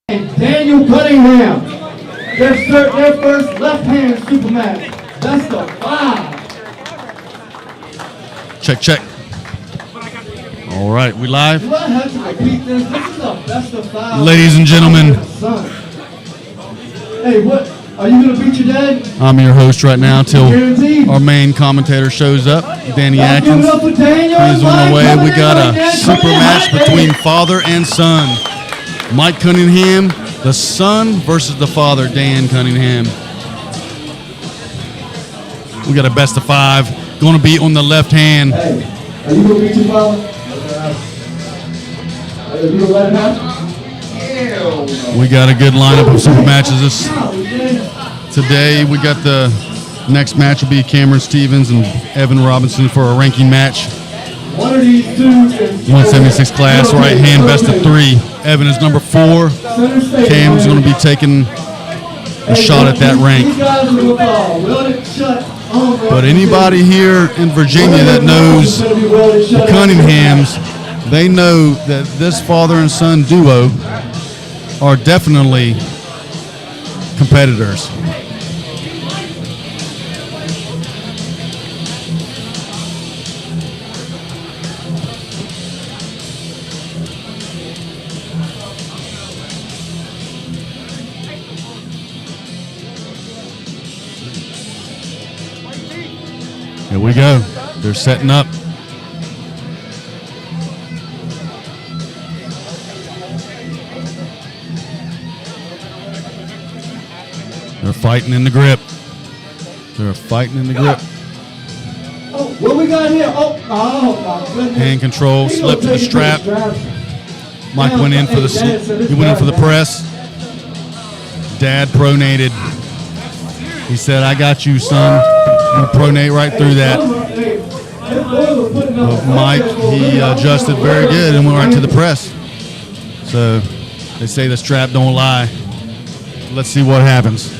and Daniel Cunningham. Their first left-hand super match. Best of 5. Check. All right, we live. Do I have to repeat this? This is a best of 5. Ladies and gentlemen. Hey, what? Are you going to beat your dad? I'm your host right now till Guaranteed. our main commentator shows up, Danny Let's give Atkins. it up for Daniel. He's on the way. Coming We in got right a there, super coming in match hot. between father and son. Mike Cunningham, the son, versus the father, Dan Cunningham. We got a best of 5. Going to be on the left hand. Hey, are you going to beat your father? Are you going to let him happen? Hell no. We got a good lineup of super matches. Today we got the next match will be Cameron Stevens and Evan Robinson for a ranking match. One of these two is 176 class, right hand, best of 3. Evan is number 4. Cam's going to be taking a shot at that rank. But anybody here in Virginia that knows the Cunninghams, they know that this father and son duo are definitely competitors. Here we go. They're setting up. They're fighting in the grip. Oh, what we got here? Oh my goodness. Hand control, slip to the strap. Mike went in for the press. Dad pronated. He said, "I got you, son." You pronate right through that. But Mike, he adjusted very good and went right to the press. So they say the strap don't lie. Let's see what happens.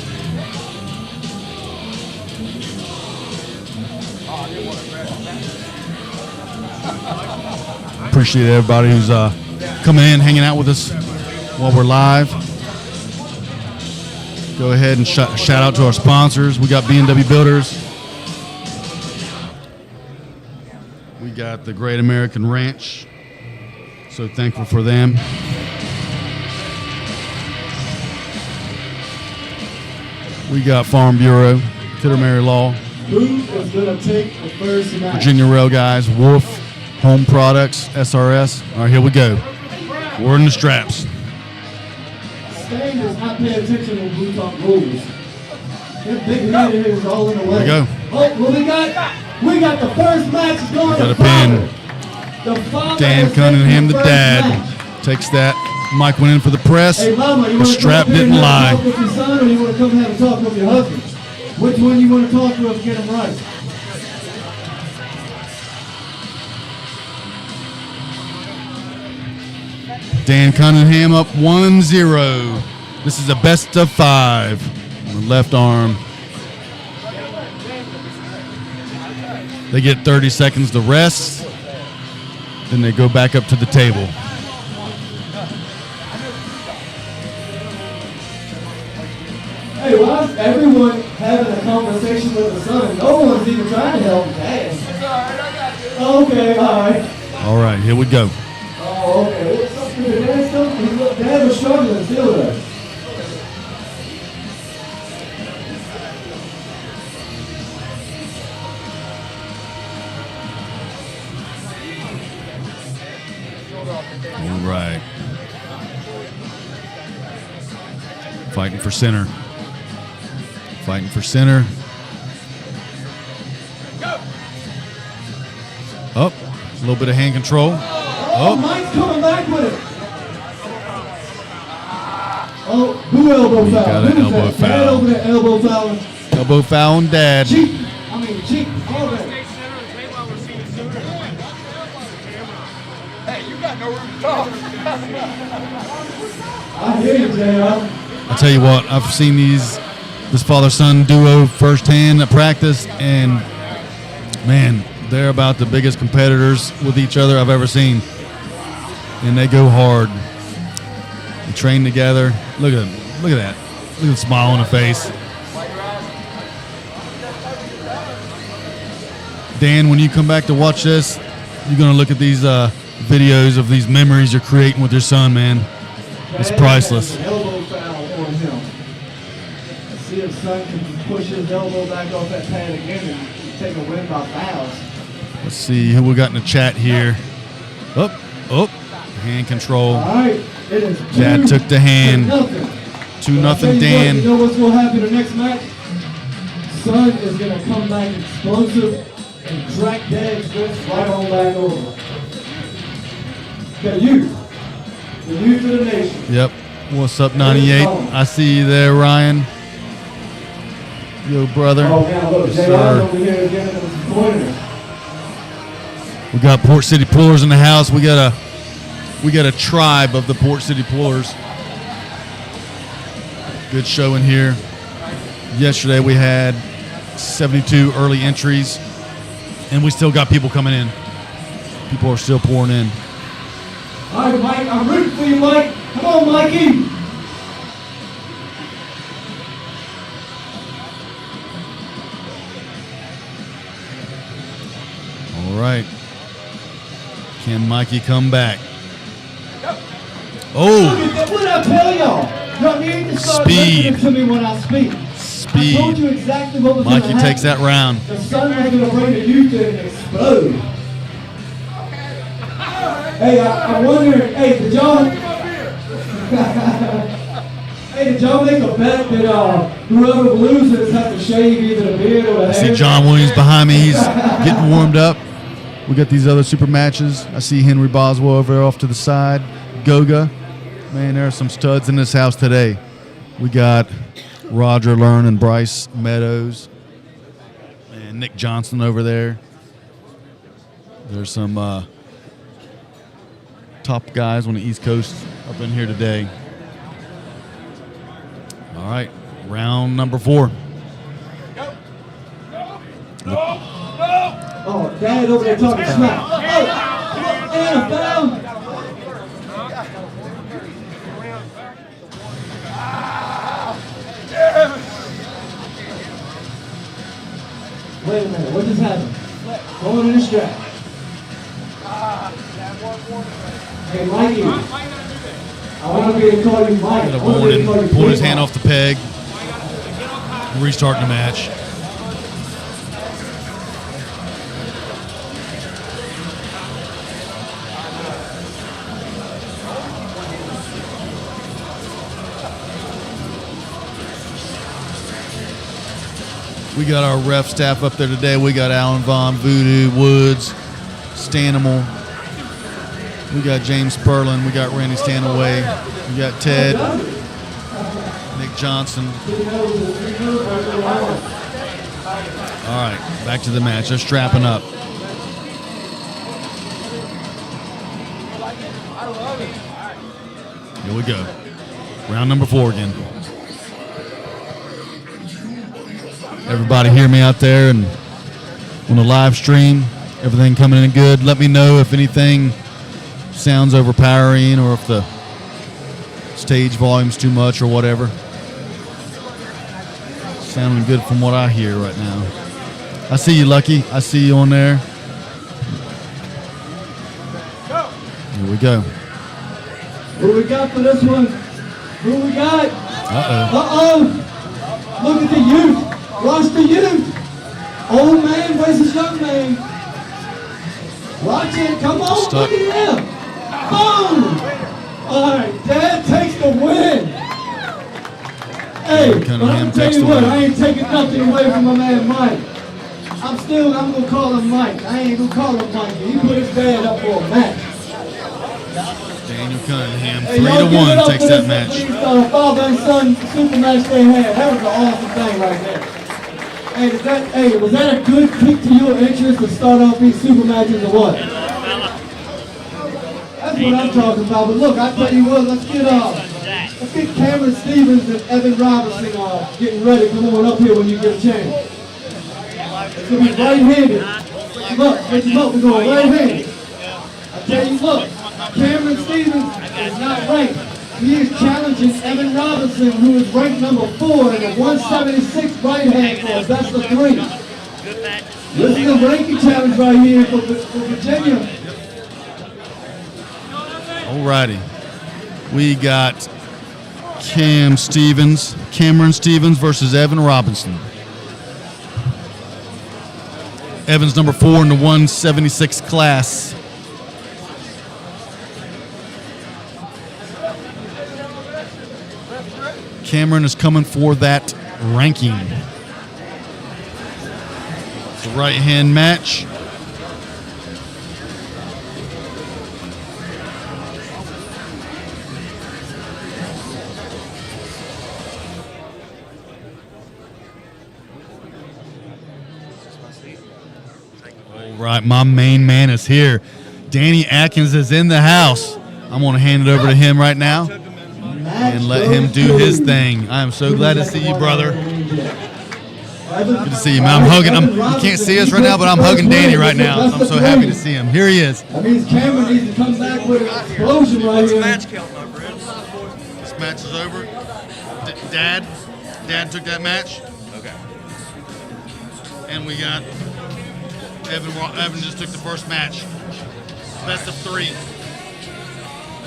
Appreciate everybody who's coming in, hanging out with us while we're live. Go ahead and shout out to our sponsors. We got B&W Builders. We got the Great American Ranch. So thankful for them. We got Farm Bureau, Kittermary Law. Who is going to take the first match? Virginia Rail Guys, Wolf, Home Products, SRS. All right, here we go. We're in the straps. Stain does not pay attention when Blue Talk rules. That big man here is all in the way. Here we go. Oh, what we got? We got the first match going. Got a pin. Dan Cunningham, the dad, takes that. Mike went in for the press. Hey, Mama, you The want to strap come up here didn't and have a lie. talk with your son, or you want to come have a talk with your husband? Which one you want to talk with and get him right? Dan Cunningham up 1-0. This is a best of 5. On the left arm. They get 30 seconds to rest. Then they go back up to the table. Hey, why is everyone having a conversation with the son? No one's even trying to help dad. Okay, all right. All right, here we go. Oh, okay. What's up with the dad still? Dad was struggling still there. All right. Fighting for center. Fighting for center. Up. A little bit of hand control. Oh, Mike's coming back with it. Oh, who elbow We foul? got an Who is elbow that? foul. Dad over there elbow fouling. Elbow foul on dad. Cheek, all that. Hey, you got no room to talk. I hear you, JR. I tell you what, I've seen this father-son duo firsthand at practice, and man, they're about the biggest competitors with each other I've ever seen, and they go hard. They train together. Look at him. Look at that. Look at the smile on her face. Dan, when you come back to watch this, you're going to look at these videos of these memories you're creating with your son, man. It's priceless. Elbow foul on him. Let's see if son can push his elbow back off that pad again and take a win by fouls. Let's see who we got in the chat here. Hand control. All right, it is Dad took the hand. 2-0 Dan. You know what's going to happen the next match? Son is going to come back explosive and crack Dad's wrist right on back over. Okay, you. The youth of the nation. Yep. What's up, 98? I see you there, Ryan. Yo, brother. Oh, now look, Yes, JR sir. over here giving them some pointers. We got Port City Pullers in the house. We got a tribe of the Port City Pullers. Good show in here. Yesterday we had 72 early entries, and we still got people coming in. People are still pouring in. All right, Mike, I'm rooting for you, Mike. Come on, Mikey. All right. Can Mikey come back? Oh, What did I tell y'all? Y'all need to start Speed. listening to me when I speak. I told you speed. exactly what was going to Mikey happen. takes that round. The sun was going to bring the youth in and explode. Hey, I wonder, hey, did y'all... Hey, did y'all make a bet that whoever loses has to shave either the beard or the I hair? see John Williams behind me. He's getting warmed up. We got these other super matches. I see Henry Boswell over there off to the side. Goga. Man, there are some studs in this house today. We got Roger Learn and Bryce Meadows. And Nick Johnson over there. There's some top guys on the East Coast up in here today. All right, round number 4. Oh, Dad over there talking smack. Oh, and a foul. Wait a minute, what just happened? Going in the strap. Hey, Mikey. I want to be able to call you Mike. Got a warning, pulled his hand off the peg. Restarting the match. We got our ref staff up there today. We got Alan Vaughn, Voodoo, Woods, Stanimal. We got James Perlin. We got Randy Stanaway. We got Ted, Nick Johnson. All right, back to the match. They're strapping up. Here we go. Round number 4 again. Everybody hear me out there and on the live stream? Everything coming in good? Let me know if anything sounds overpowering or if the stage volume's too much or whatever. Sounding good from what I hear right now. I see you, Lucky. I see you on there. Here we go. Who we got for this one? Who we got? Uh-oh. Uh-oh. Look at the youth. Watch the youth. Old man versus young man. Watch it. Come on. Stuck. Look at him. Boom. All right. Dad takes the win. Hey, but I'm Cunningham going to tell takes you the what. win. I ain't taking nothing away from my man Mike. I'm going to call him Mike. I ain't going to call him Mike. He put his dad up for a match. Daniel Cunningham, Hey, y'all give it 3-1 up takes for that this, match. These, father and son super match they had. That was an awesome thing right there. Hey, was that a good pique to your interest to start off these super matches or what? That's what I'm talking about. But look, I tell you what, let's get Cameron Stevens and Evan Robinson getting ready. Come on up here when you get a chance. It's gonna be right-handed. Switch him up. We're going right-handed. I tell you, look, Cameron Stevens is not ranked. He is challenging Evan Robinson, who is ranked number 4 in the 176 right hand for a best of 3. This is a ranking challenge right here for Virginia. Alrighty. We got Cameron Stevens versus Evan Robinson. Evan's number 4 in the 176 class. Cameron is coming for that ranking. It's a right-hand match. All right, my main man is here. Danny Atkins is in the house. I'm going to hand it over to him right now and let him do his thing. I am so glad to see you, brother. Good to see you, man. I'm hugging him. You can't see us right now, but I'm hugging Danny right now. I'm so happy to see him. Here he is. That means Cameron needs to come back with an explosion right here. Match count, my friends. This match is over. Dad took that match. Okay. And we got Evan just took the first match. Best of 3.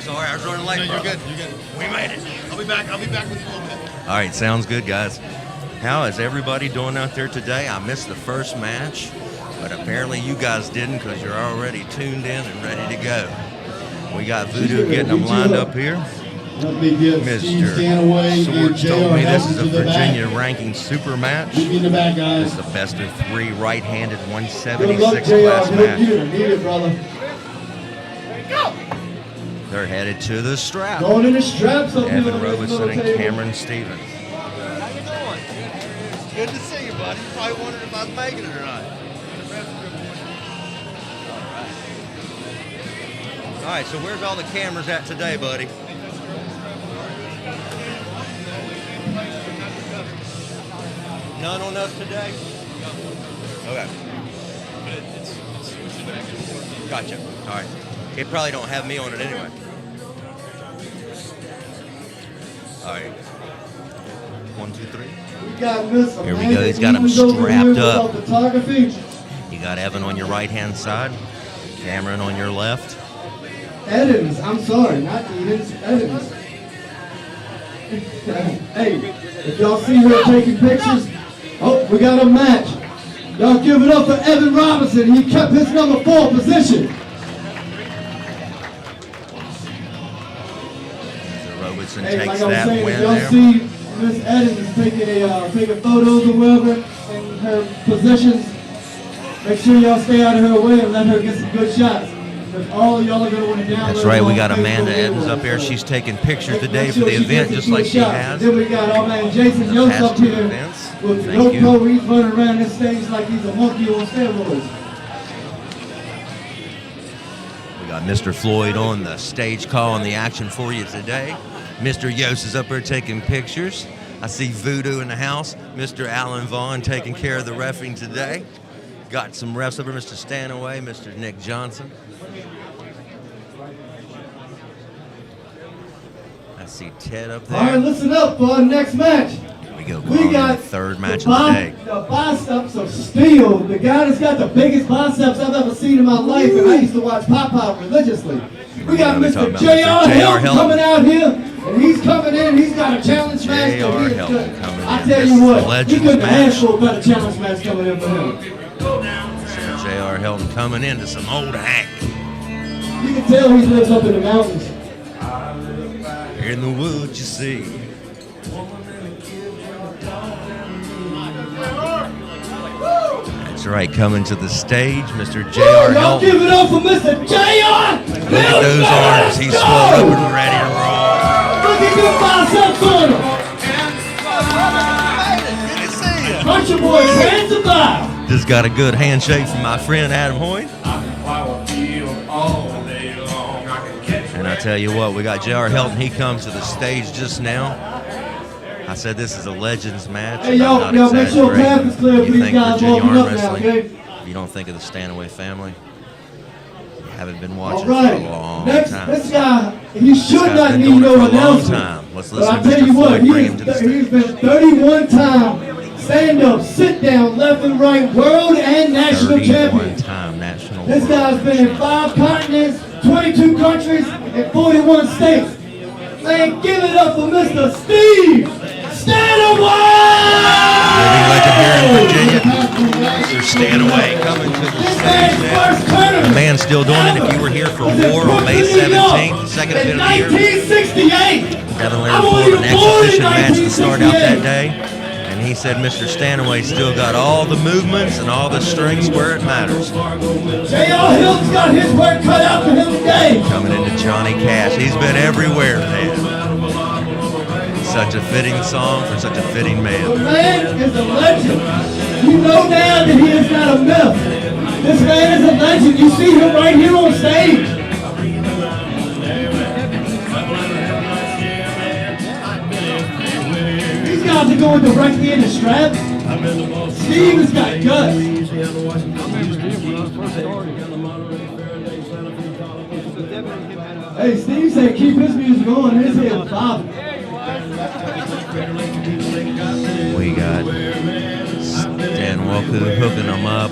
Sorry, I was running late. No, you're bro. good. You're good. We made it. I'll be back with you in a little bit. All right, sounds good, guys. How is everybody doing out there today? I missed the first match, but apparently you guys didn't because you're already tuned in and ready to go. We got Voodoo getting them lined up here. Mr. Swords told me this is a Virginia ranking super match. This is the best of 3 right-handed 176 class match. They're headed to the strap. Going in the straps up here. Evan Robinson and Cameron Stevens. How you doing? Good to see you, buddy. You probably wondered if I was making it or not. All right, so where's all the cameras at today, buddy? None on us today? Okay. Gotcha. All right. They probably don't have me on it anyway. All right. 1, 2, 3. Here we go. He's got him strapped up. You got Evan on your right-hand side, Cameron on your left. Edens, I'm sorry, not Edens, Edens. Hey, if y'all see her taking pictures, oh, we got a match. Y'all give it up for Evan Robinson. He kept his number 4 position. Robertson Hey, takes like I was that saying, win if y'all there. see Miss Edens taking photos or whatever in her positions, make sure y'all stay out of her way and let her get some good shots. Because all y'all are going to want to download. That's right, we got on Amanda Facebook Edens up anyway, here. so She's taking pictures today make for sure the she event, gets just some like good she shots. has. Then we got our man Jason the Yost past up 2 here events. with the Thank you. GoPro. He's running around this stage like he's a monkey on steroids. We got Mr. Floyd on the stage calling the action for you today. Mr. Yost is up here taking pictures. I see Voodoo in the house. Mr. Alan Vaughn taking care of the reffing today. Got some refs over, Mr. Stanaway, Mr. Nick Johnson. I see Ted up there. All right, listen up for our next match. Here we go. We got the third match of the day. The biceps of steel. The guy that's got the biggest biceps I've ever seen in my life, and I used to watch Pop-Out religiously. We got We're Mr. talking about J.R. Mr. J.R. Hilton coming out here, and he's coming in. He's got a challenge match. J.R. that he is Hilton good. coming I in. tell This you is what, the he Legends couldn't match. ask for a better challenge match coming in for him. J.R. Hilton coming into some old Hank. You can tell he lives up in the mountains. In the woods, you see. That's right, coming to the stage, Mr. J.R. Y'all Hilton. give it up for Mr. J.R. Look at those arms. He's swelled up and ready to roll. Look at them biceps on him. Good to see you. Bunch of boys, hands about. Just got a good handshake from my friend Adam Hoyt. And I tell you what, we got J.R. Hilton. He comes to the stage just now. I said this is a Legends match. Hey, and I'm y'all, not make sure path is clear, You please, think guys. Virginia Open Arm up now, Wrestling, okay? you don't think of the Stanaway family. Haven't been All watching for right. a long Next, time. this guy, he should guy's not been need doing it no for a long announcement. time. Let's But listen I to tell Mr. you what, Floyd bring him to the he's stage. been 31 time stand up, sit down, left and right, world and national 31 champion. time national. This guy's been in 5 continents, 22 countries, and 41 states. Man, give it up for Mr. Steve Stanaway! Living legend here in Virginia. Mr. Stanaway coming to the stage now. The man's still doing it. If you were here for War on May 17th, the second event of the year, 1968. Devin Leary pulled an exhibition match to start out that day. And he said Mr. Stanaway still got all the movements and all the strengths where it matters. J.R. Hill's got his work cut out for him today. Coming into Johnny Cash. He's been everywhere, man. Such a fitting song for such a fitting The man. man is a legend. You know now that he is not a myth. This man is a legend. You see him right here on stage. These guys are going directly into straps. Steve has got guts. Hey, Steve said keep his music on. His head bobbing. We got Dan Woku hooking them up.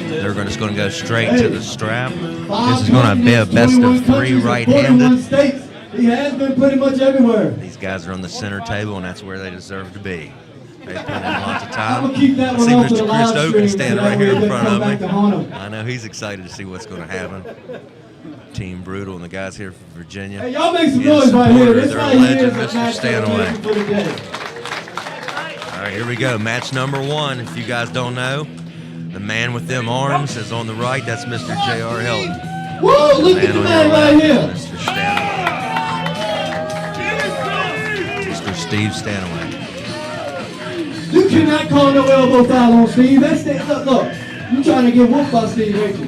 They're just going to go straight to the strap. This is going to be a best of 3 right-handed. States. He has been pretty much everywhere. These guys are on the center table, and that's where they deserve to be. They put in lots of I'm time. gonna keep that I one see off to Mr. the Chris live Oaken stream, standing so right that here way in they front come of back me. to haunt him. I know he's excited to see what's going to happen. Team Brutal and the guys here from Virginia. Hey, y'all make some in noise right here. support of This their right here legend, is a Mr. match that we're Stanaway. making for the day. All right, here we go. Match number 1. If you guys don't know, the man with them arms is on the right. That's Mr. J.R. Hilton. Woo! Look at the on man your right left, here. Mr. Stanaway. Mr. Steve Stanaway. You cannot call no elbow foul on Steve. That's the, look. You trying to get whooped by Steve, ain't you?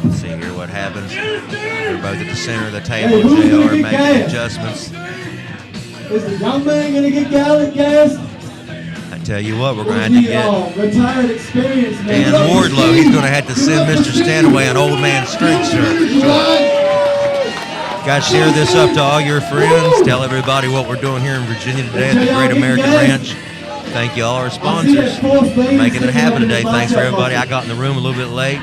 Let's see here what happens. They're both at the center of the Hey, table. who's gonna JR get making gas? adjustments. Is the young man gonna get gas? I tell you what, we're going to Or have to the get retired experience man? Dan Look at Wardlow. Steve. He's going to have to send Look at Mr. Steve. Stanaway an old man strength shirt. Guys, share this up to all your friends. Tell everybody what we're doing here in Virginia today at the Great American Ranch. Thank you all our sponsors for making it happen today. Thanks for everybody. I got in the room a little bit late.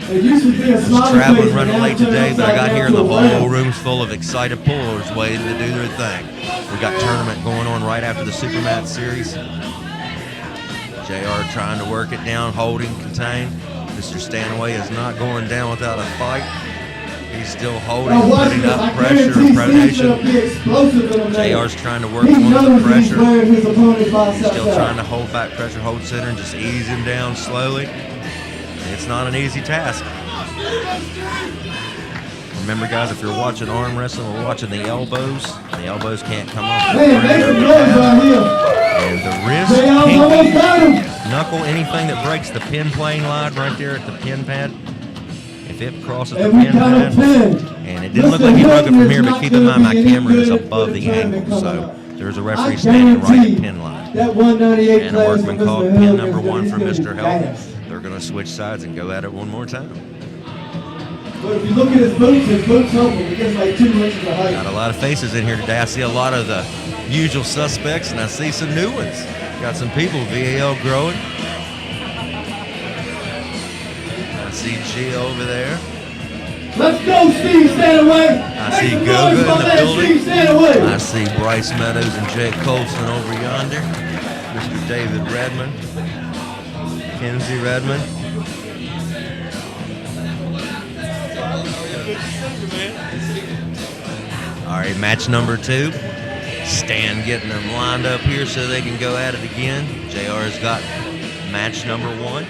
It used to be a Was smiley traveling face, running but late now today, it's but I got upside here and the down to a whole round. room's full of excited pullers waiting to do their thing. We got tournament going on right after the Supermat series. JR trying to work it down, holding, contain. Mr. Stanaway is not going down without a fight. He's still holding, Now watch putting this. up I pressure, guarantee Steve's gonna pronation. be explosive in a minute. JR's trying to work He on the knows he's pressure. wearing his opponent's biceps Still out. trying to hold back pressure, hold center, and just ease him down slowly. It's not an easy task. Remember, guys, if you're watching arm wrestling, we're watching the elbows. The elbows can't come off the Man, make some noise right here. and the wrist, JR's almost pinky, got him. knuckle, anything that breaks the pin plane line right there at the pin pad. If it crosses the And we pin got a pad, pin. and it didn't look like he broke it from here, but keep in mind my camera is above the angle, so there's a referee standing right at pin line. That 198 And a class workman for Mr. called Hill pin is number gonna- 1 he's for gonna Mr. be Hill. fast. They're going to switch sides and go at it one more time. But if you look at his boots help him. He gets like 2 inches of height. Got a lot of faces in here today. I see a lot of the usual suspects, and I see some new ones. Got some people, VAL growing. I see G over there. Let's go, Steve Stanaway. I Make see some Goga noise in for the that building. Steve Stanaway. I see Bryce Meadows and Jake Colson over yonder. Mr. David Redmond. Kenzie Redmond. All right, match number 2. Stan getting them lined up here so they can go at it again. JR's got match number 1.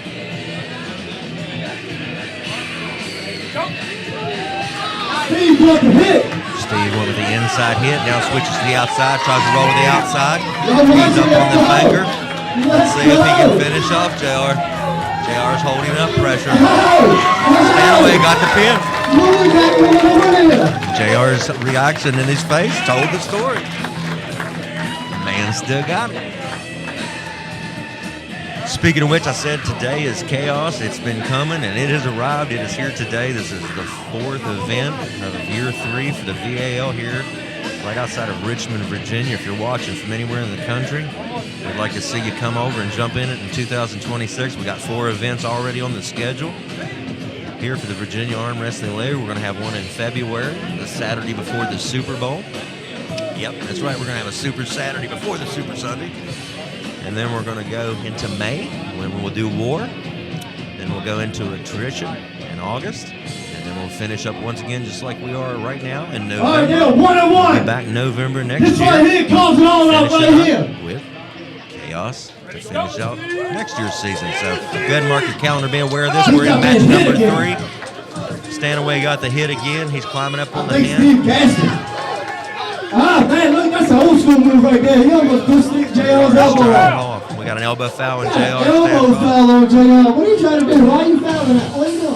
Steve got the hit. Steve went with the inside hit, now switches to the outside, tries to roll to the outside. Y'all watch He's up it, on the y'all. finger. Let's Let's see if he can go. finish off JR. JR's holding up pressure. Hey, Stanaway got the pin. what we got going on here? JR's reaction in his face told the story. The man still got it. Speaking of which, I said today is chaos. It's been coming, and it has arrived. It is here today. This is the 4th event of year 3 for the VAL here, right outside of Richmond, Virginia. If you're watching from anywhere in the country, we'd like to see you come over and jump in it in 2026. We got 4 events already on the schedule here for the Virginia Arm Wrestling League. We're going to have one in February, the Saturday before the Super Bowl. Yep, that's right. We're going to have a Super Saturday before the Super Sunday. And then we're going to go into May when we'll do War. Then we'll go into Attrition in August. And then we'll finish up once again just like we are right now in November. All right, now, 1-on-1. We'll be back in November next This year. right here calls it all out Finish right it here. up with Chaos to finish out next year's season. So go ahead and mark your calendar. Be aware of this. We're in match number 3. Stanaway got the hit again. He's climbing up on the Thanks, hand. Steve Gaston. Ah, man, look, that's an old school move right there. He almost pushed JR's elbow off. We got an elbow foul in JR. Elbow foul on JR. What are you trying to do? Why are you fouling that? What are you doing?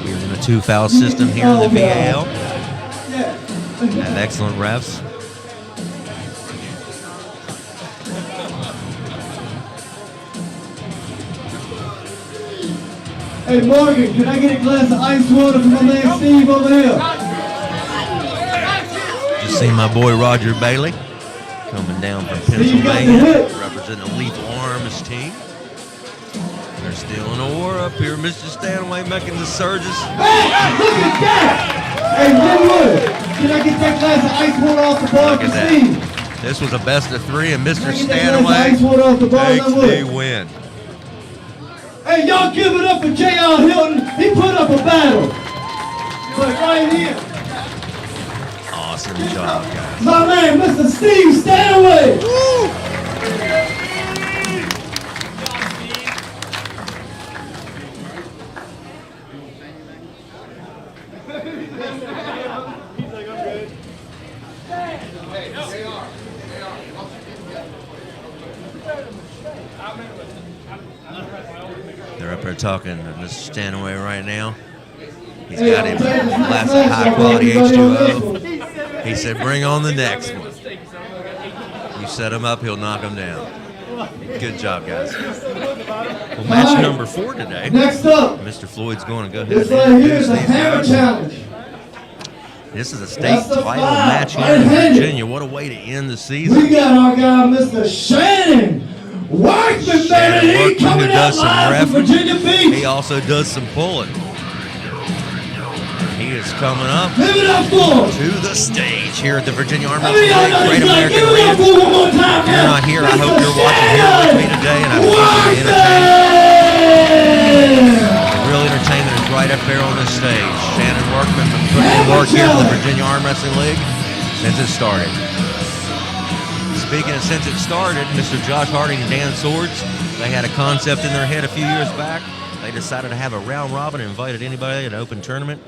We're in a 2-foul system here in the VAL. Yeah. Have excellent refs. Hey, Morgan, can I get a glass of ice water from my man Steve over here? Just seen my boy Roger Bailey coming down from you got the Pennsylvania, hit. representing the Lethal Arms team. They're still in a war up here. Mr. Stanaway making the surges. Hey, look at that! Hey, Linwood, can I get that glass of ice water off the bar Look for at that. Steve? This was a best of 3, and Mr. Can I get that glass of ice Stanaway water off the bar, takes the Linwood? win. Hey, y'all give it up for J.R. Hilton. He put up a battle. But right here, Awesome job, guys. my man, Mr. Steve Stanaway. They're up there talking to Mr. Stanaway right now. He's Hey, got him I'm saying a this glass next of match, high-quality everybody on this H2O. He said, bring on the next one. You set him up, he'll knock him down. Good job, guys. Well, match All right. number 4 today. Next up, Mr. Floyd's going to go ahead this and right here is introduce a these hammer guys. challenge. This is a state That's the title 5, match here in right-handed. Virginia. What a way to end the season. We got our guy, Mr. Shannon Workman, Shannon baby. He Workman, who coming out does some live from reffing. Virginia Beach. He also does some pulling. He is coming up Give it up for him. to the stage here at the Virginia Army Let me y'all know Great this guy. American Give it up League. for him one more time. If you're not here, I hope you're watching here with me today, and I hope you're entertained. The real entertainment is right up there on this stage. Shannon Workman been putting in work here for the Virginia Arm Wrestling League since it started. Speaking of since it started, Mr. Josh Harding and Dan Swords, they had a concept in their head a few years back. They decided to have a round robin and invited anybody at an open tournament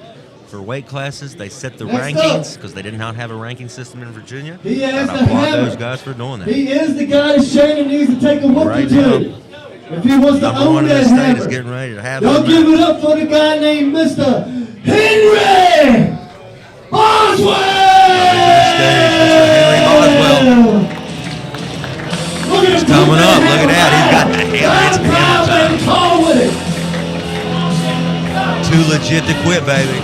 for weight classes. They set the Next rankings up. because they did not have a ranking system in Virginia. He has And I the applaud hammer. those guys for doing that. He is the guy that Shannon needs to take a whooping Right to. now. If he wants to Number own 1 in that the state hammer. is getting ready to have Y'all it. give it up for the guy named Mr. Henry Boswell! Henry Boswell. Look at him coming put up. that Look at that. He's got the hammer. It's hammer time. baby. Call with it. Too legit to quit, baby.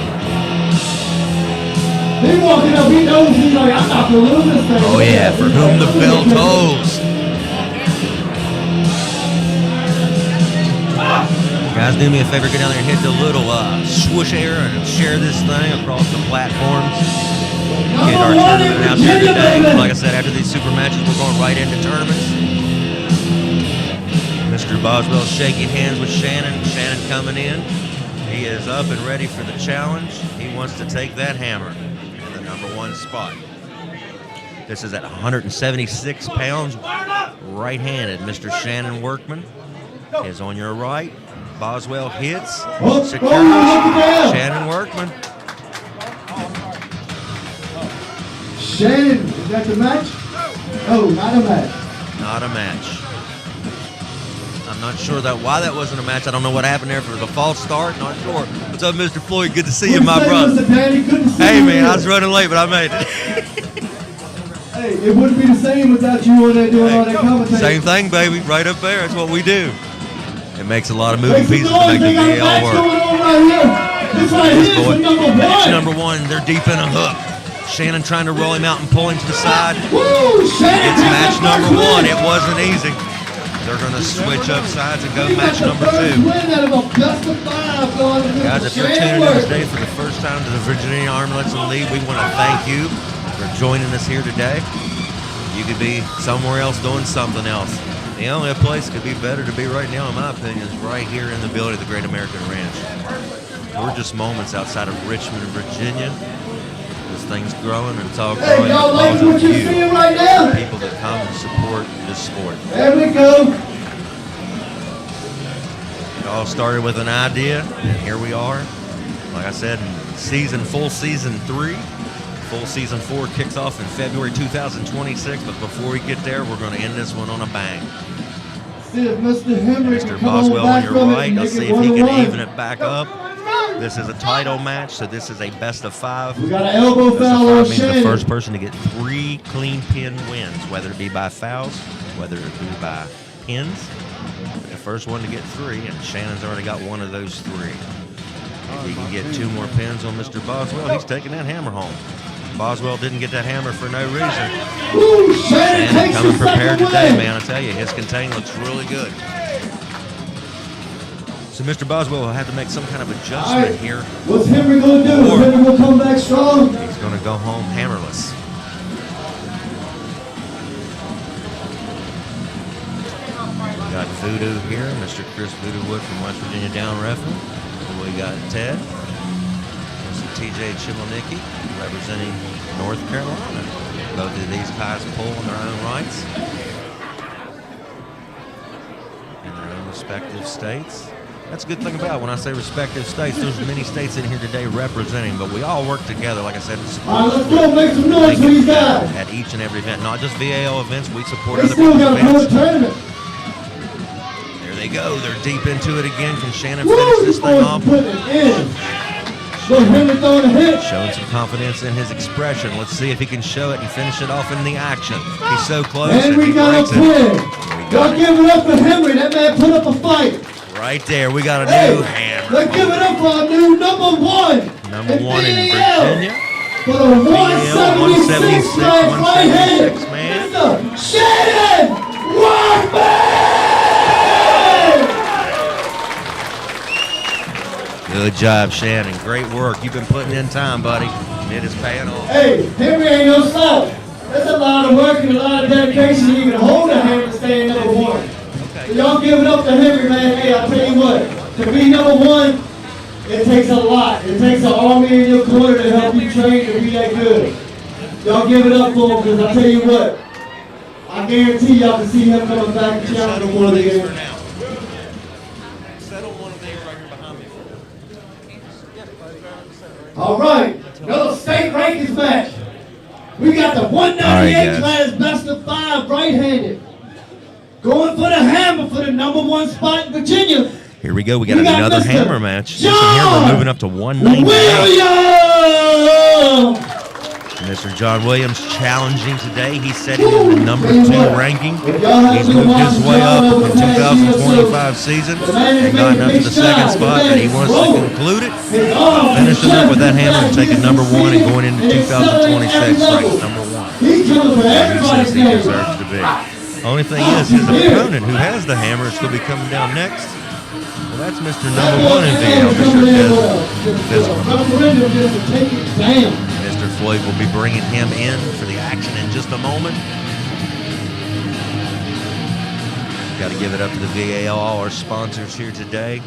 He walking up, he knows he's like, I'm not gonna lose this thing. Oh yeah, for whom the bell tolls. Guys, do me a favor, go down there and hit the little swoosh air and share this thing across the platforms. Get our tournament out there today. Like I said, after these super matches, we're going right into tournaments. Mr. Boswell shaking hands with Shannon. Shannon coming in. He is up and ready for the challenge. He wants to take that hammer in the number 1 spot. This is at 176 pounds, right-handed. Mr. Shannon Workman is on your right. Boswell hits, secures. look at that. Shannon Workman. Shannon, is that the match? Oh, not a match. Not a match. I'm not sure why that wasn't a match. I don't know what happened there. If it was a false start, not sure. What's up, Mr. Floyd? Good to see you, my brother. Mr. Danny, good to see Hey, you man, here. I was running late, but I made it. Hey, Hey, it wouldn't be the same without you on there doing all that commentating. Same thing, baby. Right up there. That's what we do. It makes a lot of moving Make some pieces to noise, make the they got a VAL match work. going on right here. This right here is for number Match one. number one. They're deep in a hook. Shannon trying to roll him out and pull him to the side. Woo, Shannon It's has match that number first one. win. It wasn't easy. They're going to switch up sides and go He got match the number first two. win out of a best of five going to Guys, if you're Shannon tuning in Worth. today for the first time to the Virginia Arm Wrestling League, we want to thank you for joining us here today. You could be somewhere else doing something else. The only place could be better to be right now, in my opinion, is right here in the building of the Great American Ranch. We're just moments outside of Richmond, Virginia. This thing's growing, and it's all Hey, growing y'all like because what of you're you, seeing right now? people that come and support this sport. There we go. It all started with an idea, and here we are. Like I said, full season 3. Full season 4 kicks off in February 2026, but before we get there, we're going to end this one on a bang. See if Mr. Henry Mr. can come on Boswell on back your from it right. and Let's make see it if he can 1-1. even it back up. This is a title match, so this is a best of 5. We got an elbow Best of foul 5 on means the Shannon. first person to get 3 clean pin wins, whether it be by fouls, whether it be by pins. The first one to get 3, and Shannon's already got one of those 3. If he can get 2 more pins on Mr. Boswell, he's taking that hammer home. Boswell didn't get that hammer for no reason. Woo, Shannon Shannon takes coming the prepared second today, win. man. I tell you, his contain looks really good. So Mr. Boswell will have to make some kind of All adjustment right, here. what's Henry going to do? Or- Is Henry going to come back strong? He's going to go home hammerless. We got Voodoo here, Mr. Chris Voodoo Wood from West Virginia Down Referee. We got Ted. Mr. TJ Chimolnicki representing North Carolina. Both of these guys pull in their own rights in their own respective states. That's a good thing about it. When I say respective states, there's many states in here today representing, but we all work together, like I said, to support All right, let's the sport. go make some noise for these guys. At each and every event, not just VAL events, we support They other still people's got a good events. tournament. There they go. They're deep into it again. Can Shannon Woo, finish this these thing boys off? putting it in. Look, Henry throwing a hit. Showing some confidence in his expression. Let's see if he can show it and finish it off in the action. He's so close. And we he got a breaks it. pin. We Y'all got it. give it up for Henry. That man put up a fight. Right there. We got a Hey, new hammer. let's give it up for our new number 1. Number 1 in VAL. Virginia. For the 176 man, right hand, 176 man. Mr. Shannon Workman! Good job, Shannon. Great work. You've been putting in time, buddy. It is paying off. Hey, Henry ain't no slouch. That's a lot of work and a lot of dedication to even hold a hammer and stay number 1. So y'all give it up to Henry, man. Hey, I'll tell you what, to be number 1, it takes a lot. It takes an army in your corner to help you train to be that good. Y'all give it up for him, because I'll tell you what, I guarantee y'all can see him coming back and challenging one of these. now. Settle one of these right here behind me. All right, another state rankings match. We got the 198 All right, class best of 5 right-handed. Going for the hammer for the number 1 spot in Virginia. Here we go. We got We got another Mr. hammer match. Listen John here, we're moving up to 198. Williams! Mr. John Williams challenging today. He's setting in the number 2 ranking. He's moved his way up in the 2025 season and gotten up to the 2nd spot, and he wants to conclude it, finishing up with that hammer and taking number 1 and going into 2026 ranked number 1. He's coming for He everybody's says he name. deserves to be. Only thing is, his opponent, who has the hammer, is going to be coming down next. Well, that's Mr. Number 1 in VL, Mr. Physical. Referendum just to take it down. Mr. Floyd will be bringing him in for the action in just a moment. Got to give it up to the VAL, all our sponsors here today.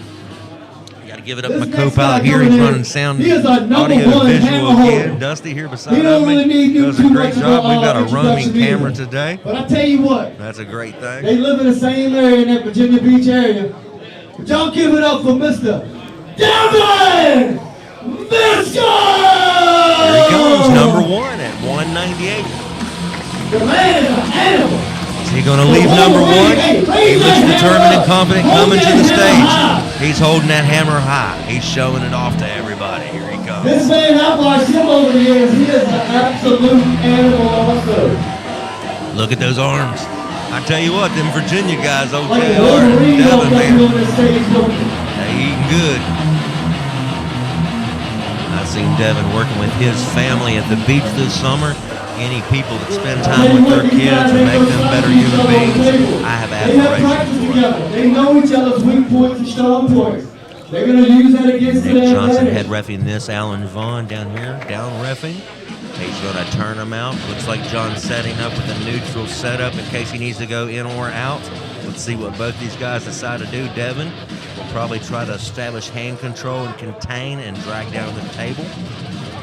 Got to give it up to my This next co-pilot guy here. He's coming in, running sound, he is our number audio, 1 visual hammer again. holder. Dusty here beside He don't me. really need you Does a too great much job. of We've got a roaming introduction camera either. today. But I tell you what, That's a great thing. they live in the same area in that Virginia Beach area. But y'all give it up for Mr. Devin Visco! Here he comes, number 1 at 198. The man is an animal. Is he going to leave number 1? He looks determined and confident coming to the stage. He's holding that hammer high. He's showing it off to everybody. Here he comes. This man, I've watched him over the years. He is an absolute animal also. Look at those arms. I tell you what, them Virginia guys, Like OJR a and Wolverine Devin, up man, here on this stage, don't you? they eating good. I've seen Devin working with his family at the beach this summer. Any people that spend time with their kids and make them better human beings, I have They have admiration practiced for. together. They know each other's weak points and strong points. They're going to use that against Nick their Johnson advantage. head reffing this. Alan Vaughn down here, down reffing. He's going to turn him out. Looks like John's setting up with a neutral setup in case he needs to go in or out. Let's see what both these guys decide to do. Devin will probably try to establish hand control and contain and drag down the table.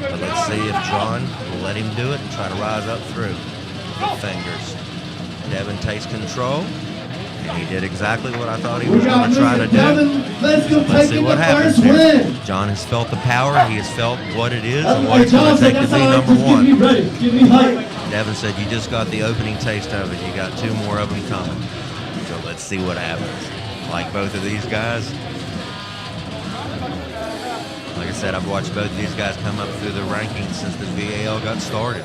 But let's see if John will let him do it and try to rise up through the fingers. Devin takes control, and he did exactly what I thought he was going to try to do. Let's go Let's see taking what the happens first here. win. John has felt the power. He has felt what it is and That's what it's going to take to that's be all right. number Just one. Get me ready. Get me hyped. Devin said, you just got the opening taste of it. You got 2 more of them coming. So let's see what happens. Like both of these guys. Like I said, I've watched both of these guys come up through the rankings since the VAL got started.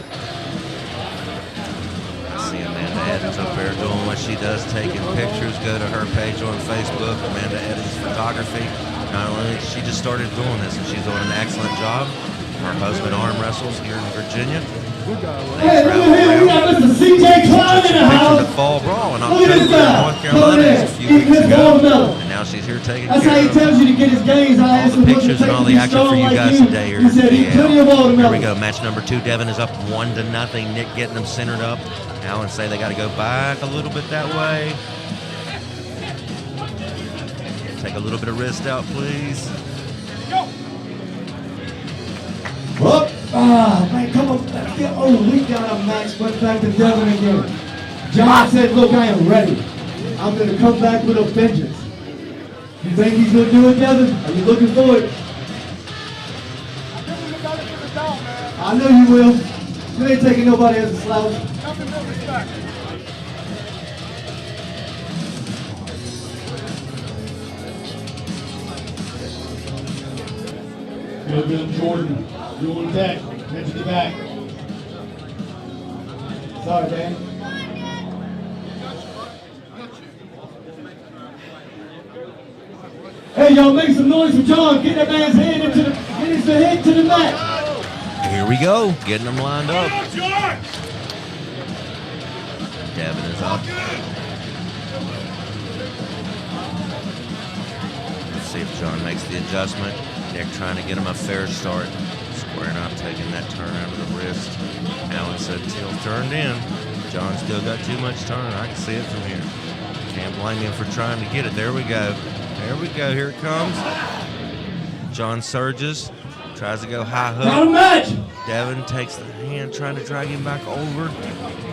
I see Amanda Edens up there doing what she does, taking pictures. Go to her page on Facebook, Amanda Edens Photography. Not only she just started doing this, and she's doing an excellent job. Her husband arm wrestles here in Virginia. Hey, look at here. We got Mr. CJ Klein in the Picture house. the fall brawl in Look at October this in guy. North Carolina just a few Eating weeks his ago. watermelon. And now she's here taking That's care how he of tells you to get his gains. I all asked the him what pictures to and all take the to be action for strong you like guys you. today here He at said, eat plenty VAL. of Here watermelon. we go, match number 2. Devin is up 1-0. Nick getting them centered up. Alan say they got to go back a little bit that way. Take a little bit of wrist out, please. Up. Ah, man, come on. Oh, we got a match. Went back to Devin again. John said, look, I am ready. I'm going to come back with a vengeance. You think he's going to do it, Devin? Are you looking for it? I know you will. You ain't taking nobody as a slouch. Good, Bill Jordan. You on deck. Head to the back. Sorry, Dan. Hey, y'all make some noise for John. Get that man's head into the, get his head to the mat. Here we go, getting them lined up. Devin is up. Let's see if John makes the adjustment. Nick trying to get him a fair start. Squaring up, taking that turn out of the wrist. Alan said till turned in. John still got too much turn. I can see it from here. Can't blame him for trying to get it. There we go. There we go. Here it comes. John surges. Tries to go high Got a hook. match. Devin takes the hand, trying to drag him back over.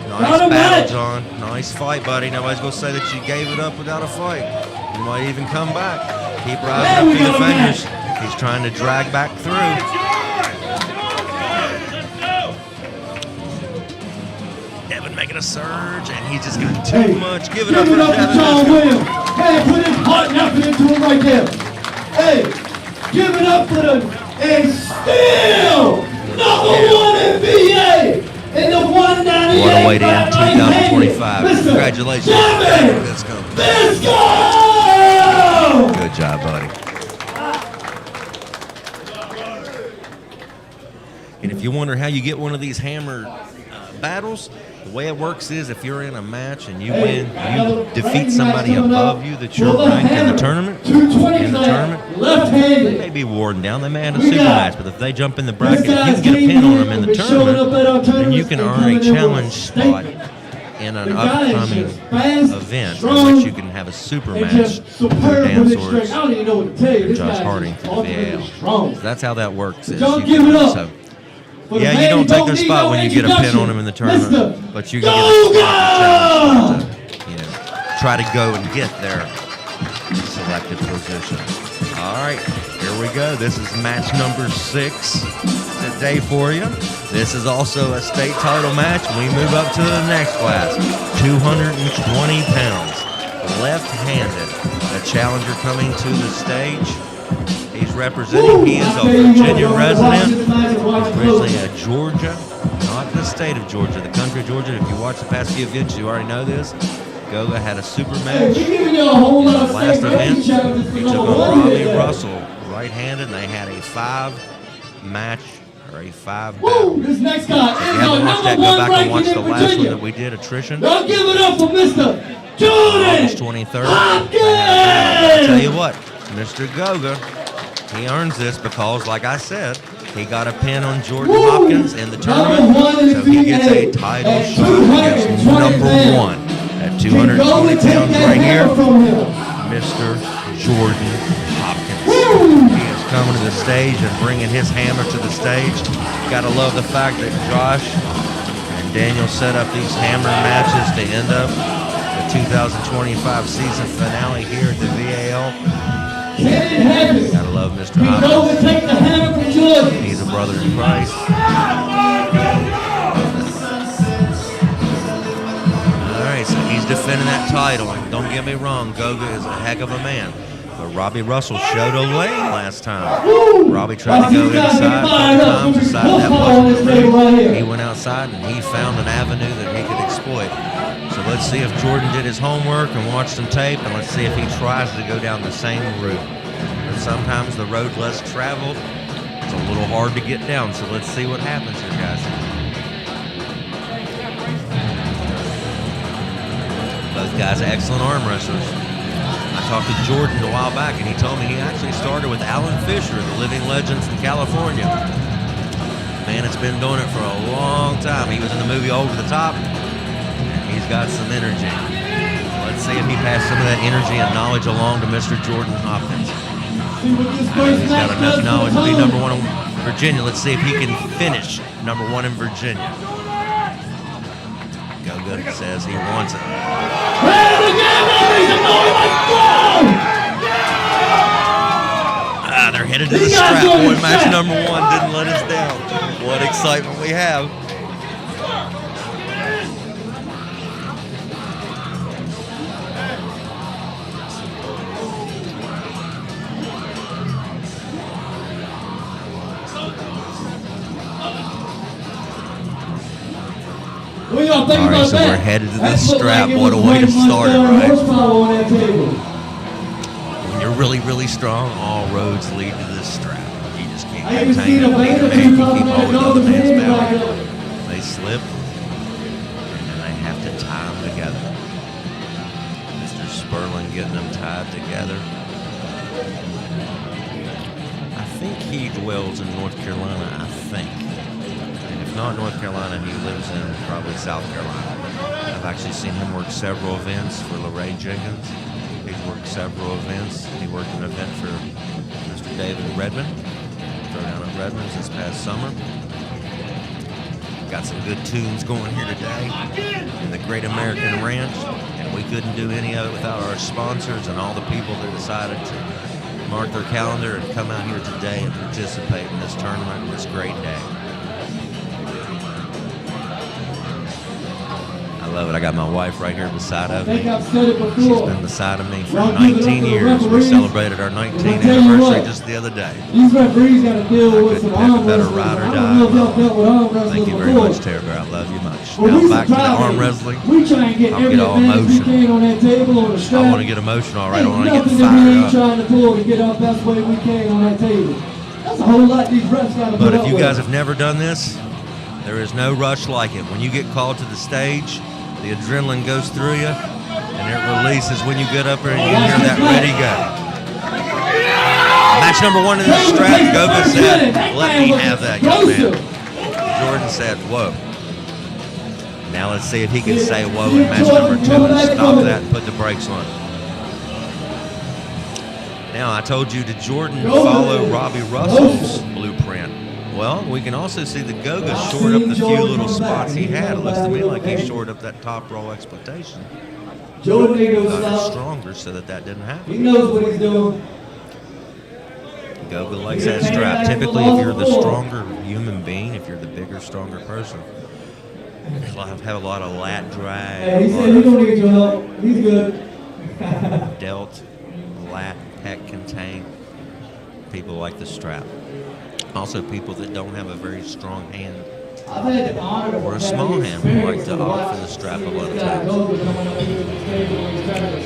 Got Nice a match. battle, John. Nice fight, buddy. Nobody's going to say that you gave it up without a fight. You might even come back. Keep Yeah, rising we up through the got a fingers. He's trying to drag back through. Devin making a surge, and he just got too much. Give it up for to Devin. John Williams. Hey, put his heart and effort into it right there. Hey, give it up for the, and still #1 NBA in the 198. What a way to end right-handed. 2025. Mr. Congratulations. Devin Let's go. Bisco! Good job, buddy. And if you wonder how you get one of these hammer battles, the way it works is if you're in a match and you win, you defeat somebody above you that you're ranked in the tournament. In the tournament, they left-handed. may be worn down. They may have a super match, but if they jump in the bracket, if you can get a pin on them in the tournament, then you can earn a challenge spot in an upcoming event in which you can have a super match with Dan Swords and Josh Harding for the VAL. So that's how that works. is John, you give can- it up. so- For the yeah, man you don't who take their need spot no when you get a pin introduction, on them in the tournament, Mr. but you can get a spot and challenge to, try to go and get their selected position. All right, here we go. This is match number 6 today for you. This is also a state title match. We move up to the next class, 220 pounds, left-handed. A challenger coming to the stage. He's representing, he is a Virginia resident, originally a Georgia, not the state of Georgia, the country of Georgia. If you watch the past few events, you already know this. Goga had a super Hey, match. we're giving you a whole lot of Last steak. event, Each other just he for took number on one Robbie today. Russell right-handed, and they had a 5-match or a 5 Woo! battle. This next guy If is you our haven't watched that, number go one back and ranking watch in the last one Virginia. that we did, attrition. Y'all give it up for Mr. August Jordan 23rd. Hopkins! I tell you what, Mr. Goga, he earns this because, like I said, he got a pin on Jordan Woo! Hopkins in the Number tournament, one in the so he gets a VA title at shot against 220 number pounds. one at Can 220 Goga take pounds that right here, hammer from him? Mr. Jordan Hopkins. Woo! He is coming to the stage and bringing his hammer to the stage. Gotta love the fact that Josh and Daniel set up these hammer matches to end up the 2025 season finale here at the VAL. Can it happen? Gotta love Mr. Can Hopkins. Goga take the hammer from Jordan? He's a brother in Christ. All right, so he's defending that title. And don't get me wrong, Goga is a heck of a man. But Robbie Russell showed a lane last time. Woo! Robbie tried to go inside a couple times, decided that wasn't the route. He went outside and he found an avenue that he could exploit. So let's see if Jordan did his homework and watched some tape, and let's see if he tries to go down the same route. But sometimes the road less traveled, it's a little hard to get down. So let's see what happens here, guys. Both guys are excellent arm wrestlers. I talked to Jordan a while back, and he told me he actually started with Alan Fisher, the Living Legends in California. Man, it's been doing it for a long time. He was in the movie Over the Top, and he's got some energy. Let's see if he passed some of that energy and knowledge along to Mr. Jordan Hopkins. See what this first He's got match enough does knowledge for to be Tom. number one in Virginia. Let's see if he can finish number one in Virginia. Goga says he wants it. They're headed to the strap. Boy, match number one didn't let us down. What excitement we have. What y'all think All right, about so that? we're headed to That this looked strap. like it What a was way to way much start it, more right? horsepower on that table. When you're really, really strong, all roads lead to this strap. You just can't I even contain seen it. a Neither man man who can keep probably hold of knows the man's his belly. head. They slip, and they have to tie them together. Mr. Sperling getting them tied together. I think he dwells in North Carolina, I think. And if not North Carolina, he lives in probably South Carolina. I've actually seen him work several events for LeRae Jenkins. He's worked several events. He worked an event for Mr. David Redmond, Throwdown at Redmond's this past summer. Got some good tunes going here today in the Great American Ranch, and we couldn't do any of it without our sponsors and all the people that decided to mark their calendar and come out here today and participate in this tournament and this great day. I love it. I got my wife right here beside I of me. think I've said it She's before. been beside of me for Y'all give it up 19 for the years. We referees. celebrated our 19th I'll tell you anniversary what. just the other day. These referees got to deal with some Couldn't pick a arm better wrestling. ride or I die. don't know if y'all dealt with arm wrestling Thank you very before. much, Terry Bear. I love you much. Well, Now we back to the surprised arm them. wrestling. We try and get I'll every get all advantage we emotional. can on that table on the strap. I want to get emotional, all right? I Ain't want to get nothing that we fired ain't up. trying to pull to get our best way we can on that table. That's a whole lot these refs got to put But up if you with. guys have never done this, there is no rush like it. When you get called to the stage, the adrenaline goes through you, and it releases when you get up there and you hear that ready go. Match number one in this strap, Goga said, let me have that, young man. Jordan said, whoa. Now let's see if he can say whoa in match number two and stop that and put the brakes on. Now, I told you to Jordan follow Robbie Russell's blueprint. Well, we can also see that Goga shored up the few little spots he had. It looks to me like he shored up that top roll exploitation. Jordan ain't no Got it slouch. stronger so that didn't happen. He knows what he's doing. Goga likes that strap. Typically, if you're the stronger human being, if you're the bigger, stronger person, you have a lot of lat drag, Hey, he a said he lot don't need your help. He's good. of delt, lat, pec contain. People like the strap. Also, people that don't have a very strong hand I've had the honor or a small hand will like to opt for the strap a lot of times.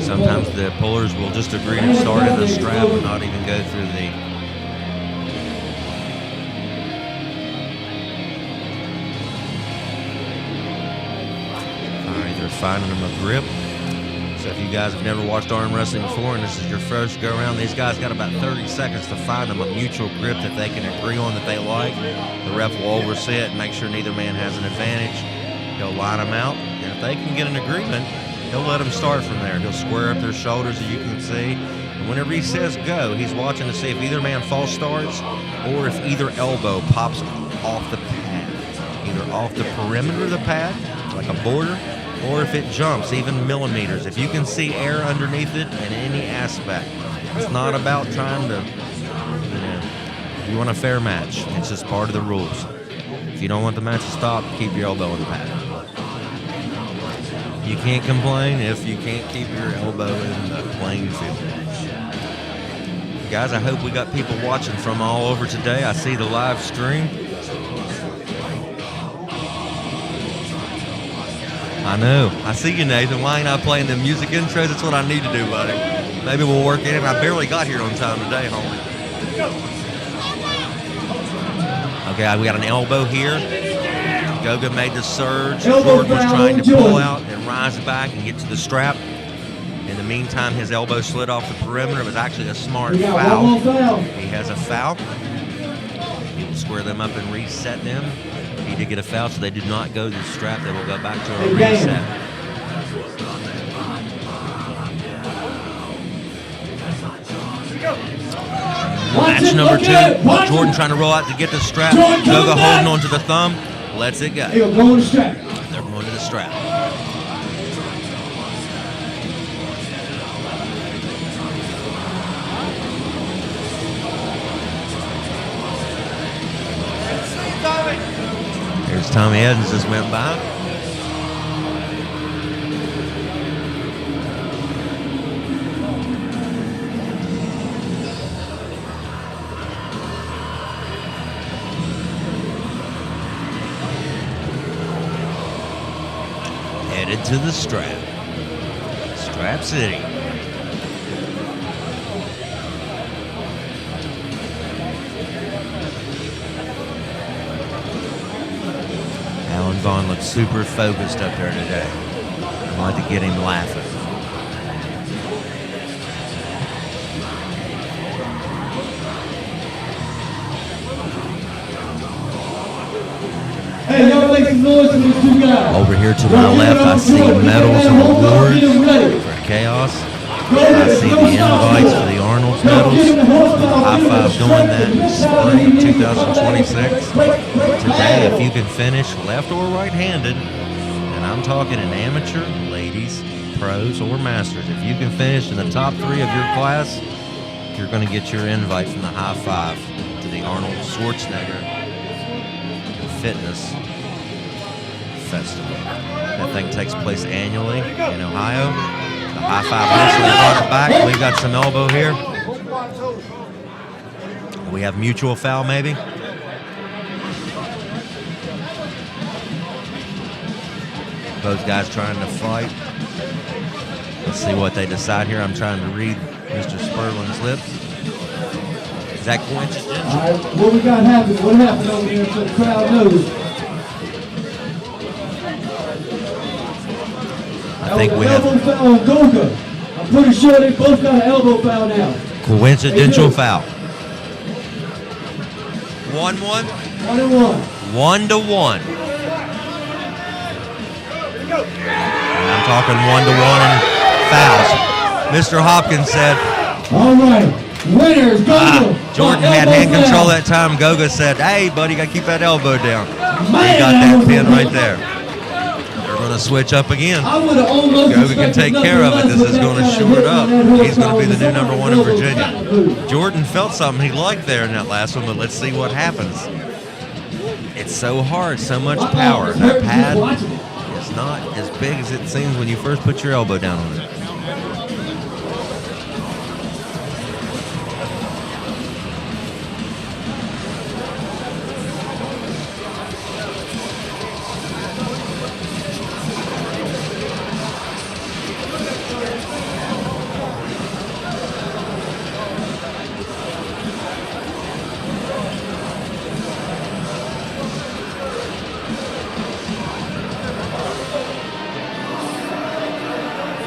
Sometimes the pullers will just agree to start in the strap and not even go through the. All right, they're finding them a grip. So if you guys have never watched arm wrestling before and this is your first go around, these guys got about 30 seconds to find them a mutual grip that they can agree on that they like. The ref will oversee it and make sure neither man has an advantage. He'll line them out, and if they can get an agreement, he'll let them start from there. He'll square up their shoulders, as you can see. And whenever he says go, he's watching to see if either man false starts or if either elbow pops off the pad, either off the perimeter of the pad, like a border, or if it jumps even millimeters. If you can see air underneath it in any aspect, it's not about trying to, you want a fair match. It's just part of the rules. If you don't want the match to stop, keep your elbow in the pad. You can't complain if you can't keep your elbow in the playing field. Guys, I hope we got people watching from all over today. I see the live stream. I know. I see you, Nathan. Why ain't I playing the music intros? That's what I need to do, buddy. Maybe we'll work in. I barely got here on time today, homie. Okay, we got an elbow here. Goga made the surge. Jordan was trying to pull out and rise back and get to the strap. In the meantime, his elbow slid off the perimeter. It was actually a smart foul. He has a foul. He will square them up and reset them. He did get a foul, so they did not go to the strap. They will go back to a reset. Match number 2. Jordan trying to roll out to get the strap. Goga holding on to the thumb. Lets it go. They're going to the strap. Here's Tommy Evans just went by. Headed to the strap. Strap City. Alan Vaughn looks super focused up there today. I like to get him laughing. Hey, y'all make some noise for these two guys. Over here to my left, I see medals and awards for Chaos. I see the invites for the Arnold medals. High Five doing that in spring of 2026. Today, if you can finish left or right-handed, and I'm talking an amateur, ladies, pros, or masters, if you can finish in the top 3 of your class, you're going to get your invite from the High Five to the Arnold Schwarzenegger Fitness Festival. That thing takes place annually in Ohio. The High Five recently brought it back. We got some elbow here. We have mutual foul, maybe. Both guys trying to fight. Let's see what they decide here. I'm trying to read Mr. Sperling's lips. Is that coincidental? All right, what we got happening? What happened over here so the crowd knows? I think we have elbow foul on Goga. I'm pretty sure they both got an elbow foul now. coincidental foul. 1-1. 1-1. 1-1. And I'm talking 1-1 in fouls. Mr. Hopkins said, all right, winners, Goga. Jordan had hand control that time. Goga said, hey, buddy, you got to keep that elbow down. He got that pin right there. They're going to switch up again. Goga can take care of it. This is going to shore it up. He's going to be the new number 1 in Virginia. Jordan felt something he liked there in that last one, but let's see what happens. It's so hard, so much power. That pad is not as big as it seems when you first put your elbow down on it.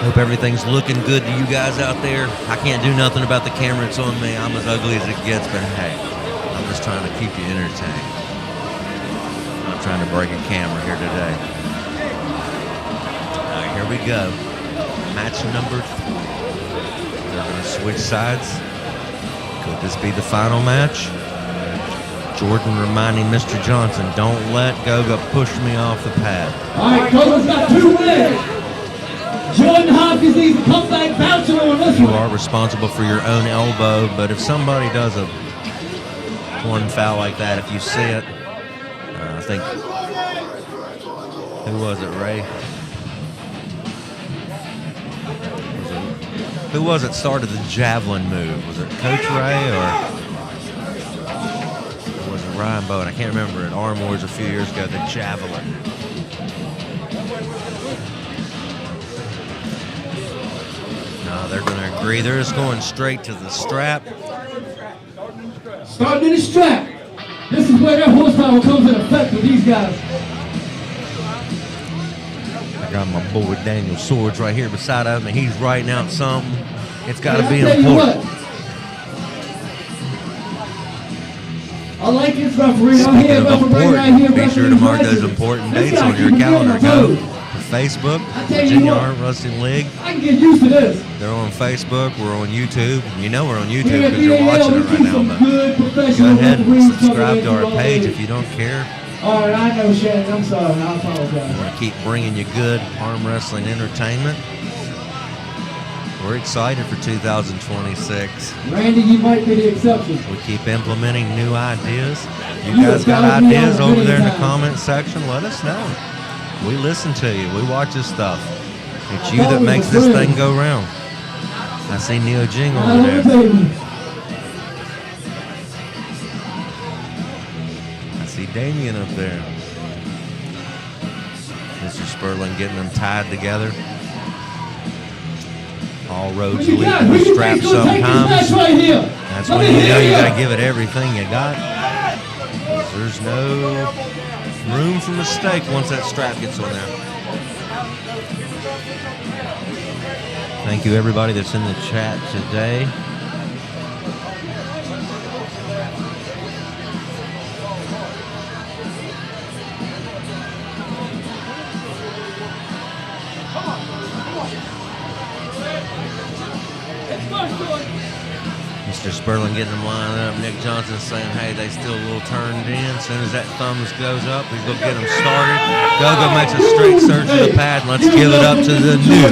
Hope everything's looking good to you guys out there. I can't do nothing about the camera. It's on me. I'm as ugly as it gets, but hey, I'm just trying to keep you entertained. I'm not trying to break a camera here today. All right, here we go. Match number 3. They're going to switch sides. Could this be the final match? Jordan reminding Mr. Johnson, don't let Goga push me off the pad. All right, Goga's got 2 wins. Jordan Hopkins needs to come back bouncing on this You one. are responsible for your own elbow, but if somebody does one foul like that, if you see it, I think, who was it, Ray? Who was it started the javelin move? Was it Coach Ray or was it Ryan Bowen? I can't remember. At Arm Wars a few years ago, the javelin. No, they're going to agree. They're just going straight to the strap. Starting in the strap. This is where their horsepower comes in effect with these guys. I got my boy Daniel Swords right here beside him, and he's writing out something. It's got to Hey, be I'll tell you important. what. I like this referee. I'm Speaking here, of referee right here. important, be sure to mark those important dates on your calendar. Go to Facebook, I tell you Virginia what. Arm Wrestling League. I can get used to this. They're on Facebook. We're on YouTube. You know we're on YouTube Here at because you're VAL, watching we it right keep now. some But good go professional ahead and referees subscribe coming to in our all page day. if you don't care. All right, I know, Shannon. I'm sorry. I apologize. We're going to keep bringing you good arm wrestling entertainment. We're excited for 2026. Randy, you might be the exception. We keep implementing new ideas. You guys got ideas over there in the comment section? Let us know. We listen to you. We watch this stuff. It's you that makes this thing go round. I see Neo Jing over there. I see Damien up there. Mr. Sperling getting them tied together. All roads lead to the strap sometimes. That's when you know you got to give it everything you got. There's no room for mistake once that strap gets on there. Thank you everybody that's in the chat today. Mr. Sperling getting them lined up. Nick Johnson saying, hey, they still a little turned in. As soon as that thumbs goes up, he's going to get them started. Gogo makes a straight surge to the pad. And let's give it up to the new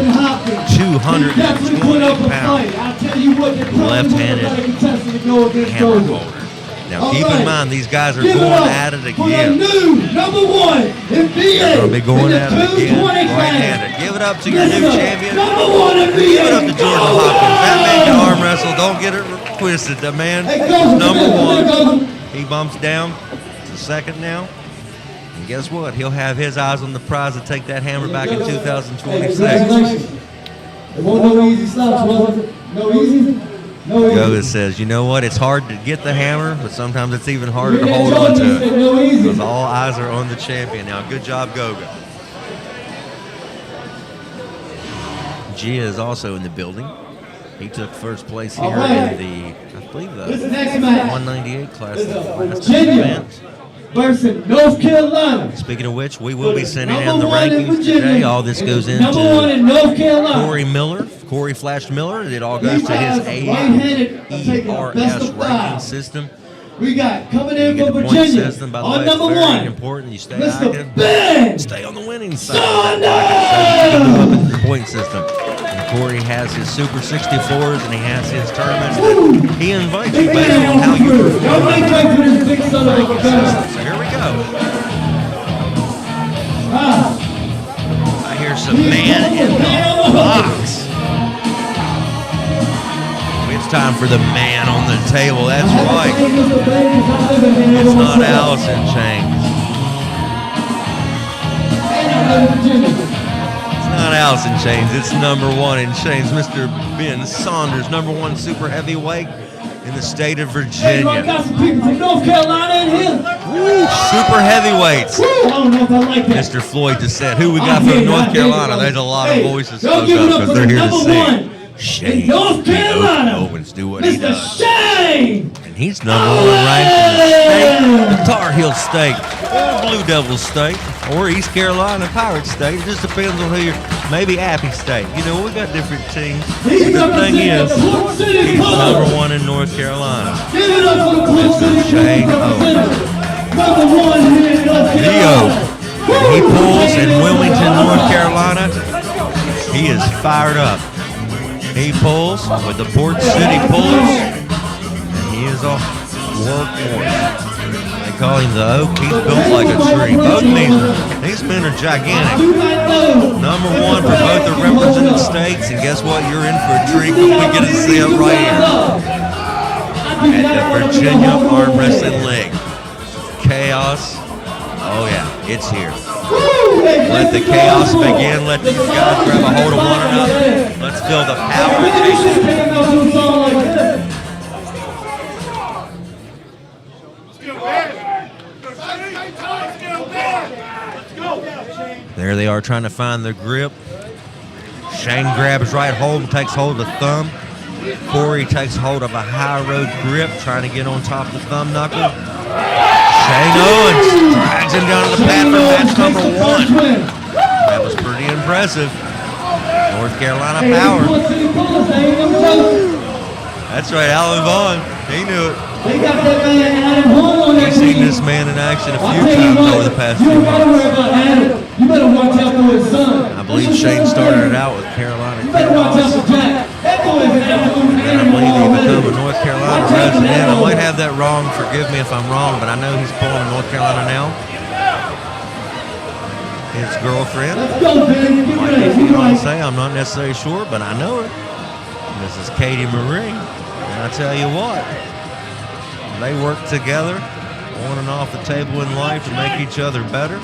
220-pound left-handed hammer holder. Now, keep in mind, these guys are going at it again. Number 1 in VA. They're going to be going at it again. Right-handed. Give it up to your new champion. Give it up to Jordan Hopkins. That man can arm wrestle. Don't get it twisted. The man is number 1. He bumps down to second now. And guess what? He'll have his eyes on the prize to take that hammer back in 2026. It wasn't no easy stops, was it? No easy? No easy. Goga says, you know what? It's hard to get the hammer, but sometimes it's even harder to hold on to it. No easy. Because all eyes are on the champion now. Good job, Goga. Gia is also in the building. He took first place here in the, I believe, the This next match 198 class of the last Virginia event. versus North Carolina. Speaking of which, we will be sending in Number the 1 in rankings Virginia. today. All this goes Number 1 into in North Carolina. Corey Flash Miller. It all goes to his AERS ranking system. We got coming You in get from the point Virginia system. By the on way, it's number very 1, important you stay Mr. active. Ben. Stay on the winning side. Like I said, you can move up in the point system. And Corey has his Super 64s and he has his tournaments. He invites you based on how you perform. Nobody wait for this big son of a gun. So here we go. Ah, I hear some man in the box. It's time for the man on the table. That's right. It's not Alice in Chains. It's not Alice in Chains. It's number 1 in Chains. Mr. Ben Saunders, number 1 super heavyweight. in the state of Hey, I got Virginia. some people from North Carolina in here. Woo, super heavyweights. I don't know if I like that. Mr. Floyd just said, who we got from North Carolina? There's a lot of voices y'all spoke give it up up because for they're here to number see one Shane in North Carolina. Owens do what he Mr. does. Shane. And he's number one ranked in the state, the Tar Heel State, or Blue Devil State, or East Carolina Pirate State. It just depends on who you're. Maybe Appy State. You know, we got different teams. He's The thing is, Port City he's Colors. number one in North Carolina. Give it up for the Port City Shane representative. Number one here in North Leo. Carolina. And he pulls in Wilmington, North Carolina. He is fired up. He pulls with the Port City Pullers. And he is a workhorse. They call him the Oak. He's built like a tree. Both these men are gigantic. Number one for both the represented states. And guess what? You're in for a treat when we get to see it right here at the Virginia Arm Wrestling League. Chaos. Oh yeah, it's here. Let the chaos begin. Let these guys grab a hold of one another. Let's feel the power of There they are trying to find the grip. Shane grabs right hold and takes hold of the thumb. Corey takes hold of a high road grip, trying to get on top of the thumb knuckle. Shane Owens drags him down to the pad for match number one. That was pretty impressive. North Carolina power. That's right, Alan Vaughn. He knew it. They got that man Adam Hall on that He's seen team. this man in action a I'll few tell you times what, over the past you few don't gotta months. worry about Adam. You better watch out for his son. I believe Shane started it out with Carolina You better watch out Chaos. for Jack. That boy is an absolute And I animal believe he already. became a North Carolina resident. I might have that wrong. Forgive me if I'm wrong, but I know he's pulling in North Carolina now. His girlfriend. Let's go, Ben. Get Might ready. be You wrong to right. say. I'm not necessarily sure, but I know her. This is Katie Marie. And I tell you what, they work together on and off the table in life to make each other better.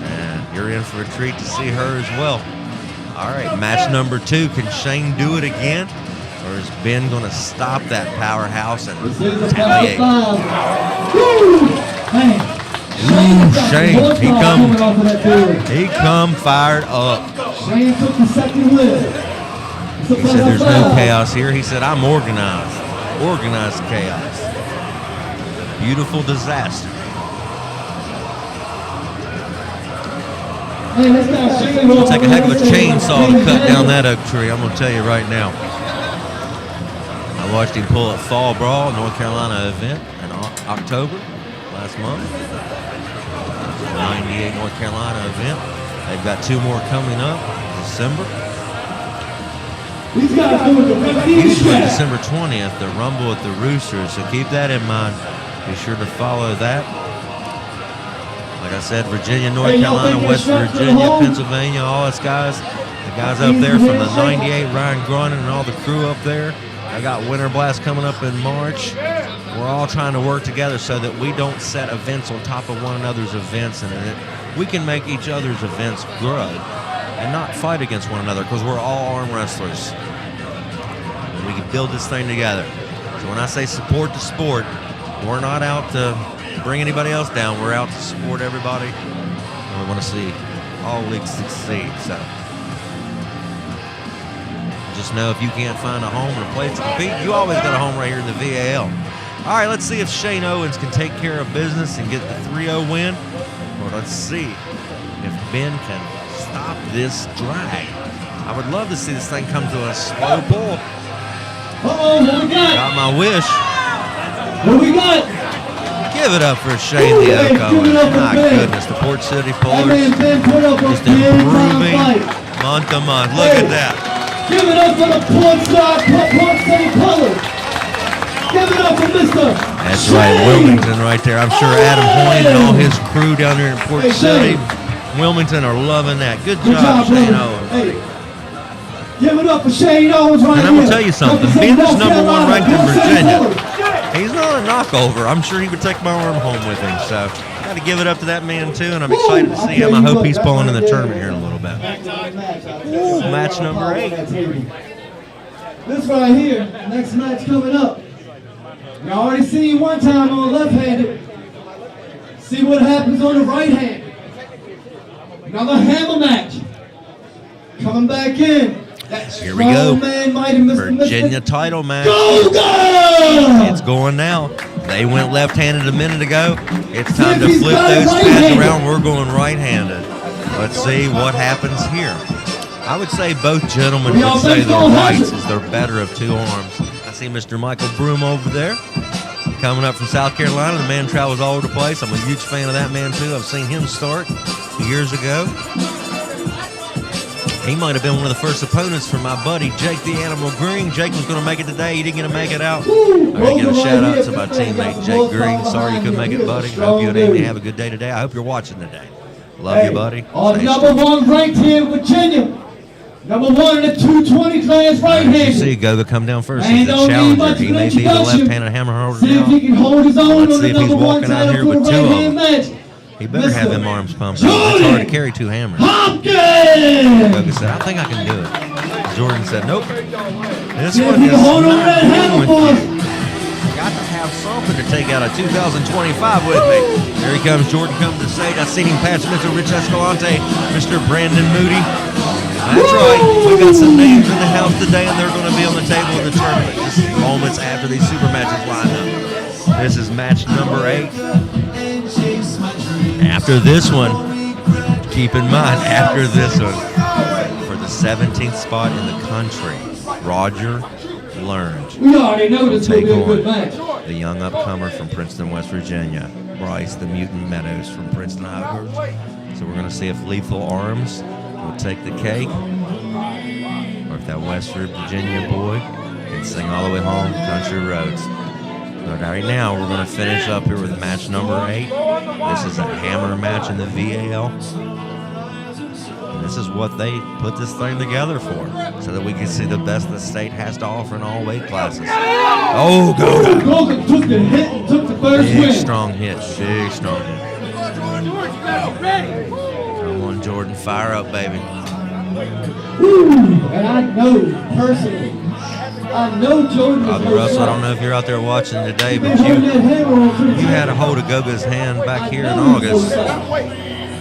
And you're in for a treat to see her as well. All right, match number 2. Can Shane do it again? Or is Ben going to stop that powerhouse and This is a retaliate? power five. Woo! Man. Shane, he coming off of that dude. He come fired up. Shane took the second wheel. He said there's no chaos here. He said I'm organized. Organized chaos. Beautiful disaster. Man, this guy Shane It'll take a heck of a chainsaw to cut down that oak tree. I'm going to tell you right now. I watched him pull at Fall Brawl, North Carolina event in October last month. 98 North Carolina event. They've got 2 more coming up in December. These guys doing the Usually refuge. December 20th, the Rumble at the Roosters, so keep that in mind. Be sure to follow that. Like I said, Virginia, North Hey, y'all Carolina, think West they're strapped to the Virginia, hole? Pennsylvania, all us guys. The guys up there from the 98, Ryan Grunin and all the crew up there. I got Winter Blast coming up in March. We're all trying to work together so that we don't set events on top of one another's events, and that we can make each other's events grow and not fight against one another, because we're all arm wrestlers. And we can build this thing together. So when I say support the sport, we're not out to bring anybody else down. We're out to support everybody, and we want to see all leagues succeed. So just know if you can't find a home and a place to compete, you always got a home right here in the VAL. All right, let's see if Shane Owens can take care of business and get the 3-0 win. Or let's see if Ben can stop this drag. I would love to see this thing come to a slow pull. Uh-oh, what we got? Got my wish. What we got? Give it up for Shane the Oak Owens. My goodness, the Port City That Pullers man Ben put up a just big-time improving fight. month to month. Look at that. Give it up for the Port City Colors. Give it up for Mr. That's right, Wilmington right there. I'm sure Adam Hoyne and all his crew down there in Port Hey, City, Shane. Wilmington, are loving that. Good Good job, job, Shane brother. Owens. Hey, give it up for Shane Owens right And here. I'm going to tell you something. Representing Ben is North number 1 Carolina, ranked in Port City Virginia. Colors. He's not a knockover. I'm sure he would take my arm home with him. So got to give it up to that man too, and I'm excited to see him. I hope he's pulling in the tournament here in a little bit. Ooh, match number 8. This right here, next match coming up. You already seen one time on left-handed. See what happens on the right hand. Another hammer match. Coming back in. Here we go. Man, mighty Mr. Virginia title match. Go, go! It's going now. They went left-handed a minute ago. It's time to flip those pads around. We're going right-handed. Let's see what happens here. I would say both gentlemen would say their rights is their better of two arms. I see Mr. Michael Broom over there. Coming up from South Carolina. The man travels all over the place. I'm a huge fan of that man, too. I've seen him start years ago. He might have been one of the first opponents for my buddy, Jake the Animal Green. Jake was going to make it today. He didn't get to make it out. I got to give a shout-out to my teammate, Jake Green. Sorry you couldn't make it, buddy. I hope you and Amy have a good day today. I hope you're watching today. Love you, buddy. Number one ranked here in Virginia. Number one in the 220 class right-handed. You see Goga come down first. He's the challenger. He may be the left-handed hammer holder now. See if he can hold his own. Let's see if he's walking out here with two of them. He better have them arms pumped up. It's hard to carry two hammers. Goga said, I think I can do it. Jordan said, nope. This one is not going with you. Got to have something to take out of 2025 with me. Here he comes. Jordan comes to say, I've seen him patch Mr. Rich Escalante, Mr. Brandon Moody. That's right. We got some names in the house today, and they're going to be on the table in the tournament just moments after these super matches line up. This is match number 8. After this one, keep in mind, after this one, for the 17th spot in the country, Roger Learned we already know this will be a good match. The young upcomer from Princeton, West Virginia, Bryce the Mutant Meadows from Princeton, Iowa. So we're going to see if Lethal Arms will take the cake, or if that West Virginia boy can sing all the way home country roads. But right now, we're going to finish up here with match number 8. This is a hammer match in the VAL. And this is what they put this thing together for, so that we can see the best the state has to offer in all weight classes. Oh, Goga! Goga took the hit and took the first win. Big, strong hit. Big, strong hit. Come on, Jordan. Fire up, baby. Woo. And I know, personally, I know Jordan is Bobby Russell, I don't know if you're out there watching today, but you had a hold of Goga's hand back here in August.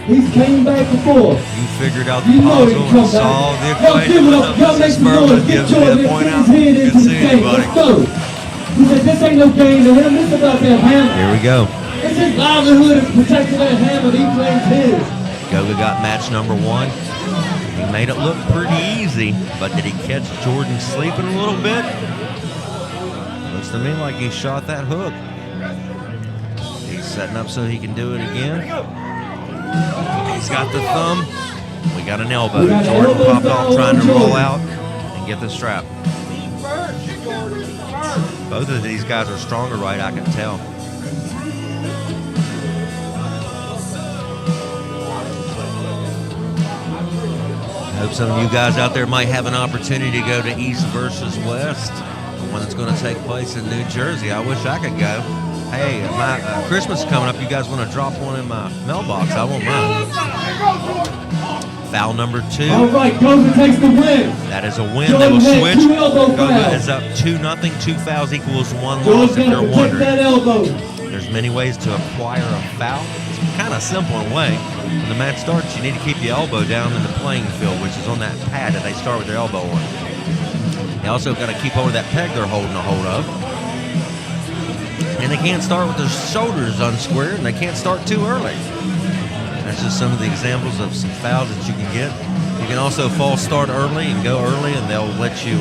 He's came back before. You figured out the puzzle and solved the equation of this experiment. Gives me a point out. Good to see you, buddy. He said, this ain't no game to him. This is about that hammer. Here we go. It's his livelihood of protecting that hammer. He plays his. Goga got match number 1. He made it look pretty easy, but did he catch Jordan sleeping a little bit? Looks to me like he shot that hook. He's setting up so he can do it again. He's got the thumb. We got an elbow. Jordan popped off trying to roll out and get the strap. Both of these guys are stronger right, I can tell. I hope some of you guys out there might have an opportunity to go to East versus West, the one that's going to take place in New Jersey. I wish I could go. Hey, my Christmas is coming up. You guys want to drop one in my mailbox? I won't mind. Foul number 2. All right, Goga takes the win. That is a win. They will switch. Goga is up 2-0. 2 fouls equals 1 loss. If you're wondering, there's many ways to acquire a foul. It's kind of simple in a way. When the match starts, you need to keep your elbow down in the playing field, which is on that pad that they start with their elbow on. They also got to keep hold of that peg they're holding a hold of. And they can't start with their shoulders unsquared, and they can't start too early. That's just some of the examples of some fouls that you can get. You can also false start early and go early, and they'll let you,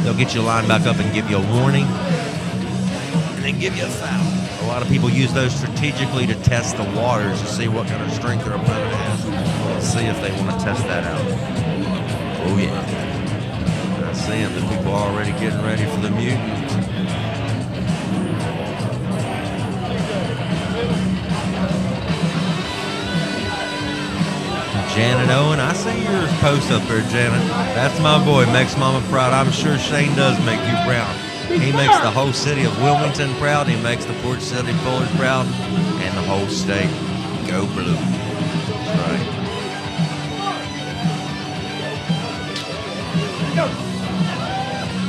they'll get you lined back up and give you a warning, and then give you a foul. A lot of people use those strategically to test the waters to see what kind of strength their opponent has. Let's see if they want to test that out. Oh yeah. I'm seeing the people already getting ready for the mutant. Janet Owen, I see your post up there, Janet. That's my boy, makes Mama proud. I'm sure Shane does make you proud. He makes the whole city of Wilmington proud. He makes the Port City Pullers proud, and the whole state. Go blue. That's right.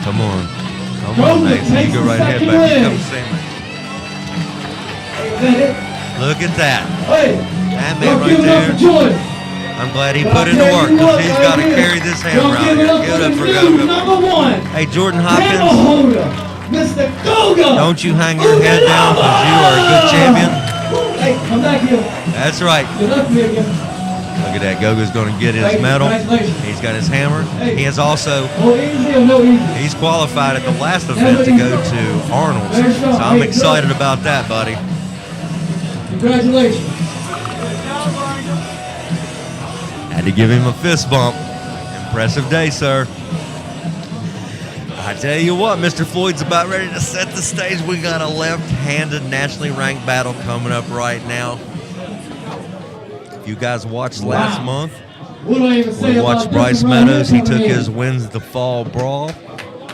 Come on. Come on, Nathan. You go right ahead, baby. Come see me. Look at that. That man right there. I'm glad he put in the work because he's got to carry this hammer out here. Give it up for Gogo. Hey, Jordan Hopkins. Mr. Gogo. Don't you hang your head down because you are a good champion. Hey, come back here. That's right. Get up here again. Look at that. Gogo's going to get his medal. He's got his hammer. He has also, he's qualified at the last event to go to Arnold. So I'm excited about that, buddy. Congratulations. Had to give him a fist bump. Impressive day, sir. I tell you what, Mr. Floyd's about ready to set the stage. We got a left-handed nationally ranked battle coming up right now. If you guys watched last month, we watched Bryce Meadows. He took his wins the fall brawl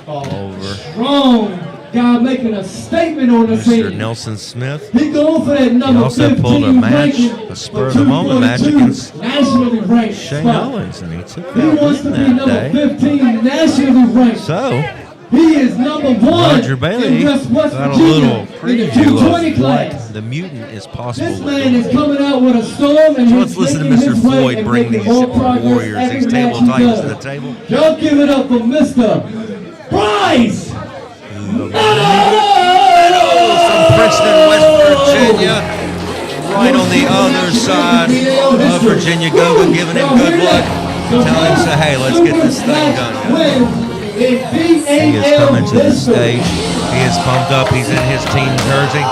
over strong guy making a statement on the scene. Mr. Nelson Smith. He going for that number. He also pulled a match, a spur of the moment match against nationally ranked Shane Owens, and he took He that wants to win be that number day. 15 nationally ranked. So he is number 1 Roger Bailey in West got a Virginia little in the preview 220 of class. what the mutant is possible. This with man doing. is coming out with a storm, and So he's let's listen to making Mr. his way Floyd and bring making these more progress warriors, every these match table he titans does. to the table. Y'all give it up for Mr. Bryce. From Princeton, West Virginia, right on the other side of Virginia. Gogo giving him good luck. Tell him, say, hey, let's get this thing done, guys. He is coming to the stage. He is pumped up. He's in his team jersey.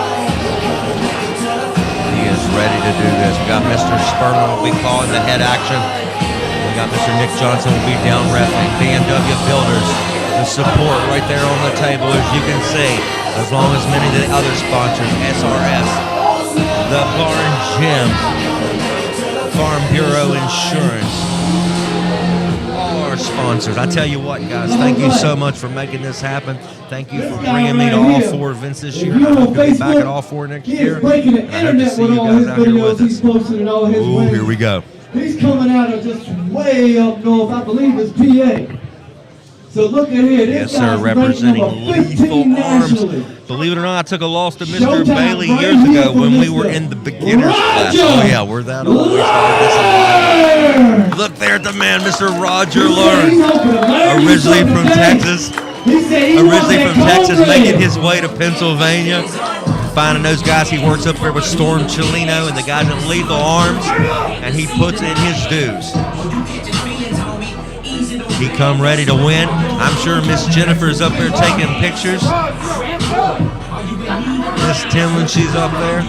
He is ready to do this. We got Mr. Sperman will be calling the head action. We got Mr. Nick Johnson will be down reffing. BMW Builders, the support right there on the table, as you can see. As long as many of the other sponsors, SRS, the Barn Gym, Farm Bureau Insurance, all our sponsors. I tell you what, guys, thank you so much for making this happen. Thank you for bringing me to all 4 events this year. I hope to be back at all 4 next year. Breaking the I hope to internet see with you all guys his out here videos with he's us. posted and all his Ooh, wins. here we go. He's coming out of just way up north. I believe it's PA. So look at here. Yes, This sir, guy's representing ranked number 15 Lethal Arms. nationally. Believe it or not, I took a loss to Mr. Showtime Bailey right years here ago for when we Mr. were in the beginner's class. Roger Oh, yeah, we're that old. We started this. Look there at the man, Mr. Roger Learn. Originally from Texas. Making his way to Pennsylvania. Finding those guys. He works up there with Storm Chelino and the guys at Lethal Arms, and he puts in his dues. He come ready to win. I'm sure Miss Jennifer's up there taking pictures. Miss Timlin, she's up there.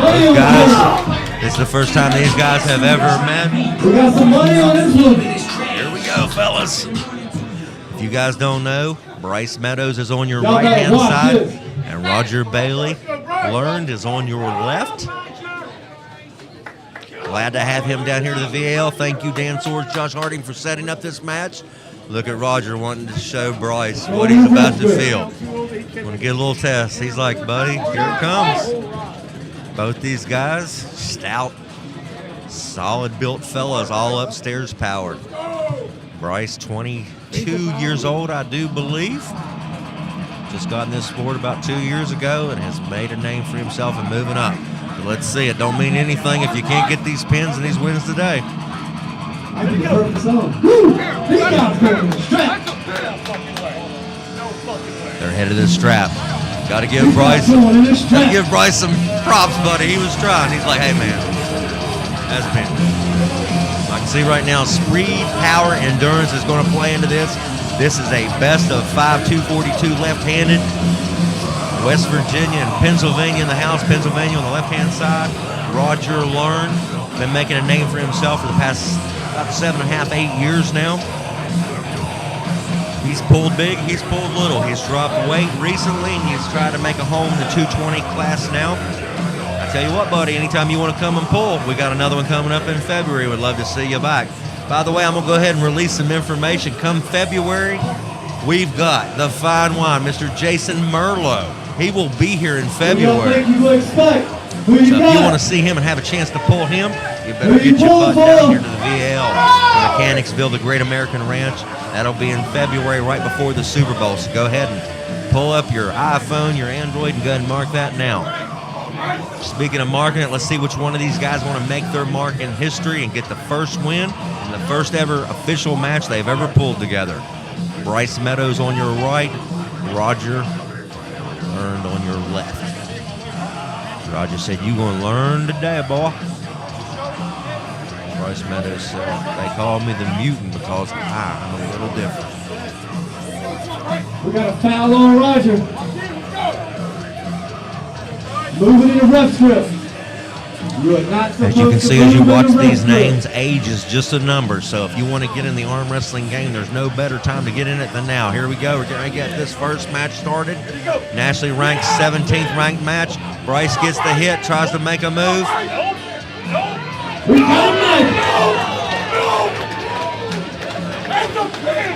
Those guys, it's the first time these guys have ever met. We got some money on this one. Here we go, fellas. If you guys don't know, Bryce Meadows is on your right-hand side, and Roger Bailey Learned is on your left. Glad to have him down here to the VAL. Thank you, Dan Swords, Josh Harding, for setting up this match. Look at Roger wanting to show Bryce what he's about to feel. Want to get a little test. He's like, buddy, here it comes. Both these guys, stout, solid built fellas, all upstairs powered. Bryce, 22 years old, I do believe. Just got in this sport about 2 years ago and has made a name for himself and moving up. But let's see, it don't mean anything if you can't get these pins and these wins today. They're headed to the strap. Gotta give Bryce some props, buddy. He was trying. He's like, hey man, that's pin. I can see right now, speed, power, endurance is going to play into this. This is a best of 5 242 left-handed. West Virginia and Pennsylvania in the house. Pennsylvania on the left-hand side. Roger Learn, been making a name for himself for the past about 7.5, 8 years now. He's pulled big, he's pulled little. He's dropped weight recently, and he's tried to make a home in the 220 class now. I tell you what, buddy, anytime you want to come and pull, we got another one coming up in February. We'd love to see you back. By the way, I'm going to go ahead and release some information. Come February, we've got the fine wine, Mr. Jason Merlot. He will be here in February. What do you expect? Who you So if you got? want to see him and have a chance to pull him, you better Who you get your butt pulling down for? here to the VAL, Mechanicsville, the Great American Ranch. That'll be in February, right before the Super Bowl. So go ahead and pull up your iPhone, your Android, and go ahead and mark that now. Speaking of marking it, let's see which one of these guys want to make their mark in history and get the first win and the first ever official match they've ever pulled together. Bryce Meadows on your right, Roger Earned on your left. Roger said, "You gonna learn today, boy." Bryce Meadows said, "They call me the mutant because I'm a little different." We got a foul on Roger. Moving in the ref strip. You are not As supposed you can to see, as you move in watch the ref these strip. names, age is just a number. So if you want to get in the arm wrestling game, there's no better time to get in it than now. Here we go. We're going to get this first match started. Nationally ranked, 17th ranked match. Bryce gets the hit, tries to make a move. We got him.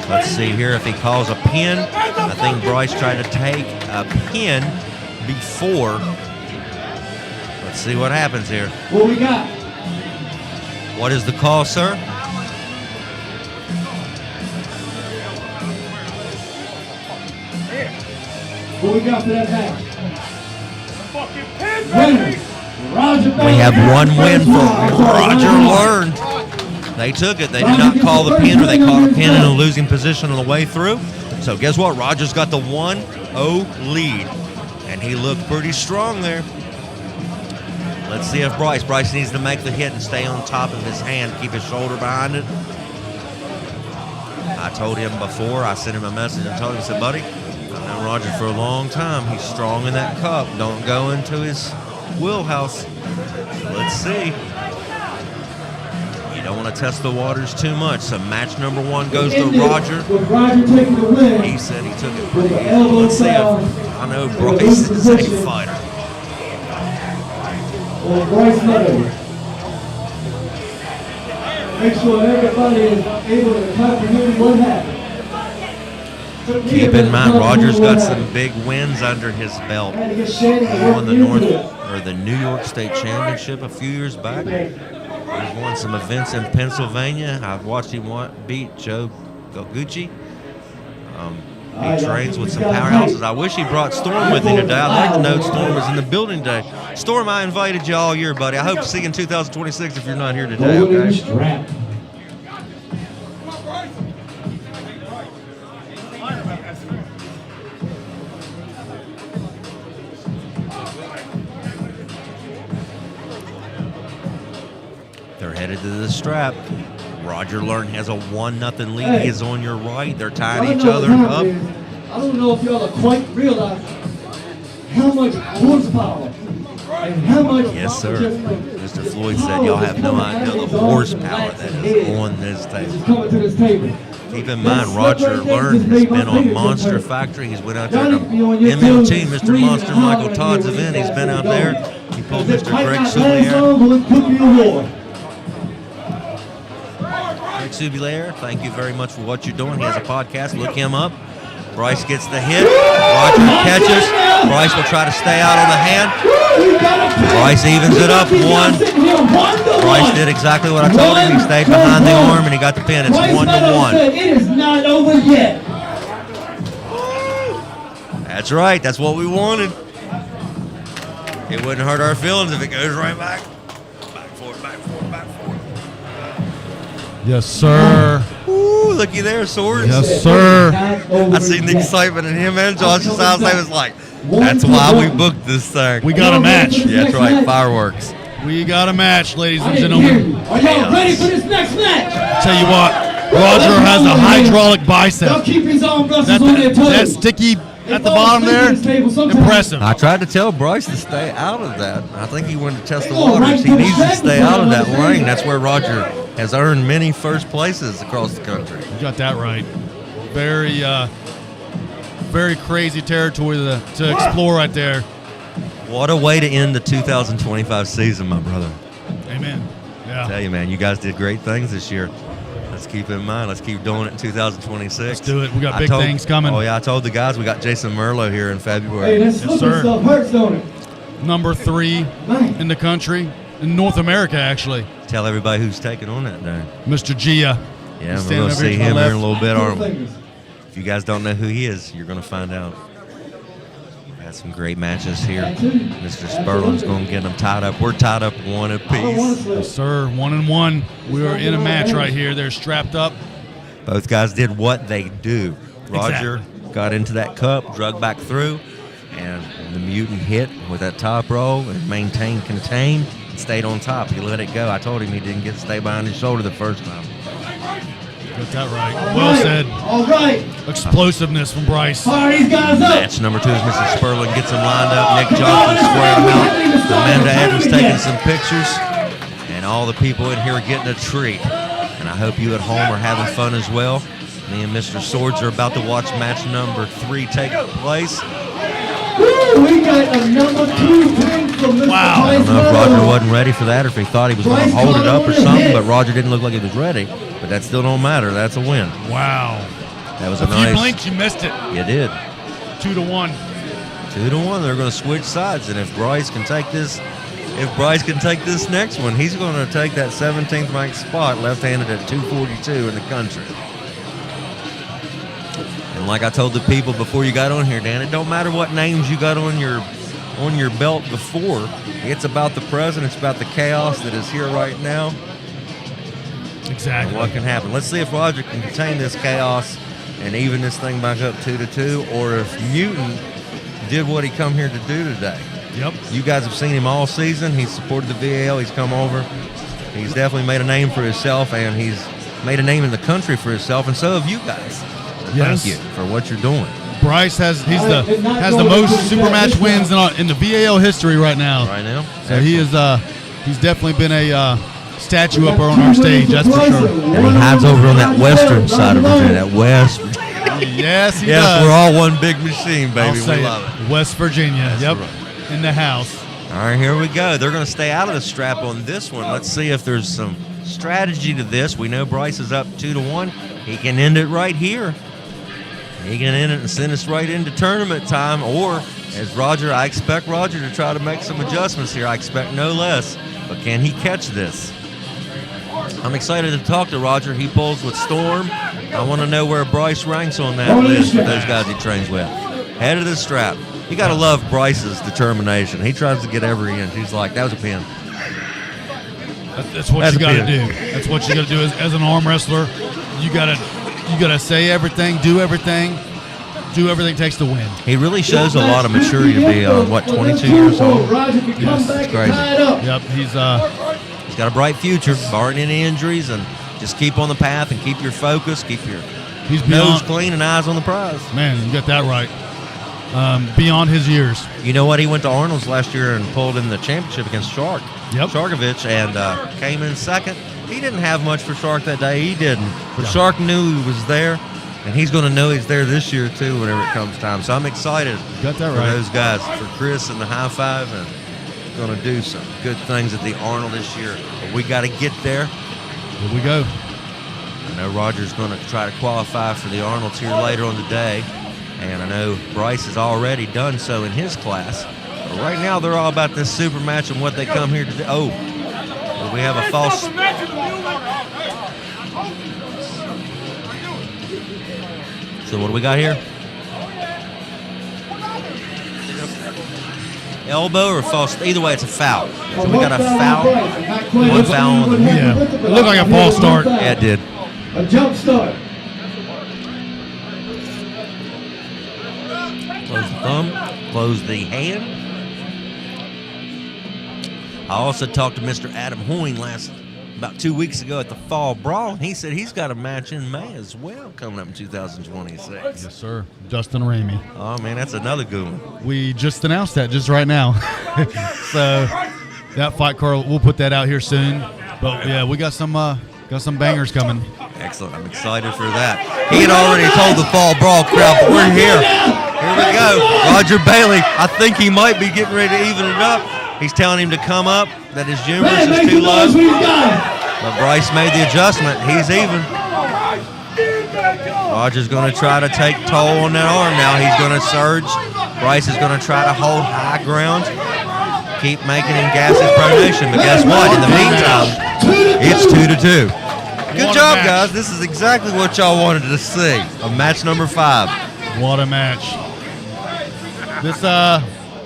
Let's see here if he calls a pin. I think Bryce tried to take a pin before. Let's see what happens here. What we got? What is the call, sir? What we got for that match? Winner, Roger We have one win for Roger Learned. They took it. They did not call the pin, or they caught a pin in a losing position on the way through. So guess what? Roger's got the 1-0 lead. And he looked pretty strong there. Let's see if Bryce needs to make the hit and stay on top of his hand, keep his shoulder behind it. I told him before, I sent him a message and told him, I said, "Buddy, I've known Roger for a long time. He's strong in that cup. Don't go into his wheelhouse." Let's see. You don't want to test the waters too much. So match number one goes to Roger. With Roger taking the win. He said he took it With pretty the easy. elbow Let's see foul. if I know Bryce is a fighter. Well, Bryce Meadows. Make sure everybody is able to comprehend what happened. Keep in mind, Roger's got some big wins under his belt. Had to get Shannon to He work won the into it. the New York State Championship a few years back. He's won some events in Pennsylvania. I've watched him beat Joe Goguchi. He trains with some powerhouses. I wish he brought Storm with him today. I'd like to know if Storm was in the building today. Storm, I invited you all year, buddy. I hope to see you in 2026 if you're not here today, Holding the okay? strap. They're headed to the strap. Roger Learn has a 1-0 lead. He is on your right. They're tying each other up. I don't know if y'all are quite realize how much horsepower and how much. Yes, sir. Mr. Floyd said y'all have no idea the horsepower that is on this Is table. coming to this table. Keep in mind, Roger Learn has been on Monster Factory. He's went out there to MMT, Mr. Monster Michael Todd's event. He's been out there. He pulled Mr. Greg Soulier. Greg Soulier, thank you very much for what you're doing. He has a podcast. Look him up. Bryce gets the hit. Roger catches. Bryce will try to stay out on the hand. Bryce evens it up. Bryce did exactly what I told him. He stayed behind the arm and he got the pin. It's 1-1. It is not over yet. That's right. That's what we wanted. It wouldn't hurt our feelings if it goes right back. Back forward, back forward, back forward. Yes, sir. Ooh, looky there, Swords. Yes, sir. I seen the excitement in him and Josh's eyes. They was like, that's why we booked this thing. We got a match. Yeah, that's right. Fireworks. We got a match, ladies and gentlemen. Are y'all ready for this next match? Tell you what, Roger has a hydraulic Y'all bicep. keep his arm wrestlers on their toes. That sticky at the bottom there, impressive. I tried to tell Bryce to stay out of that. I think he wanted to test the waters. He needs to stay out of that lane. That's where Roger has earned many first places across the country. You got that right. Very, very crazy territory to explore right there. What a way to end the 2025 season, my brother. Amen. I Yeah. tell you, man, you guys did great things this year. Let's keep it in mind. Let's keep doing it in 2026. Let's do it. We got big things coming. Oh, yeah, I told the guys we got Jason Merlo here in Hey, February. that slipping sir. stuff hurts, don't it? number 3 in the country, in North America, actually. Tell everybody who's taking on that day. Mr. Gia. Yeah, He's we're going to standing over see to my him here left. in a little bit. If you guys don't know who he is, you're going to find out. Had some great matches here. Mr. Sperlin's going to get them tied up. We're tied up 1 apiece. Yes, sir. 1-1. We are in a match right here. They're strapped up. Both guys did what they do. Roger got into that cup, drug back through, and the mutant hit with that top roll and maintained contained and stayed on top. He let it go. I told him he didn't get to stay behind his shoulder the first time. Got that right. Well said. All right. Explosiveness from Bryce. Fire these guys up. Match number 2 is Mr. Sperling gets him lined up. Nick Johnson squaring him out. Amanda Adams taking some pictures. And all the people in here are getting a treat. And I hope you at home are having fun as well. Me and Mr. Swords are about to watch match number 3 take place. Woo, we got a number 2 pin from Mr. Wow. I don't know if Roger wasn't ready for that or if he thought he was going to hold it up or something, but Roger didn't look like he was ready. But that still don't matter. That's a win. Wow. That was If a nice. you blinked, you missed it. You did. 2-1. 2-1. They're going to switch sides, and if Bryce can take this next one, he's going to take that 17th ranked spot, left-handed at 242 in the country. And like I told the people before you got on here, Dan, it don't matter what names you got on your belt before. It's about the present. It's about the chaos that is here right now. Exactly. And what can happen? Let's see if Roger can contain this chaos and even this thing back up 2-2, or if Mutant did what he come here to do today. Yep. You guys have seen him all season. He's supported the VAL. He's come over. He's definitely made a name for himself, and he's made a name in the country for himself, and so have you guys. Yes. Thank you for what you're doing. Bryce has the most super match wins in the VAL history right now. Right now? So he's definitely been a statue up on our stage, that's for sure. And he hides over on that western side of Virginia, that West. Yes, he Yes, does. we're all one big machine, baby. I'll We say love it. West Virginia. That's Yep. right. In the house. All right, here we go. They're going to stay out of the strap on this one. Let's see if there's some strategy to this. We know Bryce is up 2-1. He can end it right here. He can end it and send us right into tournament time. Or, as Roger, I expect Roger to try to make some adjustments here. I expect no less. But can he catch this? I'm excited to talk to Roger. He pulls with Storm. I want to know where Bryce ranks on that list with those guys he trains with. Head of the strap. You got to love Bryce's determination. He tries to get every inch. He's like, that was a pin. That's what you got to do. That's what you got to do as an arm wrestler. You gotta say everything, do everything it takes to win. He really shows a lot of maturity to be, 22 years old? Yes, it's crazy. Yep, he's got a bright future, barring any injuries, and just keep on the path and keep your focus, keep your nose clean and eyes on the prize. Man, you got that right. Beyond his years. You know what? He went to Arnold's last year and pulled in the championship against Shark. Yep. Sharkovich, and came in second. He didn't have much for Shark that day. He didn't. But Shark knew he was there, and he's going to know he's there this year, too, whenever it comes time. So I'm excited got that for right. those guys, for Chris and the high five, and going to do some good things at the Arnold this year. But we got to get there. Here we go. I know Roger's going to try to qualify for the Arnolds here later on the day, and I know Bryce has already done so in his class. But right now, they're all about this super match and what they come here to do. Oh, we have a false. So what do we got here? Elbow or false? Either way, it's a foul. So we got a foul. One foul on the Yeah, it looked like a false start. Yeah, it did. A jump start. Close the thumb. Close the hand. I also talked to Mr. Adam Hoying about 2 weeks ago at the Fall Brawl. He said he's got a match in May as well coming up in 2026. Yes, sir. Dustin Ramey. Oh, man, that's another good one. We just announced that just right now. So that fight card, we'll put that out here soon. But yeah, we got some bangers coming. Excellent. I'm excited for that. He had already told the Fall Brawl crowd, but we're here. Here we go. Roger Bailey, I think he might be getting ready to even it up. He's telling him to come up, that his humerus is too low. But Bryce made the adjustment. He's even. Roger's going to try to take toll on that arm now. He's going to surge. Bryce is going to try to hold high ground. keep making him gas his pronation. But guess what? In the meantime, it's 2-2. Good job, guys. This is exactly what y'all wanted to see. Of match number 5. What a match. This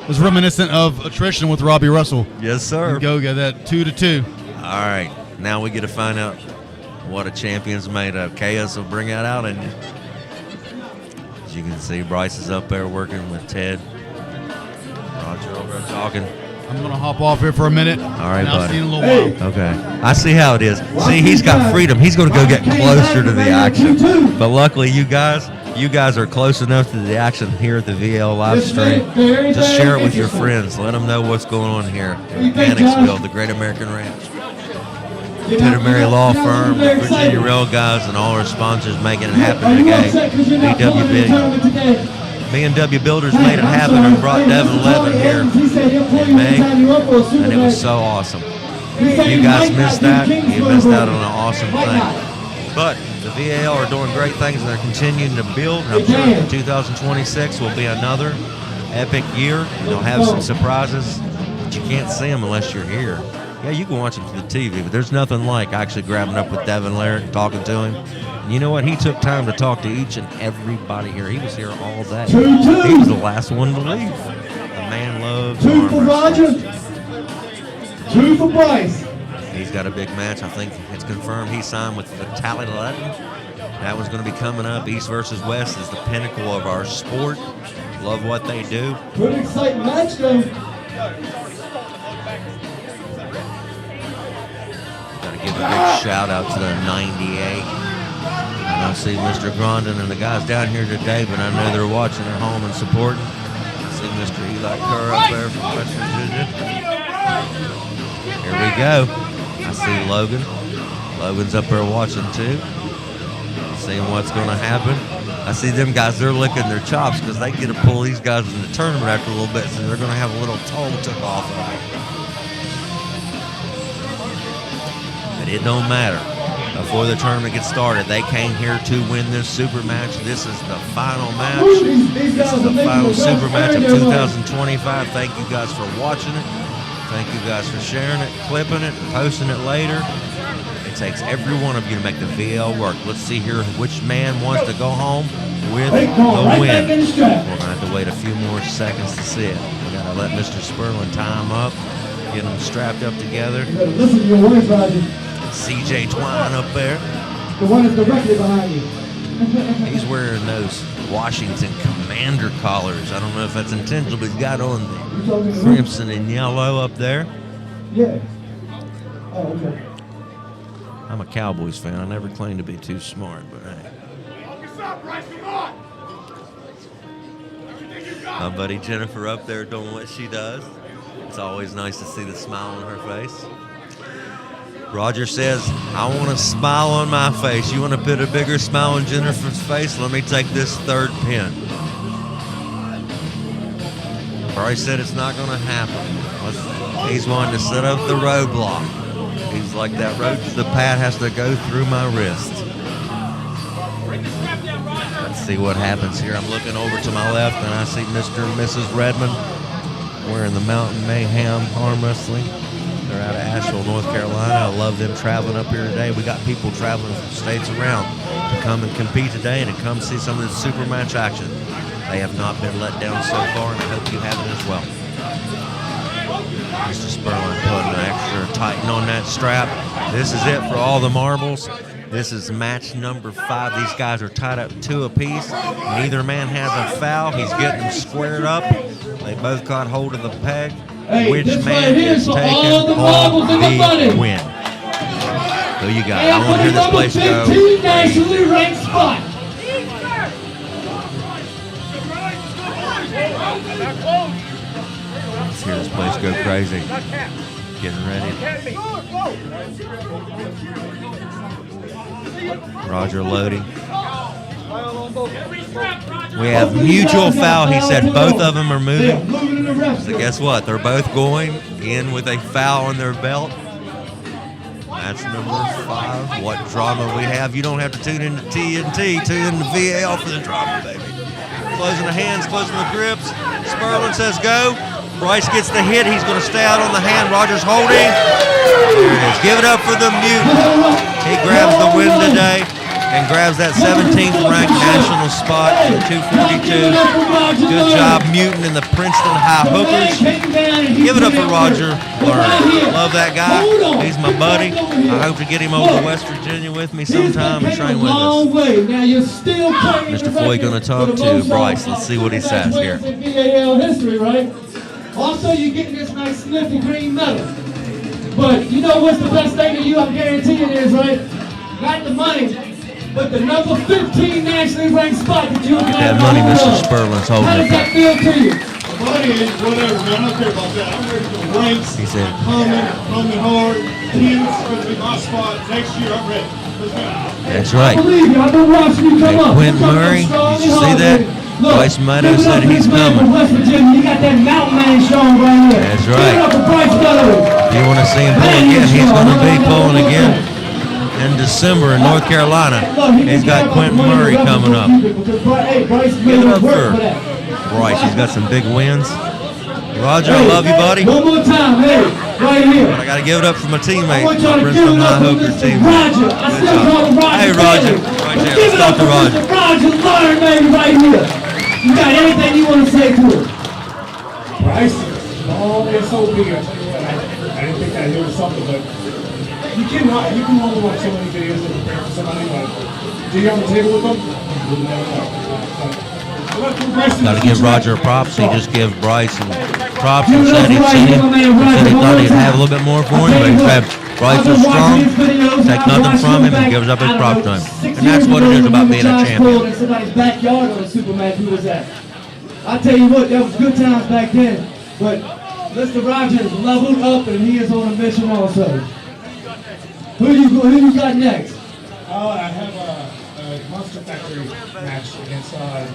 was reminiscent of attrition with Robbie Russell. Yes, sir. And Goga, that 2-2. All right. Now we get to find out what a champion's made of. Chaos will bring that out in you. As you can see, Bryce is up there working with Ted. Roger over there talking. I'm going to hop off here for a minute. All right, I'll buddy. see you in a little while. Okay. I see how it is. See, he's got freedom. He's going to go get closer to the action. But luckily, you guys are close enough to the action here at the VL live stream. Just share it with your friends. Let them know what's going on here in Mechanicsville, the Great American Ranch. Peter Law Firm, the Virginia Rail guys, and all our sponsors making it happen today. B&W Builders made it happen and brought Devin Levin here in May, and it was so awesome. If you guys missed that, you missed out on an awesome thing. But the VAL are doing great things, and they're continuing to build. And I'm sure 2026 will be another epic year. They'll have some surprises, but you can't see them unless you're here. Yeah, you can watch them through the TV, but there's nothing like actually grabbing up with Devin Laird and talking to him. And you know what? He took time to talk to each and everybody here. He was here all day. He was the last one to leave. The man loves 2 for Roger. 2 for Bryce. He's got a big match. I think it's confirmed he signed with Fatality Latin. That one's going to be coming up. East versus West is the pinnacle of our sport. Love what they do. Pretty exciting match, though. Give a big shout out to the 98. And I see Mr. Grondin and the guys down here today, but I know they're watching at home and supporting. I see Mr. Eli Kerr up there from West Virginia. Here we go. I see Logan. Logan's up there watching too. Seeing what's going to happen. I see them guys, they're licking their chops because they get to pull these guys in the tournament after a little bit, so they're going to have a little toll took off of them. But it don't matter. Before the tournament gets started, they came here to win this super match. This is the final match. This is the final super match of 2025. Thank you guys for watching it. Thank you guys for sharing it, clipping it, posting it later. It takes every one of you to make the VL work. Let's see here which man wants to go home with the win. We're going to have to wait a few more seconds to see it. We got to let Mr. Sperlin tie him up, get them strapped up together. Listen to your words, Roger. CJ Twine up there. The one is directly behind you. He's wearing those Washington Commander collars. I don't know if that's intentional, but he's got on the crimson and yellow up there. Yeah. Oh, okay. I'm a Cowboys fan. I never claimed to be too smart, but hey. My buddy Jennifer up there doing what she does. It's always nice to see the smile on her face. Roger says, I want a smile on my face. You want to put a bigger smile on Jennifer's face? Let me take this third pin. Bryce said it's not going to happen. He's wanting to set up the roadblock. He's like, that road to the pad has to go through my wrist. Let's see what happens here. I'm looking over to my left, and I see Mr. and Mrs. Redmond wearing the Mountain Mayhem arm wrestling. They're out of Asheville, North Carolina. I love them traveling up here today. We got people traveling from states around to come and compete today and to come see some of the super match action. They have not been let down so far, and I hope you haven't as well. Mr. Sperlin putting an extra tighten on that strap. This is it for all the marbles. This is match number 5. These guys are tied up 2 apiece. Neither man has a foul. He's getting them squared up. They both got hold of the peg. Which man is taking home the win? Who you got? I want to hear this place go. 15 nationally ranked spot. Let's hear this place go crazy. Getting ready. Roger loading. We have mutual foul. He said both of them are moving. So guess what? They're both going in with a foul on their belt. That's number 5. What drama we have. You don't have to tune into TNT. Tune into VAL for the drama, baby. Closing the hands, closing the grips. Sperlin says go. Bryce gets the hit. He's going to stay out on the hand. Rogers holding. There it is. Give it up for the Mutant. He grabs the win today and grabs that 17th ranked national spot in 242. Good job, Mutant and the Princeton High Hookers. Give it up for Roger Lerner. Love that guy. He's my buddy. I hope to get him over to West Virginia with me sometime and train with us. Mr. Floyd going to talk to Bryce. Let's see what he says here. Also, you're getting this nice nifty green medal. But you know what's the best thing to you? I'm guaranteeing is, right? Not the money, but the number 15 nationally ranked spot that you have. That money Mr. Sperlin's holding. How does that feel to you? Money is whatever, man. I don't care about that. I'm ready for the ranks. He said, coming hard. Teams is going to be my spot. Next year, I'm ready. Let's go. that's right. I believe you. I've been watching you come up. Quentin Murray, did you see that? Bryce Meadow said he's coming. West Virginia, you got that mountain man showing right here. That's right. Give it up for Bryce Meadow. You want to see him pull again? He's going to be pulling again in December in North Carolina. He's got Quentin Murray coming up. Give it up for Bryce. He's got some big wins. Roger, I love you, buddy. One more time, hey, right here. But I got to give it up for my teammate, I want y'all my to give Princeton it High up for Hooker Mr. teammate. Roger. I Good still job. call him Roger. Hey, Roger. Right there. Give Let's it up talk to for Roger. Mr. Roger Learn, baby, right here. You got anything you want to say to him? Bryce, all SOB. I tell you what, I didn't think that here was something, but you can only watch so many videos and prepare for somebody like. Do you have a table with them? You'll never know. Got to give Roger props. He just gave Bryce some props and said he'd seen him. He said he thought he'd have a little bit more for him, but he said Bryce was strong, take nothing from him, and gives up his props to him. And that's what it is about being a champion. In somebody's backyard on a Superman, who was that? I tell you what, that was good times back then. But Mr. Rogers leveled up, and he is on a mission also. Who you got next? I have a Monster Factory match against, I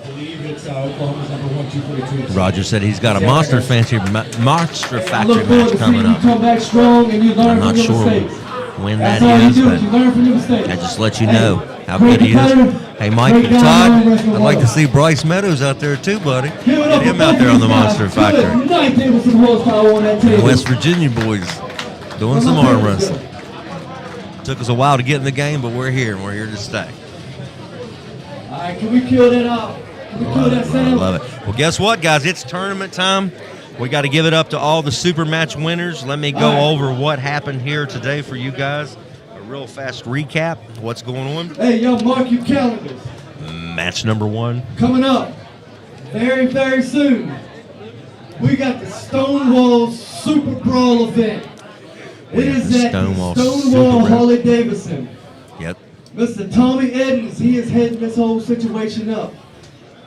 believe it's Oklahoma's number 1, 242. Roger said he's got a Monster Factory I match look forward to coming seeing you up. come back strong and you learn I'm from not your sure mistakes. when That's that all you is, do, but you learn from your mistakes. I just let you know how Great good he is. competitor, Hey, Mike great and guy, Todd, man, wrestling I'd like to world. see Bryce Meadows out there too, buddy. Give it Get up for him out both there on the these guys. Monster Good Factory. night, there with some horsepower on that table. West Virginia boys doing some arm wrestling. Took us a while to get in the game, but we're here and we're here to stay. All right, can we kill that out? Can we kill that I sound? love it. Well, guess what, guys? It's tournament time. We got to give it up to all the super match winners. Let me go over what happened here today for you guys. A real fast recap. What's going on? Hey, yo, mark your calendars. Match number 1. Coming up very, very soon, we got the Stonewall Super Brawl event. It is at Stonewall Stonewall Super Brawl. Harley Davidson. Yep. Mr. Tommy Edmonds, he is heading this whole situation up.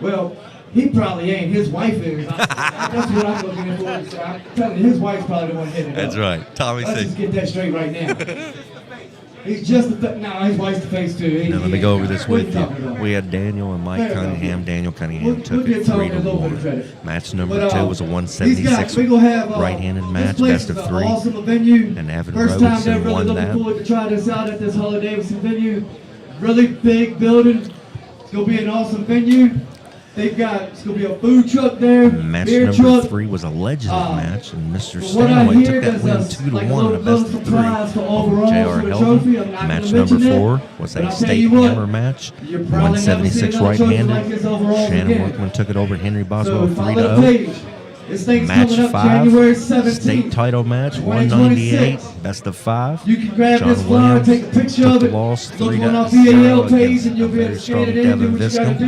Well, he probably ain't. His wife is. That's what I'm looking for. So I'm telling you, his wife's probably the one heading That's up. right. Tommy Let's just said. get that straight right now. He's just his wife's the face too. Now let me go over this with you. We We had Daniel and Mike Fair enough. Cunningham. Daniel Cunningham We'll took give it Tommy 3 a to little bit of 1. credit. Match number But, 2 was a these guys, 176 we gonna have, right-handed this match, place best is of an 3. Awesome venue. And Evan First time Robertson they're really won looking that. forward to try this out at this Harley Davidson venue. Really big building. It's gonna be an awesome venue. It's gonna be a food truck there, Match beer number truck. 3 was a legend match, and Mr. From what I Stanway hear, took that there's win a 2 to like a 1 in a little best of 3 surprise for over overall J.R. for the Helden. trophy. I'm not Match gonna number mention 4 was but a I'll tell state you what, hammer match, you're probably never seeing 176 another trophy right-handed. like this overall Shannon again. Workman took it over Henry So Boswell 3 follow to the 0. page. This thing's Match coming up 5, January 17th. state title match, 2026. 198, best of 5. You can grab John this flyer, Williams take a picture took of the it, loss look 3 on our to PAL 0 page, against and you'll a be able very to strong scan it in, do Devin what you gotta Viscom, do.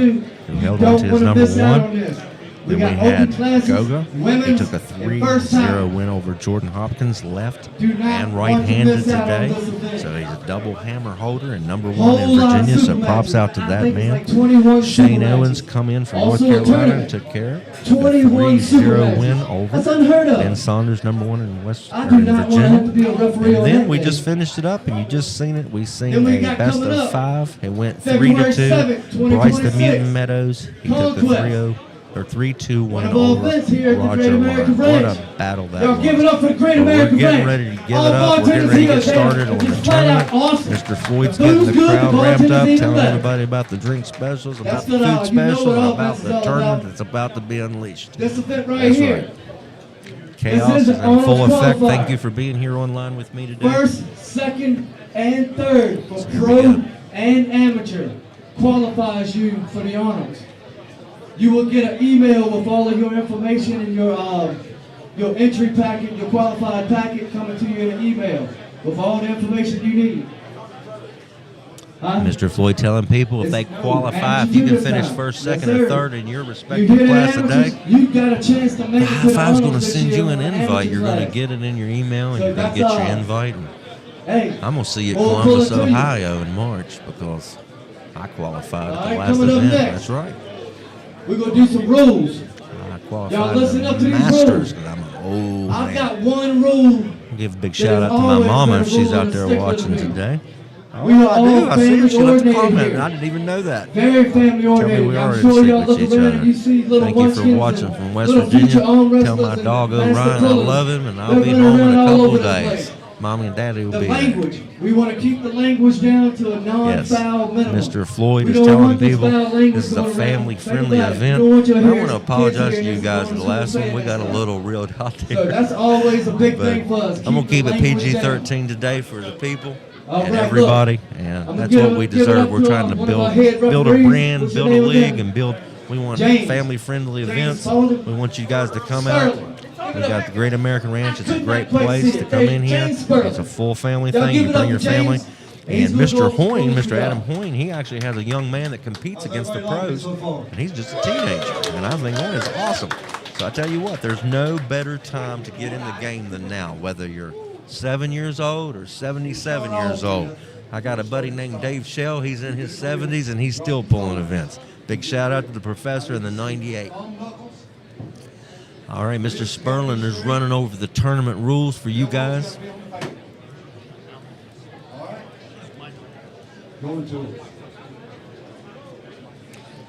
who You held on don't to his wanna number miss out 1. on this. Then we got had open classes, Goga. He women's, took a and first time. 3-0 win over Jordan Hopkins, left Do not and want to right-handed miss out on today. this event. So he's a double hammer holder and number 1 Whole in lot of Virginia. So super props matches. out to I that think it's man. like 21 Shane super Owens matches. come in from Also North a Carolina tournament. and took care of a 21 super 3-0 matches. win over That's unheard of. Ben Saunders, number 1 in I do not want to have to Virginia. be a referee on And then that we game. just finished it up, and you just seen it. We seen Then we a got best coming of up 5. It went February 3-2. 7th, Bryce the 2026. Mutant Meadows. He took the Conquest. 3-0 or 3-2 One win of our over events here at the Roger Great American Lerner. What Ranch. a battle that Y'all was. give it up for the Great But American we're getting Ranch. ready to give All it up. We're getting bartenders ready to here, get started on it's the flat out tournament. awesome. Mr. Floyd's The getting food's the good, crowd the ramped bartender's up, even telling better. everybody about the drink specials, about That's the what food you know specials, what and about offense is the all tournament about. that's about to be unleashed. This event right That's here right. chaos is in full effect. Thank you for being here online with me today. First, second, and third for So here we pro go. and amateur qualifies you for the Arnolds. You will get an email with all of your information and your entry packet, your qualified packet coming to you in an email with all the information you need. Mr. Floyd telling people if they qualify, if you can finish first, second, or third in your You respective hear class that, today, amateurs? You got a chance to make it to the High Five's going to Arnolds this send year you an on invite. amateur You're going to class. get it in your email, and So you're going to that's get your all. invite. And Hey, I'm going to see you at we'll pull Columbus, it to you. Ohio in March because I qualified All at the right, last coming up event. next. That's right. We're going to do some rules. I qualified Y'all in listen up to the these Masters rules. because I'm an old I've man. got one rule. Give a big That shout is out to my always mama been if a she's rule out and there stick with watching me. today. We are all I see her. family She left a oriented comment, here. and I didn't even know that. Very family Tell me oriented. we are I'm in sure sync y'all with look each around other. and you see little Thank you for munchkins watching and from West little Virginia. future arm Tell my wrestlers and dog master Orion I pullers. love him, and I'll They're be running home in around a all couple over of the days. place. Mommy and Daddy will The be there. language. We want to keep the language down to a Yes, non-foul minimum. Mr. Floyd We is don't telling want this people foul language this is a going around. family-friendly Think about it. event. We don't want you to I hear want to kids apologize to hearing you this guys going for the to last school one. We saying got a that little reeled out So there. that's always a big But thing for us. I'm going to keep the it language down. PG-13 today for the people All and right, everybody, look. and I'm that's gonna what we give it deserve. up We're to trying to one of our build head a referees. brand, What's your build a name league, again? and build. We want James. family-friendly James events. Sullivan. We want you guys to come out. Sterling. We got the Great American Ranch. It's a couldn't great quite place see to it. come in here. James Sterling. It's a full family Y'all thing. give You it up bring your to James. family. He's And gonna Mr. go Hoyne, full Mr. Adam scale. Hoyne, he actually has a young man that competes against the pros, and he's just a teenager. And I think that is awesome. So I tell you what, there's no better time to get in the game than now, whether you're 7 years old or 77 years old. I got a buddy named Dave Shell. He's in his 70s, and he's still pulling events. Big shout out to the professor in the 98. All right, Mr. Sperlin is running over the tournament rules for you guys. Going to it.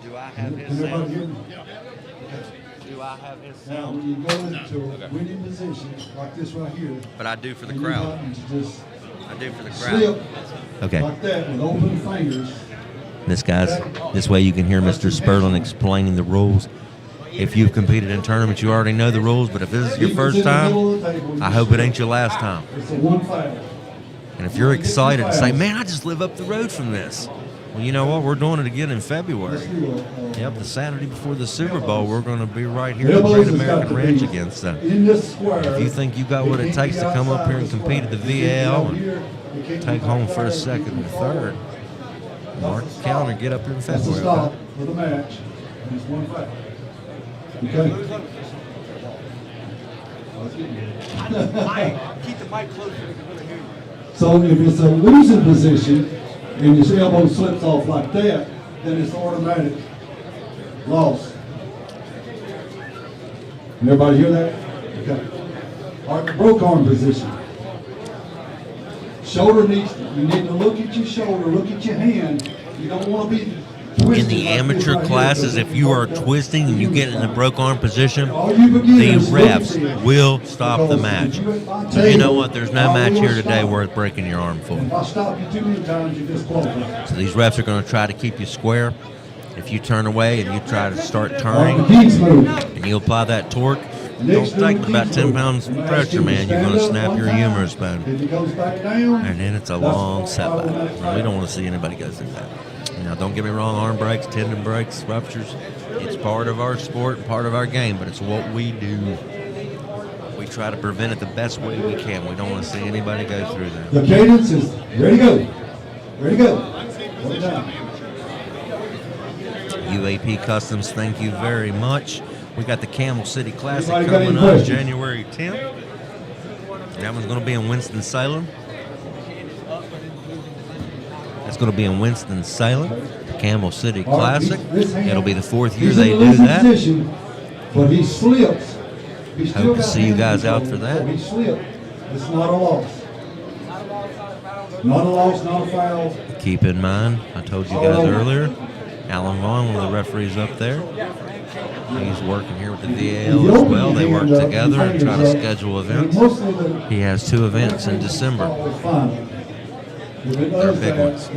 Do I have his Can everybody hear me? Do I have his Now, when you go into a winning position like this right here, But I do for the and you crowd. got to just I do for the slip crowd. Okay. like that with open fingers. This way you can hear Mr. Sperlin explaining the rules. If you've competed in tournaments, you already know the rules, but if this is your first time, I hope it ain't your last time. It's a one foul. And if you're excited and say, man, I just live up the road from this. Well, you know what? We're doing it again in February. Let's do a, Yep, the Saturday before the Super Bowl, we're going to be right here at elbows Great has got American to Ranch be again. So in this square. if you think you got what it takes to come up here and compete at the VAL and take home first, second, and third, mark the calendar, get up here in That's a February. stop Okay? for the match. And it's one foul. Okay. Keep the mic closer. We can really hear you. So if it's a losing position and your elbow slips off like that, then it's automatic loss. Can everybody hear that? Okay. All right, broke arm position. Shoulder needs, you need to look at your shoulder, look at your hand. You don't want to be In twisted the like this amateur right here, classes, because if you are twisting and you get in the broke arm position, all you the beginners look at refs this. will stop the Because match. if you at my So you know table, what? There's no I match will here today stop. worth breaking your arm for. And if I stop you too many times, you disqualify. So these refs are going to try to keep you square. If you turn away and you try to start All right, the turning Kings move. and you apply that torque, don't take about 10 pounds of pressure, man. You're going to snap your humerus bone. If he goes back down, And then it's a long setback. And we don't want to see anybody go through that. Now, don't get me wrong, arm breaks, tendon breaks, ruptures. It's part of our sport and part of our game, but it's what we do. We try to prevent it the best way we can. We don't want to see anybody go through that. the cadence is ready to go. Ready to go. One time. UAP Customs, thank you very much. We got the Camel City Classic Anybody got any coming up questions? January 10th. That one's going to be in Winston-Salem. That's going to be in Winston-Salem, the Camel City All right, Classic. this hand- It'll be the fourth year he's they in the do losing that. Position, but he slips. He still Hope to got see you hand guys control, out for that. but He slipped. It's not a loss. Not a loss, not a foul. Keep in mind, I told you guys earlier, Alan Vaughn, one of the referees up there, he's working here with the VAL as well. They work together and try to schedule events. He has 2 events in December. They're big ones.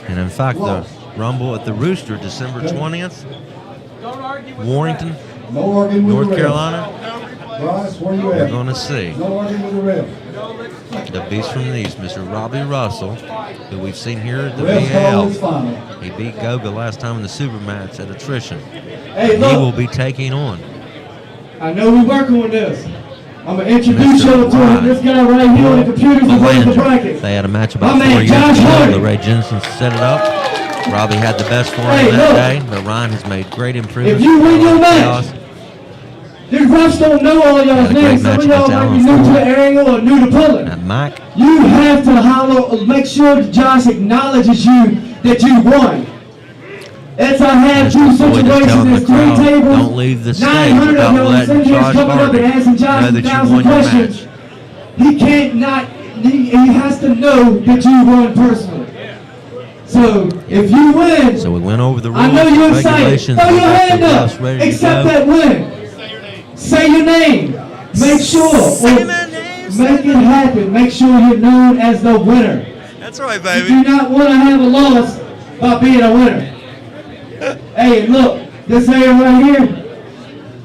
And in fact, the Rumble at the Rooster, December 20th, Warrington, No arguing with North the refs. Carolina. Bryce, where you We're at? going to see No arguing with the ref. the beast from the east, Mr. Robbie Russell, who we've seen here at the Ref's call is VAL. final. He beat Goga last time in the super match at attrition. Hey, He will look, be taking on I know we're working on this. I'm going to introduce Mr. you to Ryan. this guy right here on the computers and running the Belanger. bracket. They had a match about My 4 man, years Josh ago. Hardy. Ray Jensen set it up. Robbie had the best form Hey, that look. day, but Ryan has made great improvements. If you win your Chaos. match, these refs don't know all y'all's Had a great names. Some match of y'all against might be Allen new to Ford. the area or new to pulling. And Mike, You have to make sure that Josh acknowledges you that you won. It's a have-to Mr. Boyd is situation. telling There's the 3 crowd, tables. don't leave the stage 900 without of y'all letting sitting here Josh coming up Hardy and asking Josh know that you 1,000 won your questions. He can't not. He has to know that you won personally. So if you win, so we went over the rules, I know you're excited. regulations. Throw we your got hand the up. refs ready to Accept go. that win. Say your name. Make sure. Say my name. Make it happen. Make sure you're known as the winner. That's right, You baby. do not want to have a loss by being a winner. Hey, look, this area right here,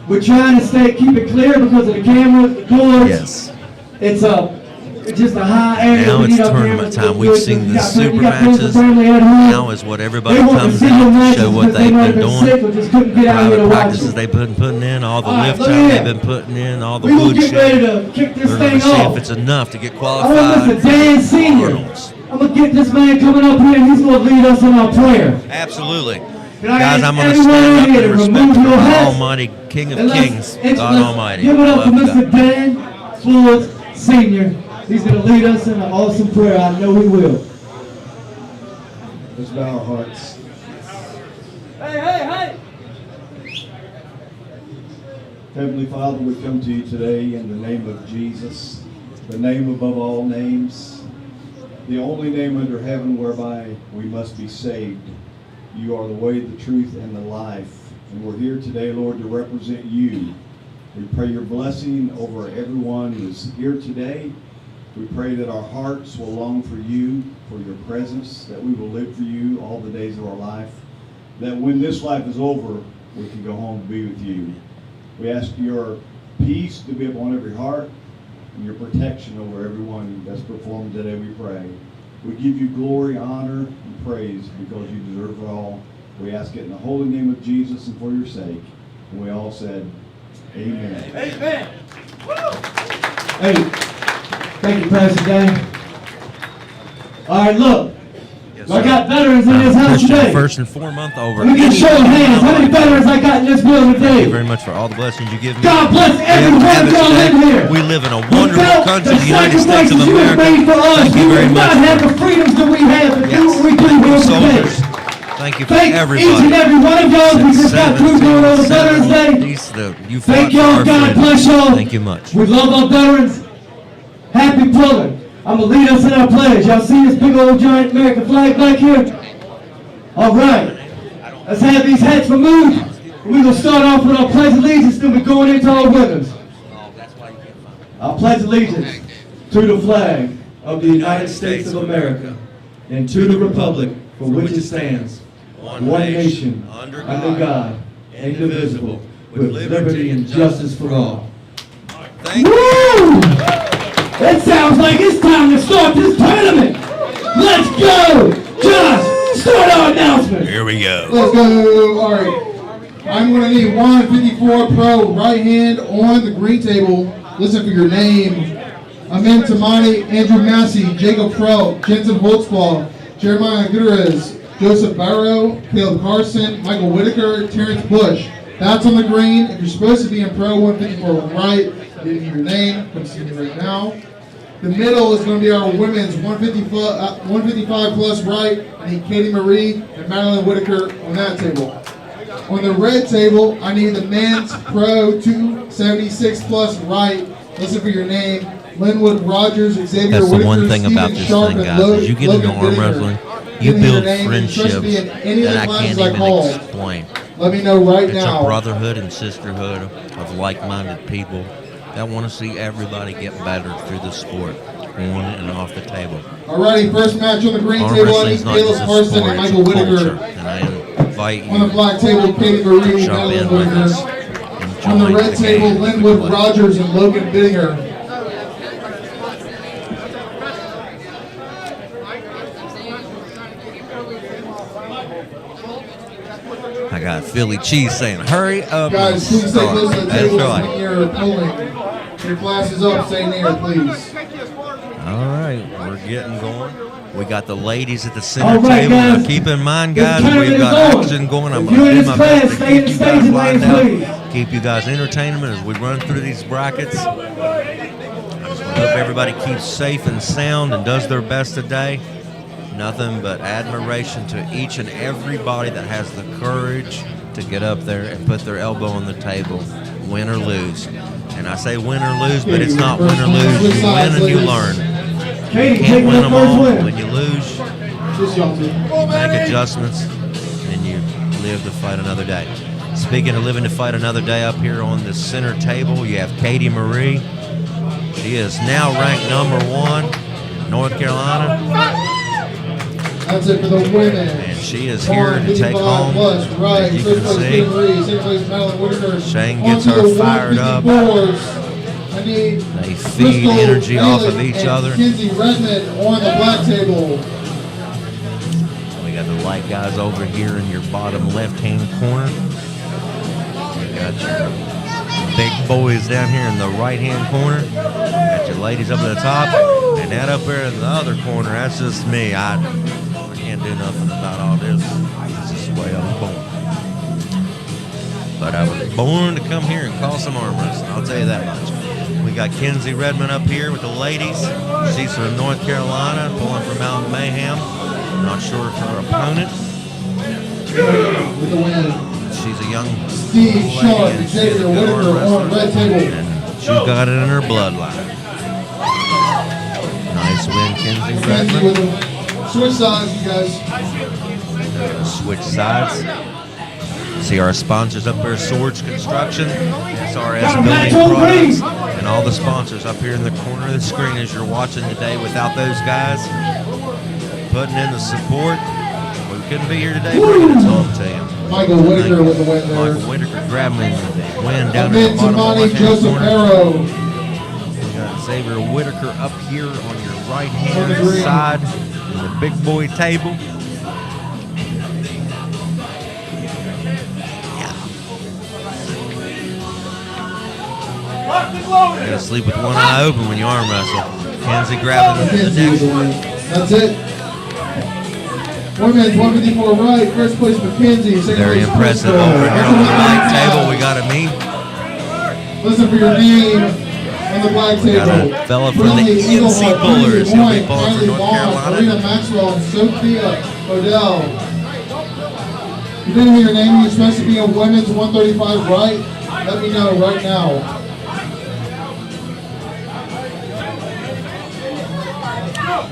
we're trying to keep it clear because of the camera, the cords. Yes. It's just a high area. Now We it's need our tournament cameras to time. look We've good. seen You the got super you got friends and matches. family at home. Now is what everybody They want to comes see your out to matches show what because they they've might have been been doing. sick or just couldn't get out here to Private watch practices it. they've been putting in, all the All right, lift look time here. they've been putting in, all the We will wood get ready shit. to kick this They're going thing to see off. if it's enough to get I qualified want Mr. for Dan the Senior. Arnolds. I'm gonna get this man coming up here and he's gonna lead us in our prayer. Absolutely. Can I Guys, ask I'm going to everyone stand in up here in to respect remove for your our hats? almighty King of And Kings, let's God Almighty. give it up for Love Mr. God. Dan Ford Senior. He's gonna lead us in an awesome prayer. I know he will. Let's bow our hearts. Hey! Heavenly Father, we come to you today in the name of Jesus, the name above all names, the only name under heaven whereby we must be saved. You are the way, the truth, and the life. And we're here today, Lord, to represent you. We pray your blessing over everyone who is here today. We pray that our hearts will long for you, for your presence, that we will live for you all the days of our life, that when this life is over, we can go home to be with you. We ask your peace to be upon every heart and your protection over everyone that's performed today, we pray. We give you glory, honor, and praise because you deserve it all. We ask it in the holy name of Jesus and for your sake. And we all said, amen. Amen. Hey, thank you, Pastor Dan. All right, look. Yes, I sir. got veterans in this house Christian, today. first and 4 month over. Let me get a show of hands. How many veterans I got in this building Thank you today? very much for all the blessings you give me. God bless every We one have of it y'all today. in here. We live in a wonderful Without country, the the United States of sacrifices you have America. made for us, Thank we you very would not much. have the freedoms that we have to do Yes. what we do Thank you, here today. soldiers. Thank you for Thank everybody. each and every one of y'all. We just got through doing on Veterans Day. You Thank fought y'all. for our God freedom. bless y'all. Thank you much. We love our veterans. Happy pulling. I'm going to lead us in our pledge. Y'all see this big old giant American flag back here? All right. Let's have these hats removed. We're going to start off with our pledge of allegiance, then we're going into our weapons. I pledge allegiance to the flag of the United States of America and to the republic for which it stands, one nation, under God, indivisible, with liberty and justice for all. Thank you. Woo! It sounds like it's time to start this tournament. Let's go! Josh, start our announcement. Here we go. Let's go. All right. I'm going to need 154 pro right hand on the green table. Listen for your name. Amin Tamani, Andrew Massey, Jacob Pro, Jensen Holtzball, Jeremiah Gutierrez, Joseph Barrow, Caleb Carson, Michael Whitaker, Terrence Bush. That's on the green. If you're supposed to be in pro 154 right, I didn't hear your name. Come see me right now. The middle is going to be our women's 155 plus right. I need Katie Marie and Madeline Whitaker on that table. On the red table, I need the men's pro 276 plus right. Listen for your name. Linwood Rogers, Xavier That's the Whitaker, one thing Stephen about this Sharp, thing, and guys, is you get into arm wrestling, you Didn't hear your build name, and trust friendships me in any of that the I can't classes I even called. explain. Let me know right It's now. a brotherhood and sisterhood of like-minded people that want to see everybody get better through the sport, on and off the table. Alrighty, first match on the green Arm table. I wrestling's need not Caleb just a Carson sport, and it's Michael a culture, Whitaker. and I invite On the you black table, Katie Marie, to jump Madeline in with us Whitaker. and On the joined red table, game Linwood quickly. Rogers and Logan Bittinger. I got Philly Cheese saying, hurry up. Guys, please stay start." close to the That's table right. when you're pulling. Your glasses up, stay near, please. All right, we're getting going. We got the ladies at the center All right, table. Now guys. keep in mind, This guys, tournament we've is got on. action going. I'm If going you're to in do this my class, best to stay in keep you stage guys lanes, lined please. out, keep you guys entertained as we run through these brackets. I just hope everybody keeps safe and sound and does their best today. Nothing but admiration to each and everybody that has the courage to get up there and put their elbow on the table, win or lose. And I say win or lose, but it's not win or lose. You win and you learn. Katie, You can't taking win the them first all. win. When you lose, Just y'all two. make adjustments, and you live to fight another day. Speaking of living to fight another day, up here on the center table, you have Katie Marie. She is now ranked number 1 in North Carolina, That's it for the women. and she is here to take 155 home. plus, right. As you First can place, see, Katie Marie. Second place, Madeline Whitaker. Shane On gets to her the fired up. 154s. I need They feed Crystal energy off of Bailey each and other. Kinsey Redmond on the black table. We got the light guys over here in your bottom left-hand corner. You got your big boys down here in the right-hand corner. Got your ladies up at the top. And that up there in the other corner, that's just me. I can't do nothing about all this. This is the way I was born. But I was born to come here and cause some arm wrestling. I'll tell you that much. We got Kinsey Redmond up here with the ladies. She's from North Carolina, pulling from Mount Mayhem. Not sure of her opponent. With the win. She's a young Steve lady, Sharp, and she's a Xavier good Whitaker arm on wrestler. red table. And she's got it in her bloodline. Nice win, Kinsey Kenzie Redmond. with the switch sides, you guys. Switch sides. See our sponsors up there, Swords Construction, SRS Building Products, and all the sponsors up here in the corner of the screen as you're watching today. Without those guys putting in the support, we couldn't be here today bringing it home to you. Michael Whitaker with the win there. Michael Whitaker grabbing the win down in the Amid bottom Tamani left-hand Joseph corner. Arrow. We got Xavier Whitaker up here on your On the right-hand green. side in the big boy table. You gotta sleep with one eye open when you arm wrestle. Kenzie grabbing the Kenzie with the win. next. That's it. Women's 154 right, first place McKenzie. Second Very place impressive. Crystal. Over here on the black table, we got a me. Listen for your name on the black We got table. a fella from the Eagle NC Hawk, Bullers. Brady He'll be Boyd, pulling for Kylie North Vaughn, Carolina. Marina Maxwell, and Sophia Odell. If you didn't hear your name, you're supposed to be a women's 135 right. Let me know right now.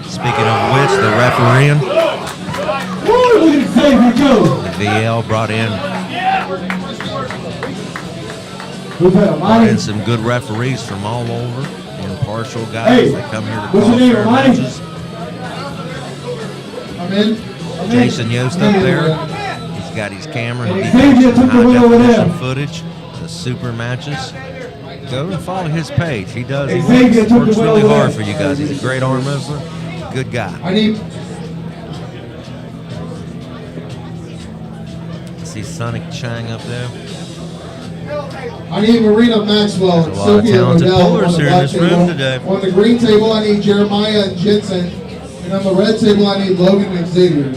Speaking of which, the refereeing, Woo, look at Xavier go. the VL brought in Who's that, Monty? and some good referees from all over, impartial guys Hey, that come here to what's call your name, fair Monty? matches. I'm in. Jason Yost up there, he's got his camera. He'll be Xavier posting took the win over high-definition there. footage, the super matches. Go and follow his page. He does. He Xavier works, took the works win really over hard there. for you guys. He's a great arm wrestler, good guy. I need. See Sonic Chang up there. I need Marina Maxwell and There's a lot of Sophia talented Odell on pullers the here in black this room table. today. On the green table, I need Jeremiah and Jensen. And on the red table, I need Logan and Xavier.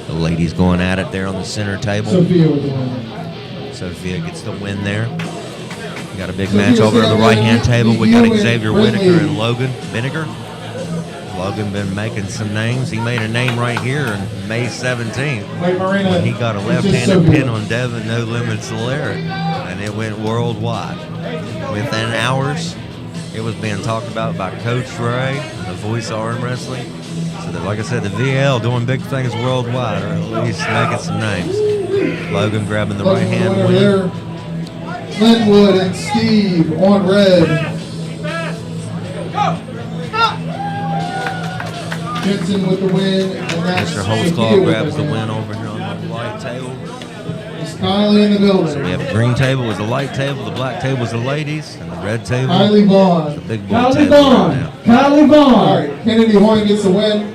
The ladies going at it there on the center table. Sophia with the win. Sophia gets the win there. We got a big Sophia match over on the said, right-hand table. We got you and Xavier Brentley. Whitaker and Logan Vinegar. Logan been making some names. He made a name right here on May 17th Wait, Marina. when he got a it's just left-handed so pin good. on Devin No Limit Solera, and it went worldwide. Within hours, it was being talked about by Coach Ray, and the voice of arm wrestling. So that, like I said, the VL doing big things worldwide, or at least making some names. Logan grabbing the right hand over win. there. Linwood and Steve on red. Jensen with the win, and that's Mr. Holtzclaw Sophia with grabs the win over here on the white table. It's Kylie in the building. So we have the green table is the light table, the black table is the ladies, and the red table Kylie is Vaughn. the big boy Kylie table Vaughn. right now. Kylie Vaughn. All right, Kennedy Hoyne gets the win.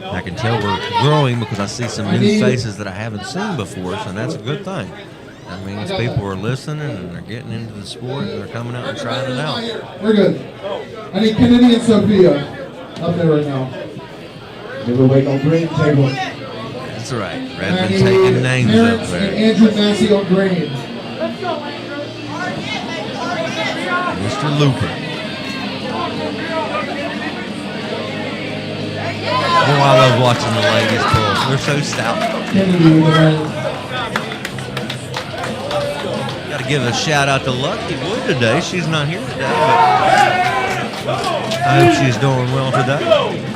I can tell we're growing because I see some I new need- faces that I haven't seen before, so that's a good thing. That means people are listening and they're getting into the sport and they're coming out and trying it out. We're good. I need Kennedy and Sophia up there right now. Middleweight on green table. That's right. And I Redmond need taking names up Terrence and there. Andrew Massey on green. Mr. Looper. Oh, I love watching the ladies pull. They're so stout. Kennedy with the win. Got to give a shout out to Lucky Wood today. She's not here today, but I hope she's doing well today.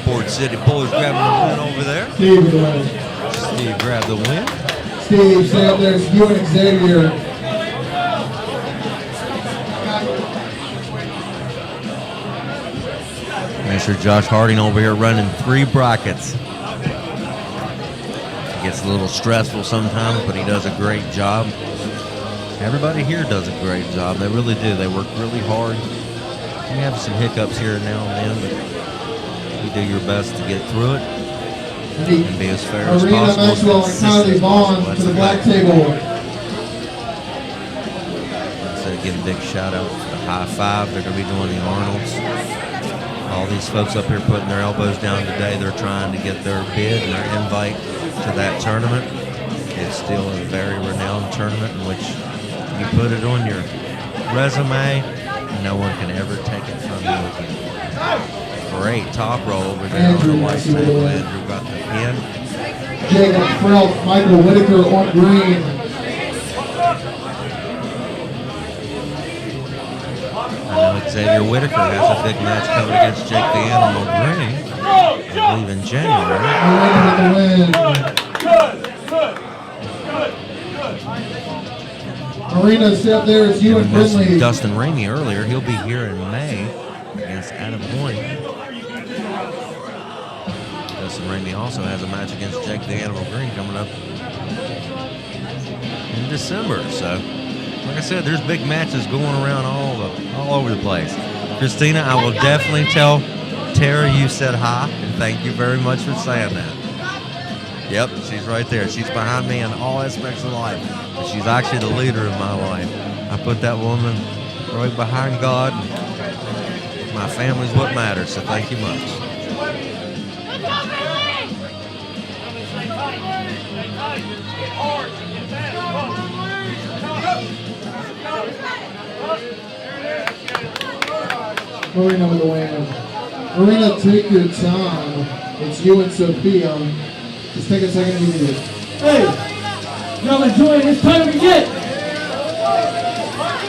Port City Pullers grabbing the win over there. Steve with the win. Steve grabbed the win. Steve, stay up there. It's you and Xavier. Mr. Josh Harding over here running 3 brackets. It gets a little stressful sometimes, but he does a great job. Everybody here does a great job. They really do. They work really hard. We have some hiccups here now and then, but you do your best to get through it and be as fair as Arena possible. Maxwell and consistent Kylie as Vaughn possible. to the That's black the table. So give a big shout out to the High Five. They're going to be doing the Arnolds. All these folks up here putting their elbows down today, they're trying to get their bid and their invite to that tournament. It's still a very renowned tournament in which you put it on your resume, no one can ever take it from you again. Great top roll over there on the white table. Andrew got the pin. Jacob Frelt, Michael Whitaker on green. I know Xavier Whitaker has a big match coming against Jake the Animal Green, I believe in January. Marina, stay up there. It's you and Finley. Dustin Ramey earlier. He'll be here in May against Adam Hoyne. Dustin Ramey also has a match against Jake the Animal Green coming up in December. So, like I said, there's big matches going around all over the place. Christina, I will definitely tell Tara you said hi, and thank you very much for saying that. Yep, she's right there. She's behind me in all aspects of life. But she's actually the leader of my life. I put that woman right behind God. My family's what matters, so thank you much. Marina with the win. Marina, take your time. It's you and Sophia. Just take a second to do it. Hey, y'all enjoying this tournament yet?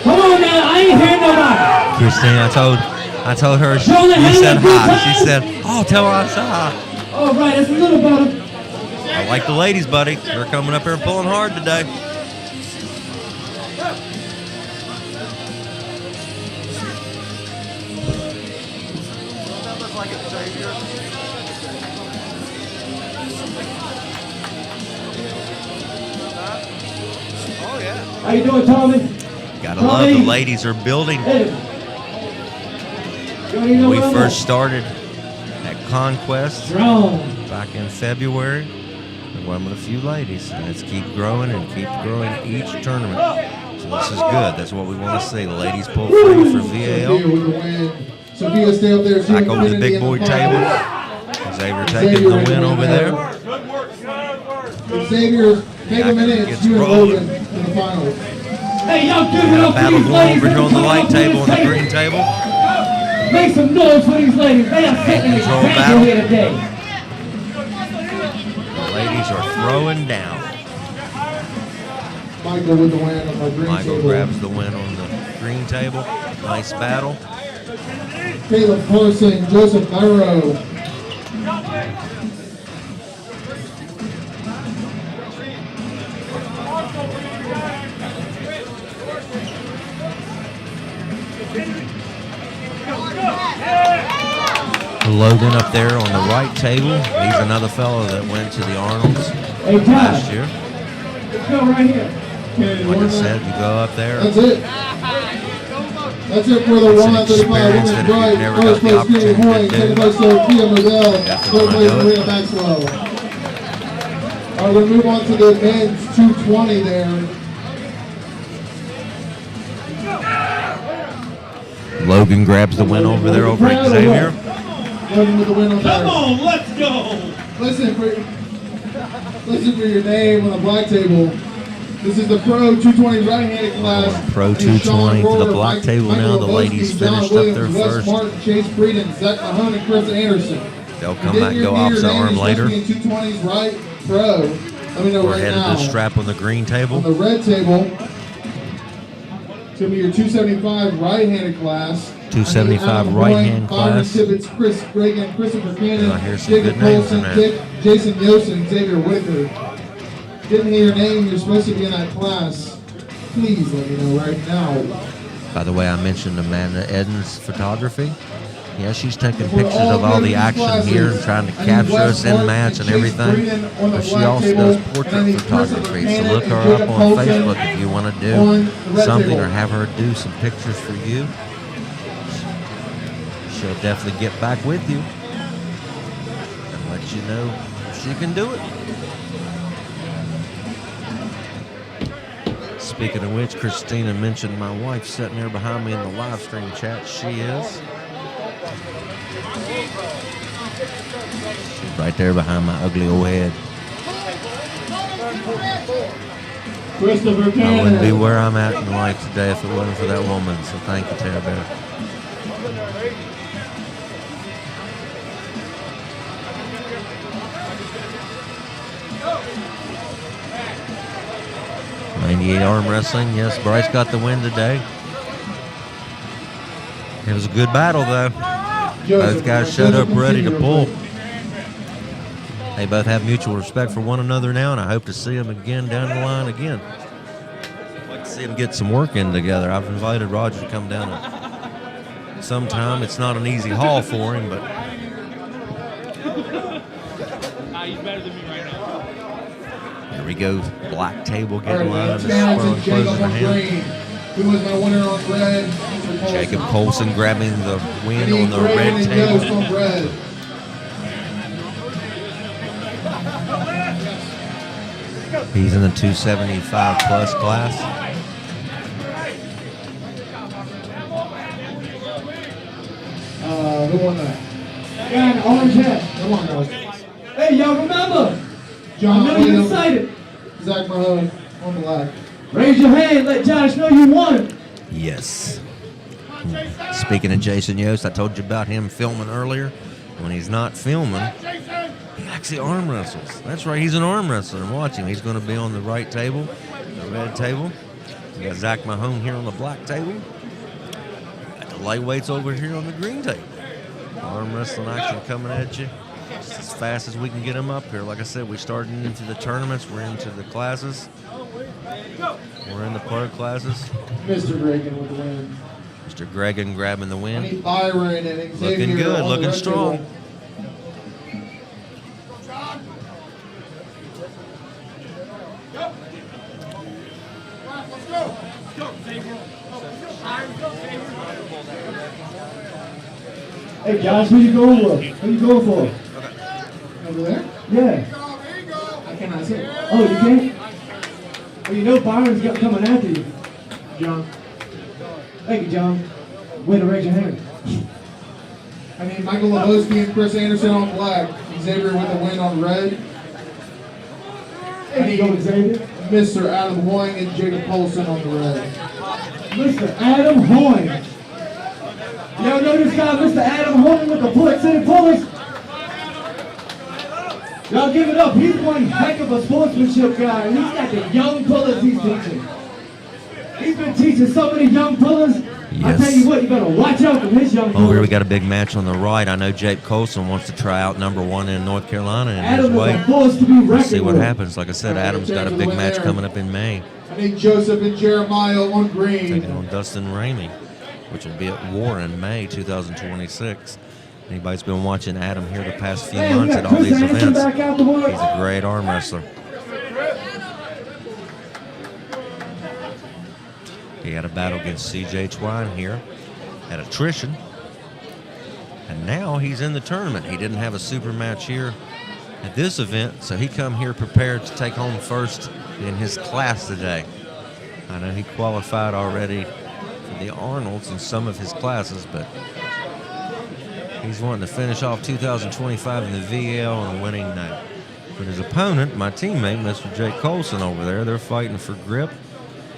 Come on now, I ain't hearing nobody. Christine, I told her you said hi. She said, "Oh, tell her I said hi." All right, that's a little better. I like the ladies, buddy. They're coming up here and pulling hard today. How you doing, Tommy? Gotta love the ladies are building. Hey. You ain't know We what I'm first on. started at Conquest Strong. back in February. We won with a few ladies, and it's keep growing and keep growing each tournament. So this is good. That's what we want to see. The ladies pull free for Sophia VAL. with the win. Sophia, stay up there. It's you Back and over to the Kennedy big in boy the table. final. Xavier taking the win over there. Xavier, take a minute. It's Gets you and rolling. Logan in the finals. Hey, y'all give it up for Battle these going ladies. over here on the Come white on, table and the please. green table. Make some noise for these ladies. They are setting an Control example battle. here today. The ladies are throwing down. Michael with the win on the green Michael table. grabs the win on the green table. Nice battle. Caleb Person, Joseph Nairo. Logan up there on the right table. He's another fellow that went to the Arnolds Hey, last Josh, year. let's go right here. Okay, Like I one said, night. you go up there. That's it. That's it for the It's an 135 experience women's that if you've right. never First got the place, Katie opportunity Hoying. to do, Second place, Sophia Modell. definitely Third place, wanna do Maria it. Maxwell. All right, we're going to move on to the men's 220 there. Logan grabs the win over there over Xavier. Logan with the win on there. Come on, let's go. Listen for your name on the black table. This is the Pro 220 right-handed class. Pro It's Sean 220 to the Rohrer, black table now. The Michael ladies Lebowski, John finished up Williams, there Wes first. Martin, Chase Breeden, Zach Mahone, and Chris Anderson. They'll You come didn't back and hear go me, your opposite name arm is supposed to later. be in 220s right pro. Let me know We're right headed now. to the strap on the green On table. the red table, it's going to be your 275 right-handed class. 275 Adam right-hand Boyne, Byron class. Tibbetts, Chris Reagan, Christopher Cannon, I hear some Jacob good names in Colson, that. Jason Yosen, Xavier Whitaker. Didn't hear your name. You're supposed to be in that class. Please let me know right now. By the way, I mentioned Amanda Eden's photography. Yeah, she's taking pictures of all the action here and trying to capture us in match and everything. But she also does portrait photography. So look her up on Facebook if you want to do something or have her do some pictures for you. She'll definitely get back with you and let you know if she can do it. Speaking of which, Christina mentioned my wife sitting there behind me in the live stream chat. She is. She's right there behind my ugly old head. Christopher I wouldn't be Cannon. where I'm at in life today if it wasn't for that woman. So thank you, Tara Bear. '98 arm wrestling. Yes, Bryce got the win today. It was a good battle, though. Both guys showed up ready to pull. They both have mutual respect for one another now, and I hope to see them again down the line again. I'd like to see them get some work in together. I've invited Roger to come down and sometime. It's not an easy haul for him, but He's better than me right now. here we go. Black table All getting right, lined. Terrence Spur and Jacob closing her on hand. green. Who was my winner on red? Mr. Colson. Jacob Colson grabbing the win Vinny on the Gray red and table. Yost on red. He's in the 275 plus class. Who won that? Guy in the orange hat. Come on, guys. Hey, y'all remember? John I know you're Williams, excited. Zach Mahone on black. Raise your hand. Let Josh know you won. Yes. Speaking of Jason Yost, I told you about him filming earlier. When he's not filming, he actually arm wrestles. That's right, he's an arm wrestler. And watch him. He's going to be on the right table, the red table. We got Zach Mahone here on the black table. Got the lightweights over here on the green table. Arm wrestling action coming at you just as fast as we can get them up here. Like I said, we started into the tournaments. We're into the classes. We're in the pro classes. Mr. Reagan with the win. Mr. Gregan grabbing the I win. need Byron and Xavier Looking good, on the looking red strong. table. Hey, Josh, who you going with? Who you going for? Over there? Yeah. I cannot see. Oh, you can't? Well, you know Byron's got coming after you. John. Thank you, John. Way to raise your hand. I need Michael Lebowski and Chris Anderson on black. Xavier with the win on red. There you go, Xavier. Mr. Adam Hoying and Jacob Colson on the red. Mr. Adam Hoying. Y'all know this guy, Mr. Adam Holman with the Bullet City Police? Y'all give it up. He's one heck of a sportsmanship guy, and he's got the young pullers he's teaching. He's been teaching so many young pullers. I tell you what, you better watch out for his young pullers. Over here we got a big match on the right. I know Jake Colson wants to try out number 1 in North Carolina in his way. Let's see what happens. Like I said, Adam's got a big match coming up in May. I think Joseph and Jeremiah on green. Taking on Dustin Ramey, which will be at Warren, May 2026. Anybody's been watching Adam here the past few months at all these events. He's a great arm wrestler. He had a battle against CJ Twine here at attrition. And now he's in the tournament. He didn't have a super match here at this event, so he come here prepared to take home first in his class today. I know he qualified already for the Arnolds in some of his classes, but he's wanting to finish off 2025 in the VL on a winning note. But his opponent, my teammate, Mr. Jake Colson over there, they're fighting for grip.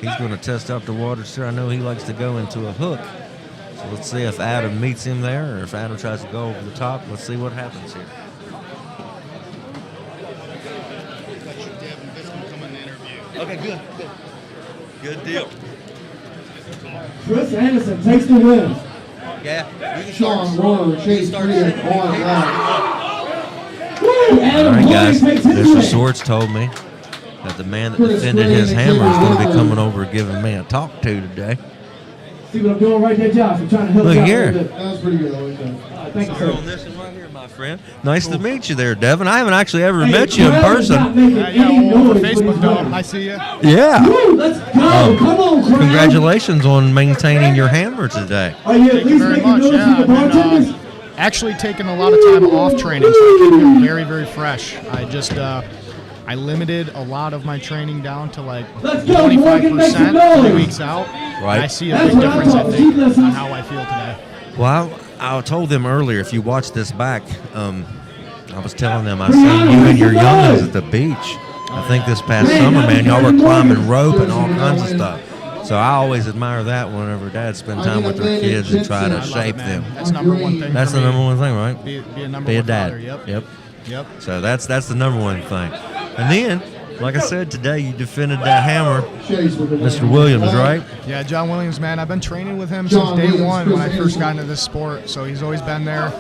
He's going to test out the waters here. I know he likes to go into a hook. So let's see if Adam meets him there or if Adam tries to go over the top. Let's see what happens here. Okay, good. Good deal. Chris Anderson takes the win. Yeah, you can Sean Warner, Chase Freeman on line. All right, guys. Mr. Swords told me that the man that defended his hammer is going to be coming over and giving me a talk to today. See what I'm doing right there, Josh? I'm trying to help Look you out here. a little bit. That was pretty good. Always done. Thank you, We're on sir. this one right here, my friend. Nice to meet you there, Devin. I haven't actually ever Hey, met you in Crowell is not person. making any noise, but he's Facebook though. winning. I see you. Yeah. Woo, let's go. Come on, Crowell. Congratulations on maintaining your hammer today. Are you at Thank you least very making much. noise Yeah, with the I've bartenders? been actually taking a lot of time off training, so I keep it very, very fresh. I just I limited a lot of my training down to like Let's go, Morgan, make some 25% 3 noise. weeks out. Right. And I see a That's big what I'm difference, I talking. think, Keep listening. on how I feel today. Well, I told them earlier, if you watch this back, I was telling them, I seen you and your youngins at the beach. I think this past summer, man, y'all were climbing rope and all kinds of stuff. So I always admire that whenever dads spend time with their kids and try I to love it, shape man. them. That's number one thing. That's for the me. number one thing, right? Be a number Be a one dad. father. Yep. Yep. So that's the number one thing. And then, like I said, today you defended that hammer, Chase with the win. Mr. Williams, right? Yeah, John Williams, man. I've been training with him John since day Williams, one Chris when I first got Anderson. into this sport. So he's always been there.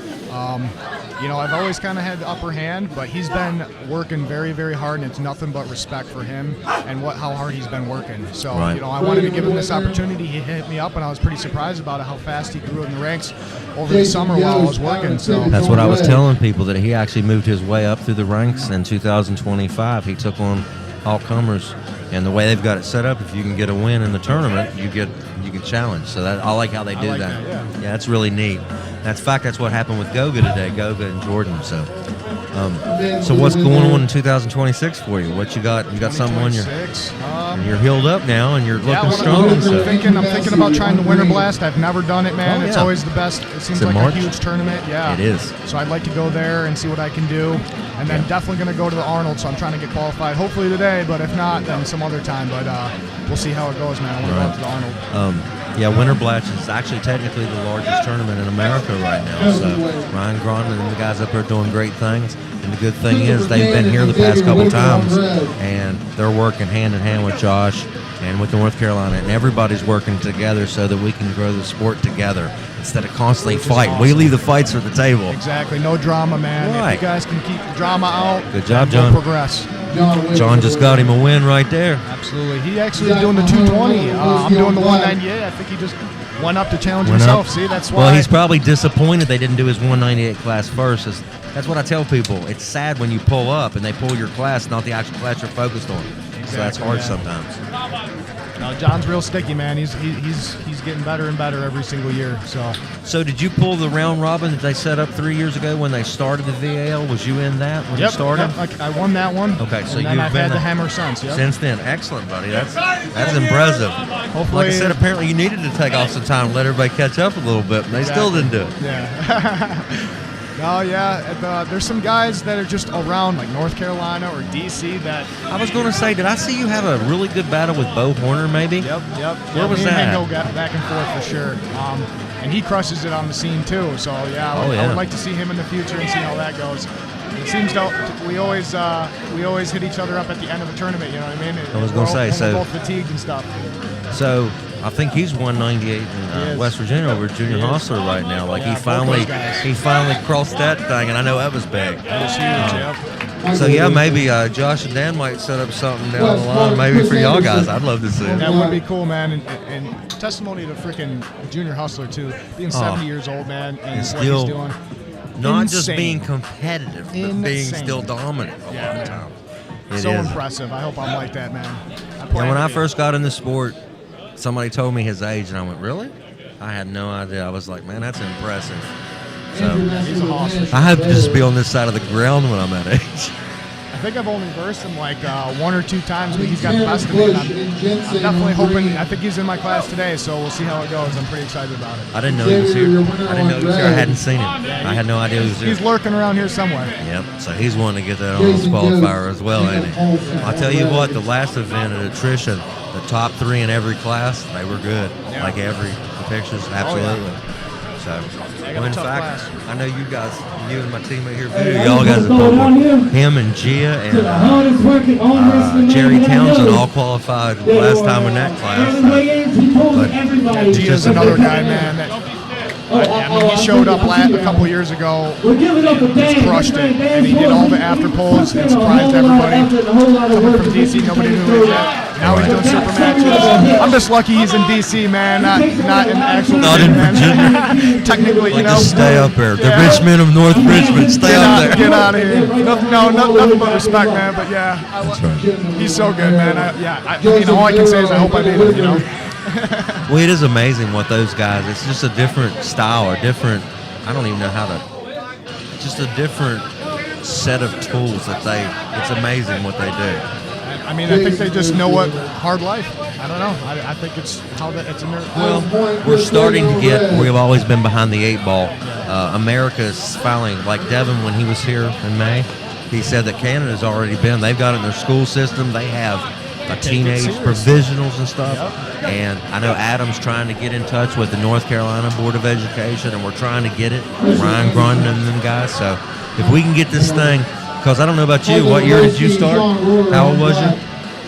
You know, I've always kind of had the upper hand, but he's been working very, very hard, and it's nothing but respect for him and how hard he's been working. So, Right. you know, I wanted to give him this opportunity. He hit me up, and I was pretty surprised about how fast he grew in the ranks over the summer while I was working. So That's what I was telling people, that he actually moved his way up through the ranks in 2025. He took on all comers, and the way they've got it set up, if you can get a win in the tournament, you get challenged. So that, I like how they do like that. that, yeah. That's really neat. That's what happened with Goga today, Goga and Jordan. So, so what's going on in 2026 for you? What you got? You got something on your? 2026, You're healed up now, and you're Yeah, looking what strong. I'm So. thinking about trying the Winter Blast. I've never done it, man. Oh, It's yeah. always the best. It seems it like March? a huge tournament. Yeah, It is. So I'd like to go there and see what I can do, and then definitely going to go to the Arnold. So I'm trying to get qualified, hopefully today, but if not, then some other time. But we'll see how it goes, man. I want to go out to the Arnold. Yeah, Winter Blast is actually technically the largest tournament in America right now. So Ryan Gronman and the guys up there are doing great things. And the good thing is they've been here the past couple times, and they're working hand in hand with Josh and with North Carolina, and everybody's working together so that we can grow the sport together instead of constantly fighting. We leave the fights for the table. Exactly. No drama, man. Right. If you guys can keep the drama out, Good job, then John. we'll progress. John just got him a win right there. Absolutely. He actually doing the 220. I'm doing the 198. I think he just went up to challenge Went himself. up. See, that's why. Well, he's probably disappointed they didn't do his 198 class first. That's what I tell people. It's sad when you pull up and they pull your class, not the actual class you're focused on. So that's Exactly, hard yeah. sometimes. No, John's real sticky, man. He's getting better and better every single year. So did you pull the round robin that they set up 3 years ago when they started the VAL? Was you in that when it started? Yep, I won that one. Okay, so and then you've I've been had the there hammer since. Yep. Since then. Excellent, buddy. That's impressive. Hopefully, Like I said, apparently you needed to take off some time and let everybody catch up a little bit, and they still didn't do it. Yeah. No, yeah. There's some guys that are just around, like North Carolina or D.C. that. I was going to say, did I see you have a really good battle with Bo Horner, maybe? Yep. Where was me and that? him go back and forth for sure. and he crushes it on the scene too. So yeah, I would like to see him in the future and see how that goes. It seems we always hit each other up at the end of a tournament. You know what I mean? I was going to say, so we're both fatigued and stuff. So I think he's 198 in West Virginia over Junior Hostler right now. Like he finally crossed that thing, and I know that was big. That was huge. So yeah, maybe Josh and Dan might set up something down the line, maybe for y'all guys. I'd love to see it. That would be cool, man. And testimony to freaking Junior Hustler too, being 70 years old, man, and what he's doing. Not just being competitive, but being still dominant all the time. So impressive. I hope I'm like that, man. When I first got in the sport, somebody told me his age, and I went, really? I had no idea. I was like, man, that's impressive. So he's a hoss. I hope to just be on this side of the ground when I'm that age. I think I've only versed him like 1 or 2 times, but he's got the best of me. I'm definitely hoping. I think he's in my class today, so we'll see how it goes. I'm pretty excited about it. I didn't know he was here. I hadn't seen him. I had no idea he was here. He's lurking around here somewhere. Yep. So he's wanting to get that Arnold qualifier as well, ain't he? I'll tell you what. The last event at attrition, the top 3 in every class, they were good. Yeah. Like the pictures, absolutely. So, in fact, I know you guys, you and my teammate here, y'all guys have both him and Gia and Jerry Townsend all qualified last time in that class. But Gia's another guy, man. I mean, he showed up a couple years ago, crushed it, and he did all the after polls and surprised everybody. Coming from DC, nobody knew who he was at. Now he's doing super matches. I'm just lucky he's in DC, man, not in actual. Not in Virginia. Technically, you know. Just stay up there. The Richmond of North Richmond. Stay up there. Get out of here. Nothing but respect, man. But yeah, he's so good, man. I mean, all I can say is I hope I beat him, you know. Well, it is amazing what those guys, it's just a different style or different, I don't even know how to, just a different set of tools that it's amazing what they do. I mean, I think they just know what hard life. I don't know. I think it's how it's in their. Well, we're starting to get, we've always been behind the 8 ball. America's finally, like Devin when he was here in May, he said that Canada's already been, they've got it in their school system, they have teenage provisionals and stuff, and I know Adam's trying to get in touch with the North Carolina Board of Education, and we're trying to get it, Ryan Grundon and them guys. So if we can get this thing, because I don't know about you, what year did you start? How old was you?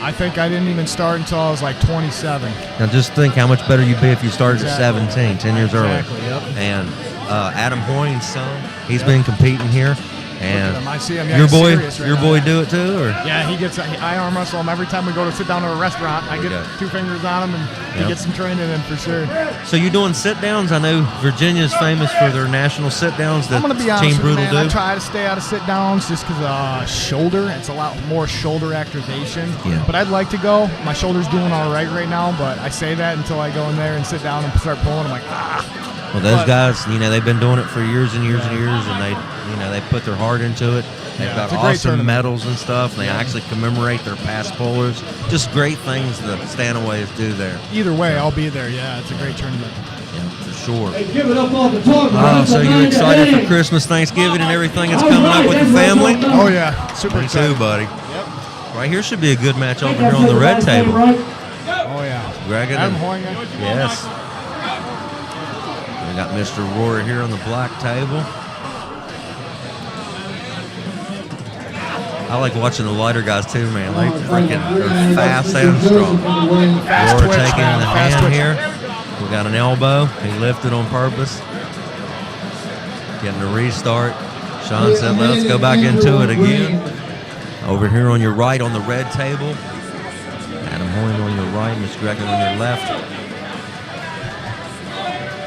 I think I didn't even start until I was like 27. Now just think how much better you'd be if you started at 17, 10 years earlier. Yep. And Adam Hoyne's son, he's been competing here. And I see him. Your boy do it too, or? Yeah, I arm wrestle him every time we go to sit down at a restaurant. I get 2 fingers on him, and he gets some training in for sure. So you doing sit downs? I know Virginia's famous for their national sit downs that I'm gonna be honest Team with you, Brutal man. do. I try to stay out of sit downs just because shoulder. It's a lot more shoulder activation. Yeah. But I'd like to go. My shoulder's doing all right now, but I say that until I go in there and sit down and start pulling. I'm like, Well, those guys, they've been doing it for years and years and years, and they put their heart into it. They've got awesome medals and stuff. And they actually commemorate their past pullers. Just great things the Stanaways do there. Either way, I'll be there. Yeah, it's a great tournament. Yeah, for sure. Hey, give it up all the talk, So you excited for Christmas, Thanksgiving, and everything that's coming up with the family? Oh yeah, super Me excited. too, buddy. Yep. Right here should be a good match over here on the red table. Oh yeah. Greg Adam and Hoyne. yes. We got Mr. Rory here on the black table. I like watching the lighter guys too, man. They're fast and strong. Rory taking the hand here. We got an elbow. He lifted on purpose. Getting a restart. Sean said, let's go back into it again. Over here on your right on the red table. Adam Hoyne on your right, Mr. Gregan on your left.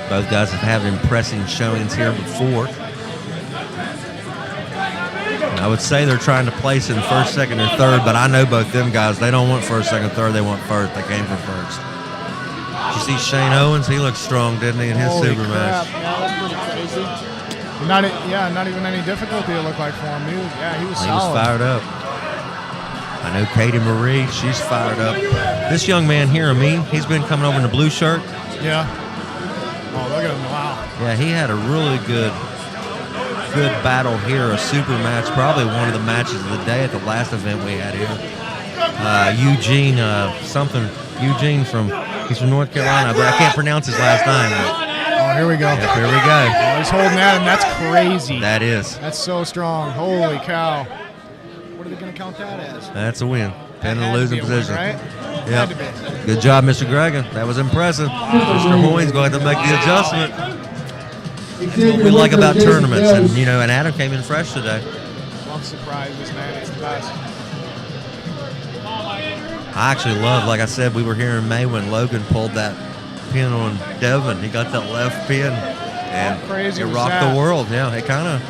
Both guys have had impressive showings here before. And I would say they're trying to place in first, second, or third, but I know both them guys, they don't want first, second, third, they want first. They came for first. Did you see Shane Owens? He looked strong, didn't he, in his super match? Yeah, that's pretty crazy. Not even any difficulty it looked like for him. He was solid. He was fired up. I know Katie Marie, she's fired up. This young man here, Amin, he's been coming over in the blue shirt. Yeah. Oh, look at him, wow. Yeah, he had a really good battle here, a super match, probably one of the matches of the day at the last event we had here. Eugene from North Carolina, but I can't pronounce his last name. here we go. Yep, here we go. Oh, he's holding that, and that's crazy. That is. That's so strong. Holy cow. What are they going to count that as? That's a win. Pin in Had the to losing be a win, position. right? Yep. Had to be. Good job, Mr. Gregan. That was impressive. Mr. Hoynes going to make the adjustment. That's what we like about tournaments. And, you know, and Adam came in fresh today. Love surprises, man. It's the best. I actually love, like I said, we were here in May when Logan pulled that pin on Devin. He got that left pin, and How crazy it was rocked that? the world. Yeah, it kind of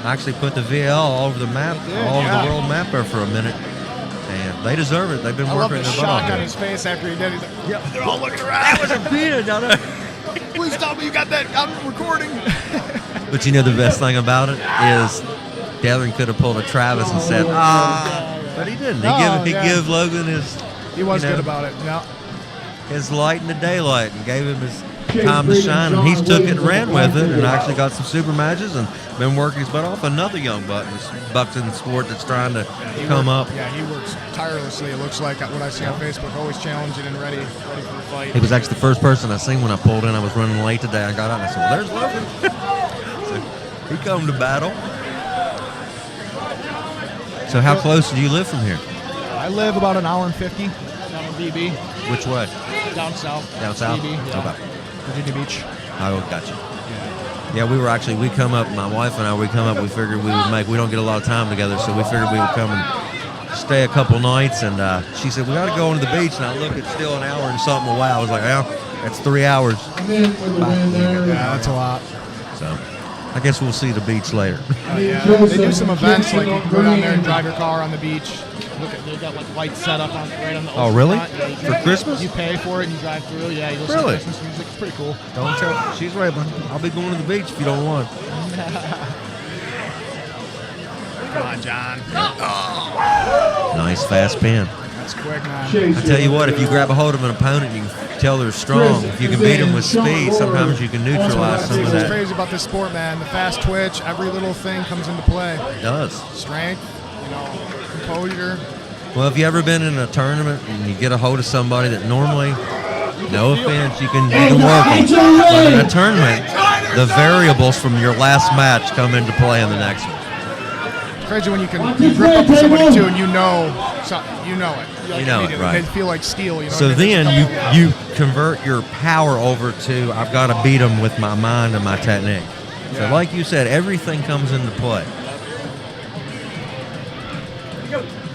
actually put the VL all over the map, all over the world map there for a minute. And they deserve it. They've been I love working the their butt off shock on here. his face after he did it. Yep. They're all looking around. That was a pin, y'all know. Please tell me you got that. I'm recording. But you know the best thing about it is Devin could have pulled a Travis and said, but he didn't. He give Logan his. He was you know, good about it. Yeah. his light in the daylight and gave him his time to shine, and he's took it and ran with it and actually got some super matches and been working his butt off. Another young buck in the sport that's trying to come up. Yeah, he works tirelessly, it looks like, what I see on Facebook, always challenging and ready for a fight. He was actually the first person I seen when I pulled in. I was running late today. I got out and I said, well, there's Logan. So he come to battle. So how close do you live from here? I live about an hour and 50 down in BB. Which way? Down south. Down south? BB, yeah. Okay. Virginia Beach. Oh, gotcha. Yeah, we come up, my wife and I, we figured we don't get a lot of time together, so we figured we would come and stay a couple nights, and she said, we got to go into the beach, and I looked, it's still an hour and something away. I was like, well, that's 3 hours. Yeah, that's a lot. So I guess we'll see the beach later. Yeah, they do some events, like you can go down there and drive your car on the beach. Look at, they've got like lights set up right on the Oh, really? Yeah, For Christmas? You pay for it and you drive through. Yeah, you listen to Christmas music. It's pretty cool. Don't tell. She's right, man. I'll be going to the beach if you don't want. Come on, John. Nice fast pin. That's quick, man. I tell you what, if you grab a hold of an opponent, you can tell they're strong. If you can beat them with speed, sometimes you can neutralize some of What's that. crazy about this sport, man, the fast twitch, every little thing comes into play. It does. Strength, composure. Well, have you ever been in a tournament and you get a hold of somebody that normally, no offense, you can work them. But in a tournament, the variables from your last match come into play in the next one. It's crazy when you can grip up to somebody too, and you know it. You know it, right. They feel like steel. So then you convert your power over to, I've got to beat them with my mind and my technique. So like you said, everything comes into play.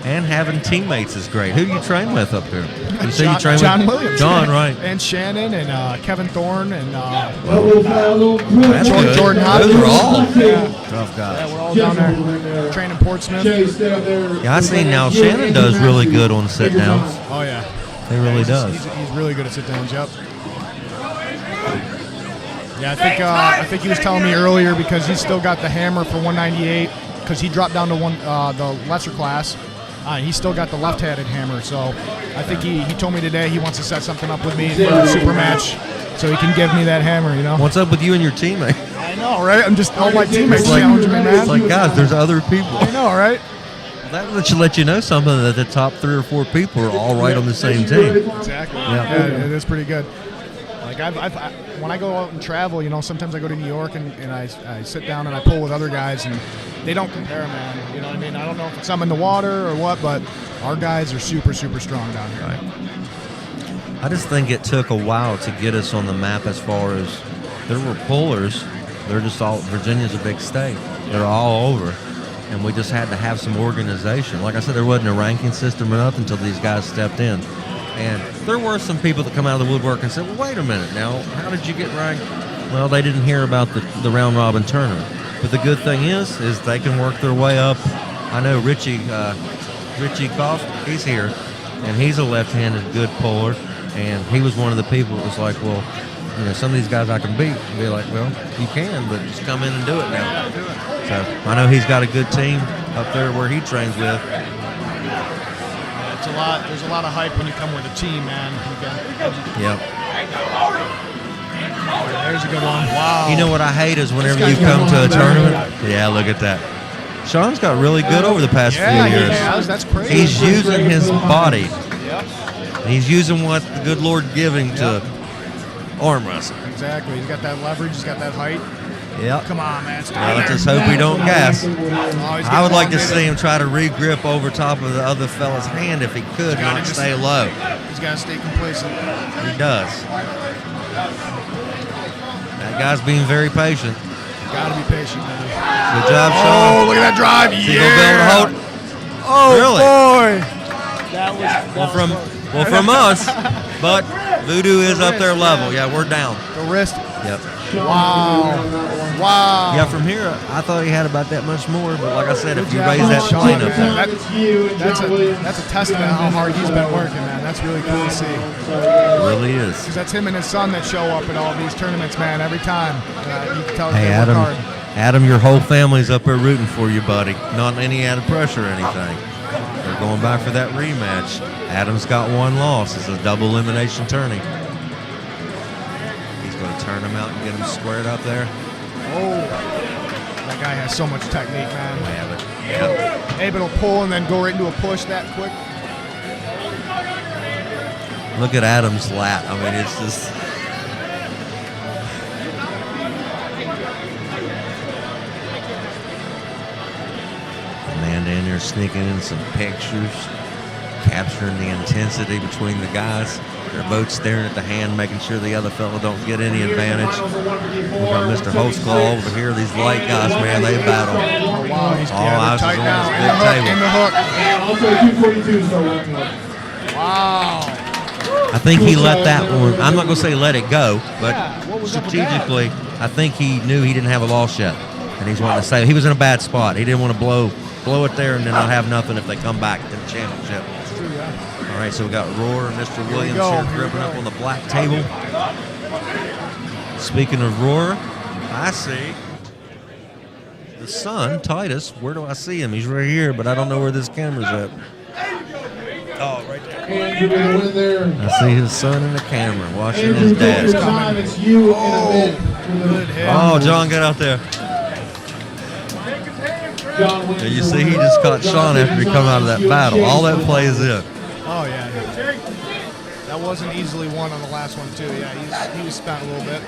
And having teammates is great. Who do you train with up here? You say you train John with Williams. John, right? And Shannon and Kevin Thorne and That's good. Jordan Those are all Hopkins. tough guys. Yeah, we're all down there training Portsmouth. Yeah, I see now Shannon does really good on sit downs. Oh yeah, He really does. He's really good at sit downs. Yep. Yeah, I think he was telling me earlier because he's still got the hammer for 198 because he dropped down to the lesser class. He's still got the left-handed hammer, so I think he told me today he wants to set something up with me for a super match, so he can give me that hammer. What's up with you and your teammate? I know, right? I'm just all my teammates challenging me, man. It's like, guys, there's other people. I know, right? That should let you know something that the top 3 or 4 people are all right on the same team. Exactly. Yeah. It is pretty good. Like when I go out and travel, sometimes I go to New York and I sit down and I pull with other guys and they don't compare, man. You know what I mean? I don't know if it's some in the water or what, but our guys are super, super strong down here. Right. I just think it took a while to get us on the map as far as there were pullers. They're just all, Virginia's a big state. They're all over. And we just had to have some organization. Like I said, there wasn't a ranking system or nothing until these guys stepped in. And there were some people that come out of the woodwork and said, well, wait a minute now, how did you get ranked? Well, they didn't hear about the round robin tournament. But the good thing is they can work their way up. I know Richie Koff, he's here, and he's a left-handed good puller, and he was one of the people that was like, well, some of these guys I can beat. And be like, well, you can, but just come in and do it now. So I know he's got a good team up there where he trains with. It's a lot. There's a lot of hype when you come with a team, man. Yep. There's a good one. Wow. You know what I hate is whenever you come to a tournament. Yeah, look at that. Sean's got really good over the past few years. Yeah, that's crazy. He's using his body. Yep. He's using what the good Lord gave him to arm wrestle. Exactly. He's got that leverage. He's got that height. Yep. Come on, man. Stay Well, there. let's just hope we don't gas. Oh, he's I would getting like to elongated. see him try to re-grip over top of the other fella's hand if he could, He's gotta not just- stay low. He's got to stay complacent. He does. That guy's being very patient. Got to be patient, man. Good job, Oh, Sean. look at that drive. Is he gonna be able to hold it? Oh, Really? boy. Well, from us, but Voodoo is up their level. Yeah, we're down. The wrist. Yep. Wow. Wow. Yeah, from here, I thought he had about that much more, but like I said, if you Good raise job, that Sean, plane up man. there. That's a testament to how hard he's been working, man. That's really cool to see. It really is. Because that's him and his son that show up at all these tournaments, man, every time. You can tell Hey, they work hard. Adam, your whole family's up there rooting for you, buddy. Not any added pressure or anything. They're going back for that rematch. Adam's got one loss. It's a double elimination tourney. He's going to turn him out and get him squared up there. Oh, that guy has so much technique, man. Yeah. Able to pull and then go right into a push that quick. Look at Adam's lat. I mean, it's just... Man down there sneaking in some pictures, capturing the intensity between the guys. They're both staring at the hand, making sure the other fellow don't get any advantage. We got Mr. Hostclaw over here. These light guys, man, they battle. Oh, wow, he's All they're eyes is tight on now. this In big the hook, in the hook. Also, 242 is working up. Wow. I think he let that one, I'm not going to say let it go, but Yeah, what was up with that? strategically, I think he knew he didn't have a loss yet. And he's wanting to say, he was in a bad spot. He didn't want to blow it there and then not have nothing if they come back to the championship. That's true, yeah. All right, so we got Roar and Mr. Williams go, here here we gripping go. up on the black table. Speaking of Roar, I see the son, Titus. Where do I see him? He's right here, but I don't know where this camera's at. Oh, right there. Andrew with the win there. I see his son in the camera watching Andrew, his take your dad. time. It's you in a minute. Good hit. Oh, John, get out there. John wins And you the see, he win. just caught Sean after he come out of that battle. All that plays in. Oh, yeah. That wasn't easily won on the last one, too. Yeah, he was spent a little bit.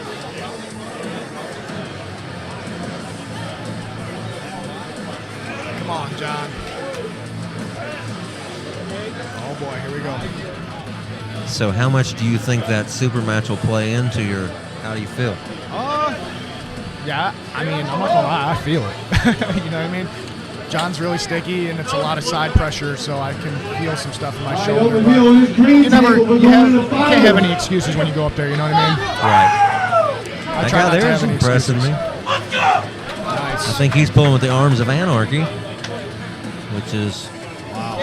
Come on, John. Oh, boy, here we go. So how much do you think that super match will play into your, how do you feel? Yeah, I mean, I'm not gonna lie, I feel it. You know what I mean? John's really sticky, and it's a lot of side pressure, so I can feel some stuff in my shoulder. Over but here on this green You never, table, we're you, going have, to you the can't have final. any excuses when you go up there. You know what I mean? Right. I That try guy not to there is have any impressing me. excuses. I Nice. think he's pulling with the Arms of Anarchy, which is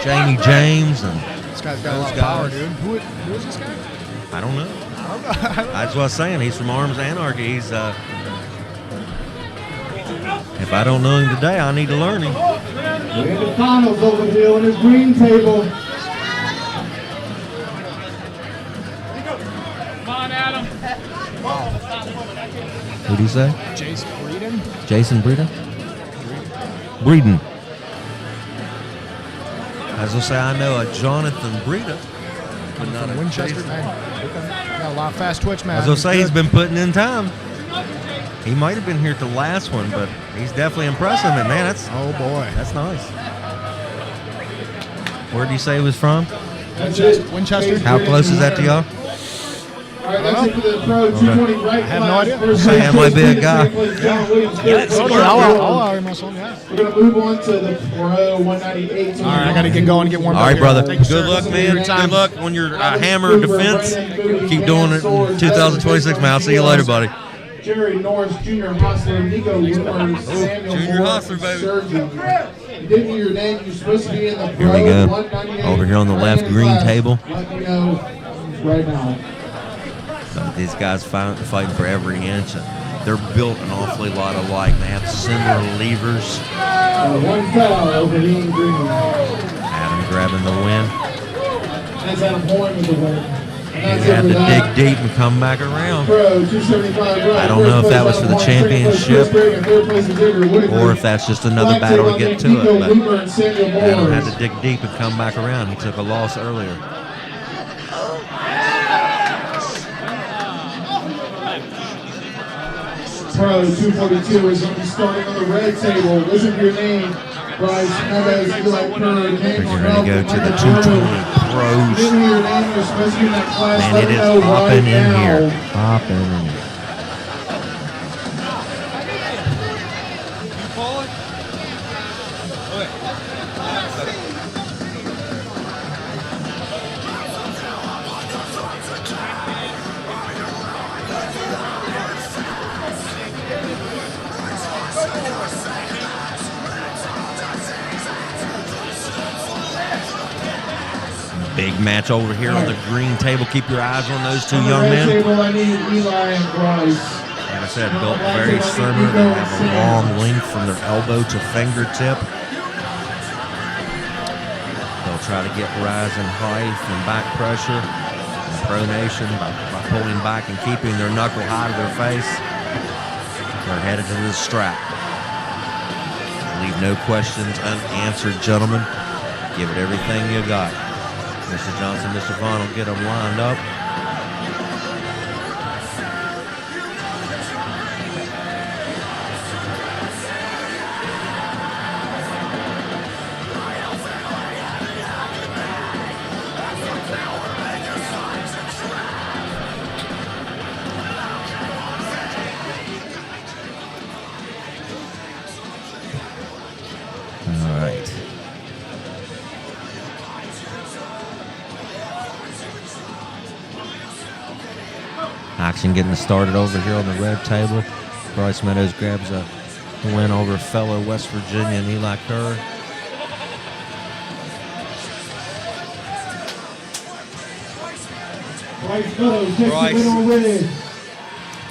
Jamie James and This guy's got a lot of Those power, guys. dude. Who is this guy? I don't know. That's what I was saying. He's from Arms of Anarchy. He's if I don't know him today, I need to learn him. We're in the finals over here on this green table. Who do you say? Jason Breeden? Jason Breeden? Breeden. I was going to say, I know a Jonathan Breeden, but not From a Winchester? Jason. Man, okay. Got a lot of fast twitch, man. I was going to say, he's Good. been putting in time. He might have been here at the last one, but he's definitely impressive. And man, Oh, boy. that's nice. Where did you say he was from? That's it. Winchester? How close is that to y'all? All right, that's it for the Pro 220 right I have no class. idea. First That might be a place, guy. second place, John Williams, third place, I'll Arnold. argue myself, yeah. We're going to move on to the Pro 198. All right, I got to get going and get warmed All up. right, here. brother. Thank you, Good sir. luck, man. Good time. Good luck on your hammer defense. Keep doing it in 2026, man. I'll see you later, buddy. Jerry Norris, Junior Hostler, Nico Lewis, Samuel Junior Moore, Hostler, baby. Sergeant. You didn't hear your name. You're supposed to be in the Here Pro we go. 198 Over here on the left right-hand green class. table. Let me know right now. These guys fighting for every inch. They're built an awfully lot alike. They have similar levers. One foul over here on the green. Adam grabbing the win. That's Adam Horn with the win. He had to dig deep and come back around. Pro 275 right. I don't know if that was for the championship or if that's just another battle to get to it. But Adam had to dig deep and come back around. He took a loss earlier. Pro 242 is going to be starting on the red table. Listen for your name. Bryce Meadows, Eli Kerr, James We're going to go to the 220 pros. Didn't hear your name. You're supposed to be in that class. Man, Let it me is know hopping right in now. here. Hopping in here. Big match over here on the green table. Keep your eyes on those two On the young red men. table, I need Eli and Bryce. Like I said, built very similar. They have a long length from their elbow to fingertip. They'll try to get rising height and back pressure and pronation by pulling back and keeping their knuckle high to their face. They're headed to the strap. Leave no questions unanswered, gentlemen. Give it everything you got. Mr. Johnson, Mr. Vaughn will get them lined up. All right. Action getting started over here on the red table. Bryce Meadows grabs a win over fellow West Virginia and Eli Kerr. Bryce Meadows takes the win on red.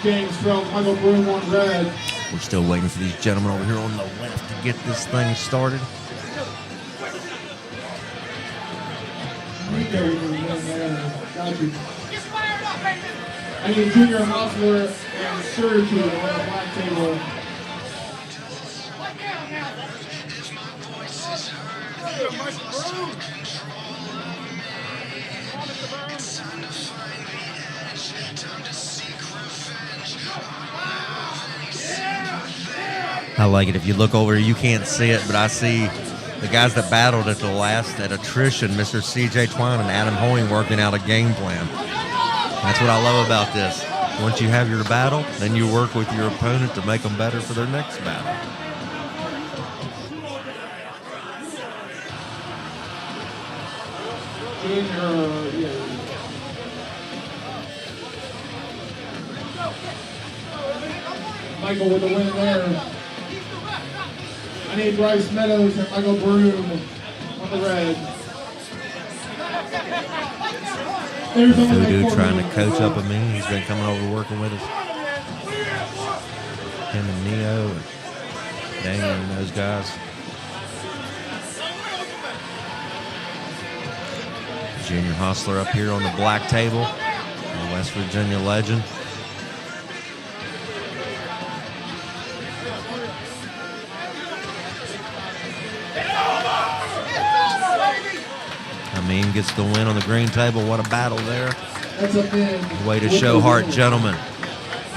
James from Michael Broom on red. We're still waiting for these gentlemen over here on the left to get this thing started. Got you. I need Junior Hostler and Surgery on the black table. I like it. If you look over, you can't see it, but I see the guys that battled at the last at attrition, Mr. C.J. Twine and Adam Hoying, working out a game plan. That's what I love about this. Once you have your battle, then you work with your opponent to make them better for their next battle. Michael with the win there. I need Bryce Meadows and Michael Broom on the red. Voodoo trying to coach up a me. He's been coming over working with us. Him and Neo and Daniel and those guys. Junior Hostler up here on the black table. A West Virginia legend. Amin gets the win on the green table. What a battle there. That's a pin. Way to show heart, gentlemen.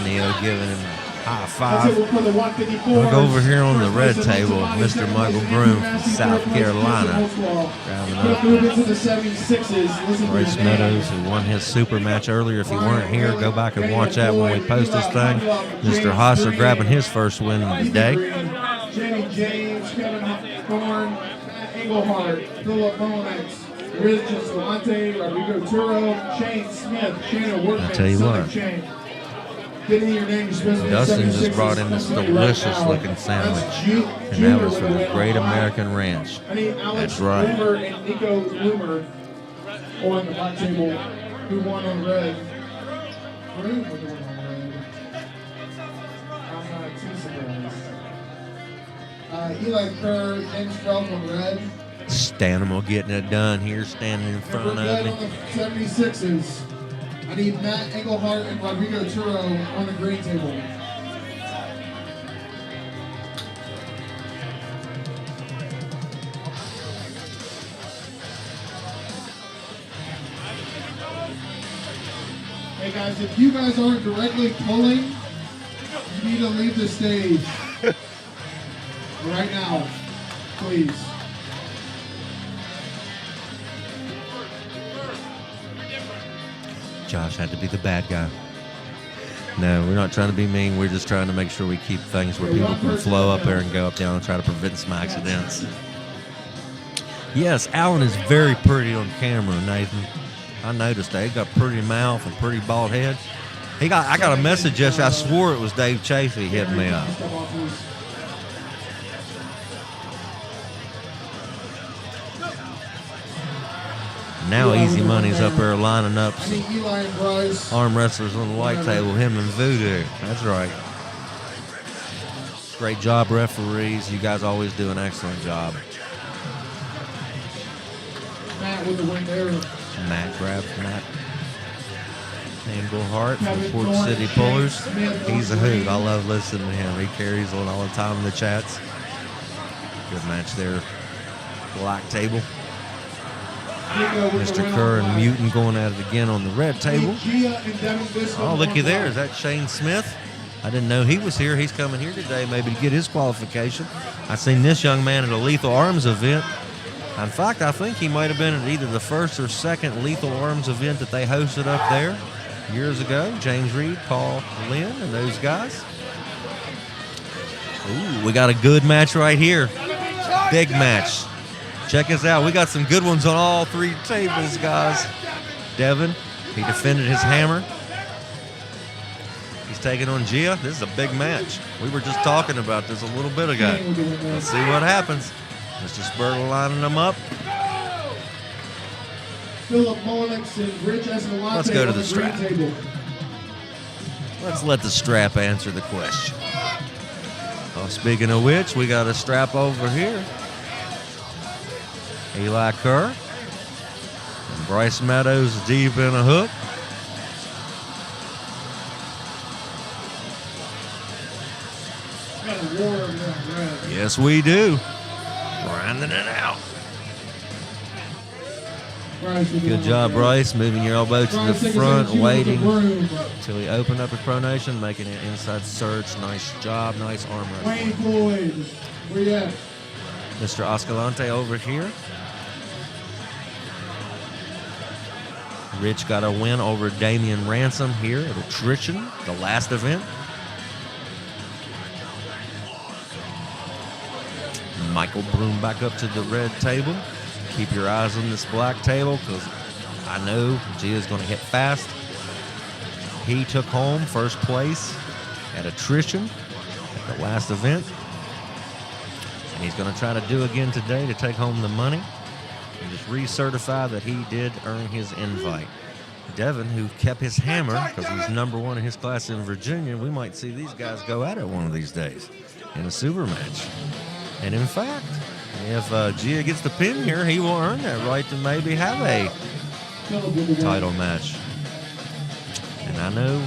Neo giving him a high five. Look over here on the red table, Mr. Michael Broom from South Carolina. Driving up. Bryce Meadows, who won his super match earlier. If you weren't here, go back and watch that when we post this thing. Mr. Hostler grabbing his first win of the day. Jenny James, Kevin Thorne, Matt Engelhardt, Philip Monex, Riz Escalante, Rodrigo Turo, Shane Smith, Shannon Workman, I tell you what. Shane. Getting your name, Dustin just brought in this delicious looking sandwich, and that was from the Great American Ranch. I need Alex That's right. Loomer and Nico Loomer on the black table, who won on red. Broom with the win on red. I'm not too surprised. Eli Kerr, James Felk on red. Stanimo getting it done here, standing in front of Red me. on the 76s. I need Matt Engelhardt and Rodrigo Turo on the green table. Hey guys, if you guys aren't directly pulling, you need to leave the stage. Right now, please. Josh had to be the bad guy. No, we're not trying to be mean. We're just trying to make sure we keep things where people can flow up there and go up down and try to prevent some accidents. Yes, Alan is very pretty on camera, Nathan. I noticed that. He got pretty mouth and pretty bald head. I got a message yesterday. I swore it was Dave Chafee hitting me up. Now Easy Money's up there lining up some Eli and Bryce. arm wrestlers on the white table, him and Voodoo. That's right. Great job, referees. You guys always do an excellent job. Matt with the win there. Matt grabs Matt. Englehart from Port City Pullers. He's a hoot. I love listening to him. He carries on all the time in the chats. Good match there. Black table. Mr. Kerr and Mutant going at it again on the red table. Oh, looky there. Is that Shane Smith? I didn't know he was here. He's coming here today maybe to get his qualification. I seen this young man at a Lethal Arms event. In fact, I think he might have been at either the first or second Lethal Arms event that they hosted up there years ago. James Reed, Paul Lynn, and those guys. Ooh, we got a good match right here. Big match. Check us out. We got some good ones on all three tables, guys. Devin, he defended his hammer. He's taking on Gia. This is a big match. We were just talking about this a little bit ago. Let's see what happens. Mr. Spurtle lining them up. Philip Molix and Rich Escalante. Let's go to on the strap. green table. Let's let the strap answer the question. Oh, speaking of which, we got a strap over here. Eli Kerr. And Bryce Meadows deep in a hook. Got a war over there, red. Yes, we do. Grinding it out. Bryce with the Good one job, there. Bryce. Moving your elbow to the Bryce taking front, some waiting with the broom. until he opened up his pronation, making an inside surge. Nice job, nice arm Wayne wrestling. Floyd. Where you at? Mr. Escalante over here. Rich got a win over Damian Ransom here at Attrition, the last event. Michael Broom back up to the red table. Keep your eyes on this black table because I know Gia's going to hit fast. He took home first place at Attrition at the last event. And he's going to try to do again today to take home the money and just recertify that he did earn his invite. Devin, who kept his hammer because he's number one in his class in Virginia, we might see these guys go at it one of these days in a super match. And in fact, if Gia gets the pin here, he will earn that right to maybe have a title match. And I know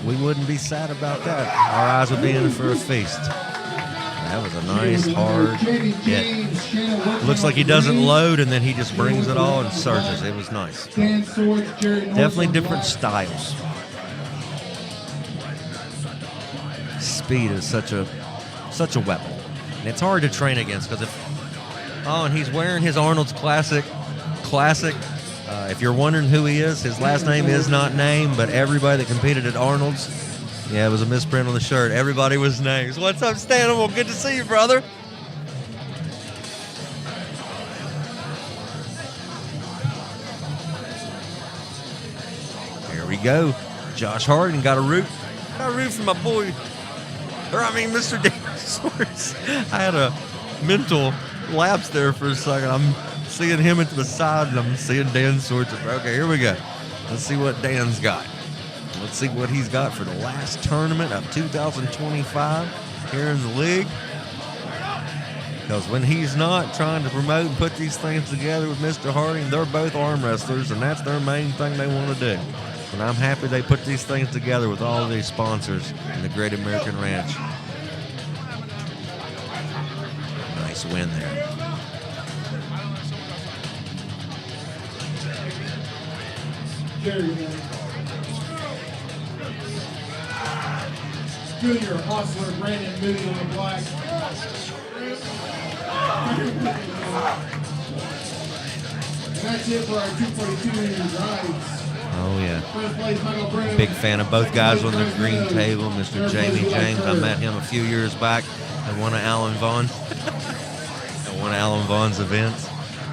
we wouldn't be sad about that. Our eyes would be in for a feast. That was a nice, hard hit. Looks like he doesn't load, and then he just brings it all and surges. It was nice. Definitely different styles. Speed is such a weapon. And it's hard to train against because and he's wearing his Arnold's classic. If you're wondering who he is, his last name is not named, but everybody that competed at Arnold's, yeah, it was a misprint on the shirt. Everybody was named. What's up, Stanimal? Good to see you, brother. Here we go. Josh Harding got a root. Got a root from my boy. Mr. Dan Swords. I had a mental lapse there for a second. I'm seeing him at the side, and I'm seeing Dan Swords. Okay, here we go. Let's see what Dan's got. Let's see what he's got for the last tournament of 2025 here in the league. Because when he's not trying to promote and put these things together with Mr. Harding, they're both arm wrestlers, and that's their main thing they want to do. And I'm happy they put these things together with all of these sponsors in the Great American Ranch. Nice win there. Junior Hustler Brandon Moody on the black. And that's it for our 242 rides. Oh, yeah. First place, Michael Brennan. Big fan of both guys on the green table. Mr. Jamie James, I met him a few years back at one of Alan Vaughn's events.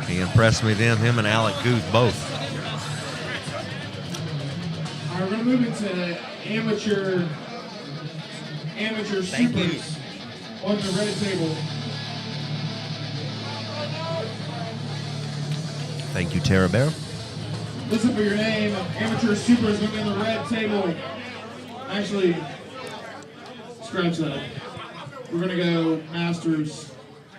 He impressed me then, him and Alec Guth both. All right, we're going to move into amateur supers on the red table. Thank you, Tara Bear. Listen for your name. Amateur super is going to be on the red table. Actually, scratch that. We're going to go masters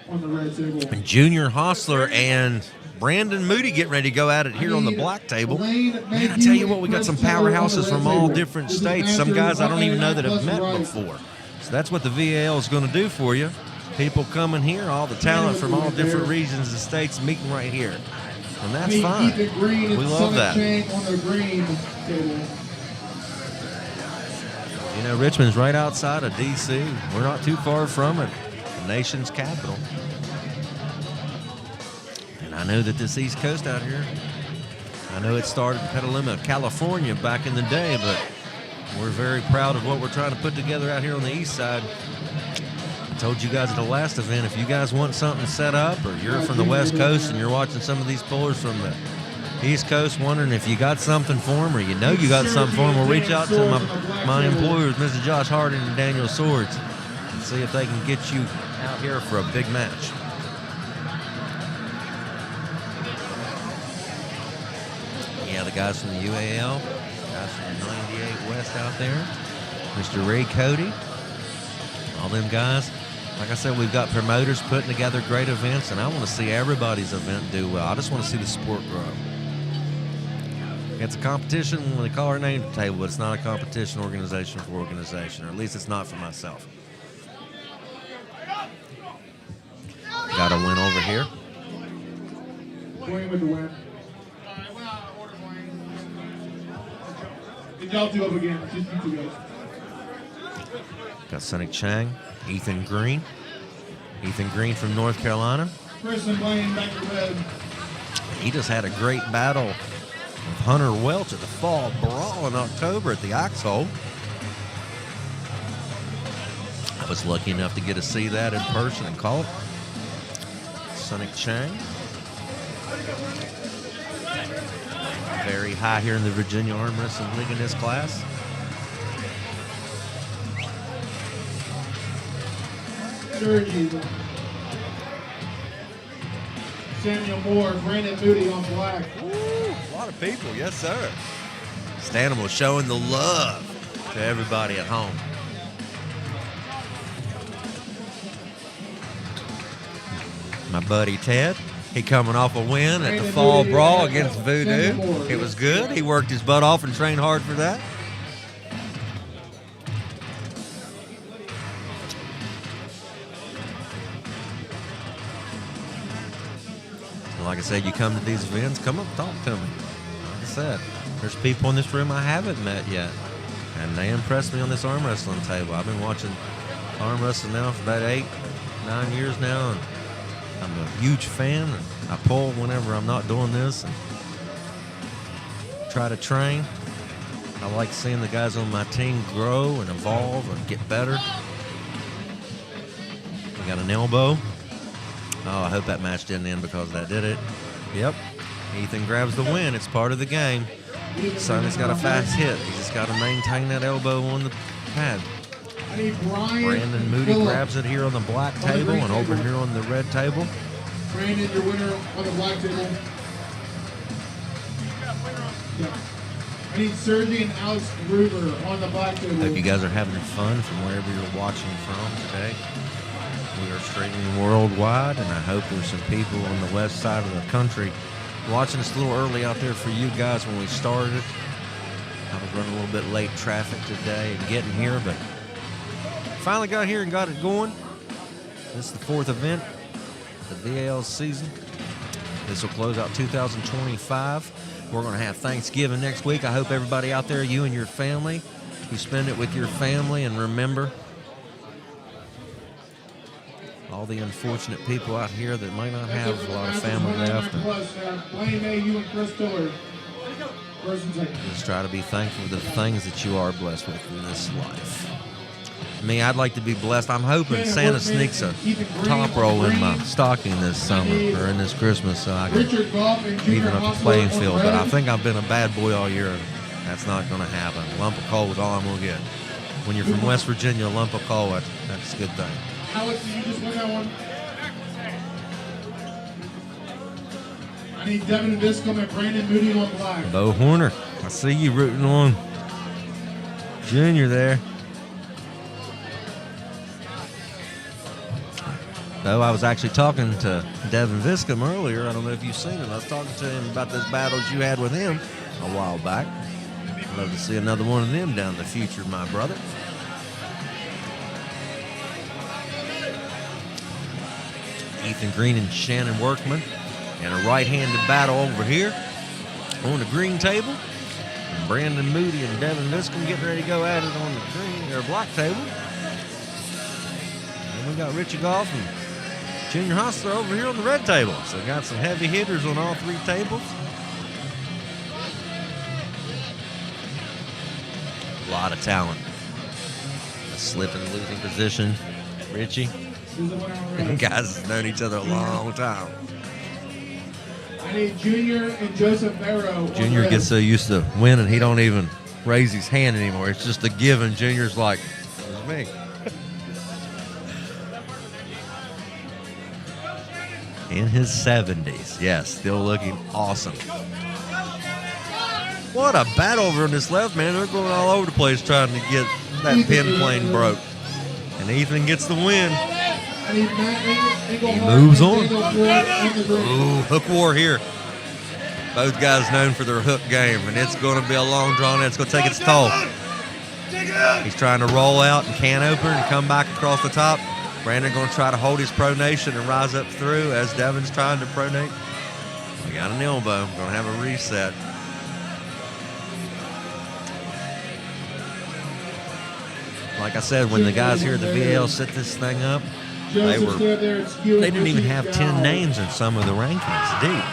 on the red table. And Junior Hostler and Brandon Moody getting ready to go at it here on the black table. Man, I tell you what, we got some powerhouses from all different states. Some guys I don't even know that have met before. So that's what the VAL is going to do for you. People coming here, all the talent from all different regions and states meeting right here. And that's fine. We love that. On the green table. You know, Richmond's right outside of D.C. We're not too far from it, the nation's capital. And I know that this East Coast out here, I know it started in Petaluma, California back in the day, but we're very proud of what we're trying to put together out here on the east side. I told you guys at the last event, if you guys want something set up, or you're from the West Coast and you're watching some of these pullers from the East Coast, wondering if you got something for them, or you know you got something for them, we'll reach out to my employers, Mr. Josh Harding and Daniel Swords, and see if they can get you out here for a big match. Yeah, the guys from the UAL, guys from the 98 West out there, Mr. Ray Cody, all them guys. Like I said, we've got promoters putting together great events, and I want to see everybody's event do well. I just want to see the sport grow. It's a competition when they call our name to the table, but it's not a competition organization for organization, or at least it's not for myself. Got a win over here. Wayne with the win. Did y'all do up again? Just you two guys. Got Sonic Chang, Ethan Green. Ethan Green from North Carolina. Preston Blaine back to red. He just had a great battle with Hunter Welch at the Fall Brawl in October at the Oxhole. I was lucky enough to get to see that in person and call it. Sonic Chang. Very high here in the Virginia Arm Wrestling League in this class. Samuel Moore, Brandon Moody on black. Ooh, a lot of people, yes sir. Stanimal showing the love to everybody at home. My buddy Ted, he coming off a win at the Fall Brawl against Voodoo. It was good. He worked his butt off and trained hard for that. Like I said, you come to these events, come up and talk to me. Like I said, there's people in this room I haven't met yet, and they impressed me on this arm wrestling table. I've been watching arm wrestling now for about 8-9 years now, and I'm a huge fan. And I pull whenever I'm not doing this and try to train. I like seeing the guys on my team grow and evolve and get better. We got an elbow. Oh, I hope that match didn't end because that did it. Yep. Ethan grabs the win. It's part of the game. Sonny's got a fast hit. He just got to maintain that elbow on the pad. Brandon Moody grabs it here on the black table and over here on the red table. Brandon, your winner on the black table. Yeah. I need Sergey and Alex Gruber on the black table. Hope you guys are having fun from wherever you're watching from today. We are streaming worldwide, and I hope there's some people on the west side of the country watching us a little early out there for you guys when we started. I was running a little bit late traffic today and getting here, but finally got here and got it going. This is the 4th event of the VAL season. This will close out 2025. We're going to have Thanksgiving next week. I hope everybody out there, you and your family, you spend it with your family and remember all the unfortunate people out here that might not have a lot of family left. Just try to be thankful for the things that you are blessed with in this life. Me, I'd like to be blessed. I'm hoping Santa sneaks a top roll in my stocking this summer or in this Christmas so I can even up the playing field. But I think I've been a bad boy all year, and that's not going to happen. A lump of coal is all I'm going to get. When you're from West Virginia, a lump of coal, that's a good thing. Alex, did you just win that one? I need Devin Viscom and Brandon Moody on black. Bo Horner, I see you rooting on Junior there. Though I was actually talking to Devin Viscom earlier. I don't know if you've seen it. I was talking to him about those battles you had with him a while back. I'd love to see another one of them down the future, my brother. Ethan Green and Shannon Workman. And a right-handed battle over here on the green table. And Brandon Moody and Devin Viscom getting ready to go at it on the green or black table. And we got Richie Goff and Junior Hostler over here on the red table. So got some heavy hitters on all three tables. A lot of talent. A slip and losing position. Richie. Guys have known each other a long time. I need Junior and Joseph Barrow. Junior gets so used to winning, he don't even raise his hand anymore. It's just a given. Junior's like, it's me. In his 70s. Yes, still looking awesome. What a battle over on this left, man. They're going all over the place trying to get that pin plane broke. And Ethan gets the win. He moves on. Ooh, hook war here. Both guys known for their hook game, and it's going to be a long drawn. It's going to take its toll. He's trying to roll out and can opener and come back across the top. Brandon going to try to hold his pronation and rise up through as Devin's trying to pronate. We got an elbow. Going to have a reset. Like I said, when the guys here at the VL set this thing up, they didn't even have 10 names in some of the rankings deep.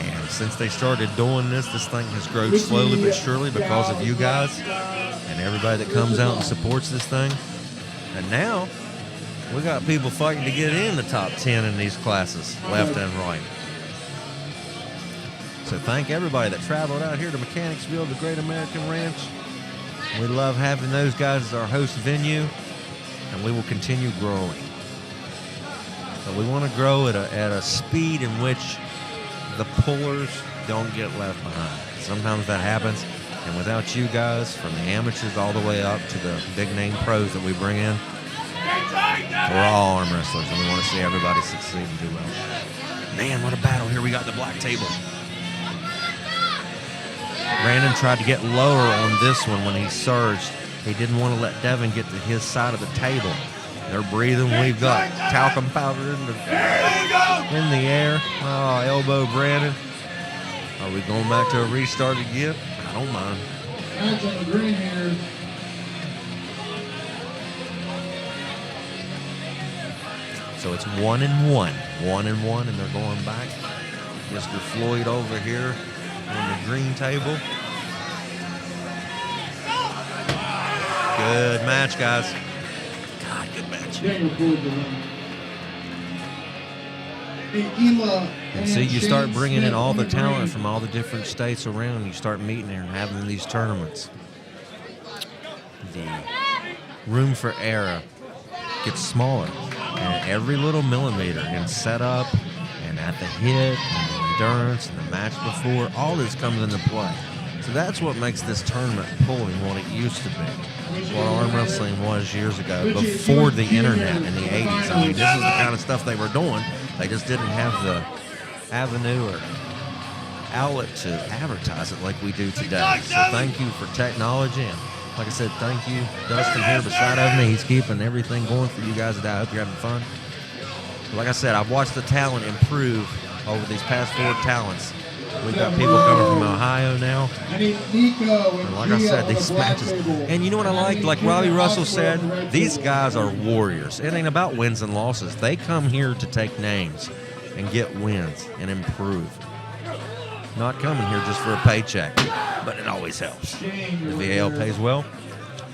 And since they started doing this thing has grown slowly but surely because of you guys and everybody that comes out and supports this thing. And now we got people fighting to get in the top 10 in these classes, left and right. So thank everybody that traveled out here to Mechanicsville, the Great American Ranch. We love having those guys as our host venue, and we will continue growing. But we want to grow at a speed in which the pullers don't get left behind. Sometimes that happens, and without you guys, from the amateurs all the way up to the big-name pros that we bring in, we're all arm wrestlers, and we want to see everybody succeed and do well. Man, what a battle here. We got the black table. Brandon tried to get lower on this one when he surged. He didn't want to let Devin get to his side of the table. They're breathing. We've got talcum powder in the air. Oh, elbow Brandon. Are we going back to a restart again? I don't mind. Hands on the green here. So it's 1-1. 1-1, and they're going back. Mr. Floyd over here on the green table. Good match, guys. God, good match. And see, you start bringing in all the talent from all the different states around. You start meeting and having these tournaments. The room for error gets smaller. And every little millimeter in setup and at the hit and the endurance and the match before, all this comes into play. So that's what makes this tournament pulling what it used to be. What arm wrestling was years ago, before the internet in the 80s. I mean, this is the kind of stuff they were doing. They just didn't have the avenue or outlet to advertise it like we do today. So thank you for technology. And like I said, thank you, Dustin, here beside of me. He's keeping everything going for you guys today. I hope you're having fun. Like I said, I've watched the talent improve over these past 4 talents. We got people coming from Ohio now. I need Nico And like I said, these matches. And you know what I like Robbie Russell said, these guys are warriors. It ain't about wins and losses. They come here to take names and get wins and improve. Not coming here just for a paycheck, but it always helps. The VAL pays well.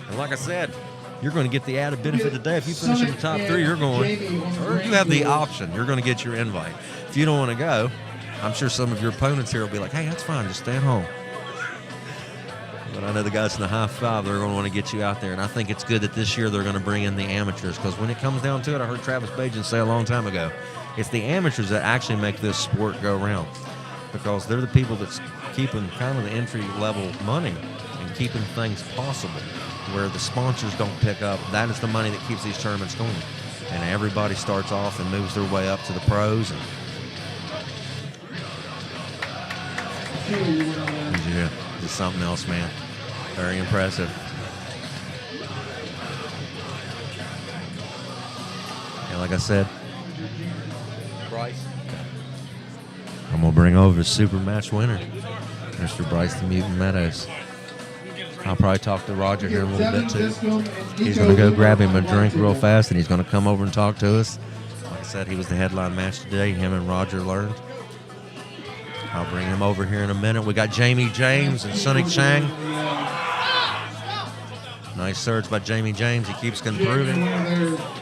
And like I said, you're going to get the added benefit today. If you finish in the top 3, you're going, or you have the option, you're going to get your invite. If you don't want to go, I'm sure some of your opponents here will be like, hey, that's fine, just stay at home. But I know the guys in the high five, they're going to want to get you out there. And I think it's good that this year they're going to bring in the amateurs, because when it comes down to it, I heard Travis Bajan say a long time ago, it's the amateurs that actually make this sport go round, because they're the people that's keeping kind of the entry-level money and keeping things possible, where the sponsors don't pick up. That is the money that keeps these tournaments going. And everybody starts off and moves their way up to the pros. And yeah, it's something else, man. Very impressive. And like I said, Bryce, I'm going to bring over the super match winner, Mr. Bryce the Mutant Meadows. I'll probably talk to Roger here in a little bit, too. He's going to go grab him a drink real fast, and he's going to come over and talk to us. Like I said, he was the headline match today. Him and Roger learned. I'll bring him over here in a minute. We got Jamie James and Sonny Chang. Nice surge by Jamie James. He keeps improving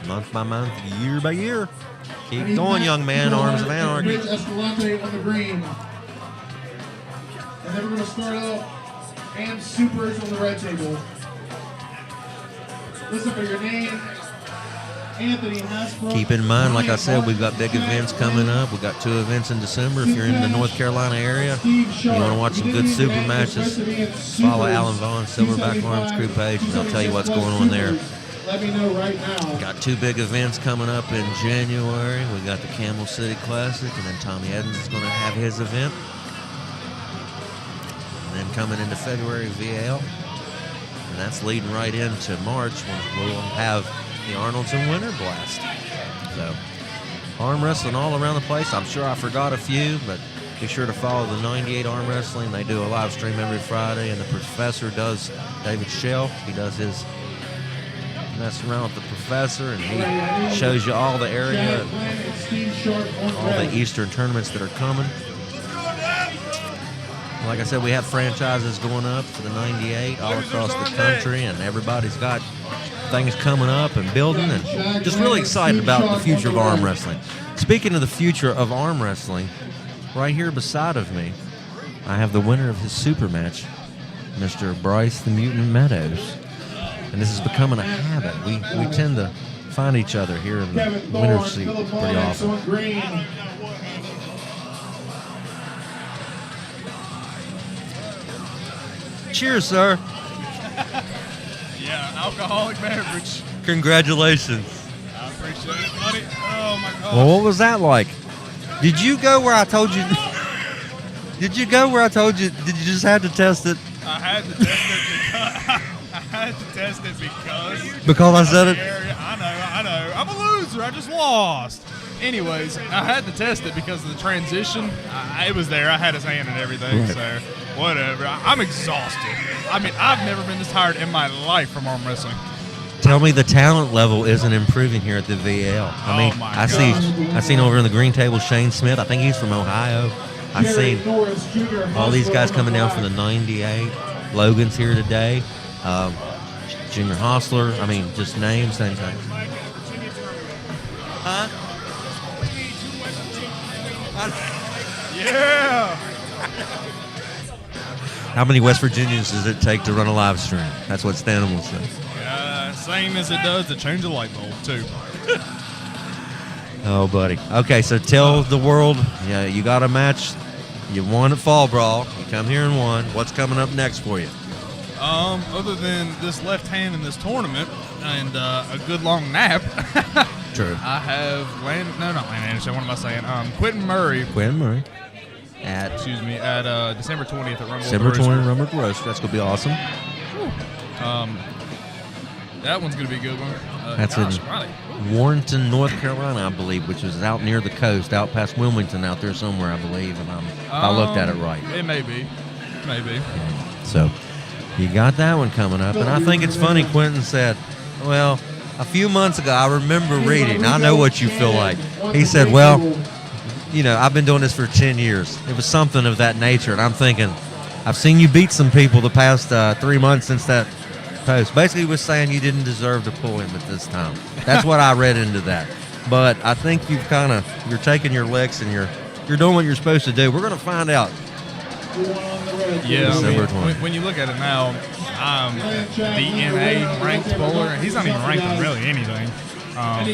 month by month, year by year. Keep going, young man. Arms of Anarchy. Rich Escalante on the green. And then we're going to start up and supers on the red table. Listen for your name. Anthony Hasbrook. Keep in mind, like I said, we've got big events coming up. We've got 2 events in December. If you're in the North Carolina area, you want to watch some good super matches, follow Alan Vaughn's Silverback Arms Crew page, and I'll tell you what's going on there. Let me know right now. Got 2 big events coming up in January. We got the Camel City Classic, and then Tommy Evans is going to have his event. And then coming into February, VAL. And that's leading right into March when we'll have the Arnold's and Winter Blast. So, arm wrestling all around the place. I'm sure I forgot a few, but be sure to follow the 98 Arm Wrestling. They do a live stream every Friday, and the professor does, David Shell, he does his mess around with the professor, and he shows you all the area, all the Eastern tournaments that are coming. Like I said, we have franchises going up for the 98 all across the country, and everybody's got things coming up and building, and just really excited about the future of arm wrestling. Speaking of the future of arm wrestling, right here beside of me, I have the winner of his super match, Mr. Bryce the Mutant Meadows. And this is becoming a habit. We tend to find each other here in the winner's seat pretty often. Cheers, sir. Yeah, alcoholic beverage. Congratulations. I appreciate it, buddy. Oh, my God. Well, what was that like? Did you go where I told you? Did you go where I told you? Did you just have to test it? I had to test it because... I had to test it Because I said it? I know. I'm a loser. I just lost. Anyways, I had to test it because of the transition. It was there. I had his hand and everything, right. So whatever. I'm exhausted. I mean, I've never been this tired in my life from arm wrestling. Tell me the talent level isn't improving here at the VAL. I mean, I seen over in the green table Shane Smith. I think he's from Ohio. I seen all these guys coming down from the 98. Logan's here today. Junior Hostler. I mean, just names, same thing. Huh? Yeah. How many West Virginians does it take to run a live stream? That's what Stanham will say. Same as it does to change a light bulb, too. Oh, buddy. Okay, so tell the world, yeah, you got a match. You won at Fall Brawl. You come here and won. What's coming up next for you? Other than this left hand in this tournament and a good long nap. True. I have not Landon Anderson. What am I saying? Quentin Murray. Quentin Murray. At December 20th at Rumble. December 20th, Rumble Roast. That's gonna be awesome. That one's going to be a good one. That's Riley. Warrenton, North Carolina, I believe, which is out near the coast, out past Wilmington, out there somewhere, I believe, if I looked at it right. It may be. Maybe. So you got that one coming up. And I think it's funny, Quentin said, well, a few months ago, I remember reading, I know what you feel like. He said, well, you know, I've been doing this for 10 years. It was something of that nature. And I'm thinking, I've seen you beat some people the past 3 months since that post. Basically, he was saying you didn't deserve to pull him at this time. That's what I read into that. But I think you're taking your licks and you're doing what you're supposed to do. We're going to find out. Yeah, I mean, when you look at it now, I'm the NA ranked bowler. He's not even ranked in really anything.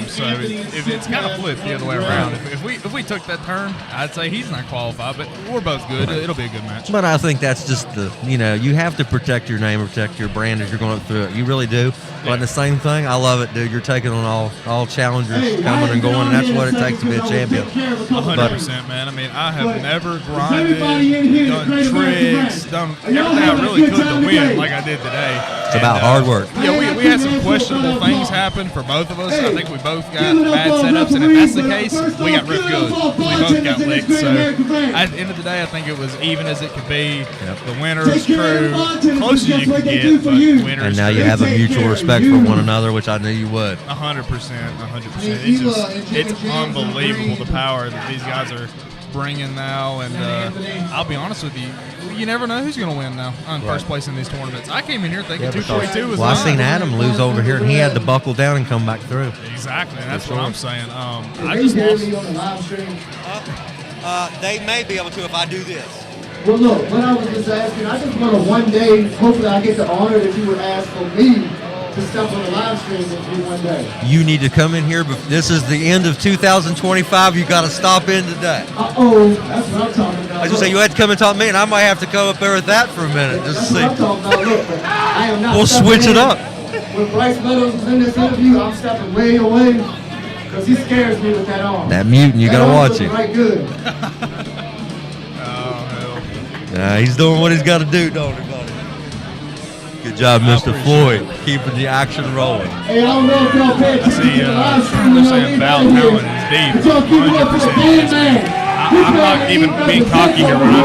So it's kind of flipped the other way around. If we took that turn, I'd say he's not qualified, but we're both good. It'll be a good match. But I think that's just you have to protect your name, protect your brand as you're going through it. You really do. But in the same thing, I love it, dude. You're taking on all challengers coming and going, and that's what it takes to be a champion. 100%, man. I mean, I have never grinded, done tricks, done everything I really could to win like I did today. It's about hard work. Yeah, we had some questionable things happen for both of us. I think we both got bad setups, and if that's the case, we got ripped good. We both got licked. So at the end of the day, I think it was even as it could be. Yep. The winner's crew, close as you can get, but winner's and now crew. You have a mutual respect for one another, which I knew you would. 100%. It's unbelievable the power that these guys are bringing now, and I'll be honest with you, you never know who's going to win now on first place in these tournaments. I came in here thinking 242 was I seen Adam lose over here, and he had to buckle down and come back through. Exactly, and that's what I'm saying. I just lost. They may be able to if I do this. Well, look, what I was just asking, I just want to one day, hopefully I get the honor that you would ask for me to step on the live stream with you one day. You need to come in here, but this is the end of 2025. You got to stop in today. Uh-oh, that's what I'm talking about. I was just say you had to come and talk to me, and I might have to come up there with that for a minute just to see. That's what I'm talking about. Look, I am not we'll switch it up. When Bryce Meadows was in this interview, I'm stepping way away because he scares me with that arm. That mutant, you got to watch it. Right good. He's doing what he's got to do, don't he, buddy? Good job, Mr. Floyd, keeping the action rolling. Hey, I don't know if y'all pay attention to the live stream. They're saying Val Talent is deep. 100%. I'm not even being cocky here when I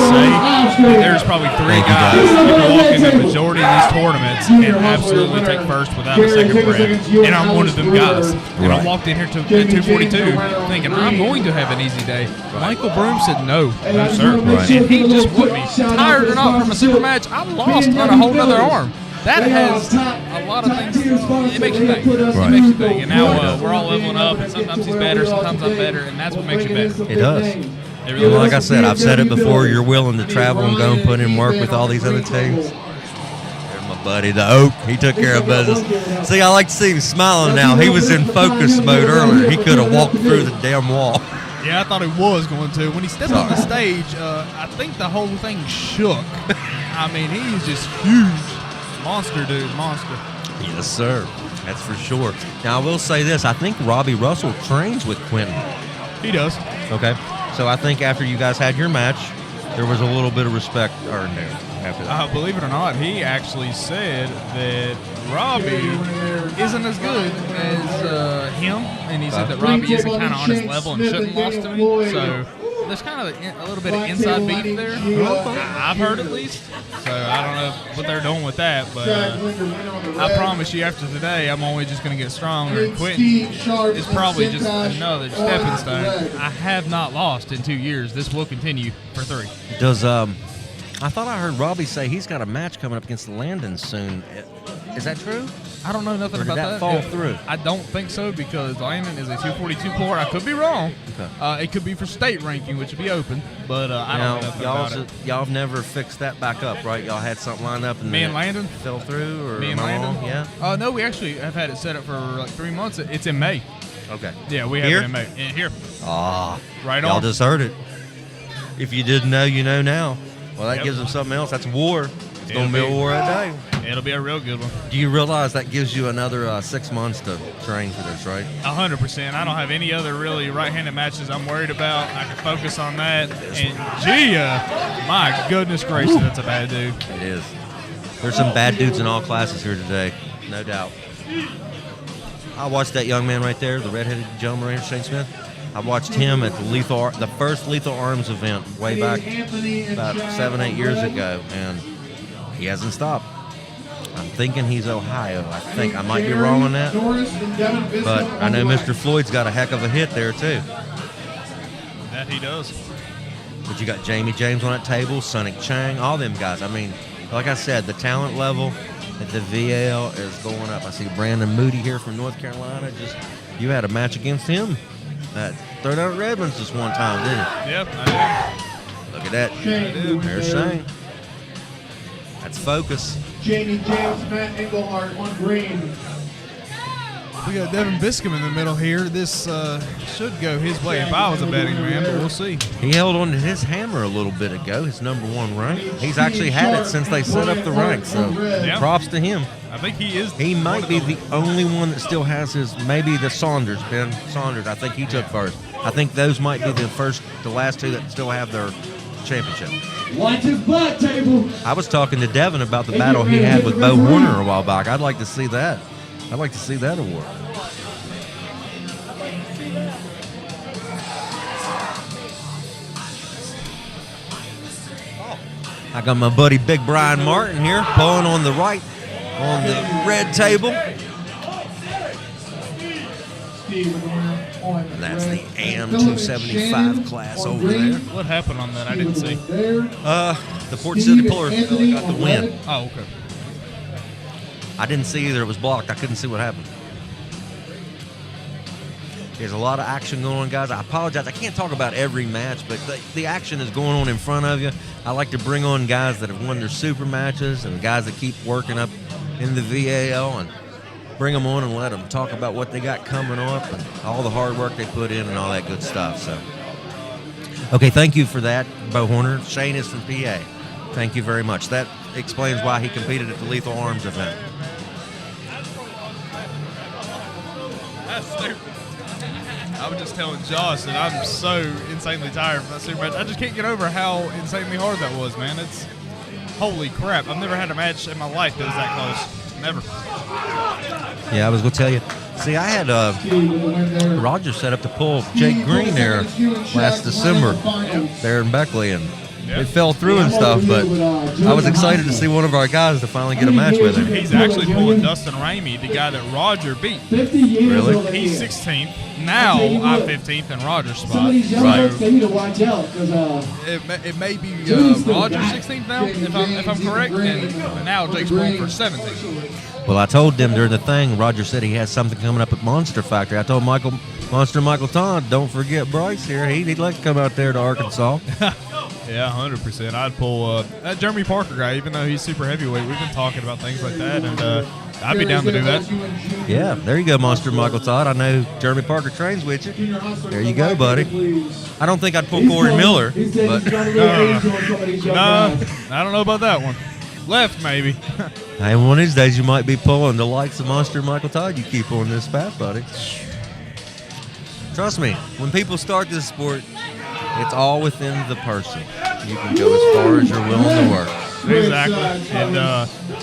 say there's probably 3 guys that can walk in the majority of these tournaments and absolutely take first without a second breath. And I'm one of them guys. And I walked in here at 242 thinking I'm going to have an easy day. Michael Broom said no sir. And he just put me. Tired or not from a super match, I lost on a whole other arm. That has a lot of things. It makes you think. It makes you think. And now we're all leveling up, and sometimes he's better, sometimes I'm better, and that's what makes you better. It does. Really like I said, I've said it before, you're willing to travel and go and put in work with all these other teams. There's my buddy, the Oak. He took care of business. See, I like to see him smiling now. He was in focus mode earlier. He could have walked through the damn wall. Yeah, I thought he was going to. When he stepped on the stage, I think the whole thing shook. I mean, he's just huge. Monster, dude, monster. Yes, sir. That's for sure. Now, I will say this. I think Robbie Russell trains with Quentin. He does. Okay. So I think after you guys had your match, there was a little bit of respect earned there after that. Believe it or not, he actually said that Robbie isn't as good as him, and he said that Robbie isn't kind of on his level and shouldn't have lost to me. So there's kind of a little bit of inside beef there. I've heard at least. So I don't know what they're doing with that, but I promise you after today, I'm only just going to get stronger. And Quentin is probably just another stepping stone. I have not lost in 2 years. This will continue for 3. Does I thought I heard Robbie say he's got a match coming up against Landon soon. Is that true? I don't know nothing about that. Fall through? I don't think so because Landon is a 242 player. I could be wrong. Okay. It could be for state ranking, which would be open, but I don't know nothing about it. Y'all have never fixed that back up, right? Y'all had something lined up and me and Landon fell through, or me and Landon? Yeah. No, we actually have had it set up for like 3 months. It's in May. Okay. Yeah, we have it in May. Here. Right on. Y'all just heard it. If you didn't know, you know now. Well, that gives them something else. That's war. It's going to be a war that day. It'll be a real good one. Do you realize that gives you another 6 months to train for this, right? 100%. I don't have any other really right-handed matches I'm worried about. I can focus on that. And Gia, my goodness gracious, that's a bad dude. It is. There's some bad dudes in all classes here today, no doubt. I watched that young man right there, the redheaded gentleman right here, Shane Smith. I watched him at the first Lethal Arms event way back about 7-8 years ago, and he hasn't stopped. I'm thinking he's Ohio. I think I might be wrong on that, but I know Mr. Floyd's got a heck of a hit there too. That he does. But you got Jamie James on that table, Sonic Chang, all them guys. I mean, like I said, the talent level at the VAL is going up. I see Brandon Moody here from North Carolina. You had a match against him at Throwdown at Redlands this one time, didn't you? Yep, I Look at that. There's Shane. That's focus. Jamie James, Matt Engelhart on green. We got Devin Biscom in the middle here. This should go his way if I was a betting man, but we'll see. He held on to his hammer a little bit ago, his number 1 rank. He's actually had it since they set up the rank, so props to him. I think he is. He might be the only one that still has his, maybe the Saunders, Ben Saunders. I think he took first. I think those might be the last two that still have their championship. Watch his black table. I was talking to Devin about the battle he had with Bo Warner a while back. I'd like to see that. I'd like to see that award. I got my buddy Big Brian Martin here, pulling on the right, on the red table. And that's the AM 275 class over there. What happened on that? I didn't see. The Port City Puller got the win. Oh, okay. I didn't see either. It was blocked. I couldn't see what happened. There's a lot of action going on, guys. I apologize. I can't talk about every match, but the action is going on in front of you. I like to bring on guys that have won their super matches and guys that keep working up in the VAL and bring them on and let them talk about what they got coming up and all the hard work they put in and all that good stuff. So, okay, thank you for that, Bo Horner. Shane is from PA. Thank you very much. That explains why he competed at the Lethal Arms event. That's stupid. I was just telling Josh that I'm so insanely tired from that super match. I just can't get over how insanely hard that was, man. It's holy crap. I've never had a match in my life that was that close. Never. Yeah, I was going to tell you. See, I had Roger set up to pull Jake Green there last December there in Beckley, and it fell through and stuff, but I was excited to see one of our guys to finally get a match with him. He's actually pulling Dustin Ramey, the guy that Roger beat. Really? He's 16th. Now I'm 15th in Roger's spot. Right. It may be Roger 16th now, if I'm correct, and now Jake's pulling for 17th. Well, I told them during the thing, Roger said he has something coming up at Monster Factory. I told Michael Todd, don't forget Bryce here. He'd like to come out there to Arkansas. Yeah, 100%. I'd pull that Jeremy Parker guy, even though he's super heavyweight. We've been talking about things like that, and I'd be down to do that. Yeah, there you go, Monster Michael Todd. I know Jeremy Parker trains with you. There you go, buddy. I don't think I'd pull Corey Miller, but no, I don't know about that one. Left, maybe. Hey, one of these days you might be pulling the likes of Monster Michael Todd. You keep on this path, buddy. Trust me, when people start this sport, it's all within the person. You can go as far as you're willing to work. Exactly. And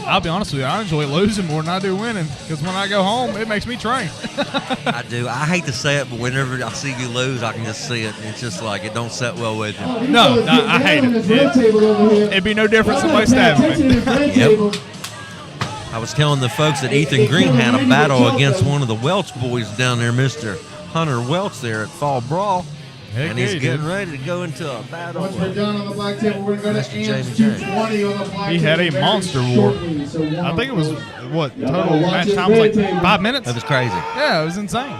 I'll be honest with you, I enjoy losing more than I do winning, because when I go home, it makes me train. I do. I hate to say it, but whenever I see you lose, I can just see it. It's just like it don't set well with you. No, I hate it. It'd be no difference if I stabbed me. Yep. I was telling the folks that Ethan Green had a battle against one of the Welch boys down there, Mr. Hunter Welch there at Fall Brawl. Heck and he's yeah, getting ready to go into a battle. Once we're done on the black table, we're going to go to AM 220 on the black He table. had a monster war. I think it was, what, total match time was like 5 minutes? That was crazy. Yeah, it was insane.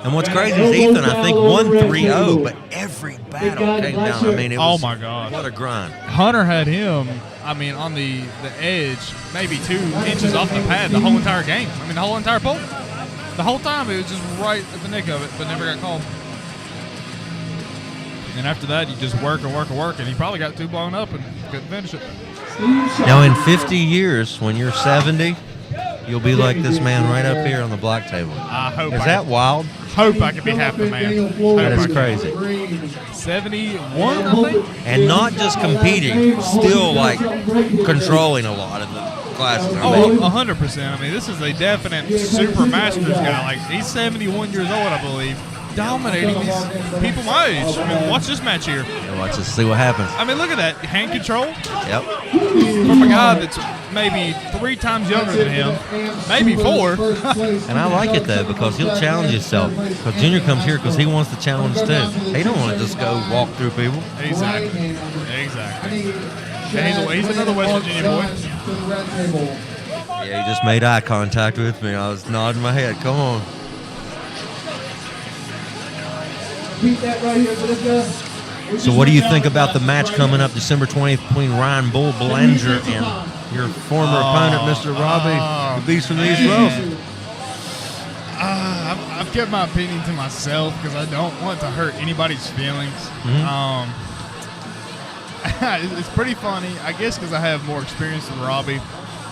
And what's crazy is Ethan, I think, won 3-0, but every battle came down. I mean, it was, oh my God. What a grind. Hunter had him, I mean, on the edge, maybe 2 inches off the pad the whole entire game. I mean, the whole entire pull. The whole time, it was just right at the nick of it, but never got called. And after that, you just work and work and work, and he probably got 2 blown up and couldn't finish it. Now, in 50 years, when you're 70, you'll be like this man right up here on the black table. I hope. Is that wild? Hope I could be half the man. That is crazy. 71, I think. And not just competing, still like controlling a lot of classes. I Oh, mean, 100%. I mean, this is a definite super masters guy. Like, he's 71 years old, I believe, dominating these people my age. I mean, watch this match here. yeah, let's just see what happens. I mean, look at that hand control Yep. from a guy that's maybe 3 times younger than him, maybe 4. And I like it though because he'll challenge himself. Because Junior comes here because he wants to challenge too. He don't want to just go walk through people. Exactly. Yeah, he's another West Virginia boy. Yeah, he just made eye contact with me. I was nodding my head. Come on. Beat that right here for this guy. So what do you think about the match coming up December 20th between Ryan Bull Belanger and your former opponent, Mr. Robbie, the Beast from the East Road? I've kept my opinion to myself because I don't want to hurt anybody's feelings. It's pretty funny, I guess, because I have more experience than Robbie.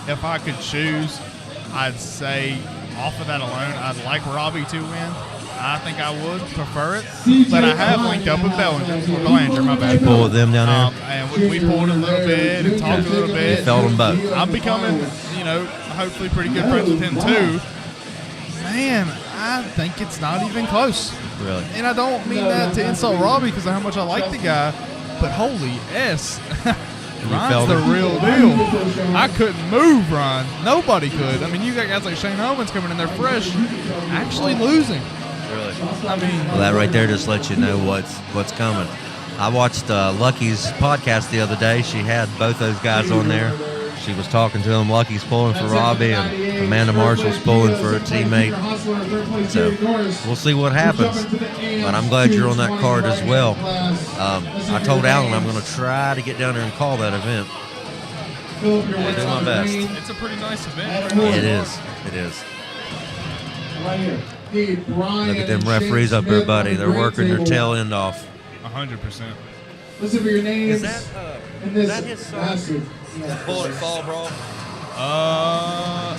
If I could choose, I'd say off of that alone, I'd like Robbie to win. I think I would prefer it, but I have linked up with Belanger, my bad. You pull with them down there? And we pulled a little bit and talked a little bit. You felt them both. I'm becoming, hopefully pretty good friends with him too. Man, I think it's not even close. Really? And I don't mean that to insult Robbie because of how much I like the guy, but holy S. Ryan's the real deal. I couldn't move Ryan. Nobody could. I mean, you got guys like Shane Owens coming in there fresh, actually losing. Really? I mean, Well, that right there just lets you know what's coming. I watched Lucky's podcast the other day. She had both those guys on there. She was talking to them. Lucky's pulling for Robbie, and Amanda Marshall's pulling for a teammate. So we'll see what happens. But I'm glad you're on that card as well. I told Alan I'm going to try to get down there and call that event. I'll do my best. it's a pretty nice event. It is. It is. Look at them referees up there, buddy. They're working their tail end off. 100%. Listen for your names. Is that his song? Bullet Fall Brawl? I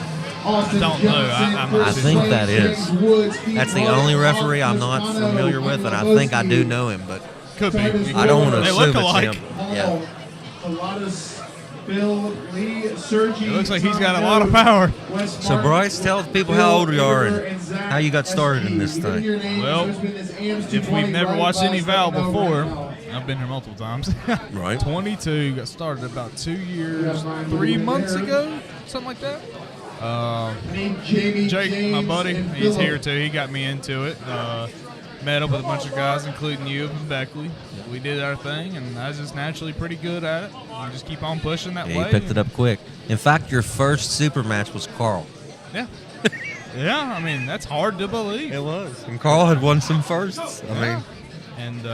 don't know. I think that is. That's the only referee I'm not familiar with, and I think I do know him, but Could be. I don't want to They assume look it's alike. him. Yeah. It looks like he's got a lot of power. So, Bryce, tell people how old you are and how you got started in this thing. Well, if we've never watched any Val before, I've been here multiple times. Right. 22, got started about 2 years, 3 months ago, something like that. Jake, my buddy, he's here too. He got me into it. Met up with a bunch of guys, including you and Beckley. We did our thing, and I was just naturally pretty good at it. I just keep on pushing that Yeah, way. you picked it up quick. In fact, your first super match was Carl. Yeah. Yeah, I mean, that's hard to believe. It was. And Carl had won some firsts. I mean, And,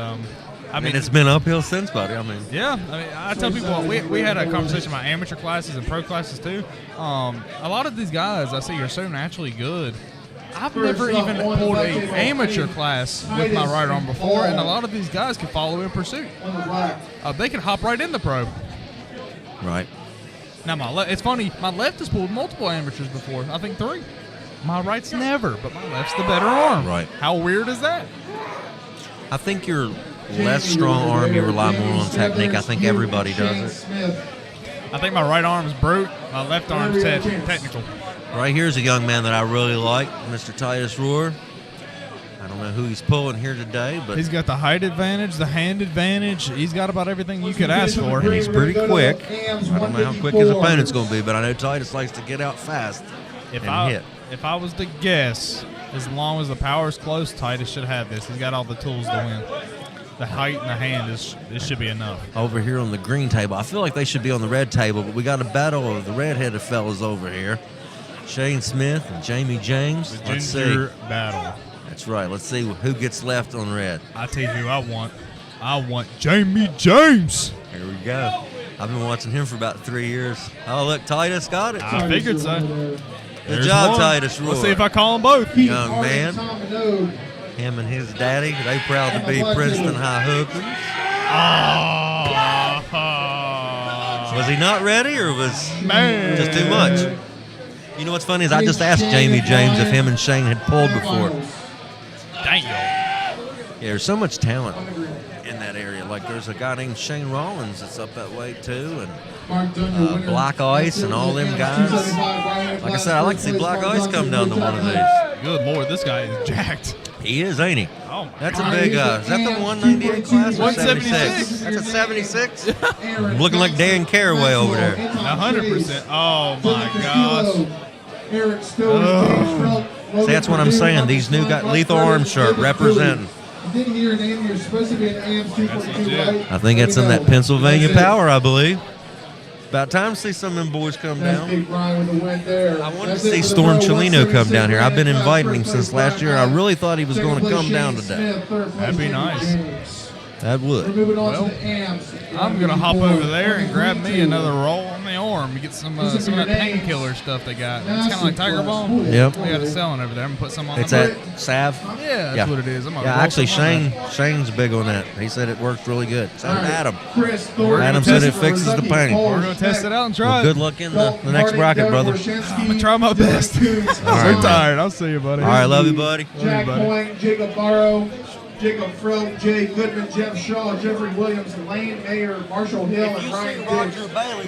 I mean, it's been uphill since, buddy. I mean, yeah, I mean, I tell people, we had a conversation about amateur classes and pro classes too. A lot of these guys I see are so naturally good. I've never even pulled an amateur class with my right arm before, and a lot of these guys can follow in pursuit. They can hop right in the pro. right. Now, it's funny, my left has pulled multiple amateurs before, I think 3. My right's never, but my left's the better arm. Right. How weird is that? I think your left strong arm, you rely more on technique. I think everybody does it. I think my right arm's brute, my left arm's technical. Right here's a young man that I really like, Mr. Titus Rohr. I don't know who he's pulling here today, but He's got the height advantage, the hand advantage. He's got about everything you could ask for. and he's pretty quick. I don't know how quick his opponent's going to be, but I know Titus likes to get out fast and hit. If I was to guess, as long as the power's close, Titus should have this. He's got all the tools to win. The height and the hand this should be enough. Over here on the green table, I feel like they should be on the red table, but we got a battle of the red-headed fellas over here. Shane Smith and Jamie James. The Let's see. ginger battle. That's right. Let's see who gets left on red. I tell you who I want. I want Jamie James. Here we go. I've been watching him for about 3 years. Oh, look, Titus got it. I figured so. Good job, Titus Rohr. Let's see if I call them both. Young man. Him and his daddy, they proud to be Princeton High Hookers. Was he not ready or was Man. just too much? You know what's funny is I just asked Jamie James if him and Shane had pulled before. Damn. Yeah, there's so much talent in that area. Like there's a guy named Shane Rollins that's up that way too, and Mark Dunn, your winner. Black Ice and all them guys. Like I said, I like to see Black Ice come down to one of these. Good Lord, this guy is jacked. He is, ain't he? Oh, my That's a big, is that the 198 class or 76? That's a 76? Looking like Dan Caraway over there. 100%. Oh, my gosh. Eric Stone. See, that's what I'm saying. These new guys, Lethal Arms shirt representing. Didn't hear your name. You're supposed to be an AM 242, right? I think it's in that Pennsylvania Power, I believe. About time to see some of them boys come down. I wanted to see Storm Chelino come down here. I've been inviting him since last year. I really thought he was going to come down today. That'd be nice. That would. Well, I'm going to hop over there and grab me another roll on the arm to get some of that painkiller stuff they got. It's kind of like Tiger Balm. Yep. We got it selling over there. I'm going to put some on It's the that salve? Yeah, that's what it is. I'm gonna Yeah, roll actually, some on that. Shane's big on that. He said it works really good. So did Adam. We're Adam said it fixes the pain. We're going to test it out and try Well, it. good luck in the next bracket, brother. I'm going to try my best. I'm so tired. I'll see you, buddy. All right, love you, buddy. Jack Point, Jacob Barrow, Jacob Frelt, Jay Goodman, Jeff Shaw, Jeffrey Williams, Lane Mayer, Marshall Hill, and Ryan Dix.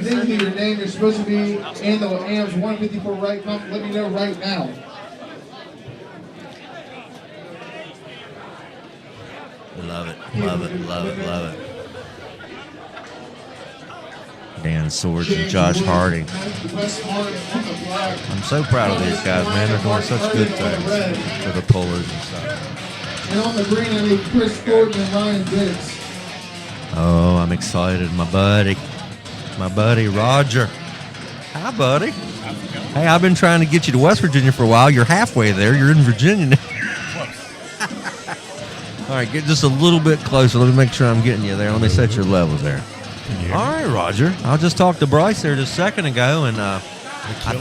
Didn't hear your name. You're supposed to be in the AMS 154 right pump. Let me know right now. Love it, love it, love it, love it. Dan Swords and Josh Harding. I'm so proud of these guys, man. They're doing such good things for the pullers and stuff. And on the green, I need Chris Gordon and Ryan Dix. Oh, I'm excited. My buddy Roger. Hi, buddy. Hey, I've been trying to get you to West Virginia for a while. You're halfway there. You're in Virginia now. All right, get just a little bit closer. Let me make sure I'm getting you there. Let me set your levels there. All right, Roger. I just talked to Bryce there just a second ago, and I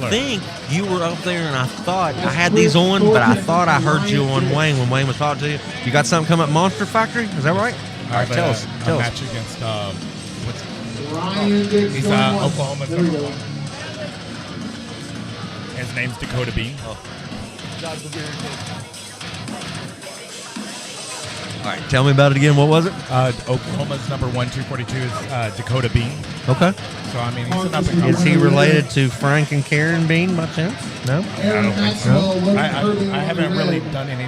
think you were up there, and I thought I had these on, but I thought I heard you on Wayne when Wayne was talking to you. You got something coming up, Monster Factory? Is that right? All right, tell us. A match against he's Oklahoma's number one. His name's Dakota B. All right, tell me about it again. What was it? Oklahoma's number 1, 242 is Dakota Bean. Okay. So, I mean, he's an up-and-comer. Is he related to Frank and Karen Bean by chance? No? I don't think so. I haven't really done any.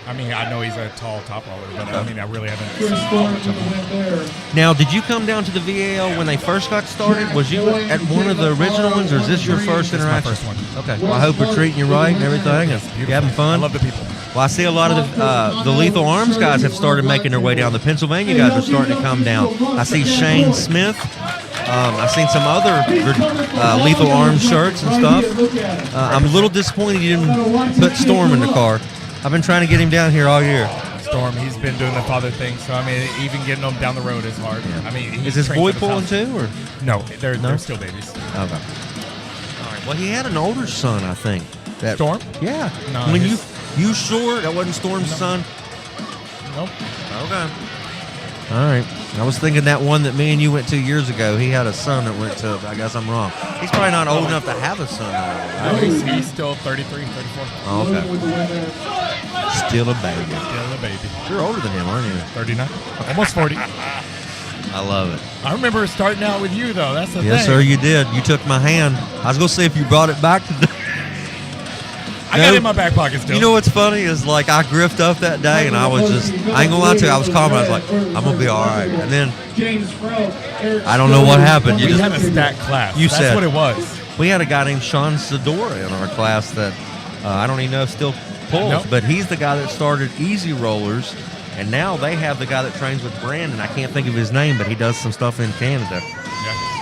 I mean, I know he's a tall top roller, but I mean, I really haven't seen much of him. Now, did you come down to the VAL when they first got started? Was you at one of the original ones, or is this your first interaction? This is my first one. Okay. Well, I hope we're treating you right and everything. And you having fun? I love the people. Well, I see a lot of the Lethal Arms guys have started making their way down. The Pennsylvania guys are starting to come down. I see Shane Smith. I've seen some other Lethal Arms shirts and stuff. I'm a little disappointed you didn't put Storm in the car. I've been trying to get him down here all year. Storm, he's been doing the father thing, so I mean, even getting him down the road is hard. I mean, is his boy pulling too, or no? They're still babies. Okay. All right. Well, he had an older son, I think. That, Storm? Yeah. No. When you sure that wasn't Storm's son? Nope. Okay. All right. I was thinking that one that me and you went to years ago. He had a son that went to. I guess I'm wrong. He's probably not old enough to have a son. He's still 33, 34. Oh, okay. Still a baby. Still a baby. You're older than him, aren't you? 39. Almost 40. I love it. I remember starting out with you, though. That's the thing. Yes, sir, you did. You took my hand. I was going to say if you brought it back today. I got it in my back pocket still. You know what's funny is like I griffed up that day and I was just, I ain't gonna lie to you, I was calm. I was like, I'm gonna be all right. And then I don't know what happened. We had a stacked class. That's what it was. We had a guy named Sean Sedora in our class that I don't even know if still pulls, but he's the guy that started Easy Rollers, and now they have the guy that trains with Brandon. I can't think of his name, but he does some stuff in Canada.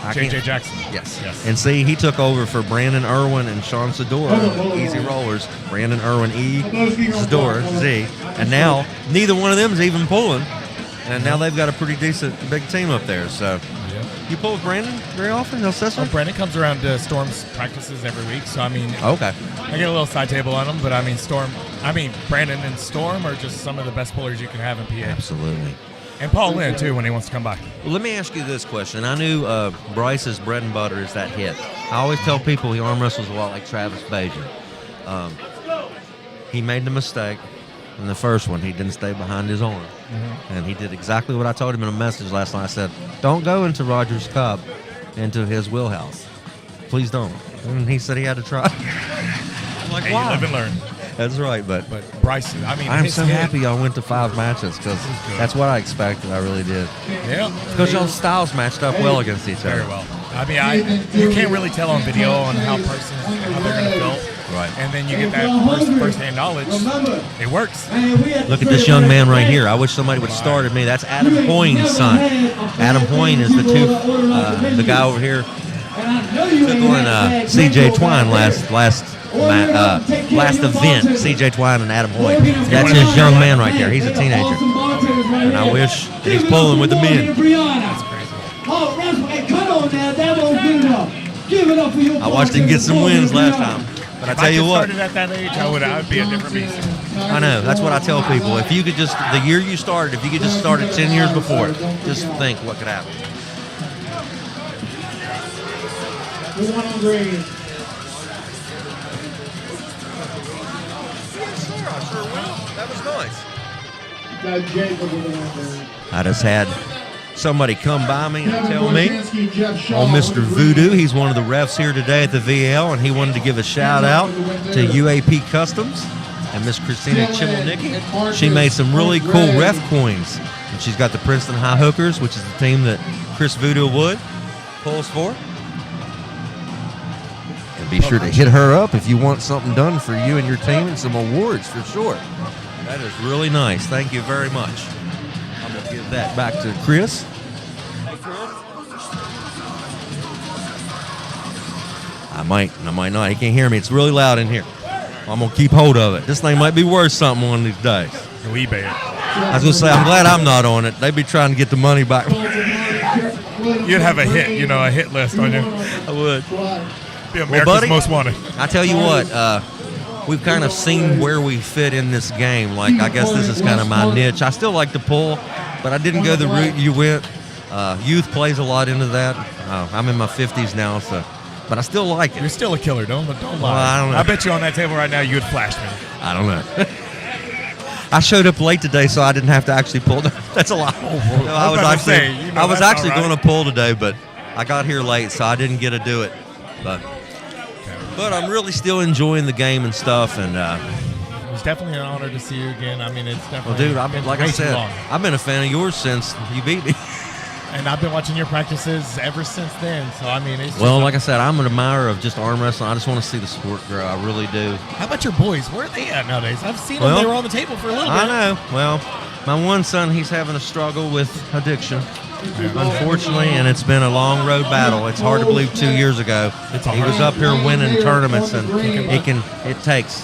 JJ Jackson. Yes. And see, he took over for Brandon Irwin and Sean Sedora, Easy Rollers. Brandon Irwin, E, Sedora, Z. And now, neither one of them is even pulling. And now they've got a pretty decent big team up there. So, you pull with Brandon very often? No, Brandon comes around to Storm's practices every week. So, I mean, okay. I get a little side table on him. But, I mean, Brandon and Storm are just some of the best pullers you can have in PA. Absolutely. And Paul Lynn, too, when he wants to come by. Well, let me ask you this question. I knew Bryce's bread and butter is that hit. I always tell people he arm wrestles a lot like Travis Bajan. He made the mistake. in the first one. He didn't stay behind his arm. And he did exactly what I told him in a message last night. I said, don't go into Rogers Cup, into his wheelhouse. Please don't. And he said he had to try. I'm like, Hey, why? you live and learn. That's right, but Bryce, I mean, I'm his so hit- happy I went to 5 matches because that's what I expected. I really did. Yeah. Because y'all styles matched up well against each other. Very well. I mean, you can't really tell on video on how they're going to feel. Right. And then you get that first-hand knowledge. It works. Look at this young man right here. I wish somebody would have started me. That's Adam Hoyne's son. Adam Hoyne is the guy over here took on C.J. Twine last event. C.J. Twine and Adam Hoyne. That's his young man right there. He's a teenager. And I wish he's pulling with the men. I watched him get some wins last time. But I tell you what, If I started at that age, I'd be a different beast. I know. That's what I tell people. If you could just, the year you started, if you could just start it 10 years before, just think what could happen. Good one on green. Yes, sir. I sure will. That was nice. Got Jacob with the one there. I just had somebody come by me and tell me on Mr. Voodoo, he's one of the refs here today at the VL, and he wanted to give a shout out to UAP Customs and Miss Christina Chimmelnicki. She made some really cool ref coins, and she's got the Princeton High Hookers, which is the team that Chris Voodoo Wood pulls for. And be sure to hit her up if you want something done for you and your team and some awards for sure. That is really nice. Thank you very much. I'm going to give that back to Chris. I might not. He can't hear me. It's really loud in here. I'm going to keep hold of it. This thing might be worth something one of these days. We eBay it. I was going to say, I'm glad I'm not on it. They'd be trying to get the money back. You'd have a hit list on you. I would. Be America's Most Wanted. I tell you what, we've kind of seen where we fit in this game. Like, I guess this is kind of my niche. I still like to pull, but I didn't go the route you went. Youth plays a lot into that. I'm in my 50s now, but I still like it. You're still a killer. Don't lie. Well, I don't know. I bet you on that table right now you would flash me. I don't know. I showed up late today, so I didn't have to actually pull. That's a lot. No, I was actually going to pull today, but I got here late, so I didn't get to do it. But I'm really still enjoying the game and stuff, and it was definitely an honor to see you again. I mean, it's definitely. Well, dude, like I said, I've been a fan of yours since you beat me. And I've been watching your practices ever since then. So I mean, it's well, like I said, I'm an admirer of just arm wrestling. I just want to see the sport grow. I really do. How about your boys? Where are they at nowadays? I've seen them. They were on the table for a little bit. I know. Well, my one son, he's having a struggle with addiction, unfortunately, and it's been a long road battle. It's hard to believe 2 years ago he was up here winning tournaments, and it takes,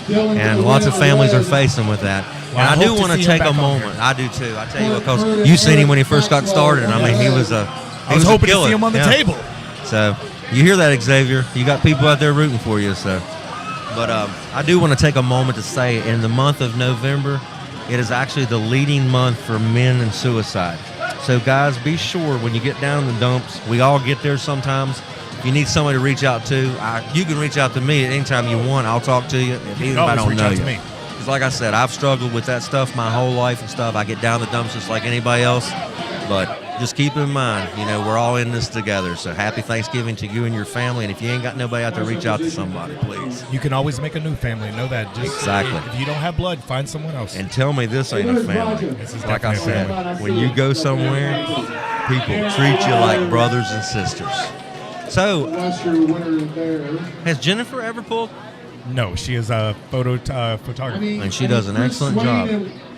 and lots of families are facing with that. And I do want to take a moment. I do too. I tell you what, because you seen him when he first got started. I mean, he was a hoping killer. to see him on the table. So you hear that, Xavier? You got people out there rooting for you. So, but I do want to take a moment to say, in the month of November, it is actually the leading month for men and suicide. So guys, be sure when you get down in the dumps, we all get there sometimes. If you need somebody to reach out to, you can reach out to me at any time you want. I'll talk to you, even if I don't know you. Because like I said, I've struggled with that stuff my whole life and stuff. I get down the dumps just like anybody else. But just keep in mind, we're all in this together. So happy Thanksgiving to you and your family. And if you ain't got nobody out there, reach out to somebody, please. You can always make a new family. Know that. Just exactly. If you don't have blood, find someone else. And tell me this ain't a family. This is like I said, when you go somewhere, people treat you like brothers and sisters. So, has Jennifer ever pulled? No, she is a photographer. And she does an excellent job.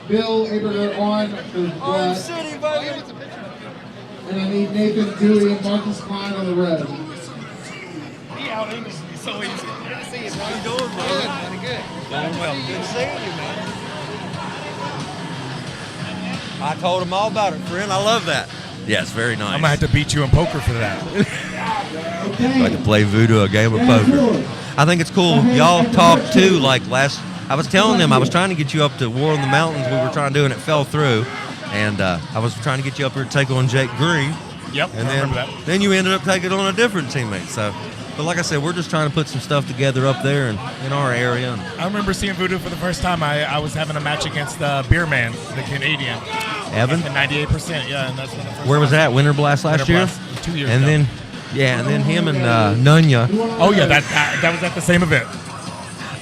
Bill Abraham on the black. And I need Nathan Dewey and Marcus Klein on the red. He out English is so easy. Good to see you, How you doing, brother? Pretty good. Doing well. Good seeing you, man. I told him all about it, friend. I love that. Yes, very nice. I'm gonna have to beat you in poker for that. Like to play voodoo, a game of poker. I think it's cool. Y'all talked too, like I was telling them I was trying to get you up to War on the Mountains. We were trying to do, and it fell through. And I was trying to get you up here to take on Jake Green. Yep, and I remember that. then you ended up taking on a different teammate. So But like I said, we're just trying to put some stuff together up there in our area. And I remember seeing Voodoo for the first time. I was having a match against the Beer Man, the Canadian. Evan? At 98%, yeah. And that's when the first where was that? Winter Blast last year? 2 years and ago. And then him and Nunya. Oh, yeah, that was at the same event.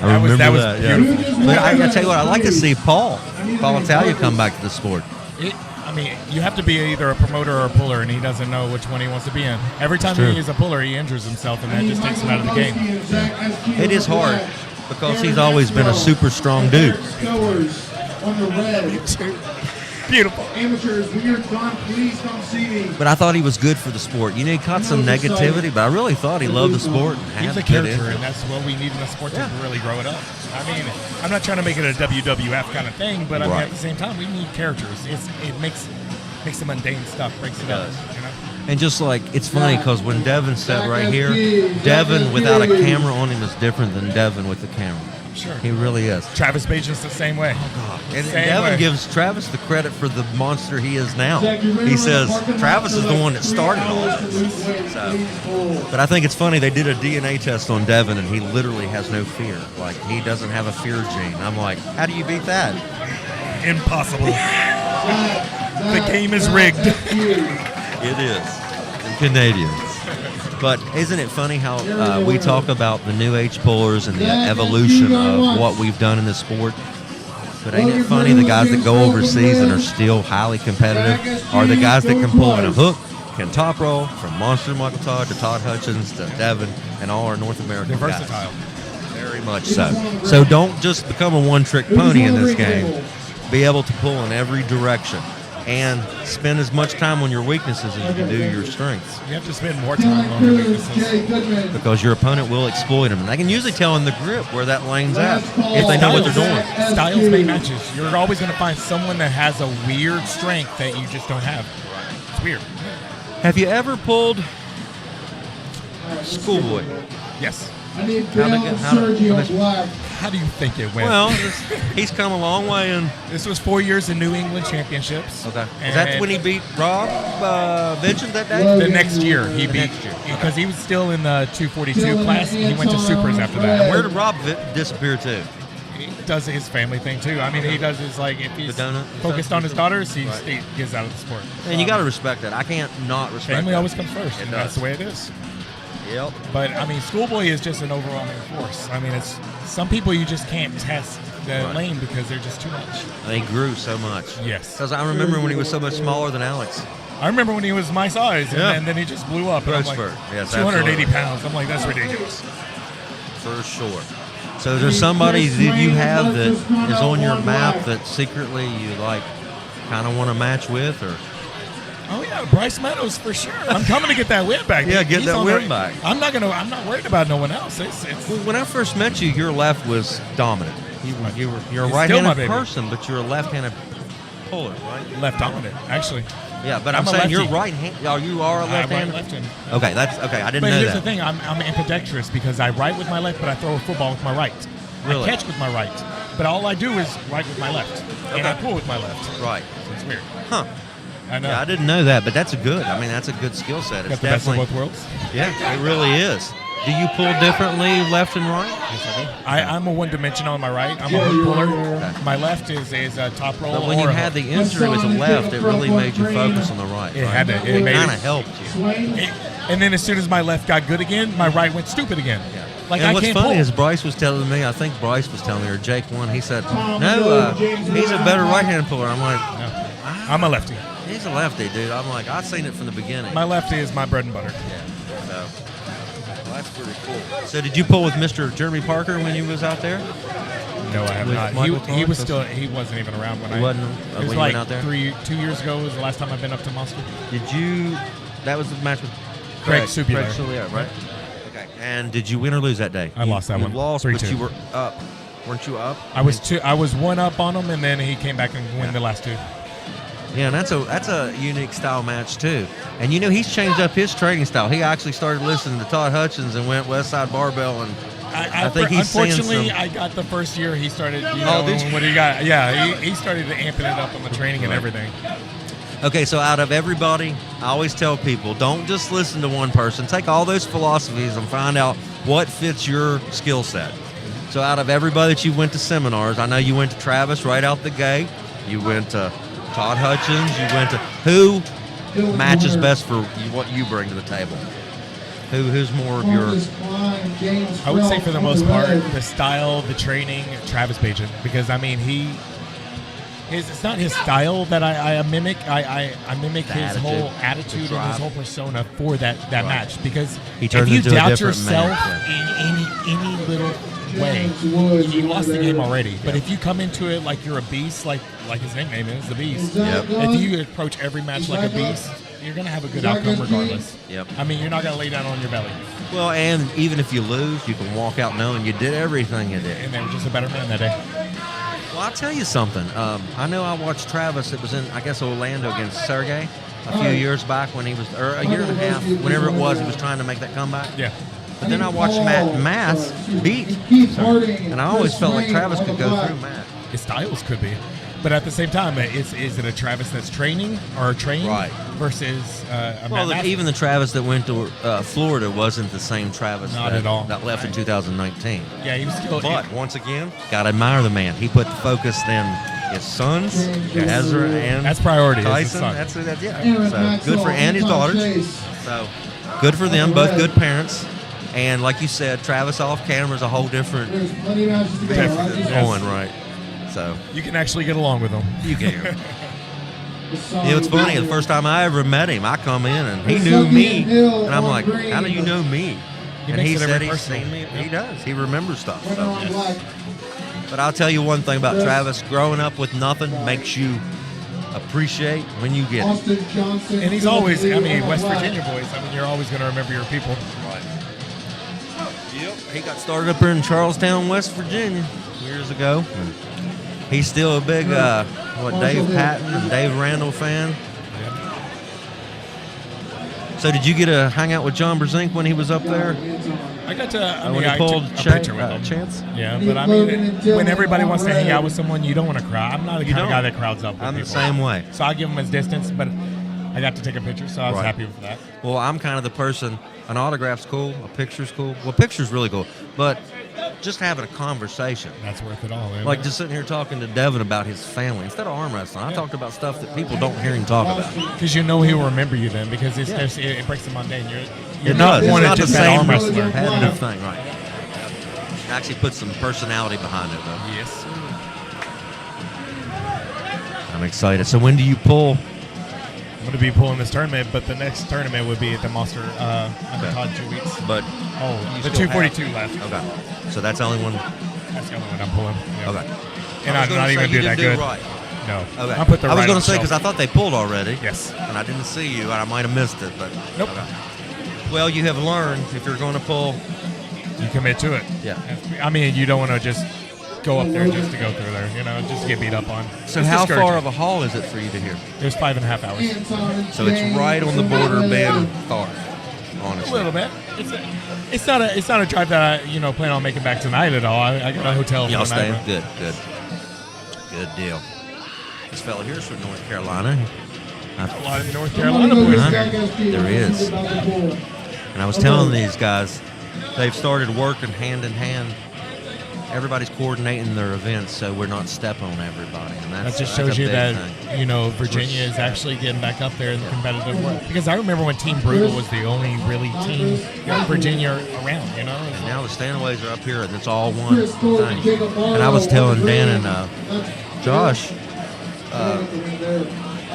I remember that was yeah. beautiful. But I gotta tell you what, I'd like to see Paul Italia come back to the sport. I mean, you have to be either a promoter or a puller, and he doesn't know which one he wants to be in. Every time True. he is a puller, he injures himself, and that just takes him out of the game. It is hard because he's always been a super strong dude. On the red. Beautiful. Amateurs, when you're done, please come see me. But I thought he was good for the sport. You know, he caught some negativity, but I really thought he loved the sport. And He's had a to get in. character, and that's what we need in the sport to really grow it up. I mean, I'm not trying to make it a WWF kind of thing, but I mean, Right. at the same time, we need characters. It makes the mundane stuff, breaks it up. You know? And just like, it's funny because when Devin sat right here, Devin without a camera on him is different than Devin with the camera. Sure. He really is. Travis Page is the same way. And Same Devin way. gives Travis the credit for the monster he is now. He says Travis is the one that started all this. So, but I think it's funny, they did a DNA test on Devin and he literally has no fear. Like, he doesn't have a fear gene. I'm like, how do you beat that? Impossible. The game is rigged. It is. The Canadians. But isn't it funny how we talk about the new age pullers and the evolution of what we've done in the sport? But ain't it funny the guys that go overseas and are still highly competitive are the guys that can pull in a hook, can top roll from Monster Michael Todd to Todd Hutchins to Devin and all our North American They're guys. versatile. Very much so. So don't just become a one-trick pony in this game. Be able to pull in every direction. And spend as much time on your weaknesses as you do your strengths. You have to spend more time on your weaknesses. Because your opponent will exploit them. And they can usually tell in the grip where that lane's at if they know what they're doing. Styles make matches. You're always going to find someone that has a weird strength that you just don't have. It's weird. Have you ever pulled Schoolboy? Yes. I need Sergio Black. How do you think it went? Well, he's come a long way. And this was 4 years in New England Championships. okay, is that when he beat Rob Vincent that day? The next year he beat, because he was still in the 242 class. He went to supers after that. And where did Rob disappear to? He does his family thing too. I mean, he does his, like, if he's donut? focused on his daughters, he gets out of the sport. And you got to respect that. I can't not respect Family that. always comes first, and that's the way it is. Yep. But I mean, Schoolboy is just an overwhelming force. I mean, it's some people you just can't test the lane because they're just too much. They grew so much. Yes. Because I remember when he was so much smaller than Alex. I remember when he was my size, and then he just blew up. And I'm like, Growth spurt. Yes, 280 absolutely. pounds. I'm like, that's ridiculous. For sure. So there's somebody that you have that is on your map that secretly you like kind of want to match with, or Oh yeah, Bryce Meadows for sure. I'm coming to get that win back. Yeah, get He's that on win the- back. I'm not worried about no one else. It's Well, when I first met you, your left was dominant. You're a He's still my right-handed baby. person, but you're a left-handed puller, right? left dominant, actually. Yeah, but I'm I'm a saying you're lefty. right-handed. Oh, you are a left-handed. left-handed. Okay, that's okay. I didn't But know here's that. the thing: I'm ambidextrous because I write with my left, but I throw a football with my right. Really? I catch with my right, but all I do is write with my left, and I pull with my left. Right. So it's weird. Huh. I know. Yeah, I didn't know that, but that's good. I mean, that's a good skill set. It's Got the best of definitely. both worlds. Yeah, it really is. Do you pull differently left and right? Yes, I do. I'm a one-dimensional on my right. I'm a hook puller. My left is a top roll. But when you or a had hook. the injury with the left, it really made you focus on the right. It right? had to. It made kind it- of helped you. And then as soon as my left got good again, my right went stupid again. Yeah. Like and I what's can't funny pull. is Bryce was telling me, I think Bryce was telling me, or Jake won, he said, no, he's a better right-handed puller. I'm like, I'm a lefty. he's a lefty, dude. I'm like, I've seen it from the beginning. My lefty is my bread and butter. Yeah, so, well, that's pretty cool. So did you pull with Mr. Jeremy Parker when you was out there? No, I have With not. Michael He was Thomas? he wasn't even around when He I wasn't, It when was you like went out there? 2 years ago was the last time I've been up to Moscow. Did you, that was the match with Craig Subiler. right? Okay. And did you win or lose that day? I lost that you one. lost, but 3-2. you were up. Weren't you up? I was one up on him, and then he came back and won the last two. Yeah, and that's a unique style match too. And you know he's changed up his training style. He actually started listening to Todd Hutchins and went West Side Barbell, and I think he's seeing unfortunately some. I got the first year he started. did you? What he got? Yeah, he started amping it up on the training and everything. Okay, so out of everybody, I always tell people, don't just listen to one person. Take all those philosophies and find out what fits your skill set. So out of everybody that you went to seminars, I know you went to Travis right out the gate. You went to Todd Hutchins. You went to who matches best for what you bring to the table? Who's more of your... I would say for the most part, the style, the training, Travis Pagin, because I mean it's not his style that I mimic. I mimic his whole attitude and his whole persona for that match. Because if you doubt yourself in any little way, you lost the game already. But if you come into it like you're a beast, like his nickname is, the Beast. If you approach every match like a beast, you're going to have a good outcome regardless. I mean, you're not going to lay down on your belly. Well, and even if you lose, you can walk out knowing you did everything you did. And they were just a better man that day. Well, I'll tell you something. I know I watched Travis. It was in, I guess, Orlando against Sergey a few years back when he was, or a year and a half, whenever it was, he was trying to make that comeback. Yeah. But then I watched Mass beat, and I always felt like Travis could go through Matt. His styles could be. But at the same time, is it a Travis that's training or trained versus a Matt? Even the Travis that went to Florida wasn't the same Travis at all. That left in 2019. Yeah, he was still. But once again, gotta admire the man. He put the focus in his sons, Ezra and that's priority. Tyson. That's So good for and his daughters. So good for them, both good parents. And like you said, Travis off camera is a whole different going right. So you can actually get along with him. You can. It's funny. The first time I ever met him, I come in and he knew me, and I'm like, "How do you know me?" And he said he's seen me. He does. He remembers stuff. So. But I'll tell you one thing about Travis: growing up with nothing makes you appreciate when you get it. And he's always, I mean, West Virginia boys. I mean, you're always going to remember your people. Right. Yep. He got started up here in Charlestown, West Virginia, years ago. He's still a big, Dave Patton and Dave Randall fan. So did you get to hang out with John Brzezinski when he was up there? I got to, when he pulled a picture with him. Chance? Yeah, but I mean, when everybody wants to hang out with someone, you don't want to crowd. I'm not the kind of guy that crowds up with I'm people. the same way. So I give him his distance, but I got to take a picture, so I was happy with that. Well, I'm kind of the person, an autograph's cool, a picture's cool. Well, picture's really cool, but just having a conversation. That's worth it all. Like just sitting here talking to Devin about his family. Instead of arm wrestling, I talked about stuff that people don't hear him talk about. Because you know he'll remember you then, because it breaks the mundane. You're not one not just the that same arm wrestler. repetitive thing, right? Actually put some personality behind it, though. Yes. I'm excited. So when do you pull? I'm going to be pulling this tournament, but the next tournament would be at the Monster in 2 weeks. But the 242 left. Okay. So that's the only one. That's the only one I'm pulling. Yeah. Okay. And I'm not even doing that good. Right. No. Okay. I'll put the I was right going on to say the because I thought they pulled already. Yes. And I didn't see you, and I might have missed it, but nope. Okay. Well, you have learned if you're going to pull, you commit to it. Yeah. I mean, you don't want to just go up there just to go through there, just to get beat up on. So how far of a haul is it for you to here? There's 5.5 hours. So it's right on the border of being far, honestly. A little bit. It's not a drive that I plan on making back tonight at all. I got a hotel. Y'all staying? Good deal. This fella here's from North Carolina. A lot of North Carolina boys there. There is. And I was telling these guys, they've started working hand in hand. Everybody's coordinating their events, so we're not stepping on everybody. And that just shows you that Virginia is actually getting back up there in the competitive world. Because I remember when Team Brutal was the only really team Virginia around. And now the Stanways are up here, and it's all one thing. And I was telling Dan and Josh,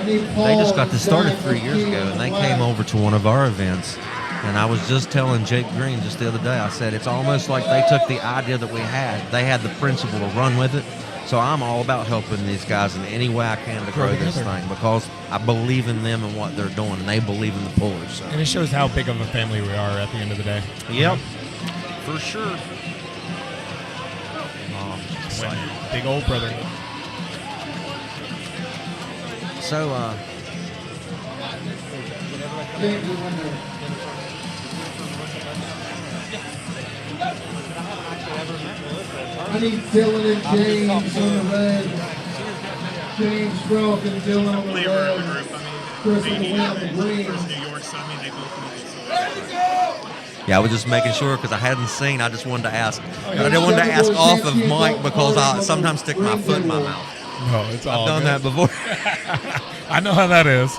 they just got this started 3 years ago, and they came over to one of our events. And I was just telling Jake Green just the other day, I said, it's almost like they took the idea that we had. They had the principle to run with it. So I'm all about helping these guys in any way I can to grow this thing because I believe in them and what they're doing, and they believe in the pullers. So. And it shows how big of a family we are at the end of the day. Yep, for sure. Big old brother. So, I need Dylan and James on the red. James Brock and Dylan on the red. Chris in the win on the green. Yeah, I was just making sure because I hadn't seen. I just wanted to ask. But I didn't want to ask off of Mike because I sometimes stick my foot in my mouth. No, it's all I've done good. that before. I know how that is.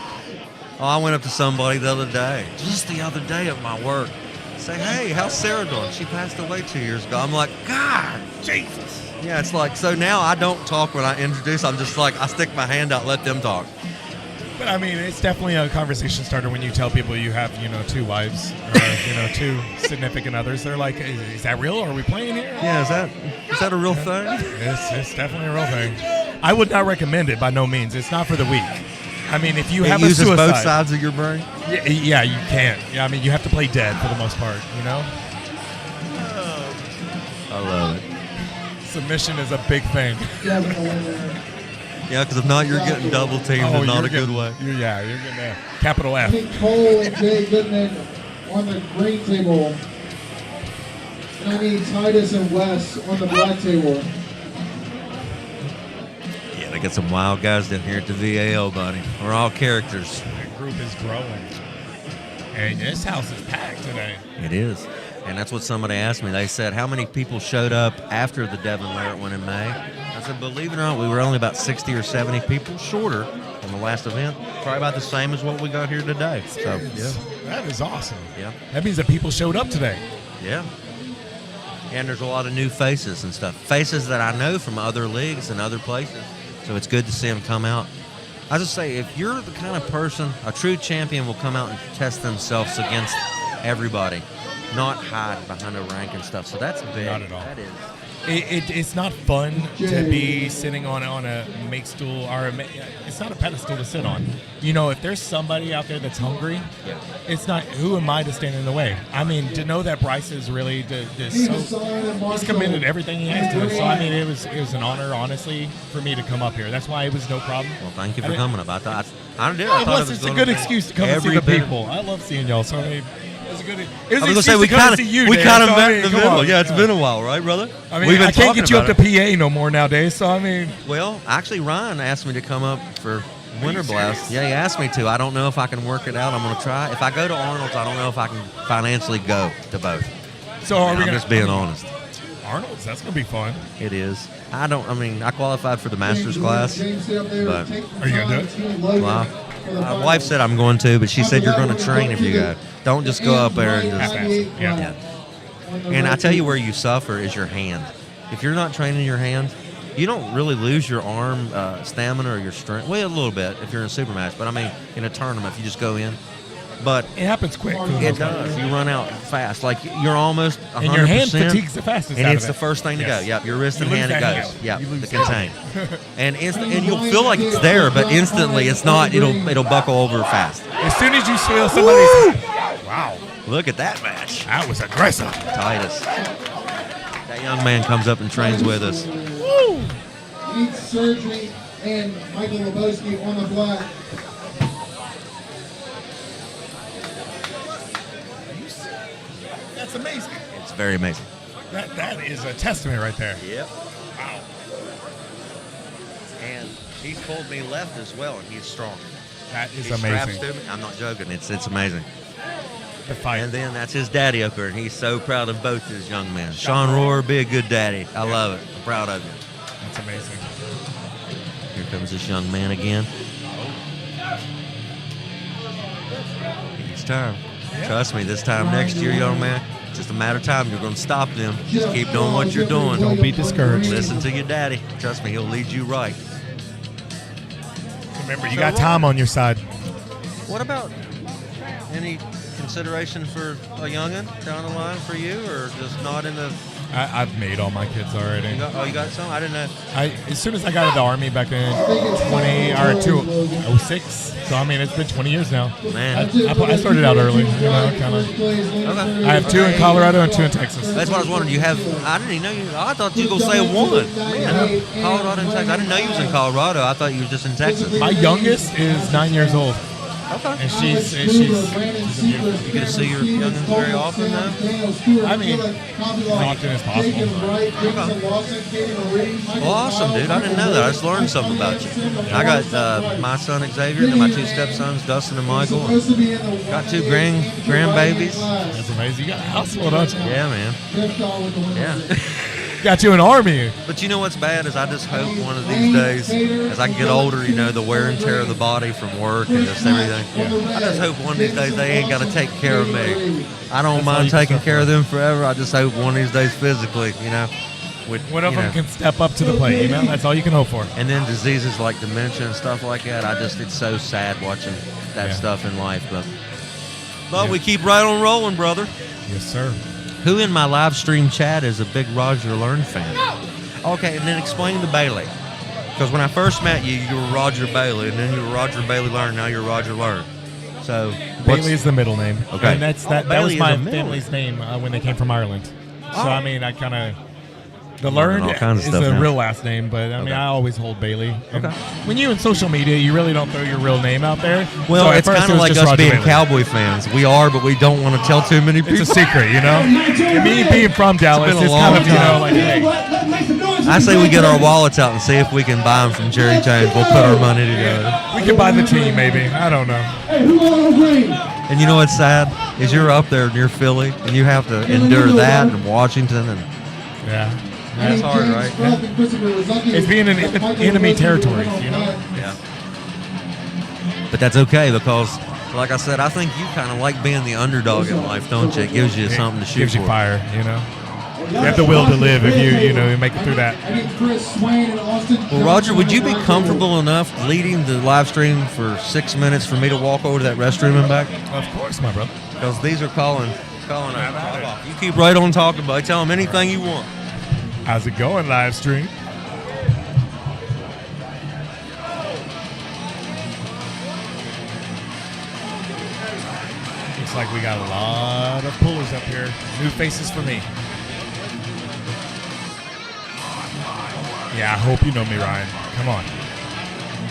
Oh, I went up to somebody the other day, just the other day at my work. Say, hey, how's Sarah doing? She passed away 2 years ago. I'm like, God, Jesus. Yeah, it's like, so now I don't talk when I introduce. I'm just like, I stick my hand out, let them talk. But I mean, it's definitely a conversation starter when you tell people you have, 2 wives or, 2 significant others. They're like, is that real? Are we playing here? Yeah, is that a real thing? It's definitely a real thing. I would not recommend it by no means. It's not for the weak. I mean, if you have a uses suicide, both sides of your brain. Yeah, you can't. Yeah, I mean, you have to play dead for the most part. I love it. Submission is a big thing. Yeah, because if not, you're getting double teamed in not a good way. You're getting a capital F. Cole and Jay Goodman on the green table. And I need Titus and Wes on the black table. Yeah, they got some wild guys down here at the VAL, buddy. We're all characters. The group is growing. And this house is packed today. It is. And that's what somebody asked me. They said, how many people showed up after the Devin Larratt one in May? I said, believe it or not, we were only about 60 or 70 people shorter on the last event. Probably about the same as what we got here today. So, yeah. That is awesome. Yeah. That means that people showed up today. Yeah. And there's a lot of new faces and stuff. Faces that I know from other leagues and other places. So it's good to see them come out. I just say, if you're the kind of person, a true champion will come out and test themselves against everybody, not hide behind a rank and stuff. So that's big. Not at all. That is. It's not fun to be sitting on a make stool or it's not a pedestal to sit on. If there's somebody out there that's hungry, it's not. Who am I to stand in the way? I mean, to know that Bryce is really he's committed everything he has to it. So I mean, it was an honor, honestly, for me to come up here. That's why it was no problem. Well, thank you for coming up. I thought it's a good excuse to come and see the people. I love seeing y'all. So I mean, it's a good. It was I was gonna say we kind of met in the middle. Yeah, it's been a while, right, brother? I mean, I can't get you up to PA no more nowadays. So I mean, well, actually, Ryan asked me to come up for Winter Blast. Yeah, he asked me to. I don't know if I can work it out. I'm gonna try. If I go to Arnold's, I don't know if I can financially go to both. So I'm just being honest. Arnold's, that's gonna be fun. It is. I qualified for the master's class, but are you gonna do it? Well, my wife said I'm going to, but she said you're going to train if you go. Don't just go up there and just. Yeah. And I tell you where you suffer is your hand. If you're not training your hand, you don't really lose your arm stamina or your strength. Well, a little bit if you're in a super match, but I mean in a tournament, if you just go in. But it happens quick. It does. You run out fast. Like you're almost 100%. And your hand fatigues the fastest. And it's the first thing to go. Yep, your wrist and hand it goes. Yep, the contain. and you'll feel like it's there, but instantly it's not. It'll buckle over fast. As soon as you feel somebody's. Wow. Look at that match. That was aggressive. Titus. That young man comes up and trains with us. Woo! Needs surgery and Michael Lebowski on the black. That's amazing. It's very amazing. That is a testament right there. Yep. Wow. And he's pulled me left as well, and he's strong. That is he straps amazing. to me. I'm not joking. It's amazing. The fight. And then that's his daddy up there, and he's so proud of both his young men. Sean Rohr, be a good daddy. I love it. I'm proud of you. That's amazing. Here comes this young man again. Each time. Yeah. Trust me, this time next year, young man, it's just a matter of time. You're going to stop them. Just keep doing what you're doing. Don't be discouraged. Listen to your daddy. Trust me, he'll lead you right. Remember, you got Tom on your side. What about any consideration for a youngin' down the line for you, or just not in the... I've made all my kids already. You got some? I didn't know. As soon as I got out of the Army back in 2006, so I mean, it's been 20 years now. Man. I started out early, kind of. Okay. I have 2 in Colorado and 2 in Texas. That's what I was wondering. You have... I didn't even know you... I thought you were going to say 1. Man, Colorado and Texas. I didn't know you was in Colorado. I thought you was just in Texas. My youngest is 9 years old. Okay. And she's You get to see your youngins very often, though? I mean, as often as possible. Well, awesome, dude. I didn't know that. I just learned something about you. I got my son Xavier, and my two stepsons, Dustin and Michael. And got two grandbabies. That's amazing. You got a house full, don't you? Yeah, man. Yeah. Got you an army. But you know what's bad is I just hope one of these days, as I get older, you know, the wear and tear of the body from work and just everything. I just hope one of these days they ain't got to take care of me. I don't mind taking care of them forever. I just hope one of these days physically, you know. One of them can step up to the plate, you know? That's all you can hope for. And then diseases like dementia and stuff like that, it's so sad watching that stuff in life. But we keep right on rolling, brother. Yes, sir. Who in my live stream chat is a big Roger Learn fan? Okay, and then explain the Bailey. Because when I first met you, you were Roger Bailey, and then you were Roger Bailey Learn, now you're Roger Learn. So Bailey is the middle name. Okay. And that was my family's name when they came from Ireland. So, I mean, I kind of... The Learn is the real last name, but I mean, I always hold Bailey. And when you're in social media, you really don't throw your real name out there. Well, so it's kind of like us being Cowboy fans. We are, but we don't want to tell too many people. It's a secret, you know? And me being from Dallas, it's kind of, you know, like, hey. I say we get our wallets out and see if we can buy them from Jerry Jones. We'll put our money together. We can buy the team, maybe. I don't know. And you know what's sad? Is you're up there near Philly, and you have to endure that and Washington. And yeah. That's hard, right? It's being in enemy territory, you know? Yeah. But that's okay because, like I said, I think you kind of like being the underdog in life, don't you? It gives you something to shoot for. Gives you fire, you know? You have the will to live if you make it through that. Well, Roger, would you be comfortable enough leading the live stream for 6 minutes for me to walk over to that restroom and back? Of course, my brother. Because these are calling out. You keep right on talking, buddy. Tell them anything you want. How's it going, live stream? Looks like we got a lot of pullers up here. New faces for me. Yeah, I hope you know me, Ryan. Come on.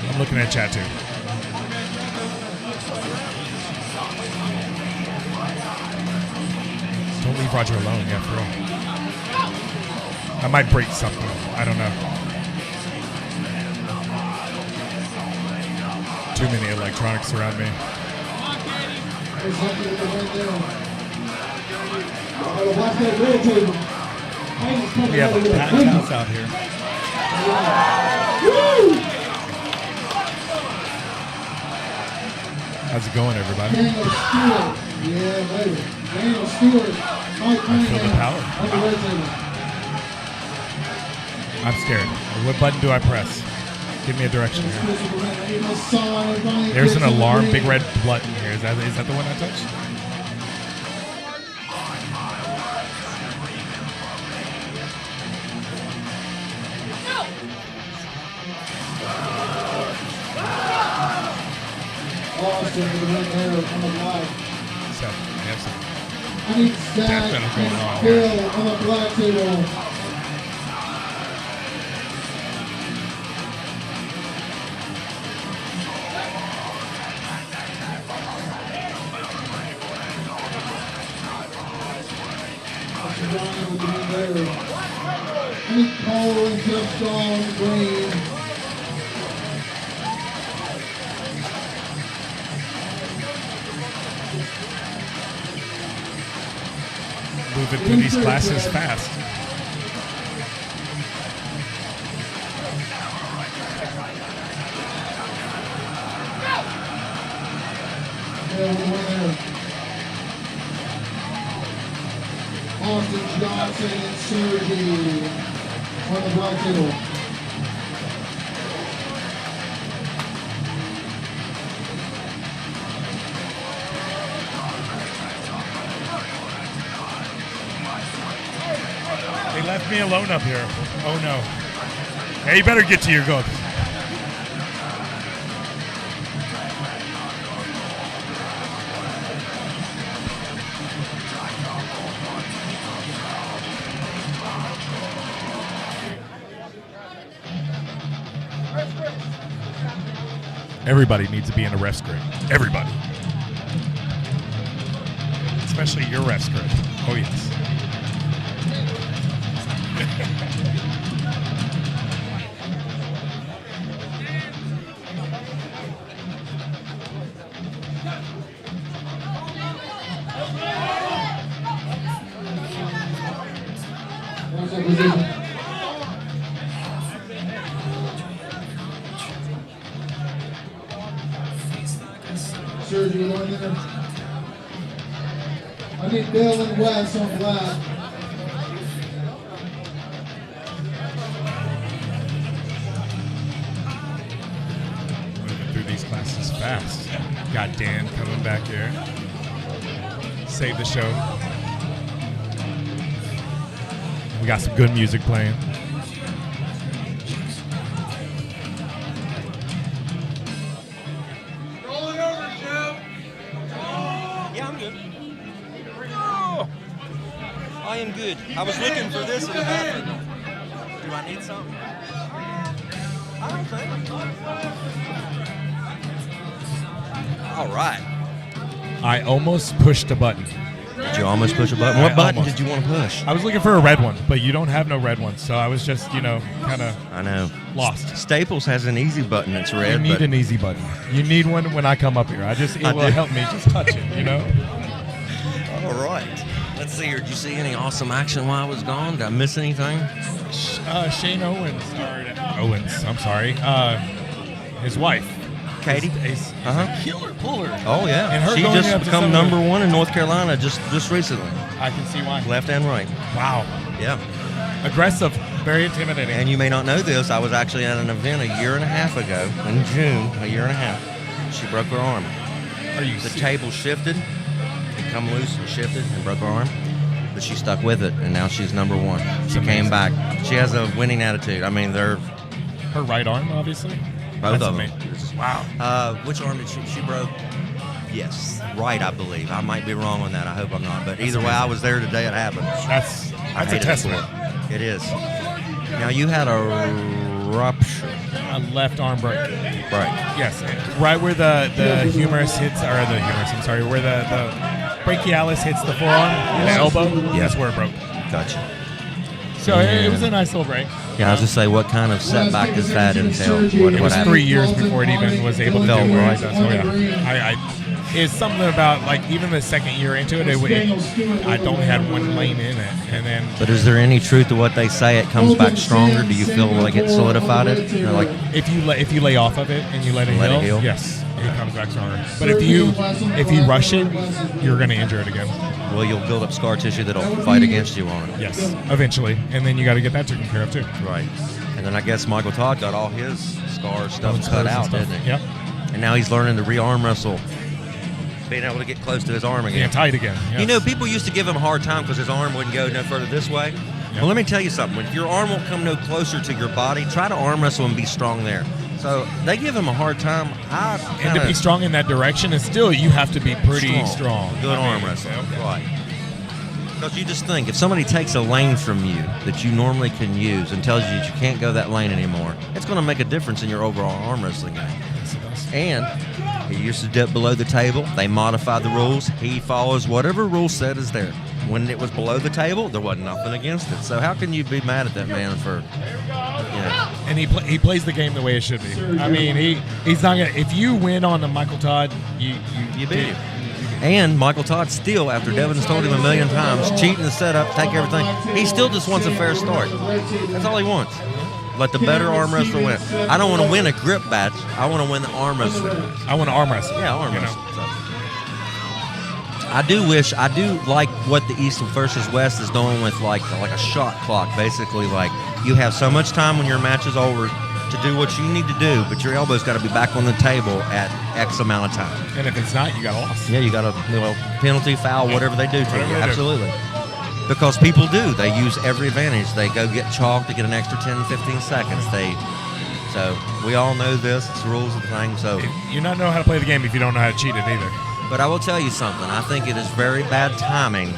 I'm looking at chat too. Don't leave Roger alone, yeah, for real. I might break something. I don't know. Too many electronics around me. We have a packed house out here. How's it going, everybody? I feel the power. I'm scared. What button do I press? Give me a direction here. There's an alarm, big red button here. Is that the one I touched? I need Zach and Bill on the black table. I need Cole and Jeff Strong green. Moving through these classes fast. Austin Johnson and Sergi on the black table. They left me alone up here. Oh no. Hey, you better get to your goal. Everybody needs to be in a ref script. Everybody. Especially your ref script. Oh, yes. Serge, you going there? I need Bill and Wes on black. Moving through these classes fast. Got Dan coming back here. Save the show. We got some good music playing. I am good. I was looking for this in the bathroom. Do I need something? I don't think. All right. I almost pushed a button. Did you almost push a button? What button did you want to push? I was looking for a red one, but you don't have no red ones, so I was just, kind of I know. Lost. Staples has an easy button that's red. You need an easy button. You need one when I come up here. It will help me just touch it, All right. Let's see here. Did you see any awesome action while I was gone? Did I miss anything? Shane Owens. I'm sorry. His wife. Katie? Killer puller. Oh, yeah. And her she going just up to become someone- number 1 in North Carolina just recently. I can see why. Left and right. Wow. Yeah. Aggressive. Very intimidating. And you may not know this. I was actually at an event a year and a half ago, in June, a year and a half. She broke her arm. The table shifted. It come loose and shifted and broke her arm. But she stuck with it, and now she's number 1. She came back. She has a winning attitude. I mean, they're... Her right arm, obviously? Both of them. Wow. Which arm did she broke? Yes, right, I believe. I might be wrong on that. I hope I'm not. But either way, I was there the day it happened. That's a testament. It is. Now, you had a rupture. A left arm break. Right. Yes. Right where the humerus hits, or the humerus, I'm sorry, where the brachialis hits the forearm, the elbow, that's where it broke. Gotcha. So it was a nice little break. Yeah, I was just say, what kind of setback does that entail? It was 3 years before it even was able to do what right. it does. Oh, yeah. It's something about, like, even the second year into it, I only had one lane in it. And then. But is there any truth to what they say? It comes back stronger? Do you feel like it solidified it? Or like if you lay off of it and you let it heal, yes, it comes back stronger. But if you rush it, you're going to injure it again. Well, you'll build up scar tissue that'll fight against you on it. Yes, eventually. And then you got to get that taken care of, too. Right. And then I guess Michael Todd got all his scar stuff cut out, didn't he? Yep. And now he's learning to re-arm wrestle, being able to get close to his arm again. Being tight again. Yes. People used to give him a hard time because his arm wouldn't go no further this way. Yep. Well, let me tell you something. If your arm won't come no closer to your body, try to arm wrestle and be strong there. So they give him a hard time. And to be strong in that direction, and still you have to be pretty strong. Good arm wrestling. Okay. Right. Because you just think, if somebody takes a lane from you that you normally can use and tells you that you can't go that lane anymore, it's going to make a difference in your overall arm wrestling game. And he used to dip below the table. They modified the rules. He follows whatever rule set is there. When it was below the table, there wasn't nothing against it. So how can you be mad at that man for, And he plays the game the way it should be. I mean, he's not going to, if you win on the Michael Todd, you beat him. And Michael Todd still, after Devin's told him a million times, cheating the setup, take everything, he still just wants a fair start. That's all he wants. Let the better arm wrestler win. I don't want to win a grip match. I want to win the arm wrestling match. I want to arm wrestle. Yeah, arm wrestle. So. I do like what the East versus West is doing with like a shot clock, basically. Like, you have so much time when your match is over to do what you need to do, but your elbow's got to be back on the table at X amount of time. And if it's not, you got lost. Yeah, you got a penalty, foul, whatever they do to you. Absolutely. Because people do. They use every advantage. They go get chalked to get an extra 10, 15 seconds. So we all know this. It's the rules of the thing. So you not know how to play the game if you don't know how to cheat it either. But I will tell you something. I think it is very bad timing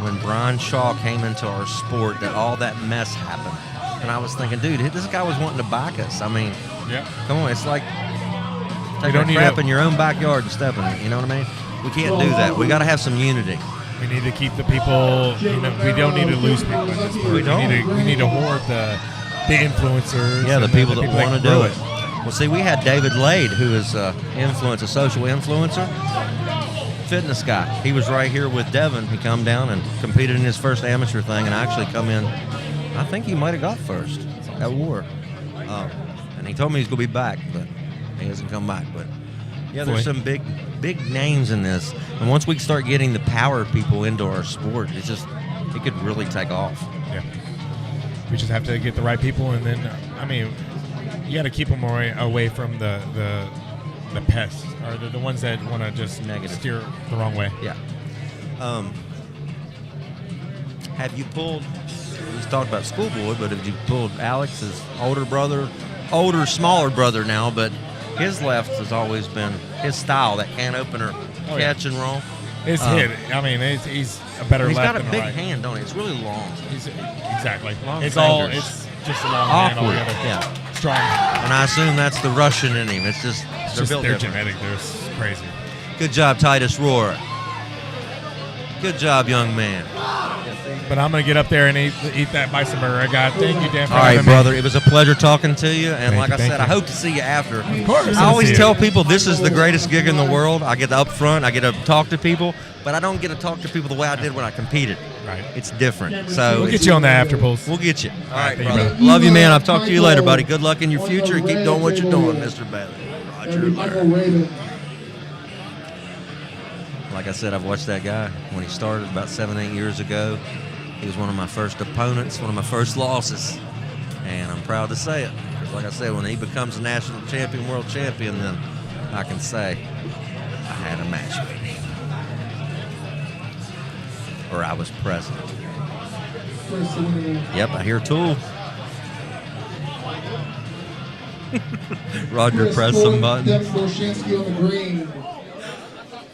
when Brian Shaw came into our sport that all that mess happened. And I was thinking, dude, this guy was wanting to back us. I mean, come on. It's like taking a crap in your own backyard and stepping in it. You know what I mean? We can't do that. We got to have some unity. We need to keep the people. We don't need to lose people in this sport. We need to hoard the influencers. Yeah, the people that want to do it. it. Well, see, we had David Lade, who is a social influencer, fitness guy. He was right here with Devin. He come down and competed in his first amateur thing, and actually come in. I think he might have got first at War. And he told me he's going to be back, but he hasn't come back. But yeah, there's some big names in this. And once we start getting the power people into our sport, it could really take off. Yeah. We just have to get the right people, and then, I mean, you got to keep them away from the pests, or the ones that want to just steer the wrong way. Yeah. Have you pulled, we talked about Schoolboy, but have you pulled Alex's smaller brother now, but his left has always been his style, that can opener, catch and roll. His hit, I mean, he's a better left. He's got a than big right. hand, don't he? It's really long. Exactly. Long it's fingers. Just a long Awkward. hand altogether. Yeah. Strong. And I assume that's the Russian in him. It's just, They're built genetic. They're crazy. Good job, Titus Rohr. Good job, young man. But I'm going to get up there and eat that bison burger I got. Thank you, Dan, for All right, having brother. me. It was a pleasure talking to you. And like I said, I you. hope to see you after. Of course. I always tell people this is the greatest gig in the world. I get up front. I get to talk to people. But I don't get to talk to people the way I did when I competed. Right. It's different. So We'll get you on the after pulse. We'll get you. All right, thank you, brother. brother. Love you, man. I'll talk to you later, buddy. Good luck in your future and keep doing what you're doing, Mr. Bailey. Roger. Like I said, I've watched that guy when he started about 7-8 years ago. He was one of my first opponents, one of my first losses. And I'm proud to say it. Because like I said, when he becomes a national champion, world champion, then I can say I had a match with him. Or I was present. Yep, I hear Tool. Roger pressed some buttons.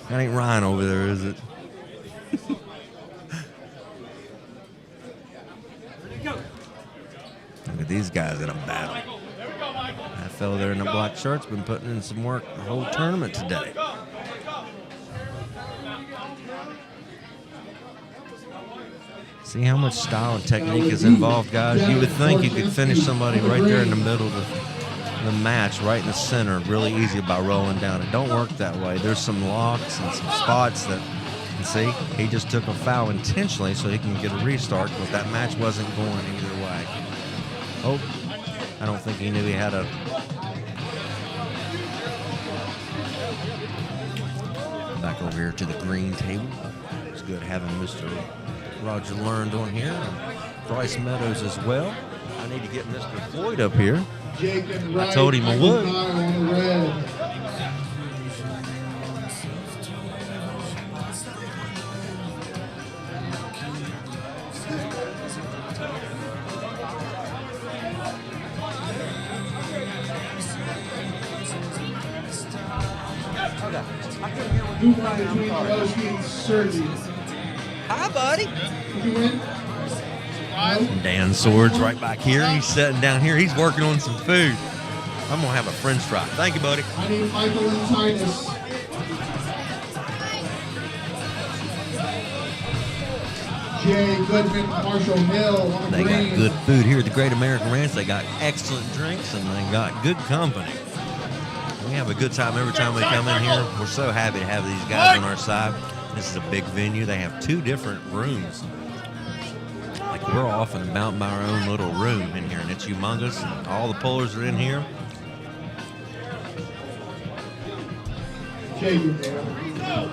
That ain't Ryan over there, is it? Look at these guys in a battle. That fellow there in the black shirt's been putting in some work the whole tournament today. See how much style and technique is involved, guys? You would think you could finish somebody right there in the middle of the match, right in the center, really easy by rolling down. It don't work that way. There's some locks and some spots that, you see, he just took a foul intentionally so he can get a restart, but that match wasn't going either way. Oh, I don't think he knew he had a... Back over here to the green table. It's good having Mr. Roger Learned on here, and Bryce Meadows as well. I need to get Mr. Floyd up here. I told him I would. Hi, buddy. Did you win? Dan Swords right back here. He's sitting down here. He's working on some food. I'm going to have a French fry. Thank you, buddy. I need Michael and Titus. Jay Goodman, Marshall Hill on the They green. got good food here at the Great American Ranch. They got excellent drinks, and they got good company. We have a good time every time we come in here. We're so happy to have these guys on our side. This is a big venue. They have 2 different rooms. Like, we're often about by our own little room in here, and it's humongous. And all the pullers are in here. Jay Goodman.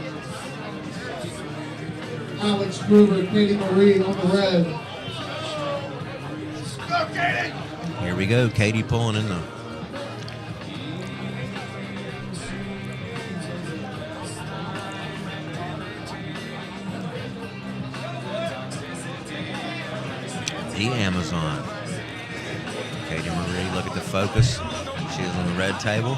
Alex Gruber, Katie Marie on the red. Here we go. Katie pulling in the... The Amazon. Katie Marie, look at the focus. She is on the red table.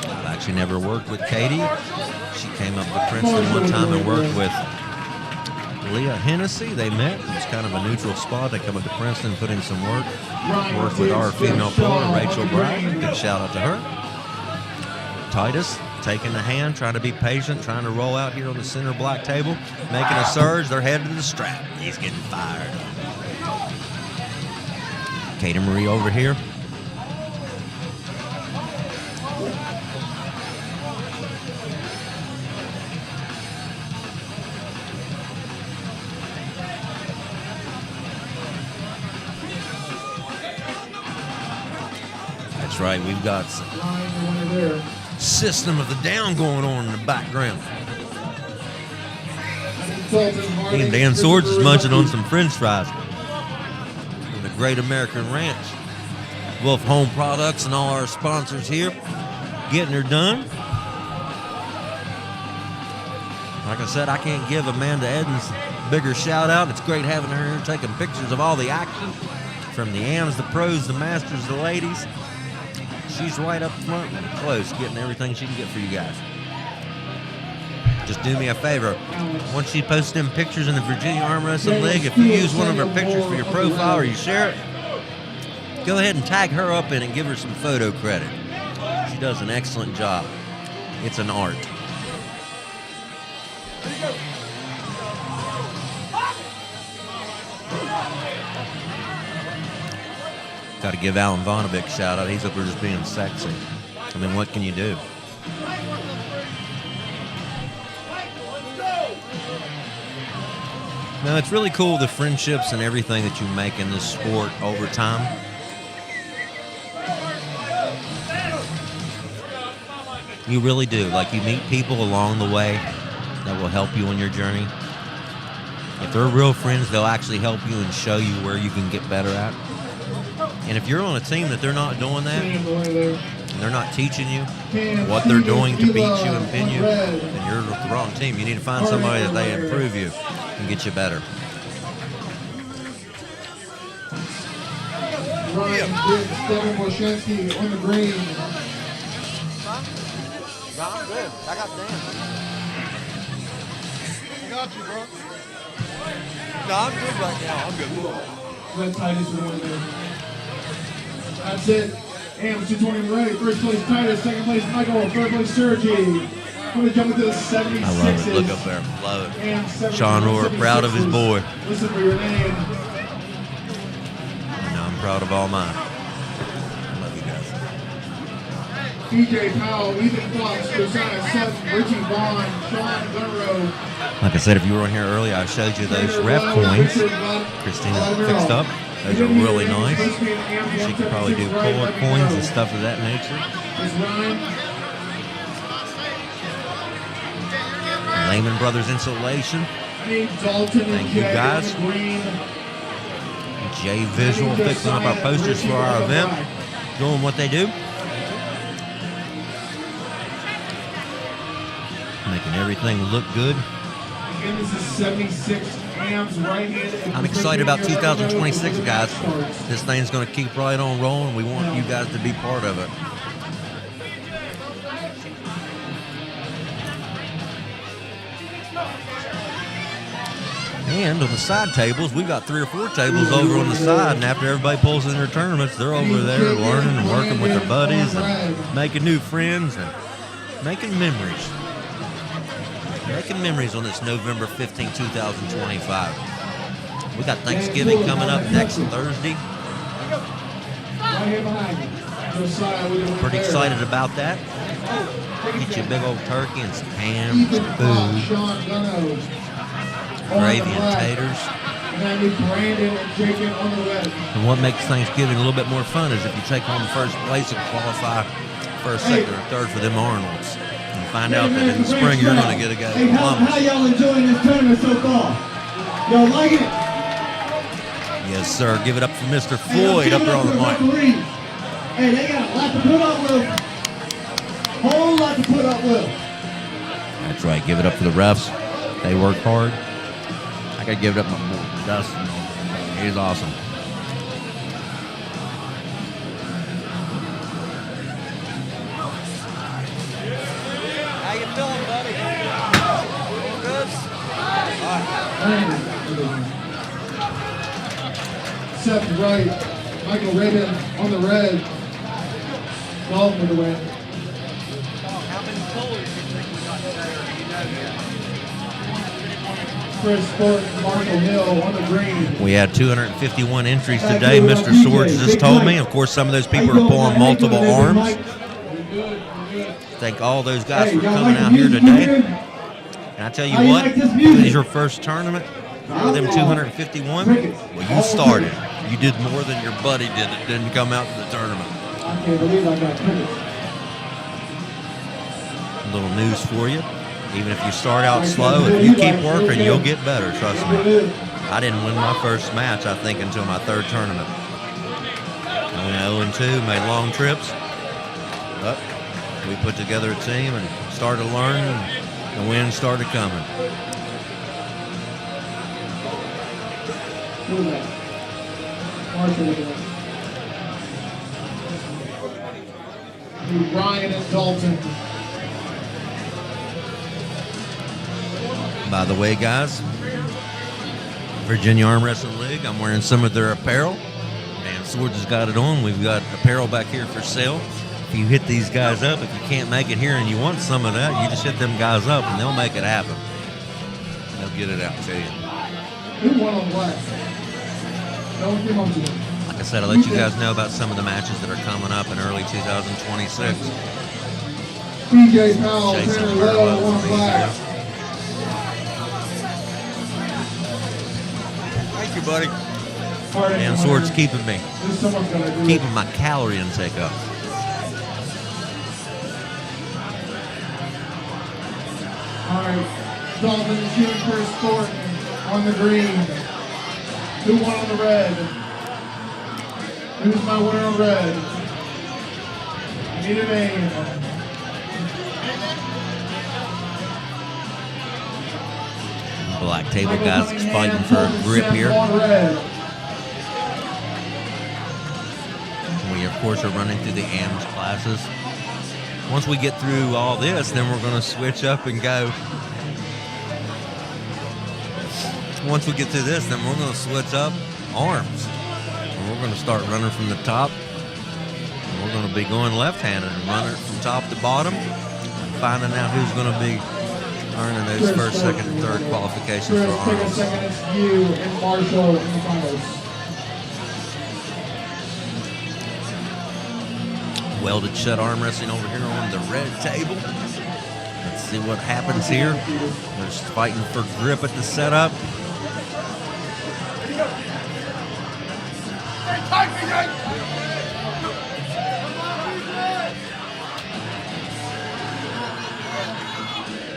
I've actually never worked with Katie. She came up to Princeton one time and worked with Leah Hennessy. They met. It was kind of a neutral spot. They come up to Princeton, put in some work. Worked with our female puller, Rachel Bryan. Good shout out to her. Titus taking the hand, trying to be patient, trying to roll out here on the center black table, making a surge. They're headed to the strap. He's getting fired. Katie Marie over here. That's right, we've got System of the Down going on in the background. And Dan Swords is munching on some French fries from the Great American Ranch. Wolf Home Products and all our sponsors here getting her done. Like I said, I can't give Amanda Edens a bigger shout out. It's great having her here taking pictures of all the action from the AMs, the pros, the masters, the ladies. She's right up front and close, getting everything she can get for you guys. Just do me a favor. Once she posts them pictures in the Virginia Arm Wrestling League, if you use one of her pictures for your profile or you share it, go ahead and tag her up in and give her some photo credit. She does an excellent job. It's an art. Got to give Alan Vonovic a shout out. He's up there just being sexy. I mean, what can you do? Now, it's really cool, the friendships and everything that you make in this sport over time. You really do. Like, you meet people along the way that will help you on your journey. If they're real friends, they'll actually help you and show you where you can get better at. And if you're on a team that they're not doing that, and they're not teaching you what they're doing to beat you and pin you, then you're with the wrong team. You need to find somebody that they improve you and get you better. Devin Boschensky on the green. No, I'm good. I got Dan. I got you, bro. No, I'm good right now. I'm good. Let Titus win there. That's it. AMs 220 ready. First place Titus, second place Michael, third place Sergey. Going to jump into the 76s. I love it. Look up there. Love it. Sean Orr, proud of his boy. Listen for your name. And I'm proud of all mine. I love you guys. DJ Powell, Ethan Fox, Josiah Sutton, Richie Vaughn, Sean Gunrow. Like I said, if you were in here earlier, I showed you those ref coins Christina fixed up. Those are really nice. She could probably do pull-up coins and stuff of that nature. Lehman Brothers Insulation. Thank you guys. J Visual fixing up our posters for our event. Doing what they do. Making everything look good. Again, this is 76 AMs right-handed. I'm excited about 2026, guys. This thing's going to keep right on rolling. We want you guys to be part of it. And on the side tables, we've got 3 or 4 tables over on the side, and after everybody pulls in their tournaments, they're over there learning and working with their buddies and making new friends and making memories. Making memories on this November 15, 2025. We got Thanksgiving coming up next Thursday. Pretty excited about that. Get you a big old turkey and some ham, some food, gravy and taters. And what makes Thanksgiving a little bit more fun is if you take home first place and qualify first, second, or third for them Arnolds. And find out that in the spring you're going to get a guy Hey, how y'all enjoying this tournament so far? Y'all like it? Yes, sir. Give it up for Mr. Floyd up there on the mic. Hey, they got a lot to put up with. Whole lot to put up with. That's right. Give it up for the refs. They work hard. I got to give it up to my boy, Dustin. He's awesome. How you feeling, buddy? Good? All right. the right. Michael Rabin on the red. Dalton with the win. Chris Thornton, Marshall Hill on the green. We had 251 entries today. Mr. Swords just told me. Of course, some of those people are pulling multiple arms. Thank all those guys for coming out here today. And I tell you what, this is your first tournament. For them 251, well, you started. You did more than your buddy did that didn't come out to the tournament. I can't believe I got crickets. Little news for you. Even if you start out slow, if you keep working, you'll get better, trust me. I didn't win my first match, I think, until my third tournament. I went 0-2, made long trips. But we put together a team and started to learn, and the wins started coming. Ryan and Dalton. By the way, guys, Virginia Arm Wrestling League, I'm wearing some of their apparel. Man, Swords has got it on. We've got apparel back here for sale. If you hit these guys up, if you can't make it here and you want some of that, you just hit them guys up and they'll make it happen. They'll get it out to you. Who won on black? Don't give them to him. Like I said, I'll let you guys know about some of the matches that are coming up in early 2026. BJ Powell, Jason Tanner Harlow Lowe, will on be black. here. Thank you, buddy. Man, Swords keeping me. Keeping my calorie intake up. All right, Dalton and June, Chris Thornton on the green. Who won on the red? Who's my winner on red? I need a name. Black table guys fighting for a grip here. We, of course, are running through the AMS classes. Once we get through all this, then we're going to switch up and go. Once we get through this, then we're going to switch up arms. And we're going to start running from the top. And we're going to be going left-handed and running from top to bottom and finding out who's going to be earning those first, second, and third qualifications for Arnold. Second is you and Marshall in the finals. Welded shut arm wrestling over here on the red table. Let's see what happens here. They're just fighting for grip at the setup.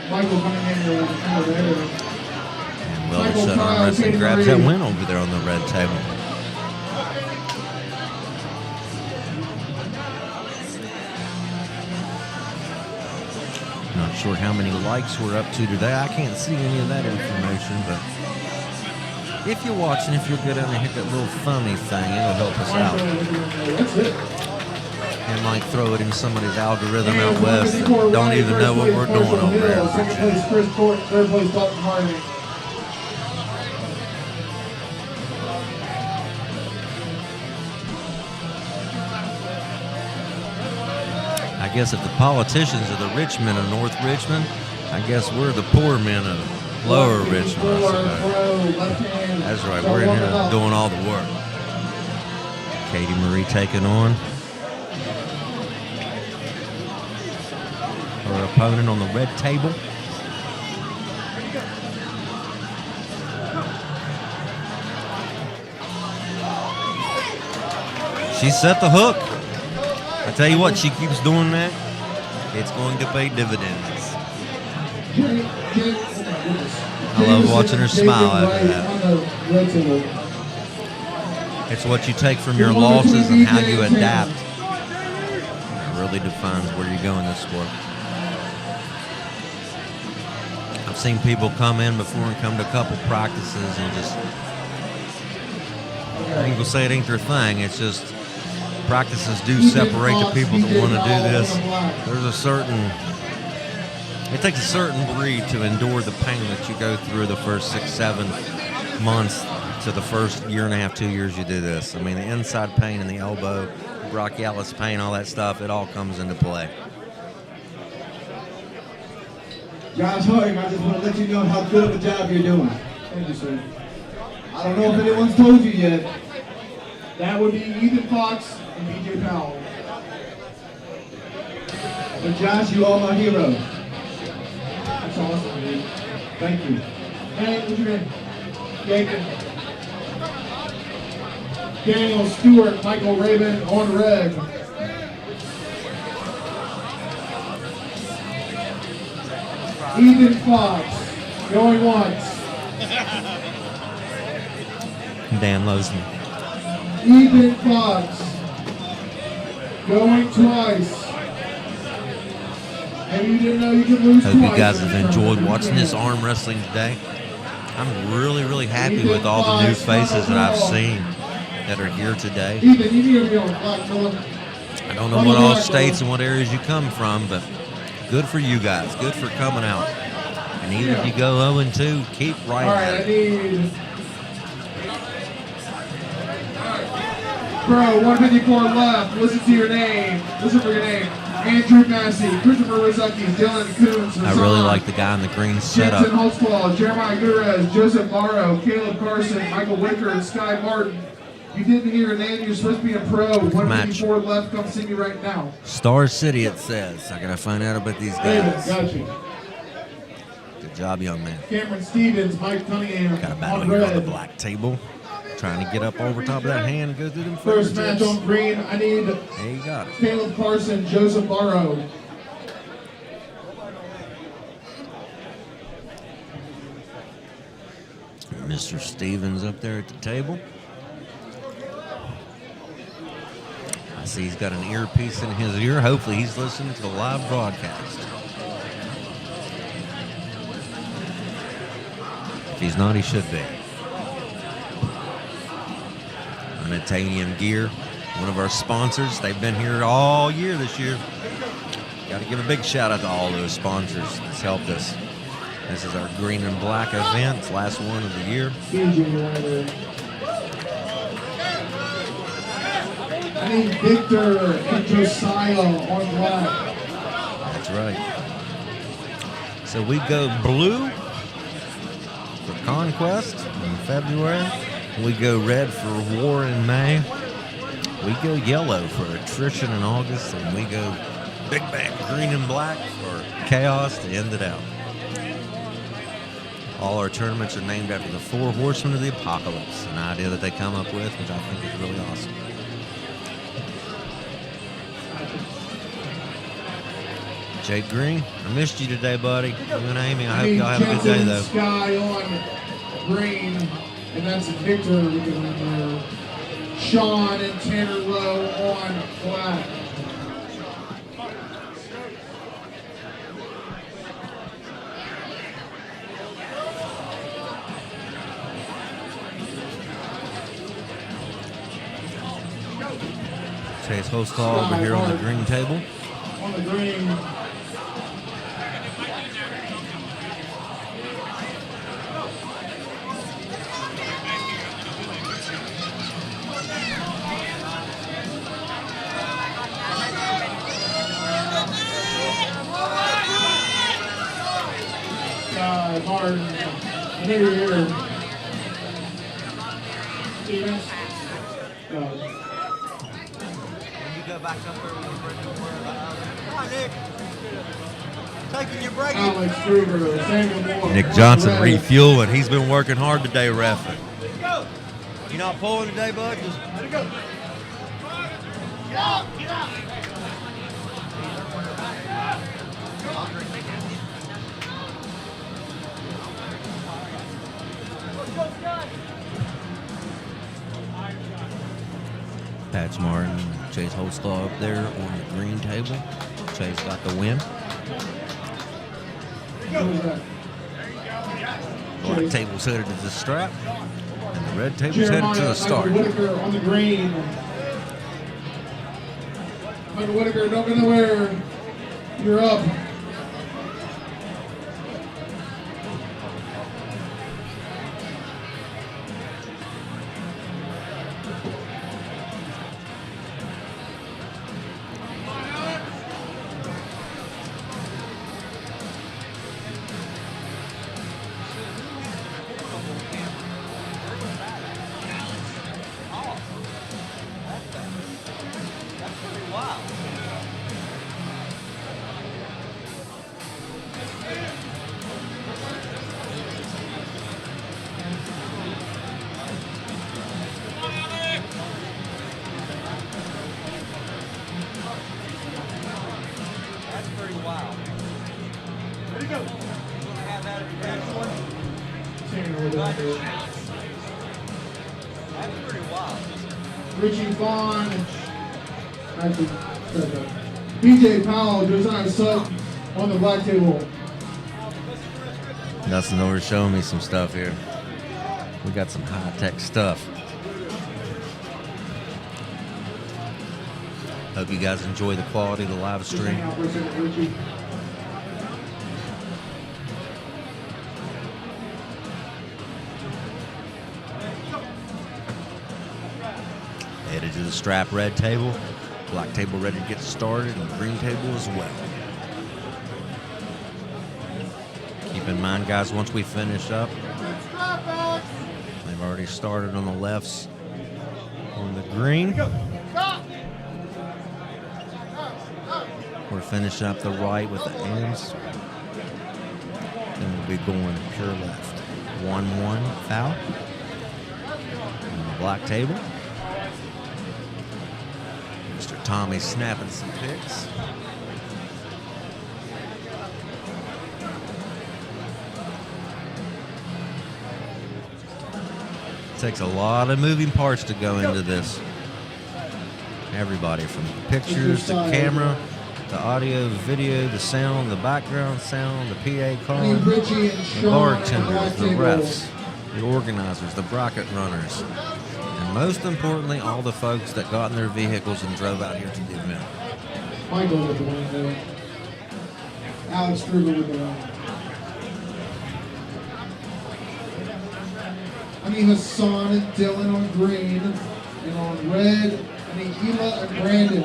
Michael coming in there. And welded shut arm wrestling grabs that win over there on the red table. Not sure how many likes we're up to today. I can't see any of that information, but if you're watching, if you'll go down and hit that little funny thing, it'll help us out. It might throw it in somebody's algorithm out west that don't even know what we're doing over there. Second place, Chris Thornton. Third place, Dalton Harvey. I guess if the politicians are the rich men of North Richmond, I guess we're the poor men of Lower Richmond. I suppose. That's right, we're in here doing all the work. Katie Marie taking on her opponent on the red table. She set the hook. I tell you what, she keeps doing that, it's going to pay dividends. I love watching her smile after that. It's what you take from your losses and how you adapt. It really defines where you go in this sport. I've seen people come in before and come to a couple practices and just, people say it ain't their thing, it's just, practices do separate the people that want to do this. There's a certain, it takes a certain breed to endure the pain that you go through the first 6-7 months to the first year and a half, 2 years you do this. I mean, the inside pain and the elbow, brachialis pain, all that stuff, it all comes into play. Josh Harding, I just want to let you know how good of a job you're doing. Thank you, sir. I don't know if anyone's told you yet. That would be Ethan Fox and BJ Powell. But Josh, you are my hero. That's awesome, dude. Thank you. Hey, what's your name? Jacob. Daniel Stewart, Michael Raven on red. Ethan Fox, going once. Dan loves me. Ethan Fox, going twice. And you didn't know you could lose Hope twice. you guys have enjoyed watching this arm wrestling today. I'm really, really happy with all the new faces that I've seen that are here today. Ethan, you need to be on black, fella. I don't know what all states and what areas you come from, but good for you guys. Good for coming out. And even if you go 0-2, keep right All right, at I it. need. Bro, 154 left. Listen to your name. Listen for your name. Andrew Massey, Christopher Rizzucki, Dylan Coons. I really like the guy in the green Jensen setup. Holtzclaw, Jeremiah Gutierrez, Joseph Morrow, Caleb Carson, Michael Wicker, and Sky Martin. You didn't hear a name. You're supposed to be a pro. 154 left. Come see me right now. Star City, it says. I got to find out about these David, guys. got you. Good job, young man. Cameron Stevens, Mike Cunningham. Got a battle on here on the red. black table. Trying to get up over top of that hand and go through them First match fingertips. on green. I need There you got it. Caleb Carson, Joseph Morrow. Mr. Stevens up there at the table. I see he's got an earpiece in his ear. Hopefully he's listening to the live broadcast. If he's not, he should be. Unitanium Gear, one of our sponsors. They've been here all year this year. Got to give a big shout out to all those sponsors that's helped us. This is our green and black event, it's last one of the year. I need Victor and Josiah on black. That's right. So we go blue for Conquest in February. We go red for War in May. We go yellow for Attrition in August. And we go big bang green and black for Chaos to end it out. All our tournaments are named after the 4 horsemen of the apocalypse, an idea that they come up with, which I think is really awesome. Jake Green, I missed you today, buddy. You and Amy, I hope y'all have a good day, though. Sky on green, and that's Victor with the winner. Sean and Tanner Lowe on black. Chase Hostall over here on the green table. On the green. Martin, I know you're here. Stevens. You go back up there with Come on, Nick. Taking your break. Alex Kruger, Samuel Moore. Nick Johnson refueling. He's been working hard today, reffing. You not pulling today, bud? Just let it go. Get out! Get out! Patch Martin, Chase Holstall up there on the green table. Chase got the win. Black table's headed to the strap, and the red table's headed to the start. Whitaker on the green. Michael Whitaker, don't go nowhere. You're up. Richie Vaughn, actually, BJ Powell, Josiah Sutton on the black table. Dustin over showing me some stuff here. We got some high-tech stuff. Hope you guys enjoy the quality of the live stream. Headed to the strap red table. Black table ready to get started, and green table as well. Keep in mind, guys, once we finish up, they've already started on the lefts on the green. We're finishing up the right with the ends. Then we'll be going pure left. 1-1 foul. On the black table. Mr. Tommy snapping some picks. It takes a lot of moving parts to go into this. Everybody from pictures to camera, the audio, video, the sound, the background sound, the PA call, the bartenders, the refs, the organizers, the bracket runners, and most importantly, all the folks that got in their vehicles and drove out here to the event. Michael with the one there. Alex Kruger with the one. I mean, Hassan and Dylan on green, and on red, I mean, Hila and Brandon.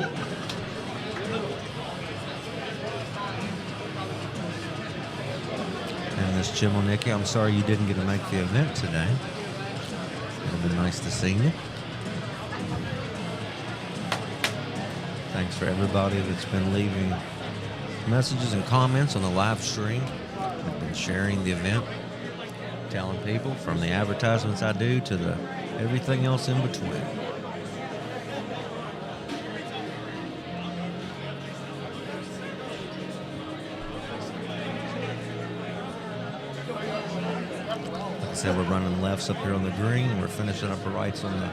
And Miss Chimmelnicki, I'm sorry you didn't get to make the event today. It would have been nice to see you. Thanks for everybody that's been leaving messages and comments on the live stream. I've been sharing the event, telling people from the advertisements I do to the everything else in between. Like I said, we're running lefts up here on the green. We're finishing up the rights on the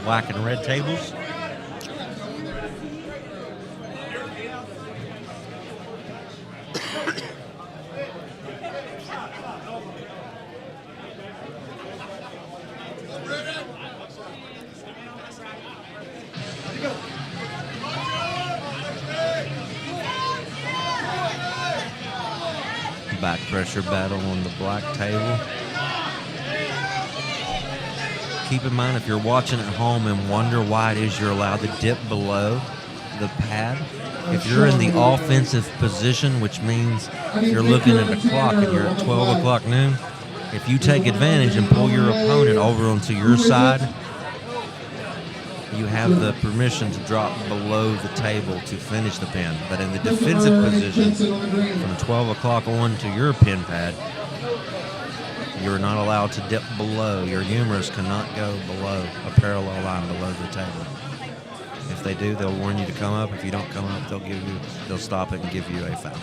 black and red tables. Back pressure battle on the black table. Keep in mind, if you're watching at home and wonder why it is you're allowed to dip below the pad, if you're in the offensive position, which means you're looking at a clock and you're at 12 o'clock noon, if you take advantage and pull your opponent over onto your side, you have the permission to drop below the table to finish the pin. But in the defensive position, from 12 o'clock on to your pin pad, you're not allowed to dip below. Your humorous cannot go below a parallel line below the table. If they do, they'll warn you to come up. If you don't come up, they'll stop it and give you a foul.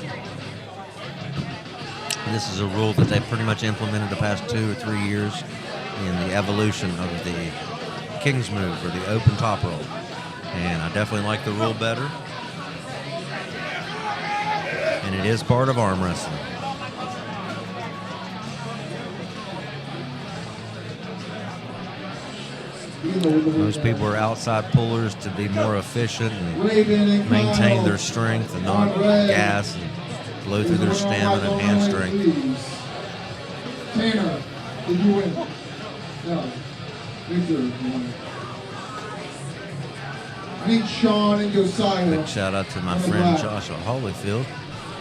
And this is a rule that they pretty much implemented the past 2 or 3 years in the evolution of the King's move, or the open top roll. And I definitely like the rule better. And it is part of arm wrestling. Most people are outside pullers to be more efficient and maintain their strength and not gas and blow through their stamina and hand strength. Tanner, did you win? No. Victor, I need Sean and Josiah. Big shout out to my friend Joshua Holyfield.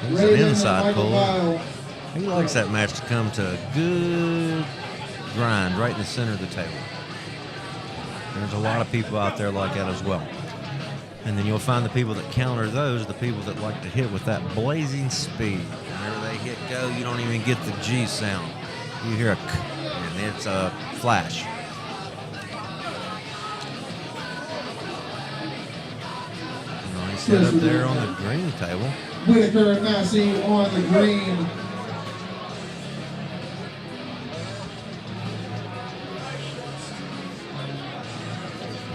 He's an inside puller. He likes that match to come to a good grind right in the center of the table. There's a lot of people out there like that as well. And then you'll find the people that counter those, the people that like to hit with that blazing speed. Whenever they hit go, you don't even get the G sound. You hear a k, and it's a flash. Set up there on the green table. Whitaker and Massey on the green.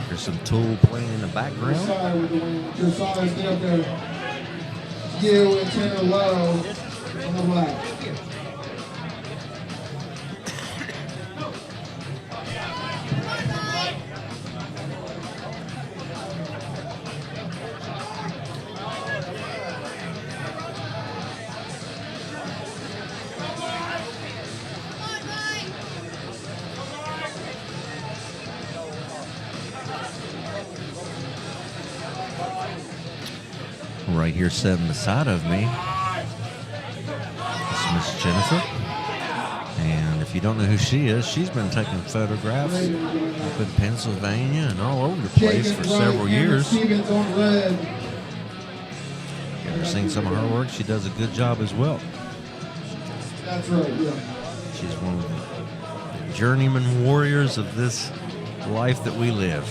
There's some Tool playing in the background. Josiah with the win. Josiah stay up there. You and Tanner Lowe on the black. Right here sitting beside of me is Miss Jennifer. And if you don't know who she is, she's been taking photographs up in Pennsylvania and all over the place for several years. Ever seen some of her work? She does a good job as well. That's right, yeah. She's one of the journeyman warriors of this life that we live.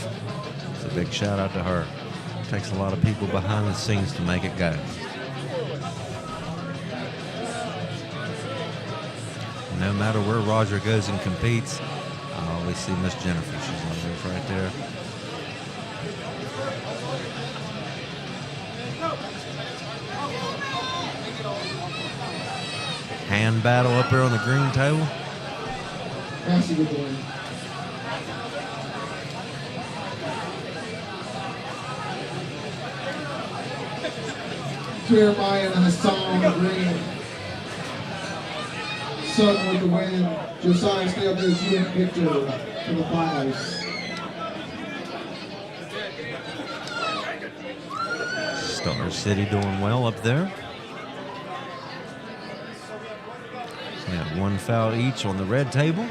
So a big shout out to her. Takes a lot of people behind the scenes to make it go. No matter where Roger goes and competes, I always see Miss Jennifer. She's on there right there. Hand battle up there on the green table. That's a good one. Jeremiah and Hassan on the green. Sutton with the win. Josiah stay up there as you and Victor for the finals. Star City doing well up there. We have one foul each on the red table.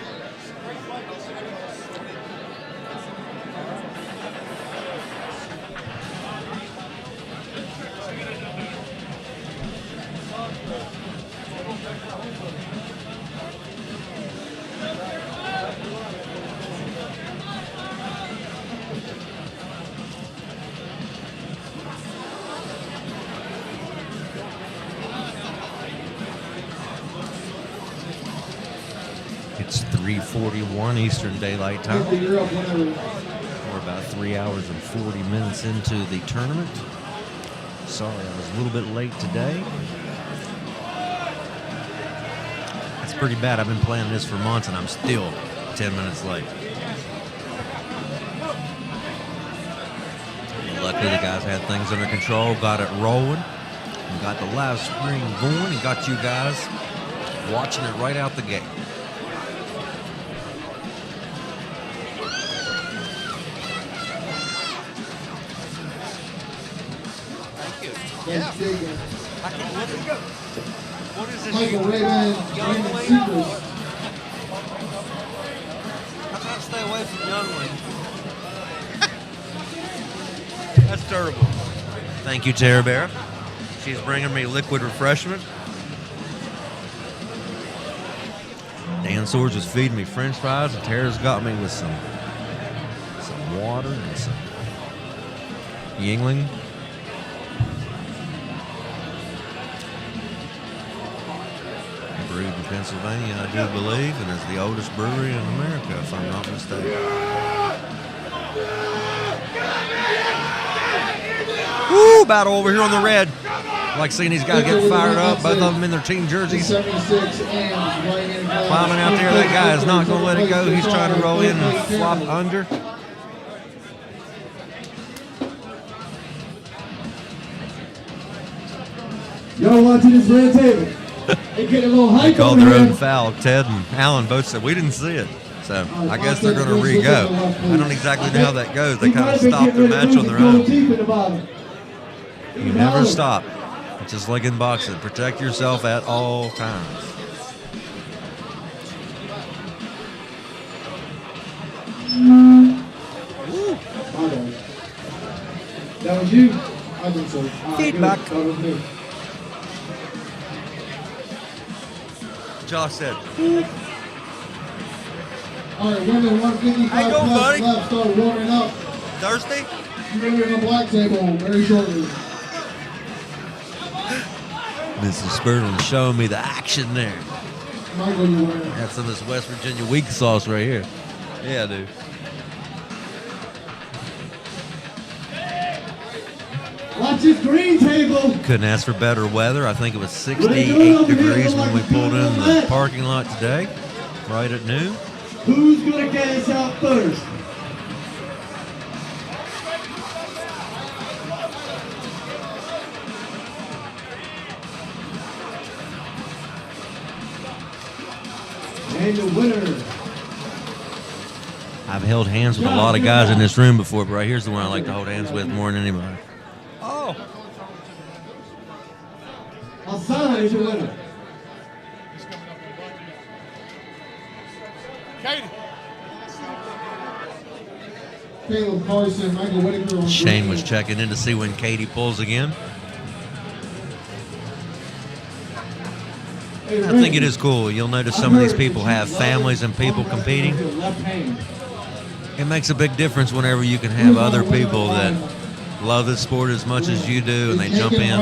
It's 3:41 Eastern Daylight Time. We're about 3 hours and 40 minutes into the tournament. Sorry, I was a little bit late today. That's pretty bad. I've been playing this for months and I'm still 10 minutes late. Luckily, the guys had things under control, got it rolling, and got the live stream going, and got you guys watching it right out the gate. Yeah. I can't let it go. What is this? Michael Raven, Raymond Seekers. I'm trying to stay away from Youngling. That's terrible. Thank you, Tara Bear. She's bringing me liquid refreshment. Dan Swords is feeding me French fries, and Tara's got me with some water and some Yingling. Brewed in Pennsylvania, I do believe, and is the oldest brewery in America, if I'm not mistaken. Woo! Battle over here on the red. I like seeing these guys get fired up, both of them in their team jerseys. Climbing out there, that guy is not going to let it go. He's trying to roll in and flop under. Y'all watching this red table? They get a little hype. They called their own foul. Ted and Alan both said we didn't see it. So I guess they're going to re-go. I don't exactly know how that goes. They kind of stopped their match on their own. You never stop. It's just like in boxing. Protect yourself at all times. That was you? I think so. Feedback. That was me. Josh said, All right, women 155 How you doing, plus buddy? left start warming up. Thursday? You're going to be on the black table very shortly. Mrs. Spurgeon showing me the action there. Michael, you win. That's some of this West Virginia weak sauce right here. Yeah, dude. Watch this green table. Couldn't ask for better weather. I think it was 68 degrees when we pulled in the parking lot today, right at noon. Who's going to gas out first? And the winner. I've held hands with a lot of guys in this room before, but right here's the one I like to hold hands with more than anybody. Oh. Hassan is your winner. Caleb Carson, Michael Whitaker on Shane green. was checking in to see when Katie pulls again. I think it is cool. You'll notice some of these people have families and people competing. It makes a big difference whenever you can have other people that love this sport as much as you do and they jump in,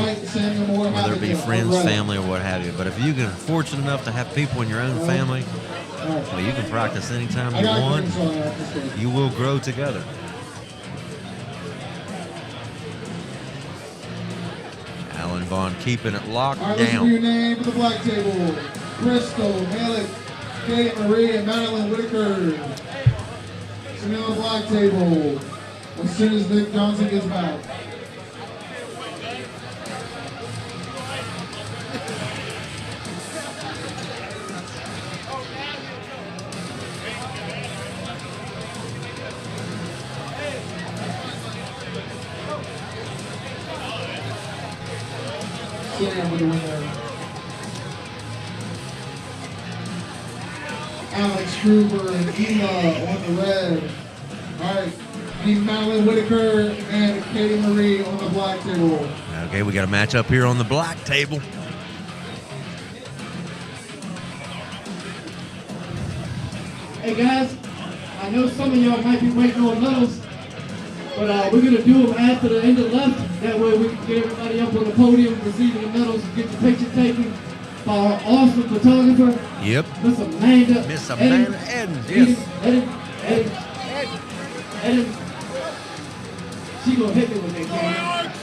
whether it be friends, family, or what have you. But if you can fortunate enough to have people in your own family, well, you can practice anytime you want. You will grow together. Alan Vaughn keeping it locked All right, listen for your down. name for the black table. Crystal, Malik, Kate Marie, and Madeline Whitaker. So now on the black table. As soon as Nick Johnson gets back. Sam with the winner. Alex Kruger and Ela on the red. All right, I need Madeline Whitaker and Katie Marie on the black table. Okay, we got a match up here on the black table. Hey guys, I know some of y'all might be waiting on medals, but we're going to do them after the end of left. That way we can get everybody up on the podium receiving the medals and get the picture taken by our awesome photographer. Yep. Miss Amanda. Miss Amanda Edens, yes. Edens. She gonna hit me with that camera.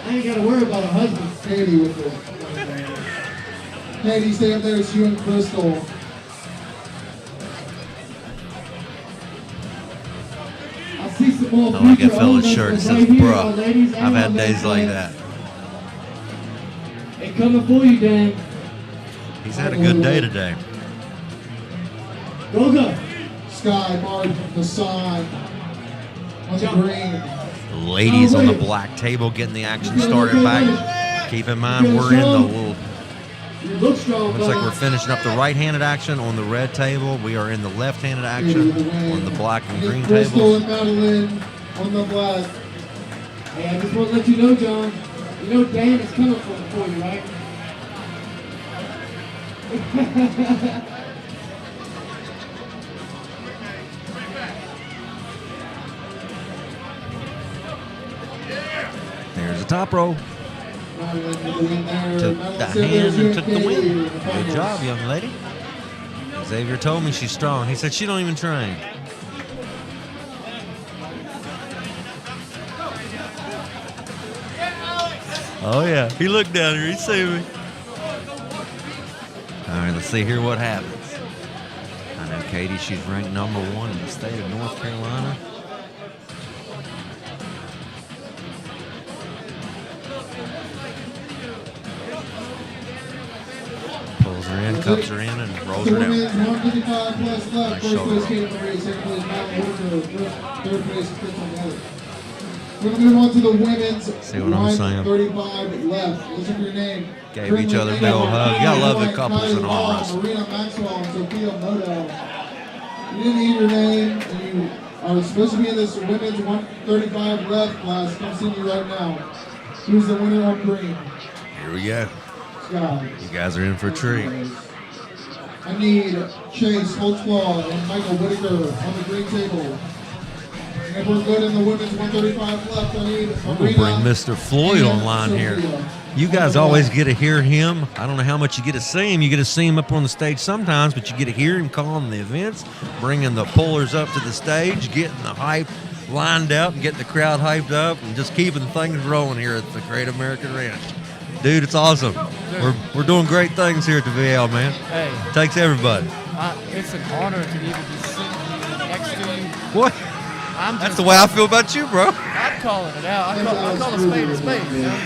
I ain't gotta worry about her husband. Katie with it. Katie, stay up there. It's you and Crystal. I see some more. I like that future fella's owners shirt. It right says, here, bruh. our ladies and I've had our days like men. that. They coming for you, Dan. He's had a good day today. Go. Sky, Mark, Hassan on the green. Ladies on the black table getting the action started back. Keep in mind, we're in the little. You look strong, Looks like we're finishing up the right-handed action on the red table. We are in the left-handed action on the black and green Crystal tables. and Madeline on the black. Hey, I just want to let you know, John. You know Dan is coming for you, right? There's the top row. Madeline Took the hand and took the win. Good job, young lady. Xavier told me she's strong. He said she don't even train. Oh yeah, he looked down here. He see me. All right, let's see here what happens. I know Katie. She's ranked #1 in the state of North Carolina. Pulls her in, cups her in, and rolls her down. 155 plus left. Nice First place, shoulder Katie Marie. Second place, Madeline Whitaker. Third place, Crystal Miller. We're going to move on to the women's. See what I'm saying? 135 left. Listen for your name. Gave each other a big old hug. You gotta love the couples in arm wrestling. Marina Maxwell and Sophia Modell. You didn't need your name, and you are supposed to be in this women's 135 left class. Come see me right now. Who's the winner on green? Here we go. Scott. You guys are in for a treat. I need Chase Holtzclaw and Michael Whitaker on the green table. And if we're good in the women's 135 left, I need We're going to bring Mr. Floyd online here. You guys always get to hear him. I don't know how much you get to see him. You get to see him up on the stage sometimes, but you get to hear him calling the events, bringing the pullers up to the stage, getting the hype lined up, and getting the crowd hyped up, and just keeping things rolling here at the Great American Ranch. Dude, it's awesome. We're doing great things here at the VL, man. Hey. It takes everybody. It's an honor to even be sitting next to you. What? That's the way I feel about you, bro. I'm calling it out. I call a spade, you know?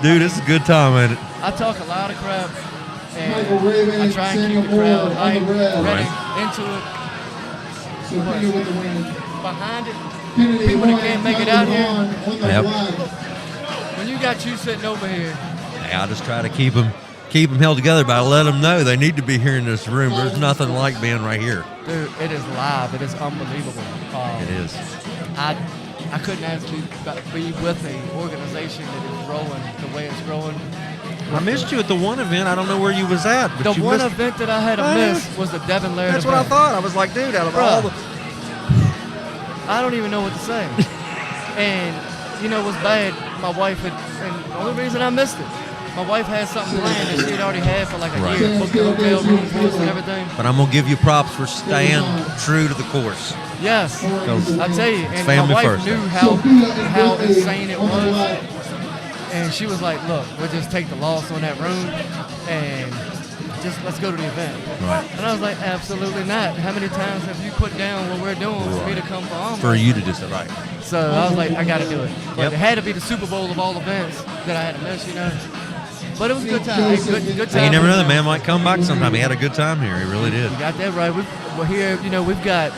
Dude, it's a good time, ain't it? I talk a lot of crap, and Raven, I try and keep the crowd hyped, ready, into it. So Kennedy with the win. Behind it, Kennedy people that can't make it out here. on the Yep. flag. When you got you sitting over here, Hey, I just try to keep them held together by letting them know they need to be here in this room. There's nothing like being right here. dude, it is live. It is unbelievable. It is. I couldn't actually be with an organization that is growing the way it's growing. I missed you at the one event. I don't know where you was at. But The you one missed. event that I had to miss was the Devin Laird That's what I event. thought. I was like, dude, out of all the. I don't even know what to say. And, you know, it was bad. My wife had, and the only reason I missed it, my wife had something planned that she had already had for like a Right. year. Booked the hotel rooms for us and everything. But I'm gonna give you props for staying true to the course. Yes. I tell you, and my family wife first. knew how insane it was. And she was like, look, we'll just take the loss on that room and just let's go to the event. Right. And I was like, absolutely not. How many times have you put down what we're doing for me to come for Arnold? For you to just right. So I was like, I got to do it. But Yep. it had to be the Super Bowl of all events that I had to miss, you know. But it was a good time. Good time. You never know, the man might come back sometime. He had a good time here. He really did. You got that right. We're here, you know, we've got,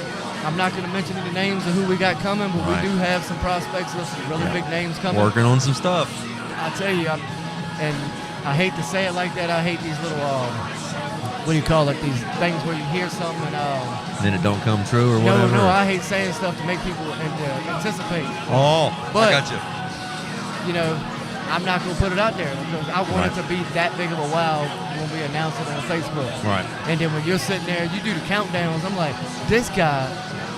I'm not going to mention any names of who we got coming, but Right. we do have some prospects with some really big names coming. Working on some stuff. I tell you, and I hate to say it like that, I hate these little, what do you call it, these things where you hear something and, Then it don't come true or whatever. no, I hate saying stuff to make people anticipate. Oh, But, I got you. You know, I'm not going to put it out there because I want it to be that big of a wow when we announce it on Facebook. Right. And then when you're sitting there, you do the countdowns, I'm like, this guy,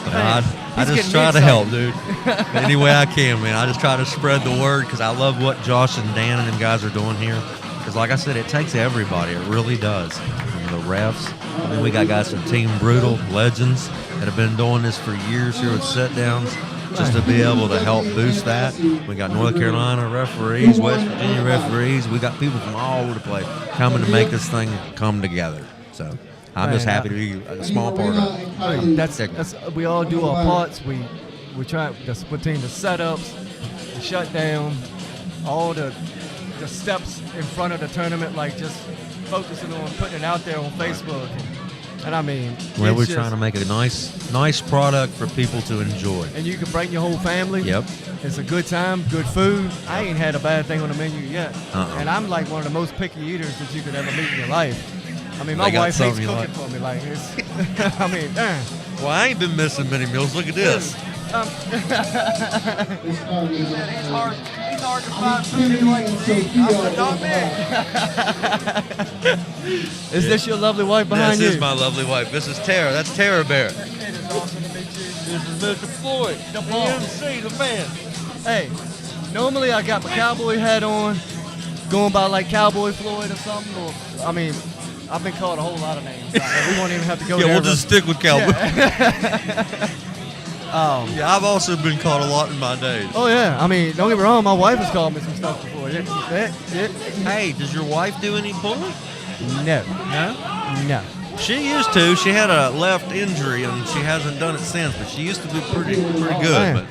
I he's just getting try to me help, excited. dude. Any way I can, man. I just try to spread the word because I love what Josh and Dan and them guys are doing here. Because like I said, it takes everybody. It really does. From the refs. I mean, we got guys from Team Brutal, legends, that have been doing this for years here with sit-downs. Just to be able to help boost that. We got North Carolina referees, West Virginia referees. We got people from all over the place coming to make this thing come together. So I'm just happy to be a small part of it. That's we all do our parts. We try between the setups, the shutdown, all the steps in front of the tournament, like just focusing on putting it out there on Facebook. And I mean, Well, we're it's trying to make a nice product for people to enjoy. And you can bring your whole family. Yep. It's a good time, good food. I ain't had a bad thing on the menu yet. And I'm like one of the most picky eaters that you could ever meet in your life. I mean, my They got wife hates something you cooking for me. Like, it's, I mean, Well, I ain't been missing many meals. Look at this. He's hard to find food like not me. Is this your lovely wife behind you? This is my lovely wife. This is Tara. That's Tara Bear. It is awesome to meet you. This is Mr. Floyd, the MC, the man. Hey, normally I got my cowboy hat on, going by like Cowboy Floyd or something. Or, I mean, I've been called a whole lot of names. We won't even have to go Yeah, down we'll just stick with Cowboy. Yeah. Yeah, I've also been called a lot in my days. Oh yeah, I mean, don't get me wrong, my wife has called me some stuff before. Hey, does your wife do any pulling? No. No? No. She used to. She had a left injury and she hasn't done it since, but she used to be pretty good. Man.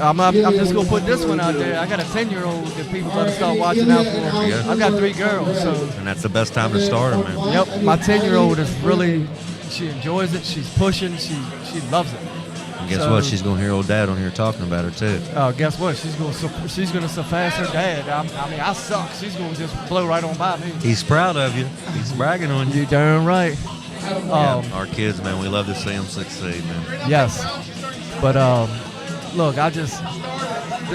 I'm just gonna put this one out there. I got a 10-year-old that people better start watching out for. I've got 3 girls, so. And that's the best time to start her, man. Yep, my 10-year-old is really, she enjoys it. She's pushing. She loves it. And guess what? She's gonna hear old Dad on here talking about her too. Guess what? She's gonna surpass her dad. I mean, I suck. She's gonna just blow right on by me. He's proud of you. He's bragging on you. You darn right. Yeah, our kids, man, we love to see them succeed, man. Yes, but look, this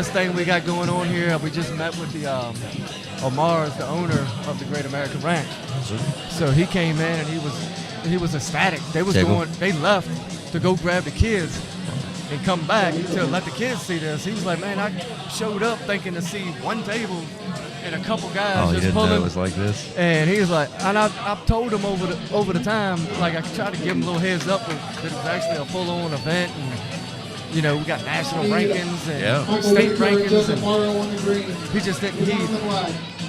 thing we got going on here. We just met with the Omar is the owner of the Great American Ranch. So he came in and he was ecstatic. They left to go grab the kids, and come back to let the kids see this. He was like, man, I showed up thinking to see one table and a couple guys Oh, you just didn't pulling. know it was like this? And he was like, and I've told him over the time, like I tried to give him a little heads up that it was actually a full-on event, and we got national rankings and state rankings, and he just didn't heed.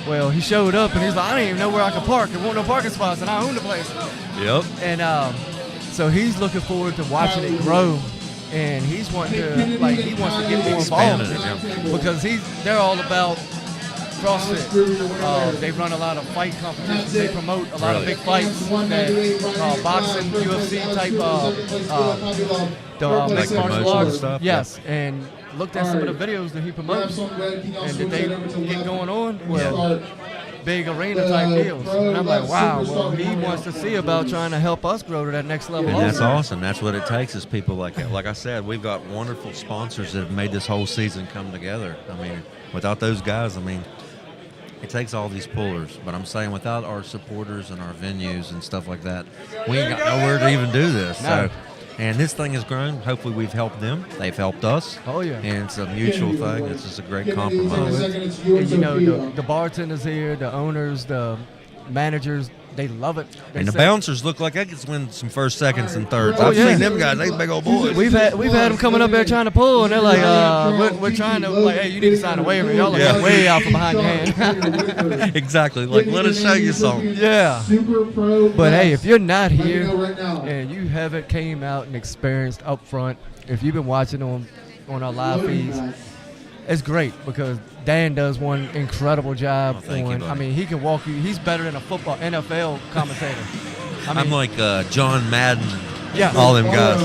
Well, he showed up and he's like, I didn't even know where I could park. There weren't no parking spots, and I own the place. Yep. And so he's looking forward to watching it grow. And he wants to get more involved because they're all about CrossFit. They run a lot of fight competitions. They promote a lot of big fights, that boxing, UFC type, the mixed martial arts stuff. Yes, and looked at some of the videos that he promotes, and did they get going on? Well, big arena type deals. And I'm like, wow, well, he wants to see about trying to help us grow to that next level. And that's awesome. That's what it takes is people like that. Like I said, we've got wonderful sponsors that have made this whole season come together. I mean, without those guys, it takes all these pullers. But I'm saying without our supporters and our venues and stuff like that, we ain't got nowhere to even do this. No. So, and this thing has grown. Hopefully we've helped them. They've helped us. Oh, yeah. And it's a mutual thing. It's just a great compromise. And the bartenders here, the owners, the managers, they love it. And the bouncers look like they could win some first, seconds, and thirds. I've seen them guys. They big old boys. We've had them coming up there trying to pull, and they're like, we're trying to, like, hey, you need to sign a waiver. Y'all are way out from behind your hand. Exactly. Like, let us show you something. Yeah. But hey, if you're not here and you haven't came out and experienced up front, if you've been watching on our live feeds, it's great because Dan does one incredible job. He can walk you. He's better than a football NFL commentator. I'm like John Madden. Yeah. All them guys.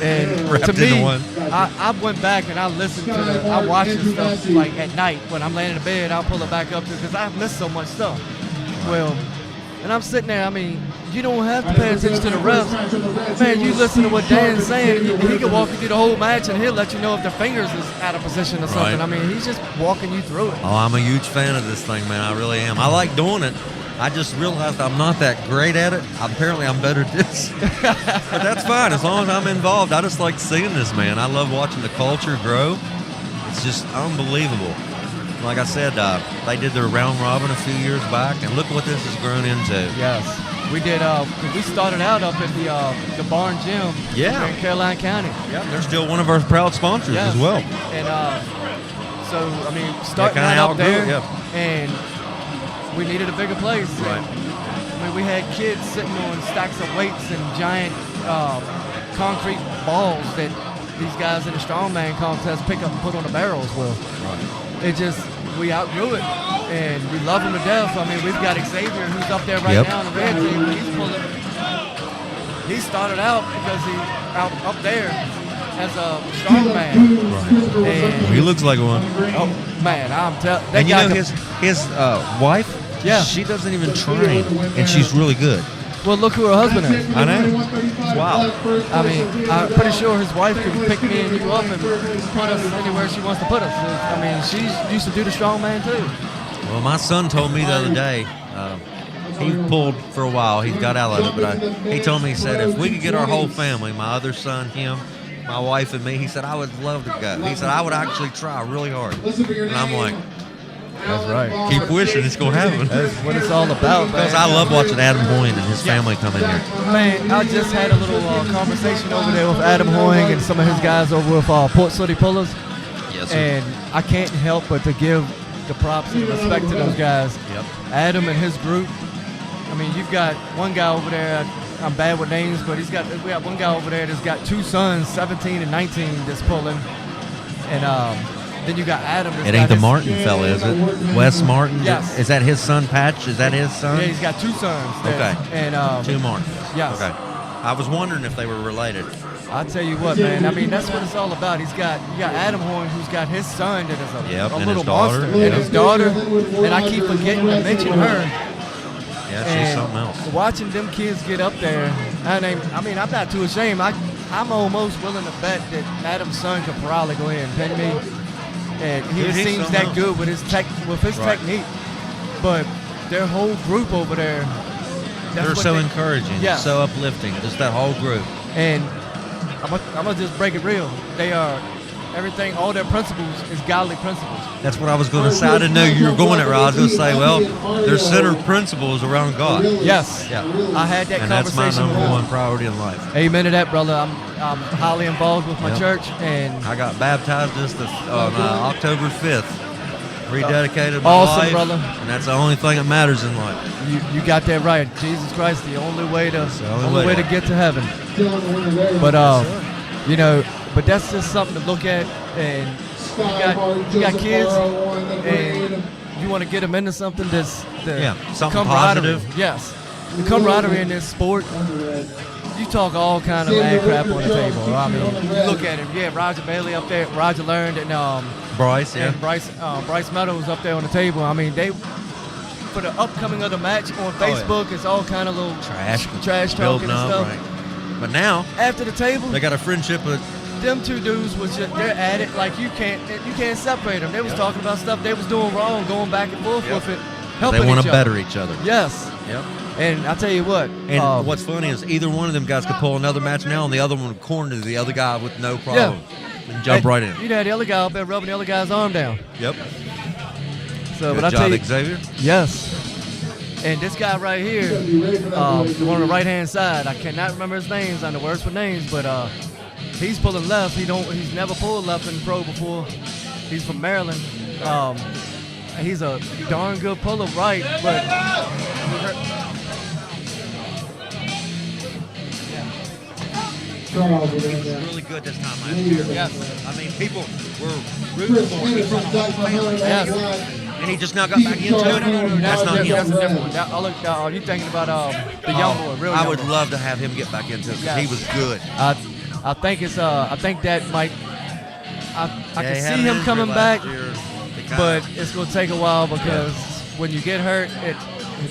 And to me, I went back and I listened to I watch this stuff like at night when I'm laying in bed. I'll pull it back up because I've missed so much stuff. Well, and I'm sitting there. You don't have to pay attention to the refs. Man, you listen to what Dan's saying. He can walk you through the whole match, and he'll let you know if the fingers is out of position or something. Right. He's just walking you through it. Oh, I'm a huge fan of this thing, man. I really am. I like doing it. I just realized I'm not that great at it. Apparently, I'm better at this. But that's fine. As long as I'm involved, I just like seeing this, man. I love watching the culture grow. It's just unbelievable. Like I said, they did their round robin a few years back, and look what this has grown into. Yes. We did. We started out up at the Barn Gym in Caroline County. Yeah, they're still one of our proud sponsors as well. And starting out up there, and we needed a bigger place. Right. And, we had kids sitting on stacks of weights and giant concrete balls that these guys in the strongman contest pick up and put on the barrels. Well, we outgrew it. And we love him to death. We've got Xavier, who's up there right now on the red team. He's pulling. He started out because he up there as a strongman. Right. And he looks like one. Oh man, I'm telling. And you know his wife. Yeah. She doesn't even train, and she's really good. Well, look who her husband is. I know. Wow. I'm pretty sure his wife can pick me and you up and put us anywhere she wants to put us. She's used to do the strongman too. Well, my son told me the other day, he pulled for a while. He got out of it, but he told me, he said, if we could get our whole family, my other son, him, my wife, and me, he said, I would love to go. He said, I would actually try really hard. And I'm like, that's right. Keep wishing it's going to happen. That's what it's all about, man. Because I love watching Adam Hoying and his family come in here. Man, I just had a little conversation over there with Adam Hoying and some of his guys over with Port City Pullers. Yes, sir. And I can't help but to give the props and respect to those guys. Yep. Adam and his group. You've got one guy over there. I'm bad with names, but we got one guy over there that's got two sons, 17 and 19, that's pulling. And then you got Adam. It ain't the Martin fella, is it? Wes Martin? Yes. Is that his son, Patch? Is that his son? Yeah, he's got two sons. There. Okay. And two Martins. Yes. Okay. I was wondering if they were related. I'll tell you what, man. That's what it's all about. You got Adam Horn, who's got his son that is a little monster, and his daughter. And I keep forgetting to mention her. Yeah, she's something else. Watching them kids get up there, I'm not too ashamed. I'm almost willing to bet that Adam's son could probably go in and pin me. And he seems that good with his technique. But their whole group over there, they're so encouraging, so uplifting, just that whole group. And I'm gonna just break it real. They are everything. All their principles is godly principles. That's what I was going to say. I didn't know you were going there. I was going to say, well, their center principle is around God. Yes. Yeah. I had that and that's conversation. my number one priority in life. Amen to that, brother. I'm highly involved with my Yep. church, and I got baptized just on October 5th. Rededicated my awesome, life, brother. and that's the only thing that matters in life. You got that right. Jesus Christ, the only way to only way to get to heaven. But you know, but that's just something to look at, and you got kids, and you want to get them into something that's something camaraderie. positive. Yes, the camaraderie in this sport. You talk all kind of mad crap on the table. I mean, you look at him. Yeah, Roger Bailey up there. Roger Learned and Bryce, yeah. and Bryce Meadows up there on the table. I mean, they for the upcoming of the match on Facebook, it's all kind of little trash talking building and up, stuff. right. But now After the table, they got a friendship with. them two dudes was just, they're at it like you can't separate them. They was talking about stuff they was doing wrong, going back and forth with it, helping They want each to other. better each other. Yes. Yep. And I tell you what. And what's funny is either one of them guys could pull another match now, and the other one would corner the other guy with no problem and jump right in. You had the other guy up there rubbing the other guy's arm down. Yep. So, Good but I tell job, you, Xavier. yes. And this guy right here, the one on the right hand side, I cannot remember his names. I'm the worst with names, but he's pulling left. He's never pulled left in pro before. He's from Maryland. He's a darn good puller right, but Really good this time last year. Yes. I mean, people were rooting for him. He brought the whole family back. And he just now got back into it. That's not him. That's a different one. Are you thinking about the young boy? Real I young would boy. love to have him get back into it because he was good. I think it's I think that might I Yeah, can he see had an him injury coming last back, year. He kinda- but it's gonna take a while because when you get hurt,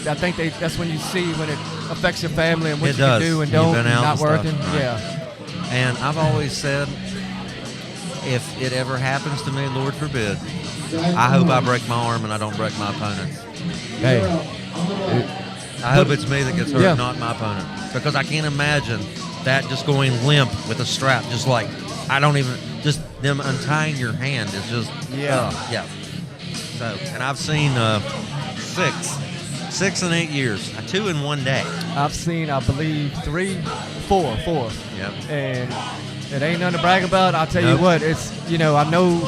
I think that's when you see when it affects your family and what It you does. can do and You've don't, been out not and stuff, working. right. Yeah. And I've always said, if it ever happens to me, Lord forbid, I hope I break my arm and I don't break my opponent. Hey. I hope it's me that gets hurt, Yeah. not my opponent. Because I can't imagine that just going limp with a strap, just like, just them untying your hand is just, Yeah. yeah. So, and I've seen 6 in 8 years, 2 in 1 day. I've seen, I believe, 4. Yep. And it ain't nothing to brag about. I'll tell Nope. you what, it's, I know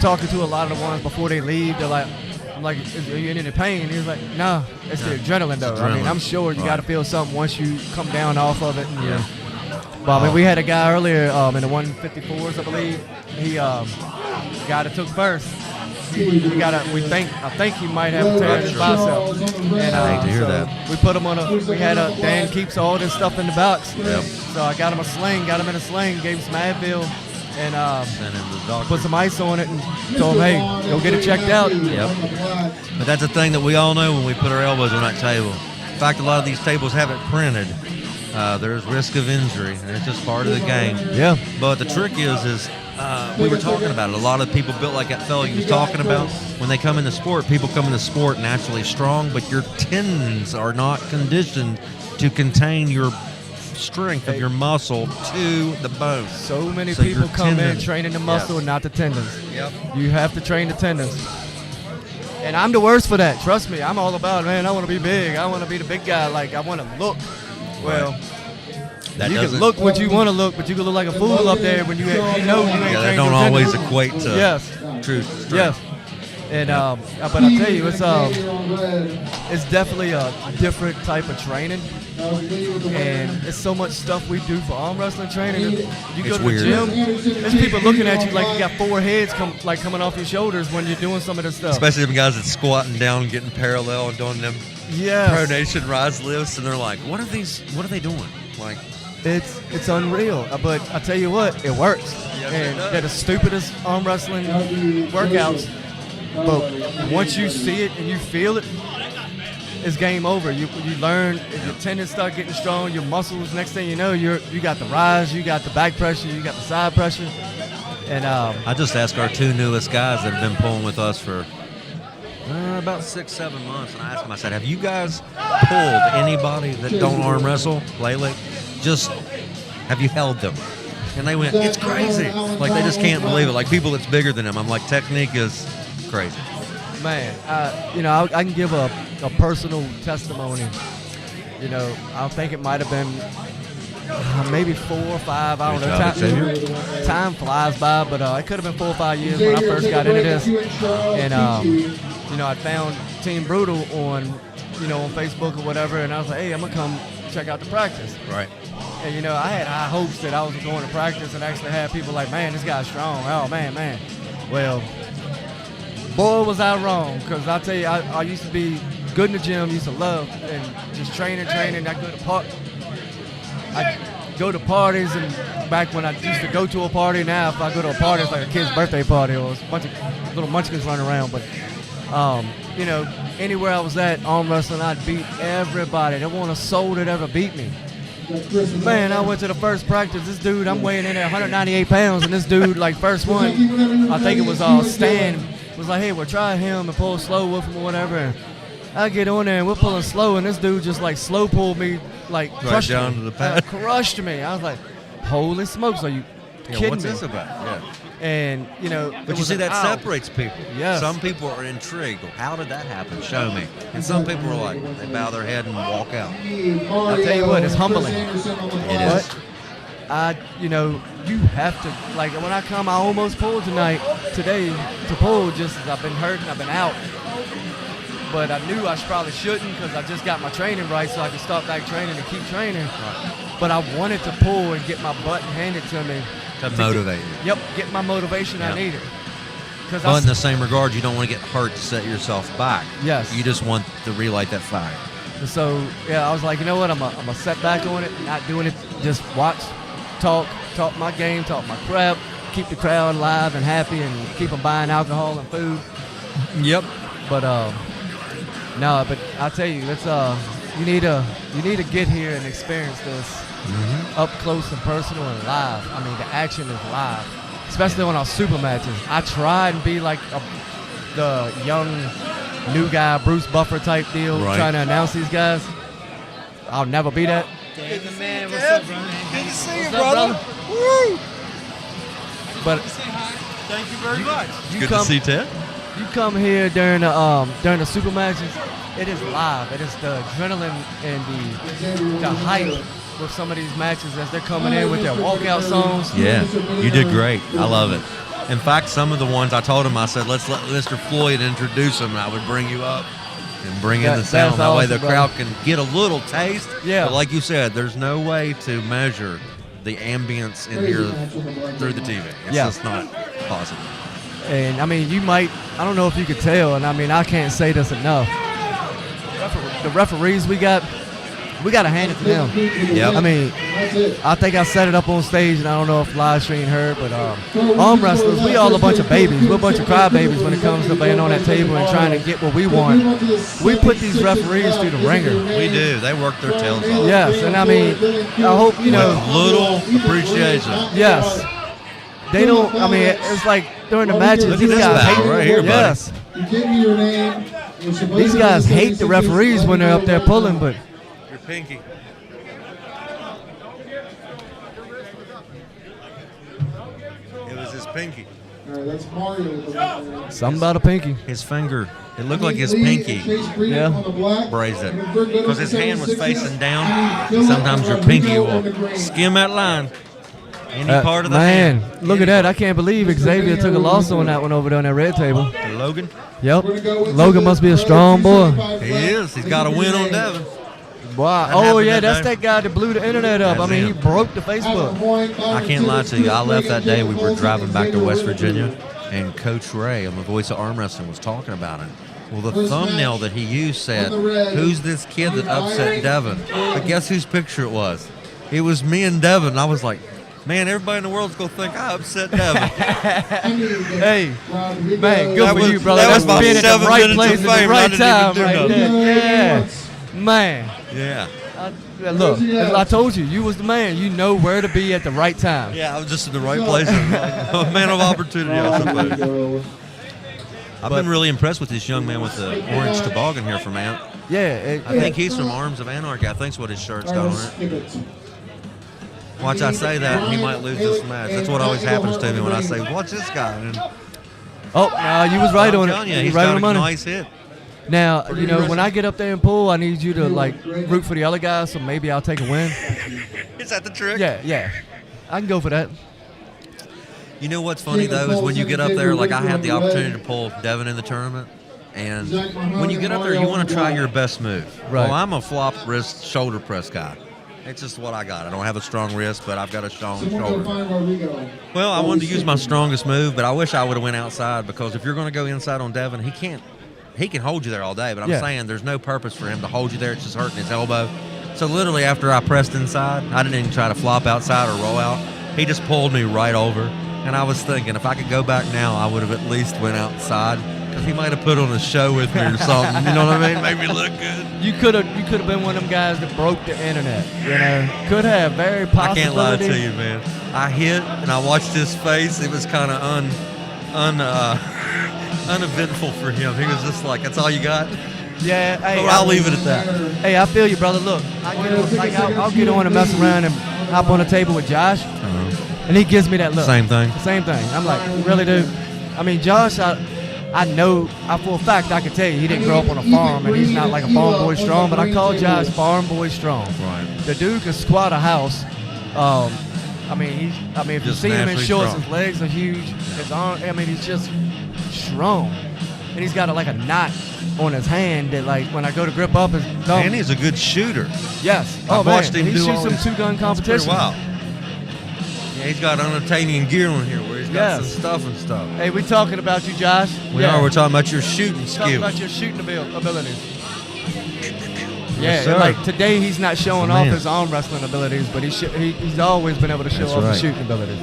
talking to a lot of the ones before they leave, they're like, I'm like, are you in any pain? He's like, no, it's the adrenaline though. I mean, adrenaline. I'm sure you Right. got to feel something once you come down off of it. And, But I mean, we had a guy earlier in the 154s, I believe. He guy that took first. I think he might have tear in his bicep. And, I hate to hear that. We put him on we had Dan keeps all this stuff in the box. Yep. So I got him in a sling, gave him some Advil, and Send him to the doctor. put some ice on it and told him, hey, go get it checked out. Yep. But that's a thing that we all know when we put our elbows on that table. In fact, a lot of these tables have it printed. There's risk of injury, and it's just part of the game. Yeah. But the trick is we were talking about it. A lot of people built like that fellow you was talking about. When they come into sport, people come into sport naturally strong, but your tendons are not conditioned to contain your strength of your muscle to the bone. So many So people your come in tendons- training the muscle, Yes. not the tendons. Yep. You have to train the tendons. And I'm the worst for that. Trust me. I'm all about, man, I want to be big. I want to be the big guy. Like, I want to look. Well, That you can doesn't- look what you want to look, but you can look like a fool up there when you know you ain't Yeah, trained they your don't always tendons. equate to Yes. true strength. Yes. And but I tell you, it's definitely a different type of training, and it's so much stuff we do for arm wrestling training. You go It's to weird. the gym, there's people looking at you like you got 4 heads coming off your shoulders when you're doing some of this stuff. Especially them guys that's squatting down, getting parallel, and doing them Yes. pronation rise lifts, and they're like, "What are they doing?" Like, It's unreal, but I tell you what, it works. Yes, And it does. they're the stupidest arm wrestling workouts. But once you see it and you feel it, it's game over. You learn, if your tendons start getting strong, your muscles. Next thing you know, you got the rise, you got the back pressure, you got the side pressure, and I just asked our 2 newest guys that have been pulling with us for about 6-7 months, and I asked them, I said, "Have you guys pulled anybody that don't arm wrestle lately? Just have you held them?" And they went, it's crazy. Like, they just can't believe it. Like, people that's bigger than them. I'm like, technique is crazy. Man, I can give a personal testimony. You know, I think it might have been maybe 4 or 5. I don't know. Time flies by, but it could have been 4 or 5 years when I first got into this. And, you know, I found Team Brutal on, you know, on Facebook or whatever, and I was like, hey, I'm going to come check out the practice. Right. And, you know, I had high hopes that I was going to practice and actually had people like, man, this guy's strong. Oh, man. Well, boy, was I wrong, because I tell you, I used to be good in the gym, used to love, and just training. I go to parties, and back when I used to go to a party, now if I go to a party, it's like a kid's birthday party or it's a bunch of little munchkins running around. But, you know, anywhere I was at, arm wrestling, I'd beat everybody. There wasn't a soul that ever beat me. Man, I went to the first practice. This dude, I'm weighing in at 198 pounds, and this dude, like, first one, I think it was Stan, was like, hey, we'll try him and pull slow with him or whatever. And I get on there, and we're pulling slow, and this dude just, like, slow pulled me, like, crushed down me. to the pad. Crushed me. I was like, holy smokes, are you kidding what's me? this about? Yeah. And, you know, But you see, that separates people. Yes. Some people are intrigued. Well, how did that happen? Show me. And some people are like, they bow their head and walk out. I'll tell you what, it's humbling. It is. But you know, you have to, like, when I come, I almost pulled today to pull, just as I've been hurting, I've been out. But I knew I probably shouldn't, because I just got my training right so I could start back training and keep training. Right. But I wanted to pull and get my butt handed to me. To motivate you. Yep, get my motivation I needed. But in the same regard, you don't want to get hurt to set yourself back. Yes. You just want to relight that fire. So, yeah, I was like, you know what, I'm going to set back on it, not doing it, just watch, talk my game, talk my crap, keep the crowd alive and happy, and keep them buying alcohol and food. Yep. But, no, but I tell you, it's you need to get here and experience this up close and personal and live. I mean, the action is live, especially on our super matches. I try and be like the young new guy, Bruce Buffer type deal, trying to announce these guys. I'll never be that. Hey, the man, what's up, brother? Good to see you, brother. Woo! But Thank you very much. Good to see Ted. You come here during the super matches, it is live. It is the adrenaline and the hype with some of these matches as they're coming in with their walkout songs. Yeah, you did great. I love it. In fact, some of the ones I told him, I said, let's let Mr. Floyd introduce him, and I would bring you up and bring in the sound. That way the crowd can get a little taste. Yeah. But like you said, there's no way to measure the ambience in here through the TV. It's just not possible. And, I mean, I don't know if you could tell, and I mean, I can't say this enough. The referees we got to hand it to them. Yep. I mean, I think I set it up on stage, and I don't know if live stream heard, but arm wrestlers, we all a bunch of babies. We're a bunch of crybabies when it comes to being on that table and trying to get what we want. We put these referees through the ringer. We do. They work their tails off. Yes, and I mean, I hope, you know. With little appreciation. Yes. They don't, I mean, it's like during the matches, Look at these this guys battle right here, buddy. yes. Give me your name. These guys hate the referees when they're up there pulling, but Your pinky. It was his pinky. All right, that's Mario. something about a pinky. His finger. It looked like his pinky Yeah. grazed it. Because his hand was facing down. Sometimes your pinky will skim that line. Any part of the man, hand. look at that. I can't believe Xavier took a loss on that one over there on that red table. Logan? Yep. Logan must be a strong boy. He is. He's got a win on Devin. Wow. That Oh, happened yeah, that that's day. that guy that blew the internet up. That's I mean, him. he broke the Facebook. I can't lie to you. I left that day. We were driving back to West Virginia, and Coach Ray on the Voice of Arm Wrestling was talking about it. Well, the thumbnail that he used said, "Who's this kid that upset Devin?" But guess whose picture it was? It was me and Devin. I was like, man, everybody in the world's going to think I upset Devin. Hey, man, good for you, brother. That was That's my being at 7 the right minutes of place at fame. the I right didn't time even do right nothing. there. Yeah. Man. Yeah. Look, as I told you, you was the man. You know where to be at the right time. Yeah, I was just in the right place. A man of opportunity, I suppose. I've been really impressed with this young man with the orange toboggan here from Ant. Yeah. I think he's from Arms of Anarchy. I think's what his shirt's got on it. Watch I say that, and he might lose this match. That's what always happens to me when I say, watch this guy. And Oh, you was right on it. telling you, You he's right got on a the money. nice hit. Now, you know, when I get up there and pull, I need you to like root for the other guys, so maybe I'll take a win. Is that the trick? Yeah. I can go for that. You know what's funny, though, is when you get up there, like I had the opportunity to pull Devin in the tournament, and when you get up there, you want to try your best move. Right. Well, I'm a flop wrist shoulder press guy. It's just what I got. I don't have a strong wrist, but I've got a strong shoulder. Well, I wanted to use my strongest move, but I wish I would have went outside, because if you're going to go inside on Devin, he can hold you there all day, but I'm saying there's no purpose for him to hold you there. It's just hurting his elbow. So literally after I pressed inside, I didn't even try to flop outside or roll out. He just pulled me right over. And I was thinking, if I could go back now, I would have at least went outside, because he might have put on a show with me or something. You know what I mean? Made me look good. You could have been one of them guys that broke the internet. You know, could have very possibility. I can't lie to you, man. I hit and I watched his face. It was kind of uneventful for him. He was just like, "That's all you got." Yeah, hey, Well, I'll leave it at that. Hey, I feel you, brother. Look, I'll get on and mess around and hop on the table with Josh. And he gives me that look. Same thing. Same thing. I'm like, really, dude? I mean, Josh, I know, for a fact, I can tell you, he didn't grow up on a farm, and he's not like a farm boy strong, but I call Josh farm boy strong. Right. The dude can squat a house. If you see him in shorts, his legs are huge. His arm, he's just strong. And he's got like a knot on his hand that, like, when I go to grip up his thumb. And he's a good shooter. Yes. I've watched him he do shoots all some this. two-gun competition. Wow. Yeah, he's got unobtainium gear on here where he's got some stuff and stuff. Hey, we're talking about you, Josh. We are. We're talking about your shooting Talking skills. about your shooting abilities. Yes, Yeah, sir. like today he's not showing Man. off his arm wrestling abilities, but he's always been able to show That's off right. his shooting abilities.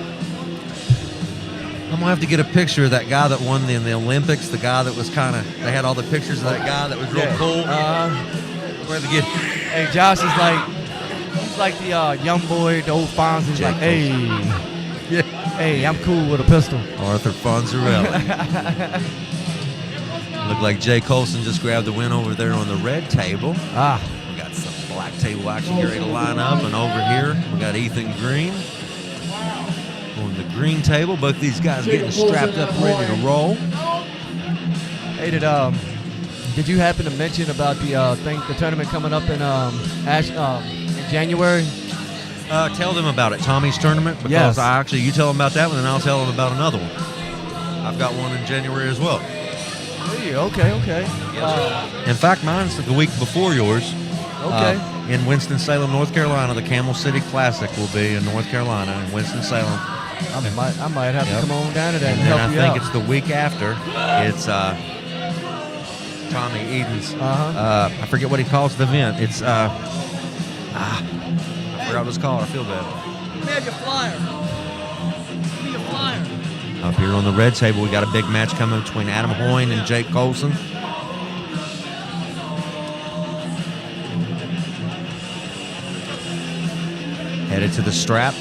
I'm gonna have to get a picture of that guy that won in the Olympics. The guy that was they had all the pictures of that guy that was real cool. Where they get? Hey, Josh is like the young boy, the old Fonz. He's like, hey, hey, I'm cool with a pistol. Arthur Fonzarelli. Looked like Jay Colson just grabbed the win over there on the red table. We got some black table action ready to line up, and over here we got Ethan Green on the green table. Both these guys getting strapped up, ready to roll. Hey, did you happen to mention about the tournament coming up in January? Tell them about it, Tommy's tournament, because you tell them about that one, and I'll tell them about another one. I've got one in January as well. Okay. In fact, mine's the week before yours. Okay. In Winston-Salem, North Carolina, the Camel City Classic will be in North Carolina, in Winston-Salem. I might have to come on down to that and then help you I out. think it's the week after. It's Tommy Eden's. I forget what he calls the event. It's I forgot what it's called. I feel bad. Give me your flyer. Give me your flyer. Up here on the red table, we got a big match coming between Adam Hoyne and Jake Colson. Headed to the strap.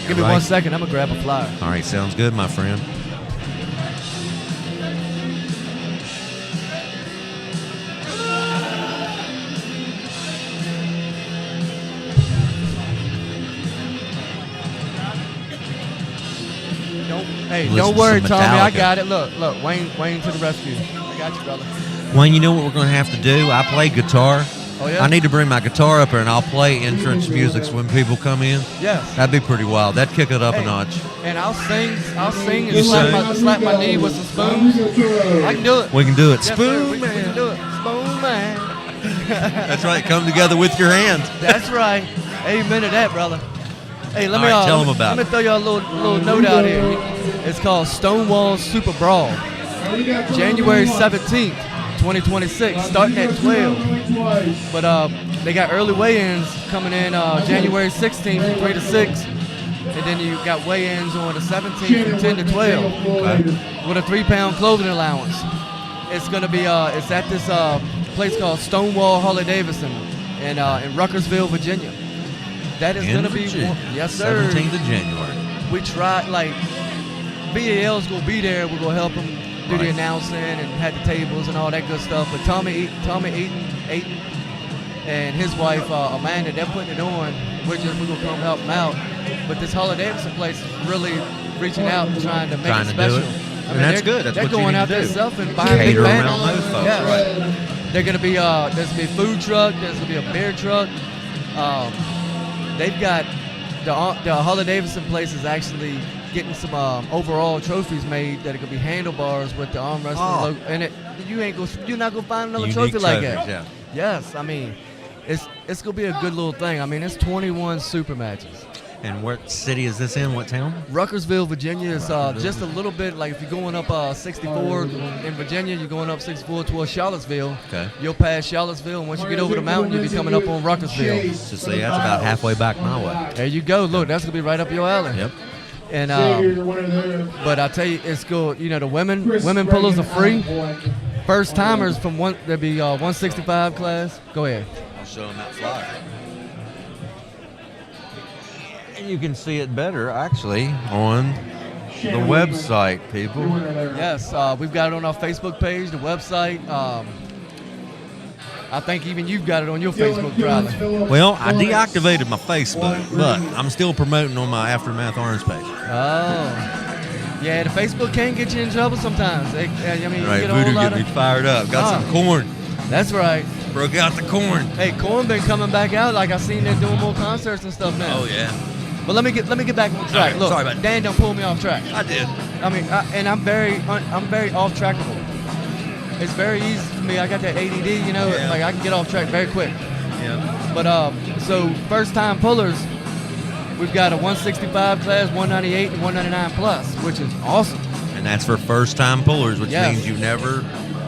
Give me 1 second. I'm going to grab a flyer. All right, sounds good, my friend. Don't worry, Tommy. I got it. Look, Wayne to the rescue. I got you, brother. Wayne, you know what we're going to have to do? I play guitar. Oh, yeah? I need to bring my guitar up here, and I'll play entrance music when people come in. Yes. That'd be pretty wild. That'd kick it up a notch. And I'll sing and You slap my knee with some spoons. I can do it. We can do it. Yes, Spoon sir. We can do it. Spoon man. That's right. Come together with your hands. That's right. Amen to that, brother. Hey, let me tell them about let me throw you a little note out here. It's called Stonewall Super Brawl. January 17th, 2026, starting at 12. But they got early weigh-ins coming in January 16th from 3 to 6. And then you got weigh-ins on the 17th from 10 to 12 with a 3-pound clothing allowance. It's going to be it's at this place called Stonewall Harley-Davidson in Ruckersville, Virginia. That is going to be yes, sir. 17th of January. We tried, like, BAL's going to be there. We're going to help them do the announcing and had the tables and all that good stuff. But Tommy Eaton and his wife Amanda, they're putting it on we're gonna come help them out. But this Harley Davidson place is really reaching out and trying to make it to special. do it. And that's good. That's they're what you going need out to there do. themselves and buying big Cater banners. around those folks. Yeah. Right. They're gonna be there's gonna be a food truck. There's gonna be a beer truck. They've got the Harley Davidson place is actually getting some overall trophies made that are gonna be handlebars with the arm wrestling logo in it. You're not gonna find another trophy like that. Yeah. Yes, I mean, it's gonna be a good little thing. I mean, it's 21 super matches. And what city is this in? What town? Ruckersville, Virginia is just a little bit like if you're going up 64 in Virginia, you're going up 64 towards Charlottesville. Okay. You'll pass Charlottesville, and once you get over the mountain, you'll be coming up on Ruckersville. So see, that's about halfway back my way. There you go. Look, that's gonna be right up your alley. Yep. And but I tell you, it's cool. You know, the women pullers are free. First timers from there'll be 165 class. Go ahead. I'll show them that flyer. And you can see it better, actually, on the website, people. Yes, we've got it on our Facebook page, the website. I think even you've got it on your Facebook, probably. Well, I deactivated my Facebook, but I'm still promoting on my Aftermath Orange page. Oh. Yeah, the Facebook can get you in trouble sometimes. I mean, Right, you get a Voodoo whole lot get me fired up. Got some corn. That's right. Broke out the corn. Hey, corn been coming back out. Like I seen they're doing more concerts and stuff now. Oh yeah. But let me get back on track. Okay, Look, sorry about that. Dan don't pull me off track. I did. I mean, and I'm very off trackable. It's very easy for me. I got that ADD, you know. Yeah. Like I can get off track very quick. Yeah. But so first time pullers, we've got a 165 class, 198, and 199 plus, which is awesome. And that's for first time pullers, which Yes. means you've never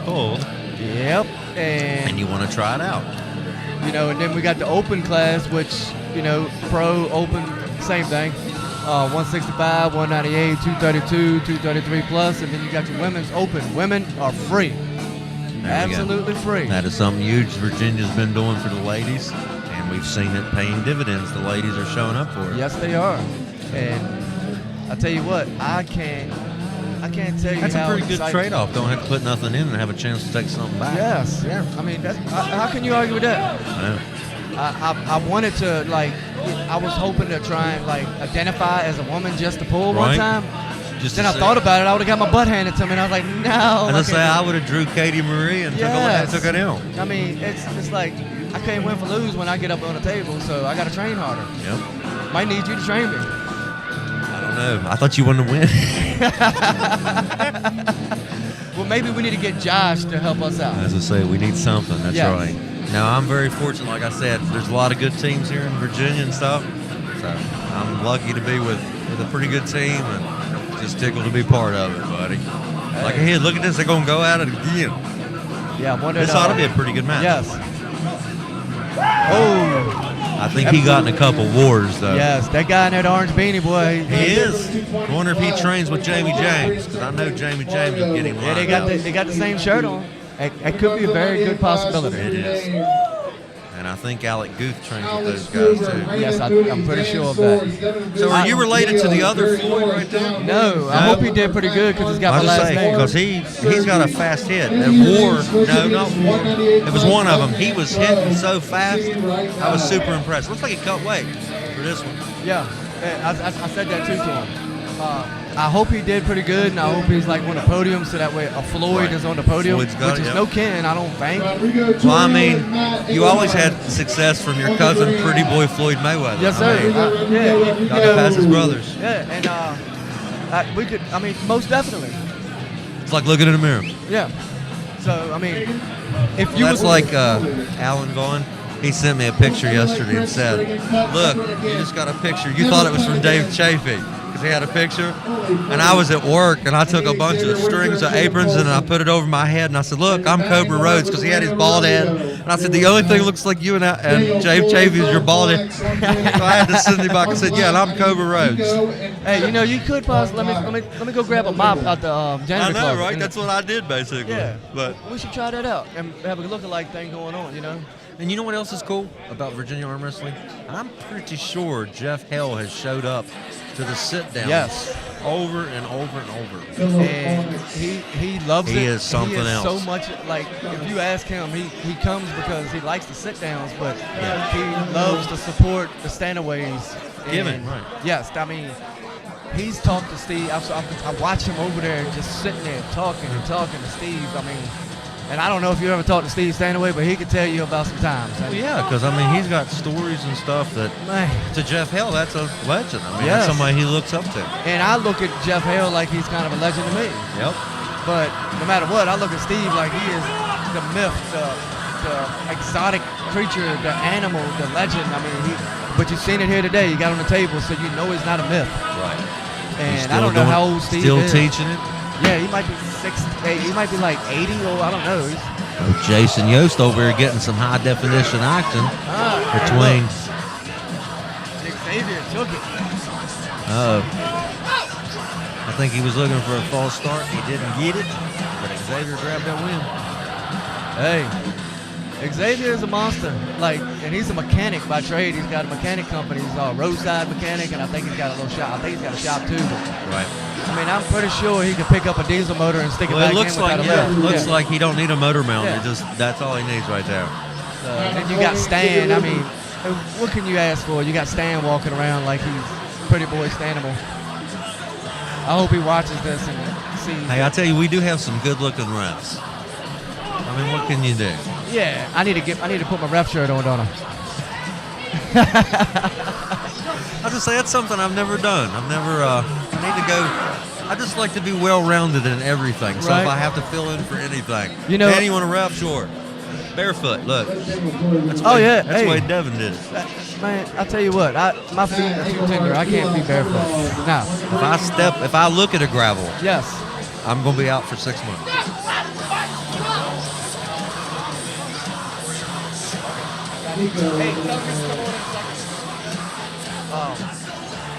pulled. Yep. And you want to try it out. You know, and then we got the open class, which, you know, pro, open, same thing. 165, 198, 232, 233 plus, and then you got your women's open. Women are free. There you go. Absolutely free. That is something huge Virginia's been doing for the ladies, and we've seen it paying dividends. The ladies are showing up for it. Yes, they are. And I tell you what, I can't tell you That's how a pretty good excited- trade-off. Don't have to put nothing in and have a chance to take something back. Yes, yeah. I mean, how can you argue with that? I know. I wanted to, like, I was hoping to try and, like, identify as a woman just to pull one Right. time. Just Then to I say- thought about it. I would have got my butt handed to me, and I was like, no. And I say can't I do would have drew Katie Marie and Yes. took it out. I mean, it's like I can't win for lose when I get up on the table, so I got to train harder. Yep. Might need you to train me. I don't know. I thought you wanted to win. Well, maybe we need to get Josh to help us out. As I say, we need something. That's Yes. right. Now, I'm very fortunate. Like I said, there's a lot of good teams here in Virginia and stuff. So I'm lucky to be with a pretty good team and just tickled to be part of it, buddy. Like, hey, look at this. They're going to go at it again. Yeah, I wondered, This ought to be a pretty good match. Yes. Oh. I think he got in a couple wars, though. Yes, that guy in that orange beanie, boy. He is. I wonder if he trains with Jamie James, because I know Jamie James will get him Yeah, they lined got the same shirt on. It could be a very good possibility. It is. And I think Alec Guth trains with those guys, too. Yes, I'm pretty sure of that. So are you related to the other Floyd right there? No, I hope he did pretty good because he's got my last name. Because he's got a fast hit. And War, no, not War. It was one of them. He was hitting so fast. I was super impressed. Looks like he cut weight for this one. Yeah, I said that too to him. I hope he did pretty good, and I hope he's like on the podium, so that way a Floyd is on the podium, Floyd's got which it, is yep. no Ken, I don't think. Well, I mean, you always had success from your cousin, Pretty Boy Floyd Mayweather. Yes, sir. I mean, got to pass his brothers. Yeah, and we could. I mean, most definitely. It's like looking in a mirror. Yeah. So I mean, if Well, you that's was like Alan Vaughn. He sent me a picture yesterday and said, "Look, you just got a picture. You thought it was from Dave Chafee because he had a picture, and I was at work and I took a bunch of strings of aprons and I put it over my head and I said, look, I'm Cobra Rhodes because he had his bald head. And I said, the only thing that looks like you and Dave Chafee is your bald head. So I had to send him back and said, yeah, and I'm Cobra Rhodes. Hey, you know, you could possibly let me go grab a mop out the janitor I know, closet. right? That's what I did basically. Yeah, but we should try that out and have a look-alike thing going on. You know. And you know what else is cool about Virginia Arm Wrestling? I'm pretty sure Jeff Hell has showed up to the sit-down. Yes. over and over and over. And he loves it. He is something else. So much, like, if you ask him, he comes because he likes the sit-downs, but he loves to support the stand-aways. Giving, right. Yes, I mean, he's talked to Steve. I watch him over there just sitting there talking to Steve. I mean, and I don't know if you ever talked to Steve Stanaway, but he could tell you about some times. Well, yeah, because, I mean, he's got stories and stuff that, to Jeff Hale, that's a legend. I mean, that's somebody he looks up to. And I look at Jeff Hale like he's kind of a legend to me. Yep. But no matter what, I look at Steve like he is the myth, the exotic creature, the animal, the legend. I mean, but you've seen it here today. You got on the table, so you know he's not a myth. Right. And I don't know how old Steve is. Still teaching it? Yeah, he might be 60. He might be like 80 or I don't know. Jason Yost over here getting some high definition action between. Xavier took it. I think he was looking for a false start. He didn't get it, but Xavier grabbed that win. Hey, Xavier is a monster. And he's a mechanic by trade. He's got a mechanic company. He's a roadside mechanic, and I think he's got a little shop. I think he's got a shop too. Right. I mean, I'm pretty sure he could pick up a diesel motor and stick it back in without a lift. It looks like he don't need a motor mount. That's all he needs right there. And you got Stan. I mean, what can you ask for? You got Stan walking around like he's pretty boy Stanimal. I hope he watches this and sees. Hey, I tell you, we do have some good-looking refs. I mean, what can you do? Yeah, I need to put my ref shirt on, don't I? I just say that's something I've never done. I need to go. I just like to be well-rounded in everything. So if I have to fill in for anything, man, you want to ref? Sure. Barefoot, look. That's the way Devin did it. Man, I tell you what, my feet are too tender. I can't be barefoot. No. If I look at a gravel, yes, I'm gonna be out for 6 months.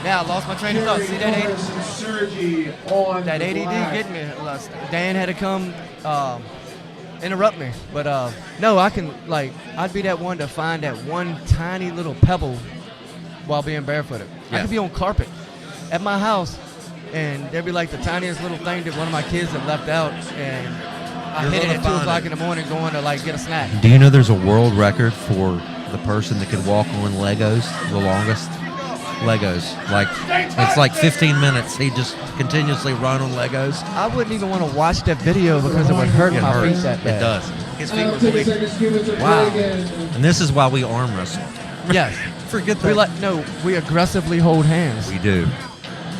Now I lost my train of thought. See that ADD getting me. Dan had to come interrupt me, but no, I can I'd be that one to find that one tiny little pebble while being barefooted. I could be on carpet at my house, and there'd be like the tiniest little thing that one of my kids had left out, and I hit it at 2 o'clock in the morning going to get a snack. Do you know there's a world record for the person that can walk on Legos the longest? Legos. It's like 15 minutes. He just continuously run on Legos. I wouldn't even want to watch that video because it would hurt my feet that bad. It does. His feet would bleed. Wow. And this is why we arm wrestle. Yes. Forget that. We aggressively hold hands. We do.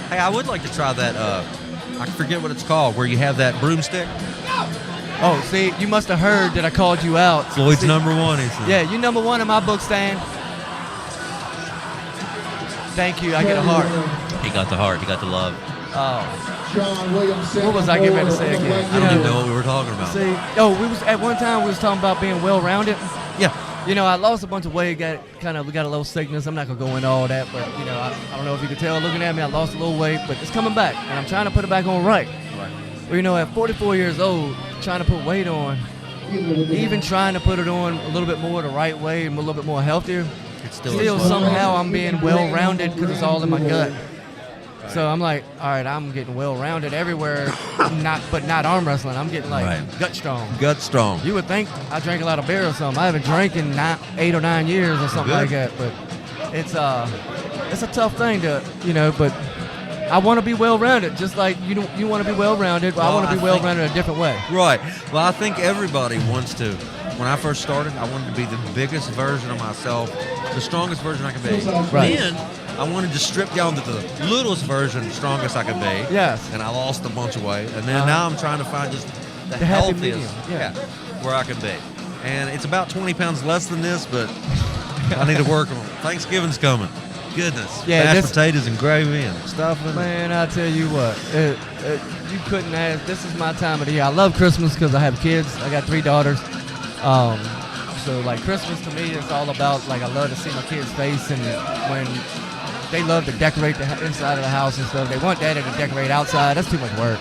Hey, I would like to try that, I forget what it's called, where you have that broomstick. Oh, see, you must have heard that I called you out. Floyd's number one, he said. Yeah, you number one in my book, Stan. Thank you. I get a heart. He got the heart. He got the love. Oh. What was I getting ready to say again? I don't even know what we were talking about. See, at one time we was talking about being well-rounded. Yeah. I lost a bunch of weight. We got a little sickness. I'm not gonna go into all that, but I don't know if you can tell looking at me. I lost a little weight, but it's coming back, and I'm trying to put it back on right. Well, at 44 years old, trying to put weight on, even trying to put it on a little bit more the right way and a little bit more healthier. Still somehow I'm being well-rounded because it's all in my gut. So I'm like, all right, I'm getting well-rounded everywhere, but not arm wrestling. I'm getting gut strong. Gut strong. You would think I drank a lot of beer or something. I haven't drank in 8 or 9 years or something like that. But it's a tough thing to, but I want to be well-rounded, just like you want to be well-rounded. But I want to be well-rounded a different way. Right. Well, I think everybody wants to. When I first started, I wanted to be the biggest version of myself, the strongest version I could be. Right. Then I wanted to strip down to the littlest version, strongest I could be. Yes. And I lost a bunch of weight. And then now I'm trying to find just the happy medium. healthiest, where I can be. And it's about 20 pounds less than this, but I need to work on it. Thanksgiving's coming. Goodness. Mashed potatoes and gravy and stuffing. Man, I tell you what, you couldn't ask. This is my time of the year. I love Christmas because I have kids. I got 3 daughters. So Christmas to me is all about I love to see my kids' face, and when they love to decorate the inside of the house and stuff. They want daddy to decorate outside. That's too much work.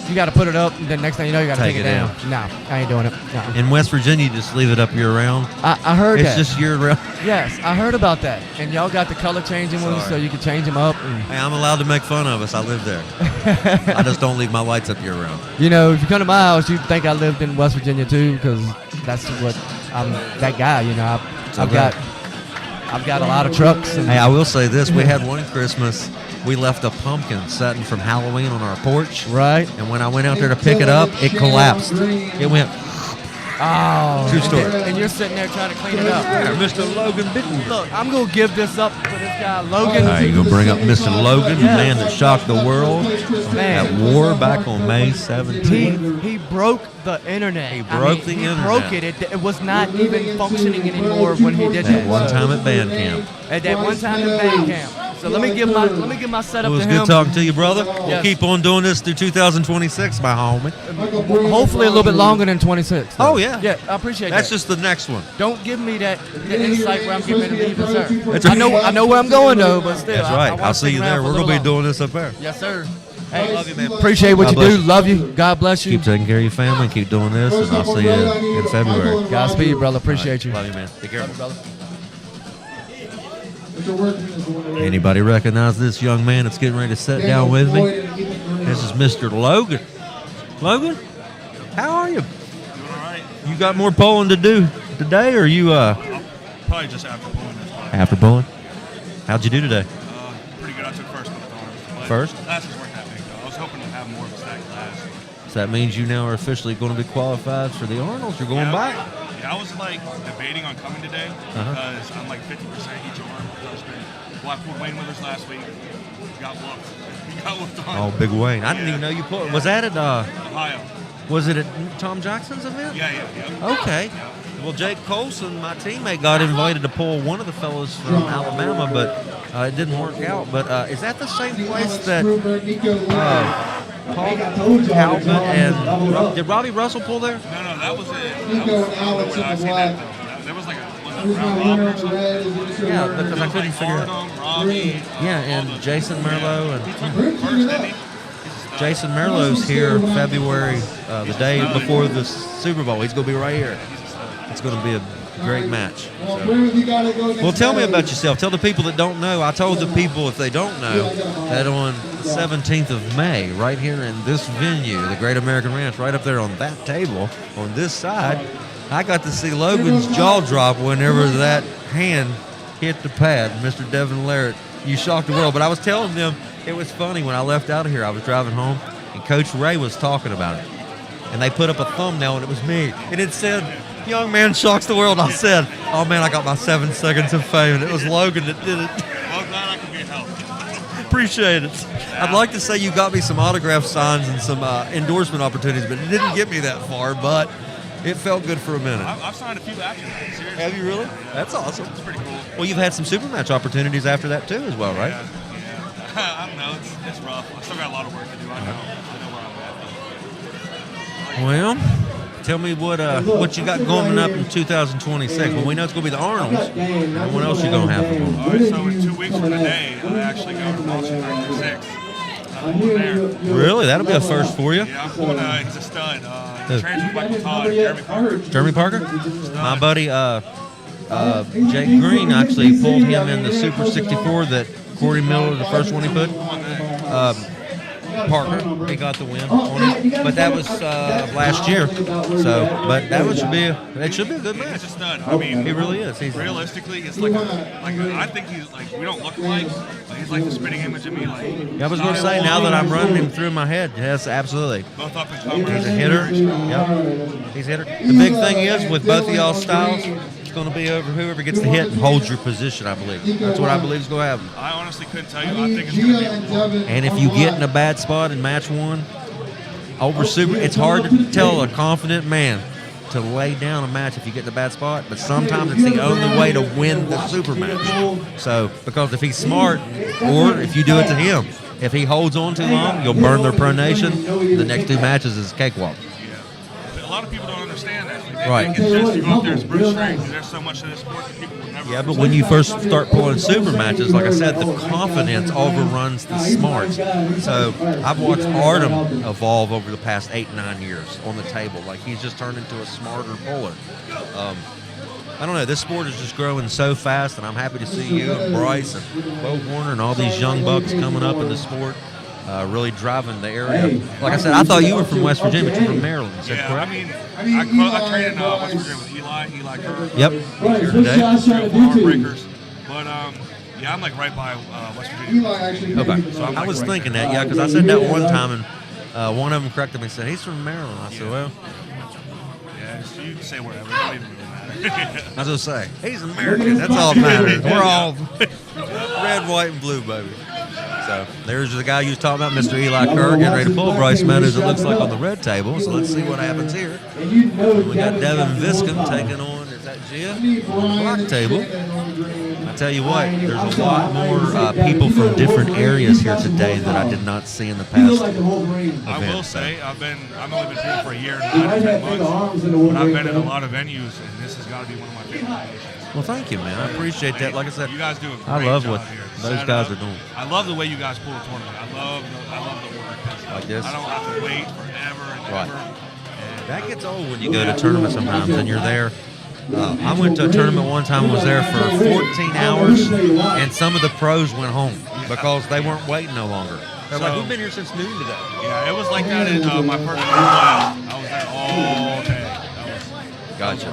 You got to put it up, and then next thing you know, you got to take it down. No, I ain't doing it. No. In West Virginia, you just leave it up year round. I heard it's that. It's just year round. Yes, I heard about that. And y'all got the color changing ones, so you can change them up. Hey, I'm allowed to make fun of us. I live there. I just don't leave my lights up year round. You know, if you come to my house, you'd think I lived in West Virginia too, because that's what I'm that guy. You know, I've got a lot of trucks. And hey, I will say this: we had one Christmas. We left a pumpkin sitting from Halloween on our porch. Right. And when I went out there to pick it up, it collapsed. It went. Oh. True story. And you're sitting there trying to clean it up. Yeah, Mr. Logan Bitten. Look, I'm going to give this up for this guy, Logan. All right, you going to bring up Mr. Logan, the man that shocked the world at war back on May 17th. He broke the internet. He broke the internet. He broke it. It was not even functioning anymore when he did that. One time at band camp. At that one time at band camp. So let me give my setup to him. It was good talking to you, brother. Yes. We'll keep on doing this through 2026, my homie. Hopefully a little bit longer than 26. Oh, yeah. Yeah, I appreciate That's that. just the next one. Don't give me the insight where I'm getting ready to leave, sir. I know where I'm going, though, but still. That's right. I'll see you there. We're going to be doing this up there. Yes, sir. Hey, love you, man. Appreciate what you do. Love you. God bless you. Keep taking care of your family. Keep doing this, and I'll see you in February. Godspeed, brother. Appreciate you. Love you, man. Take care. Love you, brother. Anybody recognize this young man that's getting ready to sit down with me? This is Mr. Logan. Logan, how are you? Doing all right. You got more pulling to do today, or you Probably just after pulling this time. after pulling? How'd you do today? Pretty good. I took first with the arms. First? Classes weren't that big, though. I was hoping to have more of a stacked class. So that means you now are officially going to be qualified for the Arnolds. You're going back. Yeah, I was debating on coming today because I'm 50% each arm. I pulled Wayne Withers last week. Got whooped on. Oh, big Wayne. I didn't even know you pulled. Yeah. Was that at Ohio? Was it at Tom Jackson's event? Yeah. Okay. Yeah. Well, Jake Colson, my teammate, got invited to pull one of the fellows from Alabama, but it didn't work out. But is that the same place that Paul Talbot and did Robbie Russell pull there? No, that was it. There was yeah, because I couldn't figure out. Yeah, and Jason Merlot and Jason Merlot's here February, the day before the Super Bowl. He's going to be right here. It's going to be a great match. So. Well, tell me about yourself. Tell the people that don't know. I told the people, if they don't know, that on 17th of May, right here in this venue, the Great American Ranch, right up there on that table, on this side, I got to see Logan's jaw drop whenever that hand hit the pad. Mr. Devin Larrett, you shocked the world. But I was telling them it was funny when I left out of here. I was driving home, and Coach Ray was talking about it. And they put up a thumbnail, and it was me. And it said, "Young man shocks the world." I said, "Oh, man, I got my 7 seconds of fame." And it was Logan that did it. Well, glad I could be of help. Appreciate it. I'd like to say you got me some autograph signs and some endorsement opportunities, but it didn't get me that far. But it felt good for a minute. I've signed a few after that. Seriously. Have you really? That's awesome. It's pretty cool. Well, you've had some super match opportunities after that too, as well, right? Yeah. I don't know. It's rough. I still got a lot of work to do. I know where I'm at. Well, tell me what you got going up in 2026. Well, we know it's going to be the Arnolds. What else you going to have for them? All right, so in 2 weeks from today, I actually go to Washington 96. I'm pulling there. Really? That'll be a first for you. Yeah, I'm pulling. He's a stud. Trains with Michael Todd, Jeremy Parker. Jeremy Parker? My buddy Jake Green actually pulled him in the Super 64 that Corey Miller, the first one he put. Parker, he got the win on it, but that was last year. So, but that one should be a good match. He's a stud. I mean, he really is. He's realistically, it's I think he's like, we don't look alike. He's like the spitting image of me. I was going to say, now that I'm running him through my head, yes, absolutely. Both up and coming. He's a hitter. Yep. He's a hitter. The big thing is with both of y'all styles, it's going to be over whoever gets the hit and holds your position, I believe. That's what I believe is going to happen. I honestly couldn't tell you. I think it's going to be. And if you get in a bad spot in match one, over super, it's hard to tell a confident man to lay down a match if you get in a bad spot, but sometimes it's the only way to win the super match. So, because if he's smart, or if you do it to him, if he holds on too long, you'll burn their pronation. The next two matches is cakewalk. Yeah. lot of people don't understand that. They Right. think it's just to go up there and brute strength. There's so much to this sport that people would never. Yeah, but when you first start pulling super matches, like I said, the confidence overruns the smarts. So I've watched Arnold evolve over the past 8-9 years on the table. Like he's just turned into a smarter puller. I don't know. This sport is just growing so fast, and I'm happy to see you and Bryce and Bo Warner and all these young bucks coming up in the sport, really driving the area. Like I said, I thought you were from West Virginia, but you're from Maryland. Is that Yeah, correct? I trained in West Virginia with Eli Kerr. Yep. Here today. Arm breakers. But yeah, I'm like right by West Virginia. Okay. So I'm I like was right thinking there. that, yeah, because I said that one time, and one of them corrected me and said, he's from Maryland. I said, well, Yeah, so you can say whatever. It don't even really matter. I was going to say, he's American. That's all that matters. We're all red, white, and blue, baby. So there's the guy you was talking about, Mr. Eli Kerr, getting ready to pull Bryce Meadows, it looks like, on the red table. So let's see what happens here. We got Devin Viscom taking on, is that Gia? Black table. I tell you what, there's a lot more people from different areas here today that I did not see in the past. I will say, I've only been here for a year and 9 to 10 months, but I've been in a lot of venues, and this has got to be one of my favorite locations. Well, thank you, man. I appreciate that. Like I said, you guys do a great I love job what here. those guys are doing. I love the way you guys pull a tournament. I love the work. Like this? I don't have to wait forever and Right. ever. That gets old when you go to tournaments sometimes and you're there. I went to a tournament one time, was there for 14 hours, and some of the pros went home because they weren't waiting no longer. They're like, we've been here since noon today. Yeah, it was like that in my first class. I was there all day. That was Gotcha.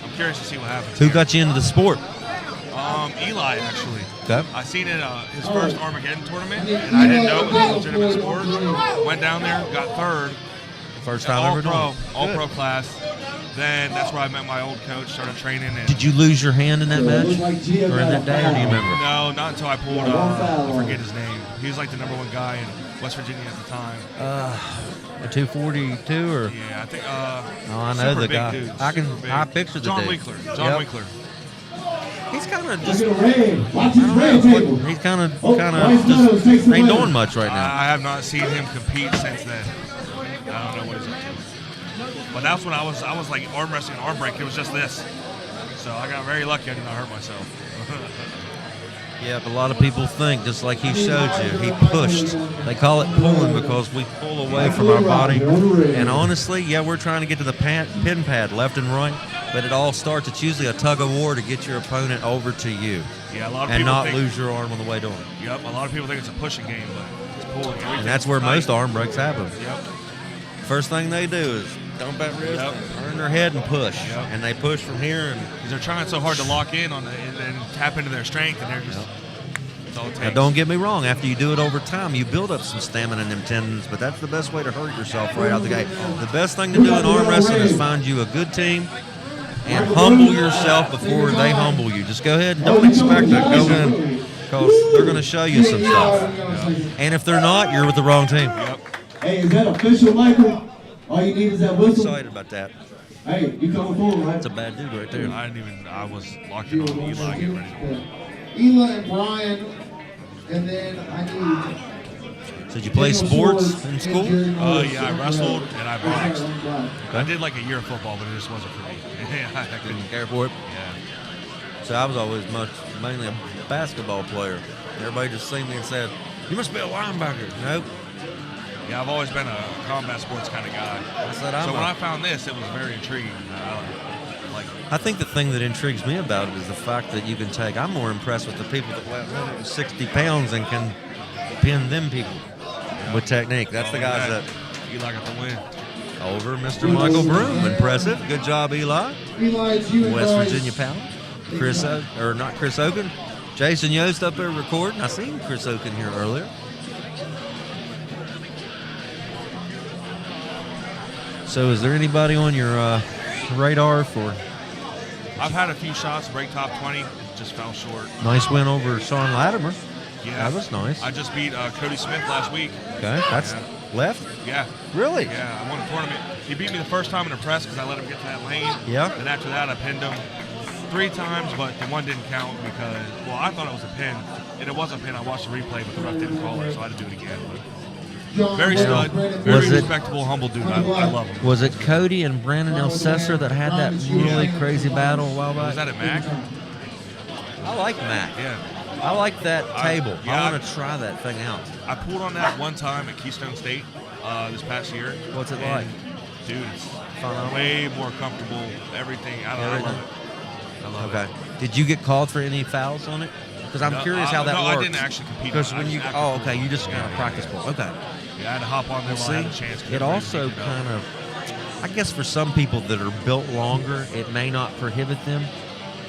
I'm curious to see what happens. Who here. got you into the sport? Eli, actually. Okay. I seen it his first Armageddon tournament, and I didn't know it was a legitimate sport. Went down there, got third. First time all ever doing it. all pro class. Then that's where I met my old coach, started training. And Did you lose your hand in that match? Or in that day, or do you remember? No, not until I pulled, I forget his name. He was like the #1 guy in West Virginia at the time. A 242 or? Yeah, I think. Oh, I know the guy. Dudes, I picture the John dude. Winkler. John Winkler. He's kind of just. Watch his red table. He's kind of just ain't doing much right now. I have not seen him compete since then. I don't know what he's up to. But that's when I was like arm wrestling and arm break. It was just this. So I got very lucky I did not hurt myself. Yeah, but a lot of people think, just like he showed you, he pushed. They call it pulling because we pull away from our body. And honestly, yeah, we're trying to get to the pin pad left and right, but it all starts, it's usually a tug of war to get your opponent over to you. Yeah, a lot of and people not think, lose your arm on the way doing it. Yep, a lot of people think it's a pushing game, but it's pulling. And that's where most arm breaks happen. Yep. First thing they do is dump that wrist, turn their head, and push. Yep. And they push from here. And they're trying so hard to lock in on and tap into their strength, and they're just. That's all it takes. Now, don't get me wrong. After you do it over time, you build up some stamina in them tendons, but that's the best way to hurt yourself right out the gate. The best thing to do in arm wrestling is find you a good team and humble yourself before they humble you. Just go ahead and don't expect to go in because they're going to show you some stuff. And if they're not, you're with the wrong team. Yep. Hey, is that official, Michael? All you need is that I'm whistle. excited about that. Hey, you coming forward, right? That's a bad dude right there. I was locked in on Eli getting ready to pull. Eli and Brian, and then I need. So did you play sports in school? Yeah, I wrestled and I boxed. I did like a year of football, but it just wasn't for me. I couldn't care for it. Yeah. So I was always mainly a basketball player. Everybody just seen me and said, "You must be a linebacker." Nope. Yeah, I've always been a combat sports kind of guy. So when I found this, it was very intriguing. I think the thing that intrigues me about it is the fact that you can take. I'm more impressed with the people that weigh 160 pounds and can pin them people with technique. That's the guys that Eli got the win over Mr. Michael Broom. Impressive. Good job, Eli. Eli, it's you and West Bryce. Virginia Pound. Not Chris Oken. Jason Yost up there recording. I seen Chris Oken here earlier. So is there anybody on your radar for? I've had a few shots, break top 20, just fell short. Nice win over Sean Latimer. Yeah. That was nice. I just beat Cody Smith last week. Okay, that's left? Yeah. Really? Yeah, I won a tournament. He beat me the first time in the press because I let him get to that lane. Yeah. And after that, I pinned him 3 times, but the one didn't count because, well, I thought it was a pin. And it was a pin. I watched the replay, but the ref didn't call it, so I had to do it again. But Very stud, very respectable, humble dude. I love him. Was it Cody and Brandon Elsesser that had that really crazy battle a while back? Was that at Mac? I like Mac. Yeah. I like that table. Yeah, I want to try that thing out. I pulled on that one time at Keystone State this past year. What's it like? Dude, it's Phenomenal. way more comfortable. Everything. I love it. I love it. Did you get called for any fouls on it? Because I'm curious how that works. I didn't actually compete. Because when you, you just kind of practice ball. Okay. Yeah, I had to hop on there while I had a chance. It also kind of, I guess for some people that are built longer, it may not prohibit them,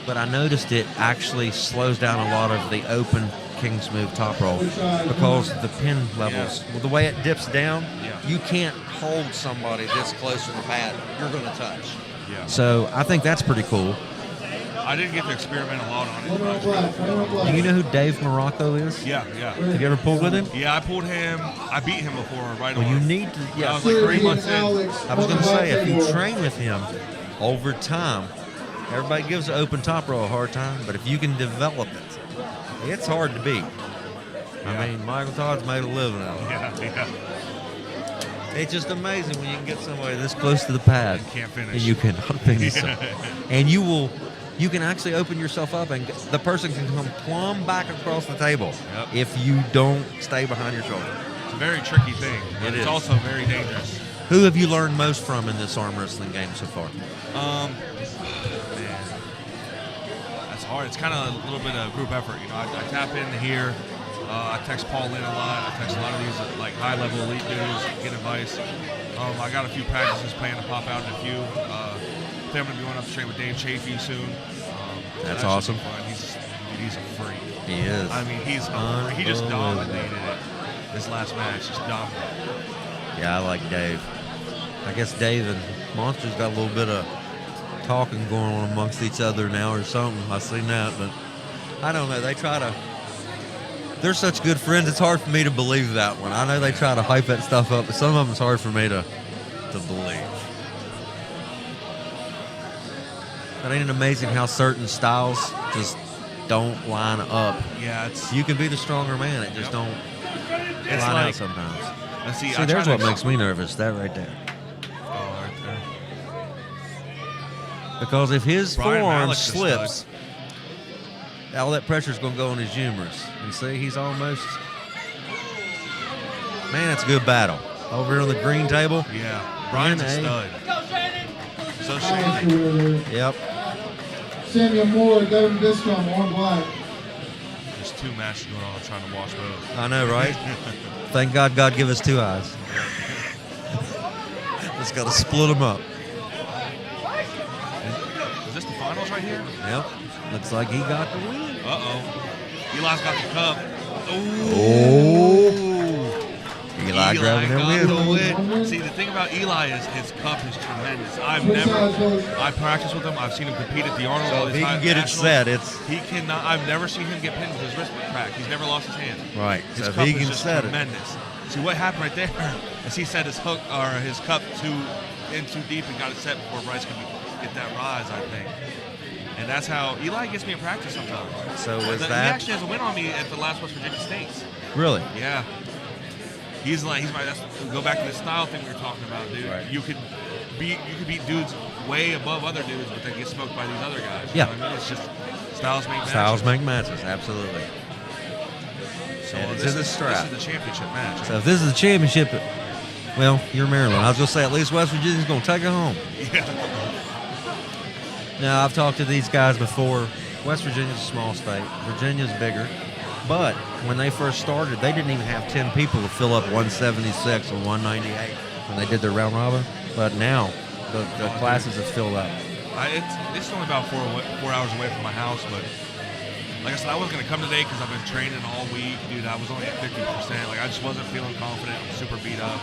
but I noticed it actually slows down a lot of the open king smooth top roll because the pin levels, the way it dips down, you can't hold somebody this close to the pad. You're going to touch. Yeah. So I think that's pretty cool. I didn't get to experiment a lot on it. Do you know who Dave Morocco is? Yeah. Have you ever pulled with him? Yeah, I pulled him. I beat him before, right on. Well, you need to. Yeah, I was like 3 months in. I was going to say, if you train with him over time, everybody gives the open top roll a hard time, but if you can develop it, it's hard to beat. I mean, Michael Todd's made a living out of it. Yeah. It's just amazing when you can get somebody this close to the pad Can't finish. and you cannot finish them. And you can actually open yourself up, and the person can come plumb back across the table if you don't stay behind your shoulder. It's a very tricky thing, but it's also very dangerous. Who have you learned most from in this arm wrestling game so far? Man, that's hard. It's kind of a little bit of group effort. You know, I tap in here. I text Paul in a lot. I text a lot of these like high-level elite dudes, get advice. I got a few practices planned to pop out in a few. I'm going to be going up to train with Dave Chafee soon. That's awesome. He's a freak. He is. I mean, he just dominated it. This last match, just dominated. Yeah, I like Dave. I guess Dave and Monster's got a little bit of talking going on amongst each other now or something. I've seen that, but I don't know. They're such good friends. It's hard for me to believe that one. I know they try to hype that stuff up, but some of them it's hard for me to believe. But ain't it amazing how certain styles just don't line up? Yeah, you can be the stronger man. It just don't line out sometimes. See, there's what makes me nervous. That right there. Oh, right there. Because if his Brian forearm Malik's slips, all that pressure's going to go on his humerus. You see, he's almost... Man, that's a good battle. Over here on the green table. Yeah, Brian's a stud. So Shane. Yep. Samuel Moore, Devin Biscombe, on black. There's 2 matches going on. I'm trying to watch both. I know, right? Thank God give us 2 eyes. Just got to split them up. Is this the finals right here? Yep. Looks like he got the win. Uh-oh. Eli's got the cup. Oh. Eli grabbing the win. See, the thing about Eli is his cup is tremendous. I practiced with him. I've seen him compete at the Arnold. So if he can get it set, he cannot. I've never seen him get pinned with his wrist cracked. He's never lost his hand. Right. His so cup if he is can just set tremendous. See what happened right there is he set his hook or his cup too deep and got it set before Bryce could get that rise, I think. And that's how Eli gets me in practice sometimes. So was He that? actually has a win on me at the last West Virginia States. Really? Yeah. He's my. Go back to the style thing we were talking about, dude. Right. You could beat dudes way above other dudes, but they get smoked by these other guys. Yeah. You know what I mean? It's just styles make matches. Styles make matches, absolutely. So this is the strap. This is the championship match. So if this is the championship, well, you're Maryland. I was going to say at least West Virginia's going to take it home. Yeah. Now, I've talked to these guys before. West Virginia's a small state. Virginia's bigger. But when they first started, they didn't even have 10 people to fill up 176 or 198 when they did their round robin. But now, the classes have filled up. It's only about 4 hours away from my house, but like I said, I wasn't going to come today because I've been training all week. Dude, I was only at 50%. Like, I just wasn't feeling confident. I'm super beat up.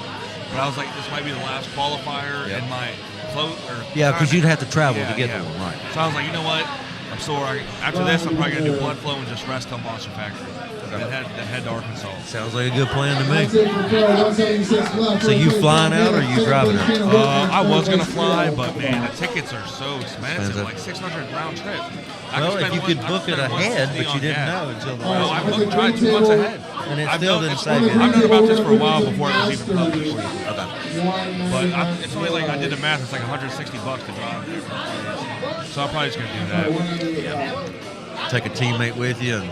But I was like, this might be the last qualifier in my clothes. Yeah, because you'd have to travel to get to one, right? So I was like, you know what? I'm sore. After this, I'm probably going to do blood flow and just rest on Monster Factory. Then head to Arkansas. Sounds like a good plan to me. So you flying out or you driving out? I was going to fly, but man, the tickets are so expensive. Like $600 round trip. Well, if you could book it ahead, but you didn't know until the No, last I tried 2 months ahead. And it I've still known, didn't it's- save you. I've known about this for a while before it was even published. Okay. But it's only like, I did the math, it's like $160 to drive there. So I'm probably just going to do that. Take a teammate with you and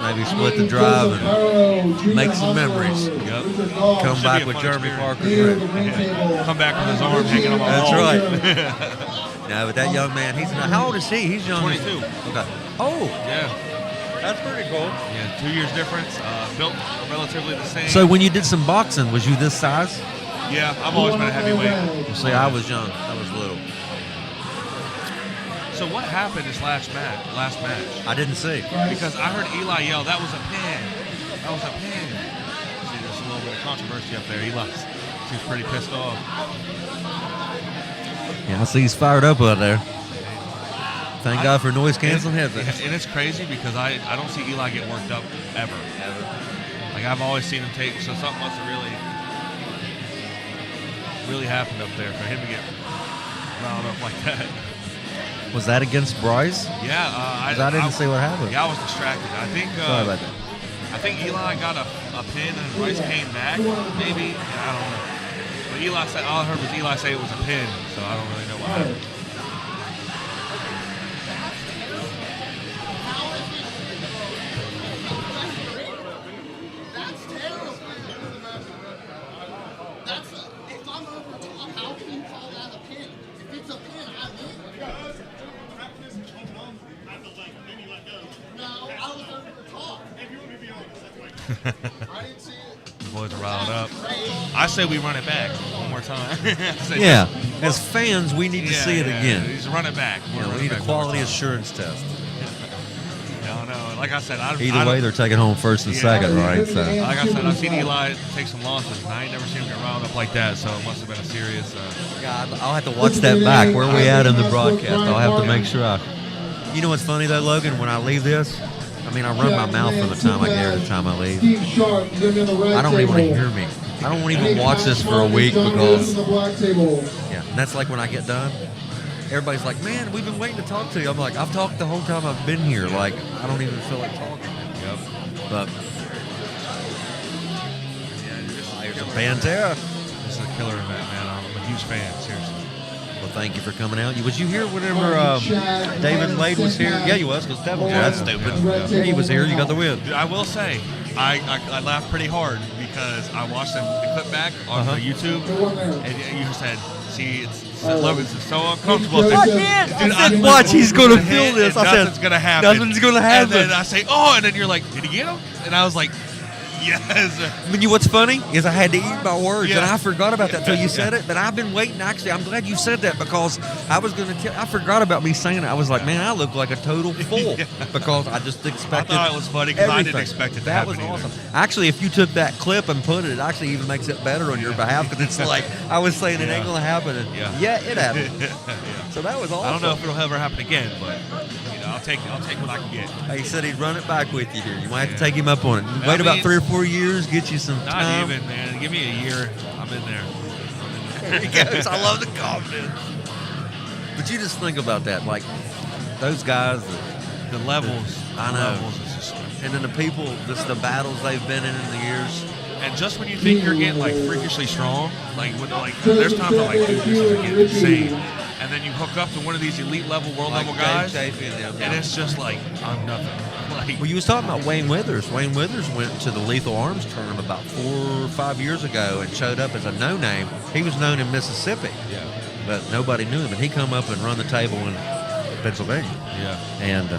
maybe split the drive and make some memories. Yep. Come Should back be a with fun Jeremy experience. Parker. Come back with his arm hanging on my That's wall. right. No, but that young man, he's not. How old is he? He's young. 22. Okay. Oh, Yeah. that's pretty cool. Yeah, 2 years difference. Built relatively the same. So when you did some boxing, was you this size? Yeah, I've always been a heavyweight. See, I was young. I was little. So what happened this last match? I didn't see. Because I heard Eli yell, "That was a pin. That was a pin." See, there's a little bit of controversy up there. Eli seems pretty pissed off. Yeah, I see he's fired up out there. Thank God for noise canceling headphones. And it's crazy because I don't see Eli get worked up ever. Like I've always seen him take. So something must have really happened up there for him to get riled up like that. Was that against Bryce? Yeah, I didn't see what happened. Yeah, I was distracted. I think. Sorry about that. I think Eli got a pin and Bryce came back. Maybe I don't know. But Eli said all I heard was Eli say it was a pin, so I don't really know what happened. The boys are riled up. I say we run it back one more time. Yeah, as fans, we need to see it again. Just run it back. We need a quality assurance test. No, no. Like I said, Either way, they're taking home first and second, right? So. Like I said, I've seen Eli take some losses, and I ain't never seen him get riled up like that. So it must have been a serious. God, I'll have to watch that back. Where are we at in the broadcast? I'll have to make sure You know what's funny though, Logan? When I leave this, I mean, I run my mouth from the time I get here to the time I leave. I don't even want to hear me. I don't want to even watch this for a week because, yeah, and that's like when I get done. Everybody's like, man, we've been waiting to talk to you. I'm like, I've talked the whole time I've been here. Like, I don't even feel like talking. Yep. But, here's a Pantera. This is a killer event, man. I'm a huge fan, seriously. Well, thank you for coming out. Was you here whenever David Lade was here? Yeah, you was, because Devil. That's stupid. Yeah, he was here. You got the win. Dude, I will say, I laughed pretty hard because I watched the clip back on the YouTube, and you said, see, Logan's so uncomfortable. I said, watch, he's going to feel this. I said, nothing's going to happen. Nothing's going to happen. And then I say, oh, and then you're like, did he get him? And I was like, yes. I mean, what's funny is I had to eat my words, and I forgot about that until you Yeah. said it. But I've been waiting. Actually, I'm glad you said that because I was going to tell. I forgot about me saying it. I was like, man, I look like a total fool because I just expected. I thought it was funny because I didn't everything. expect it to That happen was either. awesome. Actually, if you took that clip and put it, it actually even makes it better on your behalf because it's like I was saying it ain't going to happen. And yeah, it happened. So that was awesome. I don't know if it'll ever happen again, but you know, I'll take what I can get. He said he'd run it back with you here. You might have to take him up on it. I Wait about mean, 3 or 4 years, get you some Not time. even, man. Give me a year. I'm in there. There he goes. I love the confidence. But you just think about that, like those guys, the levels. I the know. levels is just, and then the people, just the battles they've been in the years. and just when you think you're getting like freakishly strong, like there's times I'm like, dude, this is getting insane. And then you hook up to one of these elite level, world Like level guys, Dave Chafee and them, and it's just like I'm nothing. Like, Well, you was talking about Wayne Withers. Wayne Withers went to the Lethal Arms tournament about 4 or 5 years ago and showed up as a no-name. He was known in Mississippi, but nobody knew him. And he come up and run the table in Pennsylvania. And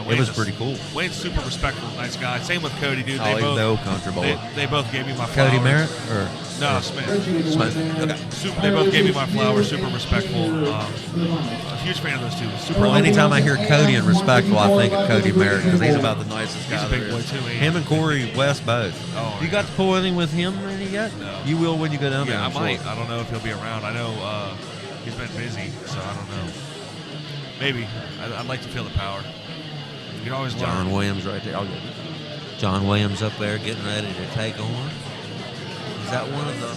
it was pretty cool. Wayne's super respectful, nice guy. Same with Cody, dude. Oh, he's no country boy. They both gave me my flowers. Cody Merritt or no Smith? Smith. Okay. They both gave me my flowers. Super respectful. A huge fan of those two. Super. Well, anytime I hear Cody and respectful, I think of Cody Merritt because he's about the nicest guy. He's a big there boy is. too. Him and Corey West both. Oh, you got to pull anything with him any yet? No. You will when you go down there. Yeah, I I'm might. sure. I don't know if he'll be around. I know he's been busy, so I don't know. Maybe. I'd like to feel the power. You can always John learn. Williams right there. John Williams up there getting ready to take on. Is that one of the?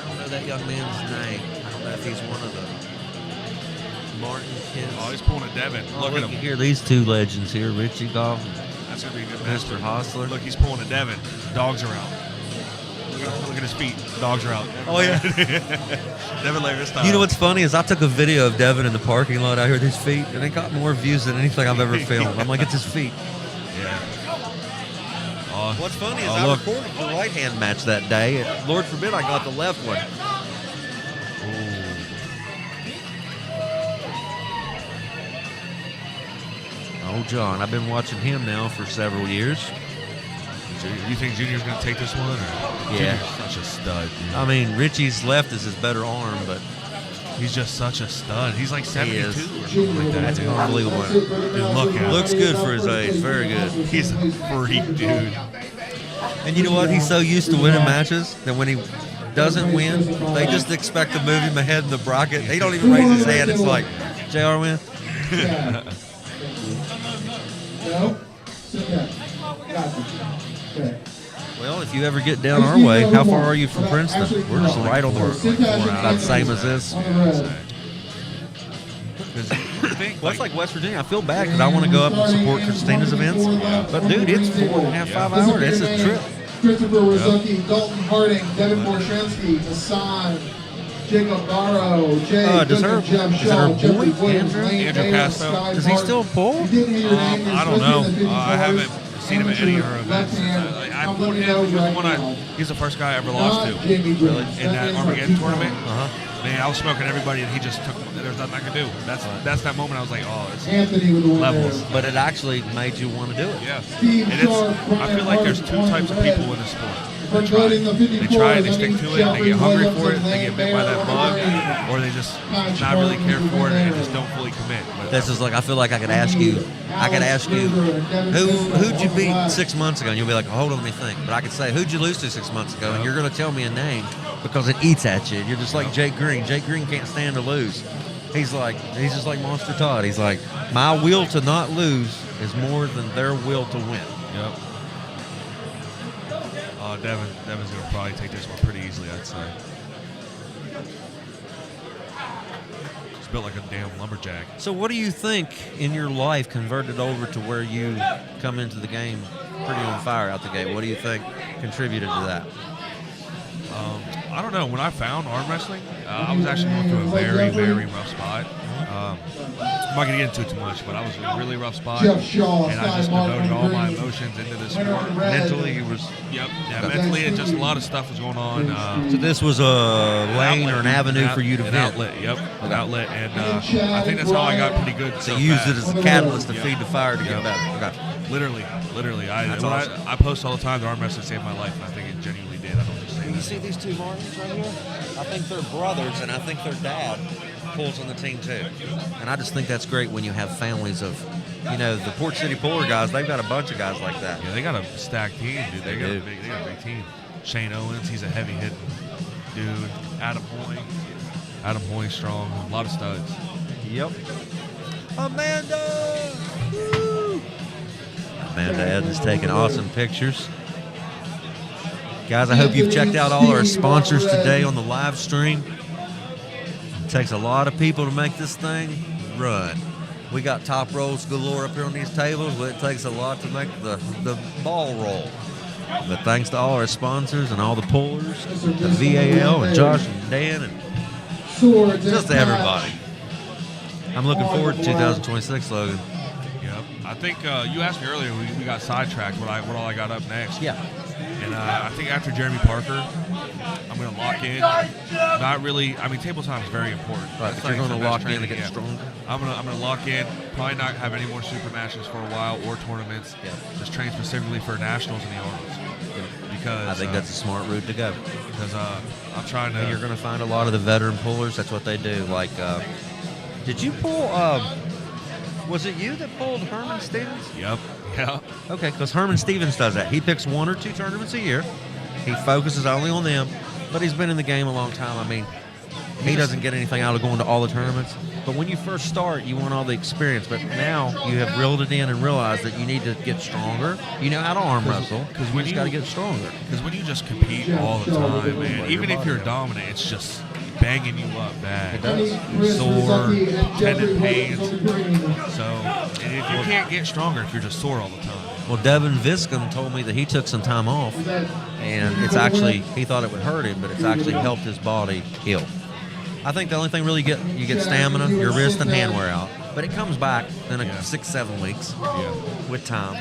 I don't know that young man's name. I don't know if he's one of the Martin kids. Oh, he's pulling a Devin. Oh, look at him. Here, these two legends here, Richie Goff and That's going to be a good match. Mr. Hostler. Look, he's pulling a Devin. Dogs are out. Look at his feet. Dogs are out. Oh, yeah. Devin Laver style. You know what's funny is I took a video of Devin in the parking lot out here with his feet, and it got more views than anything I've ever filmed. I'm like, it's his feet. Yeah. What's funny is I recorded the right-hand match that day. And Lord forbid I got the left one. Oh, John, I've been watching him now for several years. You think Junior's going to take this one? Or? Yeah. Junior's such a stud, dude. I mean, Richie's left is his better arm, but he's just such a stud. He's like 72 or is. something like that. That's unbelievable. Dude, look at him. Looks good for his age. Very good. He's a freak, dude. And you know what? He's so used to winning matches that when he doesn't win, they just expect to move him ahead in the bracket. He don't even raise his hand. It's like, JR win? No? Okay. Gotcha. Okay. Well, if you ever get down our way, how far are you from Princeton? We're just right on the about the same as this. Well, it's like West Virginia. I feel bad because I want to go up and support Christina's events. But, dude, it's 4.5, 5 hours. It's a trip. Christopher Rizuki, Dalton Harding, Devin Borshensky, Hassan, Jacob Barrow, Jay Goodman, Jeff Shaw, Jeffrey Williams, Lane Andrew Bailey, Castro. Sky Does he Martin. still pull? You didn't hear your name. You're I don't supposed to be in know. the I 54s. haven't seen him at any of her events. Left hand. I I'm pulled letting him. you know He was right the one now. he's the first guy I ever lost to. Jamie Really? In that Armageddon tournament. Uh-huh. Man, I was smoking everybody, and he just took. There's nothing I could do. That's that moment. I was like, oh, it's Anthony with the win levels. there. But it actually made you want to do it. Yeah. Steve And it's, Sharp, I feel like there's two types of people in this sport. For voting the 54s, They try, they stick I mean, to it, they get hungry for it, they Jeffrey get bit by that bug, Williams, or they just not really care for it and just don't fully commit. But This is like, I feel like I could ask you, who'd you beat 6 months ago? And you'll be like, hold on, let me think. But I could say, who'd you lose to 6 months ago? And you're going to tell me a name because it eats at you. You're just like Jake Green. Jake Green can't stand to lose. He's just like Monster Todd. He's like, my will to not lose is more than their will to win. Yep. Devin's going to probably take this one pretty easily, I'd say. He's built like a damn lumberjack. So what do you think in your life converted over to where you come into the game pretty on fire out the gate? What do you think contributed to that? I don't know. When I found arm wrestling, I was actually going through a very, very rough spot. I'm not going to get into it too much, but I was in a really rough spot, and I just devoted all my emotions into this sport. Mentally, you was... Yep. Yeah, mentally, it just a lot of stuff was going on. So this was a lane or an avenue for you to an vent? outlet. Yep, an outlet, and I think that's how I got pretty good. So you used it as a catalyst to feed the fire to get better. Okay. Literally. That's awesome. I post all the time. The arm wrestling saved my life, and I think it genuinely did. I don't just say You that. see these two Martins right here? I think they're brothers, and I think their dad pulls on the team too. And I just think that's great when you have families of, the Port City Puller guys. They've got a bunch of guys like that. Yeah, they got a stacked team, dude. They got a big team. Shane Owens, he's a heavy hitting dude. Adam Hoy strong. A lot of studs. Yep. Amanda! Woo! Amanda Evans taking awesome pictures. Guys, I hope you've checked out all our sponsors today on the live stream. It takes a lot of people to make this thing run. We got top rolls galore up here on these tables, but it takes a lot to make the ball roll. But thanks to all our sponsors and all the pullers, the VAL and Josh and Dan and just everybody. I'm looking forward to 2026, Logan. Yep. I think you asked me earlier, we got sidetracked what all I got up next. Yeah. And I think after Jeremy Parker, I'm going to lock in. Not really. I mean, table time is very important. Right, but you're going to lock in to get stronger. I'm going to lock in. Probably not have any more super matches for a while or tournaments. Yeah. Just train specifically for nationals in the Arnold's. Because I think that's a smart route to go. Because I'm trying to. And you're going to find a lot of the veteran pullers. That's what they do. Like, did you pull? Was it you that pulled Herman Stevens? Yep. Yeah. Okay, because Herman Stevens does that. He picks 1 or 2 tournaments a year. He focuses only on them, but he's been in the game a long time. I mean, he doesn't get anything out of going to all the tournaments. But when you first start, you want all the experience. But now you have reeled it in and realized that you need to get stronger. You know how to arm wrestle. Because you got to get stronger. Because when you just compete all the time, man, even if you're dominant, it's just banging you up bad. It does. Sore, tendon pains. So and if you can't get stronger if you're just sore all the time. Well, Devin Viscom told me that he took some time off, and it's actually, he thought it would hurt him, but it's actually helped his body heal. I think the only thing really you get stamina, your wrist and hand wear out, but it comes back in 6-7 weeks with time.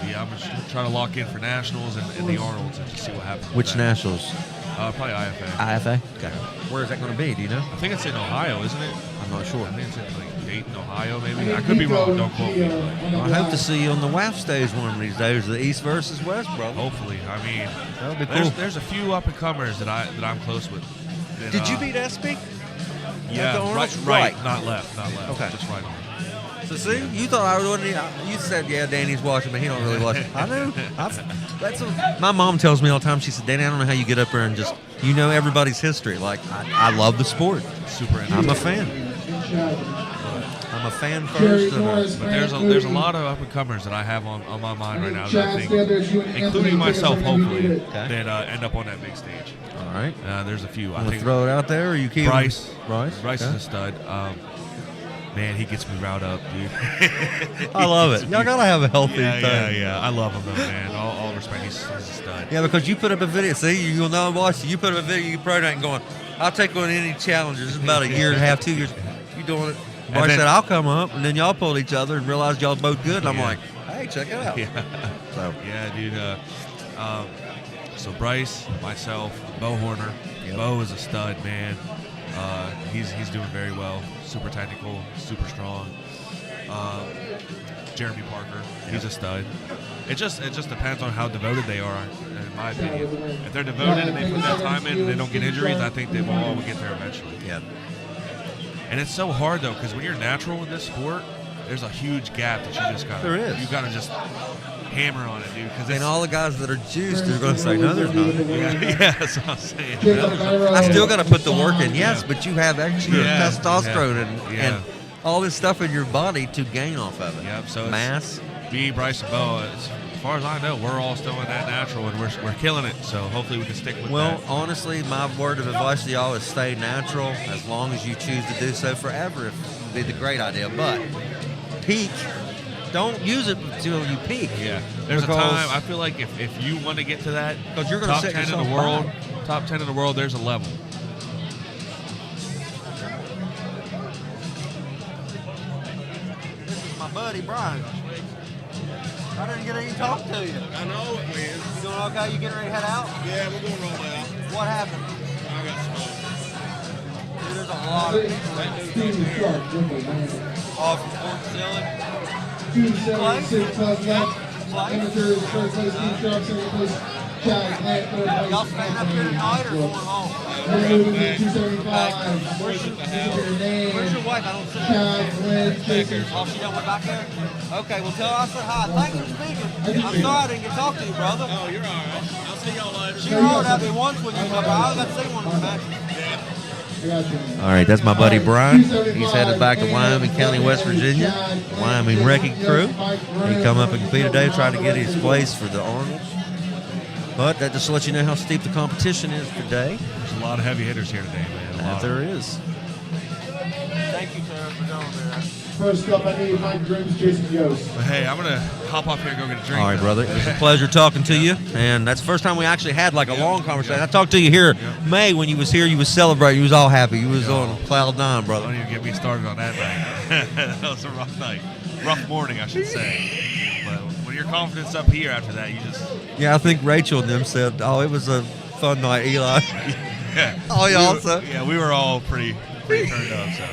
Yeah, I'm just trying to lock in for nationals and the Arnolds and just see what happens. Which nationals? Probably IFA. IFA? Okay. Where is that going to be? Do you know? I think it's in Ohio, isn't it? I'm not sure. I think it's in like Dayton, Ohio, maybe. I could be wrong. Don't quote me. I hope to see you on the WAF stage one of these days, the East versus West, brother. Hopefully. I mean, that would be cool. There's a few up and comers that I'm close with. And, did you beat SB? Yeah, right, not left. Okay, just right on. So see, you thought I would. You said, yeah, Danny's watching, but he don't really watch. I know. My mom tells me all the time. She said, Danny, I don't know how you get up there and just everybody's history. Like I love the sport. Super. I'm a fan. I'm a fan first. But there's a lot of up and comers that I have on my mind right now that I think, including myself, hopefully, that end up on that big stage. All right. There's a few. I think throw it out there, or you keep Bryce. Bryce is a stud. Man, he gets me riled up, dude. I love it. Y'all gotta have a healthy thing. Yeah. I love him though, man. All respect. He's a stud. Yeah, because you put up a video. See, you'll know watch. You put up a video. You probably not going. I'll take on any challenges. It's about a year and a half, 2 years. You doing it? Bryce said I'll come up, and then y'all pulled each other and realized y'all both good. And I'm like, hey, check it out. Yeah, dude. So Bryce, myself, Bo Horner. Yep. Bo is a stud, man. He's doing very well. Super technical, super strong. Jeremy Parker, he's a stud. It just depends on how devoted they are, in my opinion. If they're devoted and they put that time in and they don't get injuries, I think they will all get there eventually. Yeah. And it's so hard though, because when you're natural in this sport, there's a huge gap that you just got. There is. You got to just hammer on it, dude. Because all the guys that are juiced are going to say, no, there's not. Yeah, that's what I'm saying. I still got to put the work in. Yes, but you have extra testosterone and all this stuff in your body to gain off of it. Yep. So mass. Me, Bryce, and Bo. As far as I know, we're all still in that natural, and we're killing it. So hopefully we can stick with that. Well, honestly, my word of advice to y'all is stay natural as long as you choose to do so forever. It would be the great idea, but peak. Don't use it until you peak. Yeah, there's a time. I feel like if you want to get to that, because you're going to top 10 in the world, top 10 in the world, there's a level. This is my buddy Brian. I didn't get any talk to you. I know it, man. You doing okay? You getting ready to head out? Yeah, we're going to roll out. What happened? I got smoked. Dude, there's a lot of off from Fort Silly. 276 plus left. Amateurs, first place, Steve Sharp, second place, Chad Grant, third place. Y'all staying up here tonight or going home? We're moving to 275. Where's your name? Where's your wife? I don't see her. Chad Glenn Jason. Oh, she done went back there? Okay, well, tell her I said hi. Thanks for speaking. I'm sorry I didn't get to talk to you, brother. Oh, you're all right. I'll see y'all later. She hollered at me once when you was up there. I got to see one of the matches. All right, that's my buddy Brian. He's headed back to Wyoming County, West Virginia. Wyoming Wrecking Crew. He come up and compete today, try to get his place for the Arnold. But that just to let you know how steep the competition is today. There's a lot of heavy hitters here today, man. That there is. Thank you, sir, for going there. First up, I need Mike Grimm's Jason Yost. But hey, I'm going to hop off here and go get a drink. All right, brother. It was a pleasure talking to you. And that's the first time we actually had like a long conversation. I talked to you here May when you was here. You was celebrating. You was all happy. You was on cloud nine, brother. Don't even get me started on that night. That was a rough night. Rough morning, I should say. But when your confidence up here after that, you just... Yeah, I think Rachel and them said, oh, it was a fun night, Eli. Yeah. Oh, yeah, also. Yeah, we were all pretty turned up, so...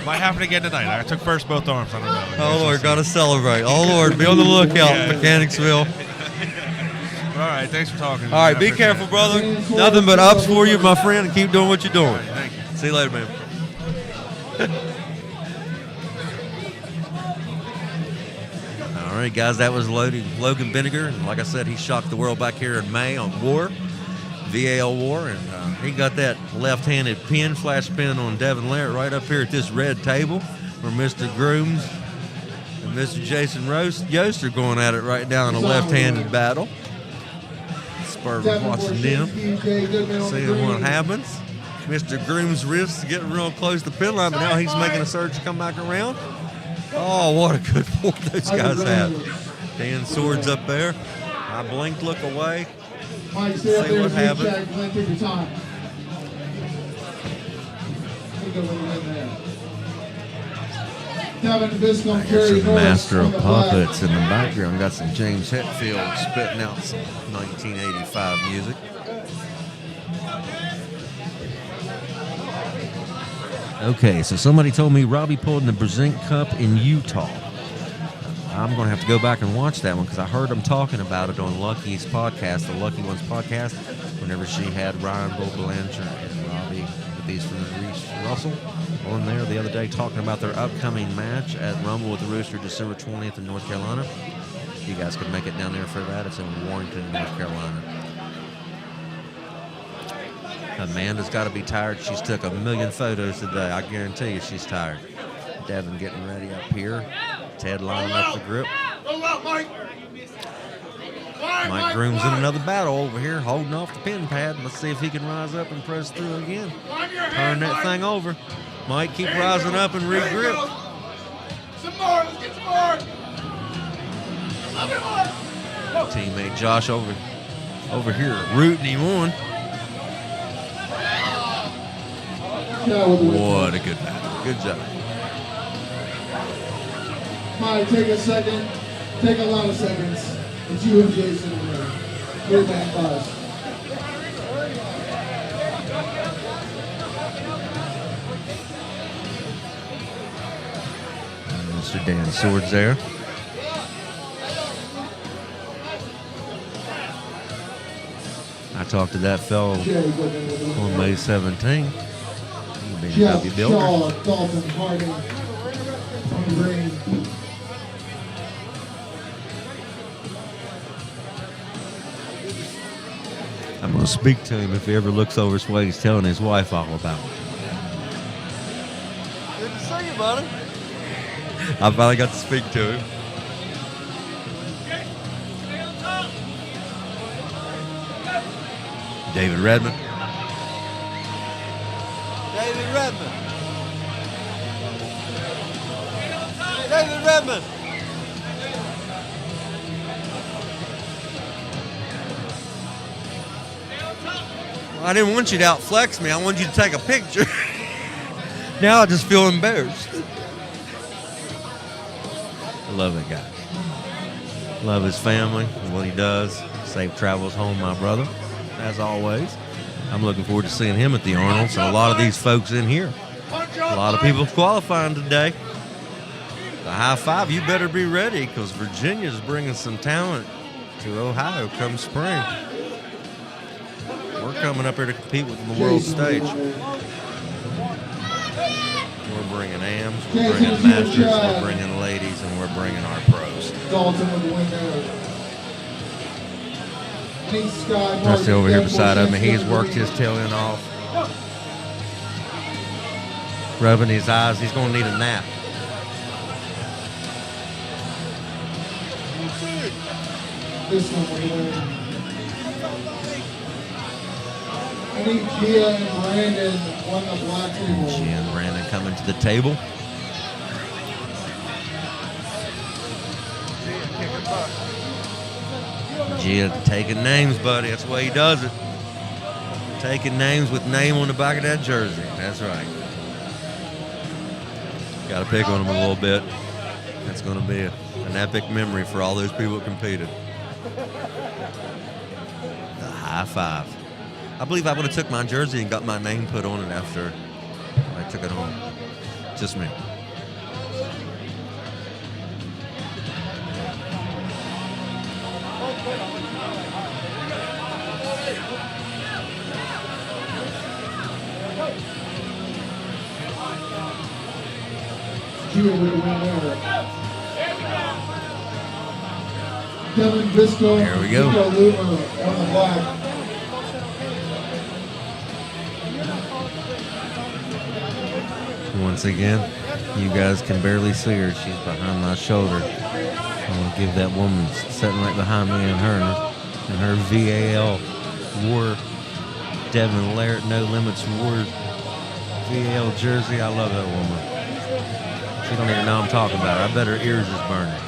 Might happen again tonight. I took first both arms. I don't know. Oh, Lord, got to celebrate. Oh, Lord, be on the lookout, Mechanicsville. All right, thanks for talking. All right, be careful, brother. Nothing but ups for you, my friend, and keep doing what you're doing. Right, thank you. See you later, man. All right, guys, that was Logan Vinegar. And like I said, he shocked the world back here in May on War, VAL War, and he got that left-handed pin, flash pin on Devin Larrett right up here at this red table where Mr. Grooms and Mr. Jason Yost are going at it right now in a left-handed battle. Spurs watching them, seeing what happens. Mr. Groom's wrist is getting real close to the pin line, but now he's making a surge to come back around. Oh, what a good point those guys have. Dan Swords up there. I blinked, look away. Mike, stay up See there what and check. happens. Glenn, take your time. Take a little bit there. Devin Viscom, Here's Jerry some Norris Master on of the flag. Puppets in the background. Got some James Hetfield spitting out some 1985 music. Okay, so somebody told me Robbie pulled in the Brezink Cup in Utah. I'm going to have to go back and watch that one because I heard them talking about it on Lucky's podcast, the Lucky Ones podcast, whenever she had Ryan Bull Belanger and Robbie with these from Reese Russell on there the other day talking about their upcoming match at Rumble with the Rooster December 20th in North Carolina. You guys could make it down there for that. It's in Warrenton, North Carolina. Amanda's got to be tired. She's took a million photos today. I guarantee you she's tired. Devin getting ready up here. Ted lining up the grip. Mike Groom's in another battle over here, holding off the pin pad. Let's see if he can rise up and press through again. Turn that thing over. Mike, keep rising up and re-grip. Some more. Let's get some more. Teammate Josh over here rooting him on. What a good battle. Good job. Mike, take a second. Take a lot of seconds. It's you and Jason in there. You're back buzz. Mr. Dan Swords there. I talked to that fellow on May 17th. He'll be a Jeff happy builder. Shaw, Dalton Harding, on green. I'm going to speak to him if he ever looks over his way. He's telling his wife all about it. Good to see you, buddy. I finally got to speak to him. David Redmond. David Redmond. David Redmond. I didn't want you to outflex me. I wanted you to take a picture. Now I just feel embarrassed. I love that guy. Love his family and what he does. Safe travels home, my brother. As always. I'm looking forward to seeing him at the Arnold's and a lot of these folks in here. A lot of people qualifying today. The high five, you better be ready because Virginia's bringing some talent to Ohio come spring. We're coming up here to compete with the world stage. We're bringing AMs, we're bringing masters, we're bringing ladies, and we're bringing our pros. Dalton with the win there. Rusty over here beside of me, he's worked his tail end off. Rubbing his eyes, he's going to need a nap. This one with the win. I think Gia and Brandon won the black table. Gia and Brandon coming to the table. Gia taking names, buddy. That's the way he does it. Taking names with name on the back of that jersey. That's right. Got to pick on him a little bit. That's going to be an epic memory for all those people that competed. The high five. I believe I would have took my jersey and got my name put on it after I took it home. Just me. Gia with the win there. Kevin Visco. There we go. Visco Luma on the black. Once again, you guys can barely see her. She's behind my shoulder. I'm going to give that woman sitting right behind me and her VAL war Devin Laird, No Limits Wars VL jersey. I love that woman. She don't even know I'm talking about her. I bet her ears is burning.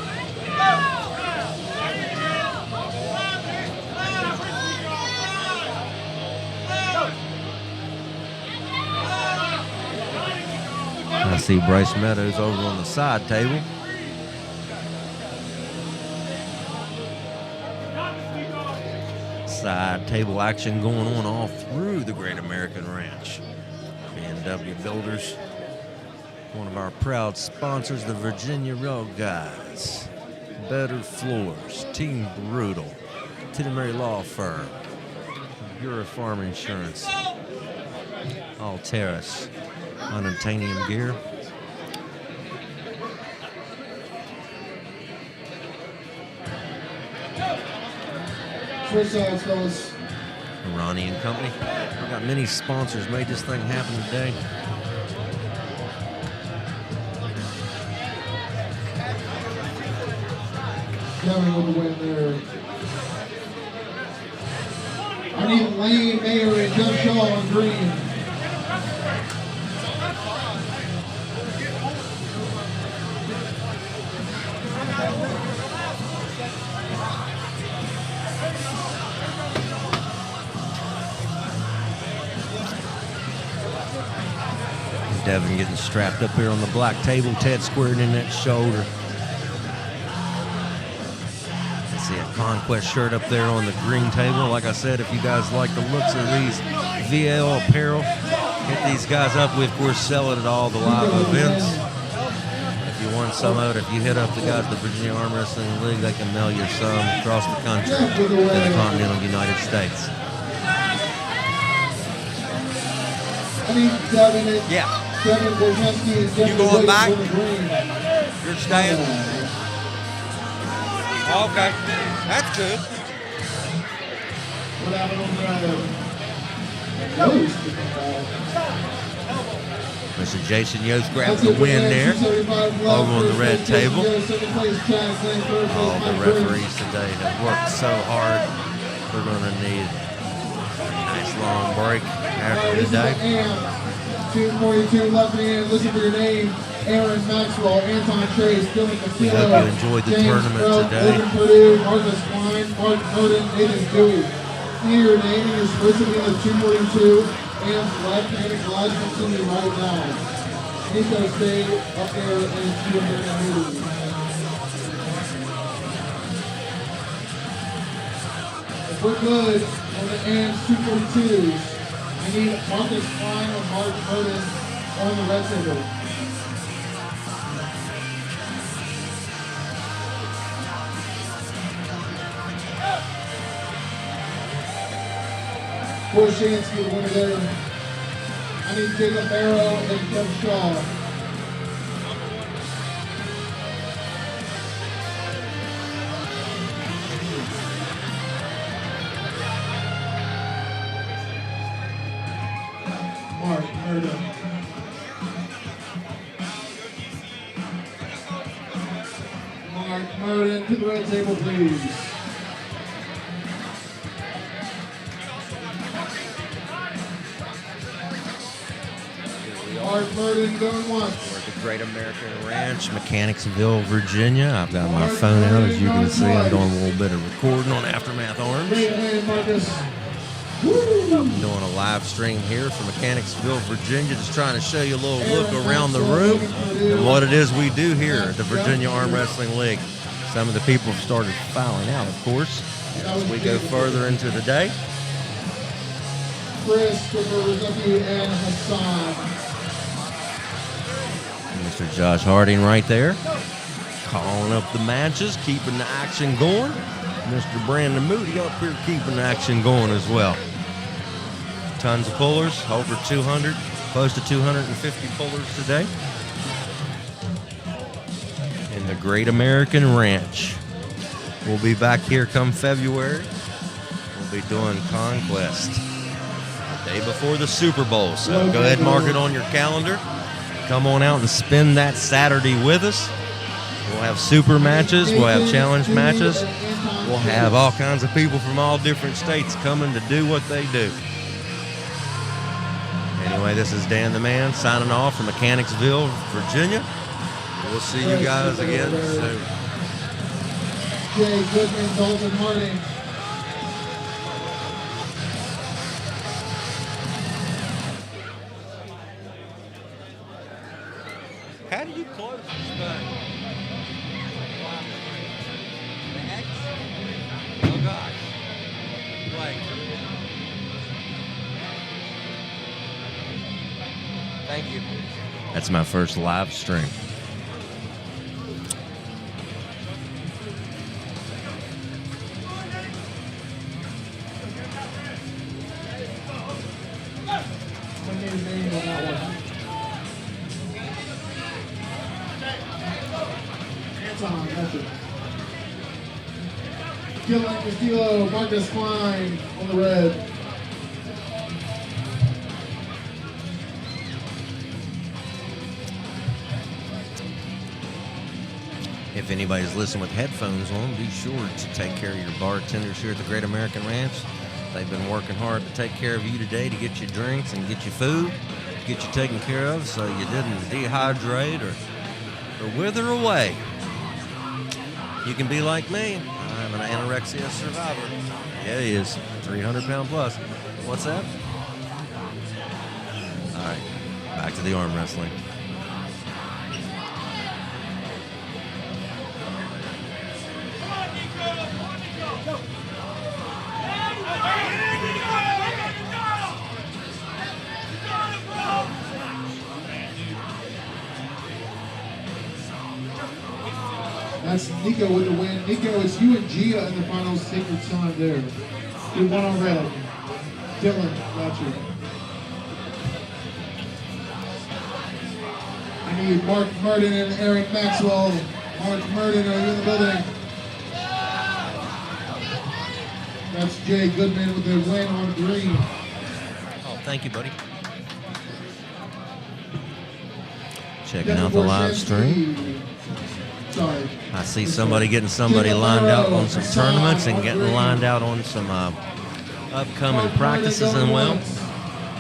I see Bryce Meadows over on the side table. Side table action going on all through the Great American Ranch. B&W Builders, one of our proud sponsors, the Virginia Rail Guys, Better Floors, Team Brutal, Teddy Mary Law Firm, Bureau Farm Insurance, Alteris, Unobtainium Gear. Switch sides, fellas. Ronnie and Company. We've got many sponsors made this thing happen today. Kevin with the win there. I need Lane, Mayer, and Jeff Shaw on green. Devin getting strapped up here on the black table. Ted squaring in that shoulder. See a Conquest shirt up there on the green table. Like I said, if you guys like the looks of these VL apparel, hit these guys up. We, of course, sell it at all the live events. If you want some of it, if you hit up the guys at the Virginia Arm Wrestling League, they can mail you some across the country to the continental United States. I need Devin and Devin Bojeski and Devin. You going back? You're staying? Okay, that's good. What happened on the Mr. Jason Yost grabs the win there over on the red table. All the referees today have worked so hard. We're going to need a nice long break after today. 242 left hand. Listen for your name. Aaron Maxwell, Anton Trace, Dylan Castillo. We hope you enjoyed the tournament today. Logan Purdue, Marcus Klein, Mark Merton, Nathan Dewey. See your name and you're supposed to be in the 242 and left hand glide continue right now. Nico stay up there and see what they're going to do. If we're good on the AMS 242s, I need Marcus Klein or Mark Merton on the red table. Borshansky, the winner there. I need Jacob Barrow and Jeff Shaw. Mark Merton. Mark Merton to the red table, please. Mark Merton going once. We're at the Great American Ranch, Mechanicsville, Virginia. I've got my phone out, as you can see. I'm doing a little bit of recording on Aftermath Arms. I'm doing a live stream here from Mechanicsville, Virginia, just trying to show you a little look around the room and what it is we do here at the Virginia Arm Wrestling League. Some of the people have started filing out, of course, as we go further into the day. Christopher Rizzuti and Hassan. Mr. Josh Harding right there, calling up the matches, keeping the action going. Mr. Brandon Moody up here keeping the action going as well. Tons of pullers, over 200, close to 250 pullers today. In the Great American Ranch. We'll be back here come February. We'll be doing Conquest the day before the Super Bowl. So go ahead and mark it on your calendar. Come on out and spend that Saturday with us. We'll have super matches. We'll have challenge matches. We'll have all kinds of people from all different states coming to do what they do. Anyway, this is Dan the Man signing off from Mechanicsville, Virginia. We'll see you guys again soon. Jay Goodman, Dalton Harding. How do you close this thing? The X? Oh gosh. Like. Thank you. That's my first live stream. Dylan Castillo, Marcus Klein on the red. If anybody's listening with headphones on, be sure to take care of your bartenders here at the Great American Ranch. They've been working hard to take care of you today, to get you drinks and get you food, get you taken care of so you didn't dehydrate or wither away. You can be like me. I'm an anorexia survivor. Yeah, he is. 300 pound plus. What's that? All right, back to the arm wrestling. That's Nico with the win. Nico, it's you and Gia in the finals. Take your time there. Do one on red. Dylan, got you. I need Mark Murden and Aaron Maxwell. Mark Murden, are you in the building? That's Jay Goodman with the win on green. Oh, thank you, buddy. Checking out the live stream. Sorry. I see somebody getting somebody lined out on some tournaments and getting lined out on some upcoming practices as well.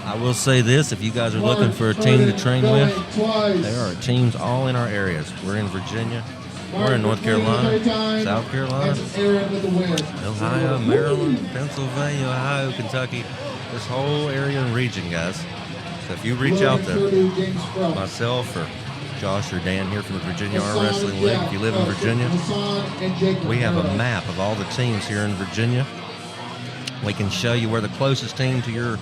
I will say this, if you guys are looking for a team to train with, there are teams all in our areas. We're in Virginia, we're in North Carolina, South Carolina, Ohio, Maryland, Pennsylvania, Ohio, Kentucky, this whole area and region, guys. So if you reach out to myself or Josh or Dan here from the Virginia Arm Wrestling League, if you live in Virginia, we have a map of all the teams here in Virginia. We can show you where the closest team to your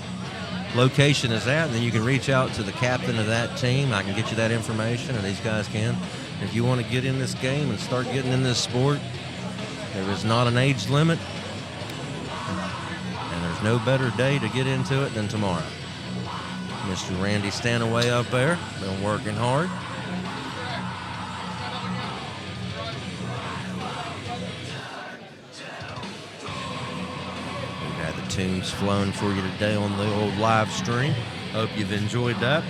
location is at, and then you can reach out to the captain of that team. I can get you that information, or these guys can. If you want to get in this game and start getting in this sport, there is not an age limit, and there's no better day to get into it than tomorrow. Mr. Randy Stanaway up there, been working hard. Tunes flowing for you today on the old live stream. Hope you've enjoyed that.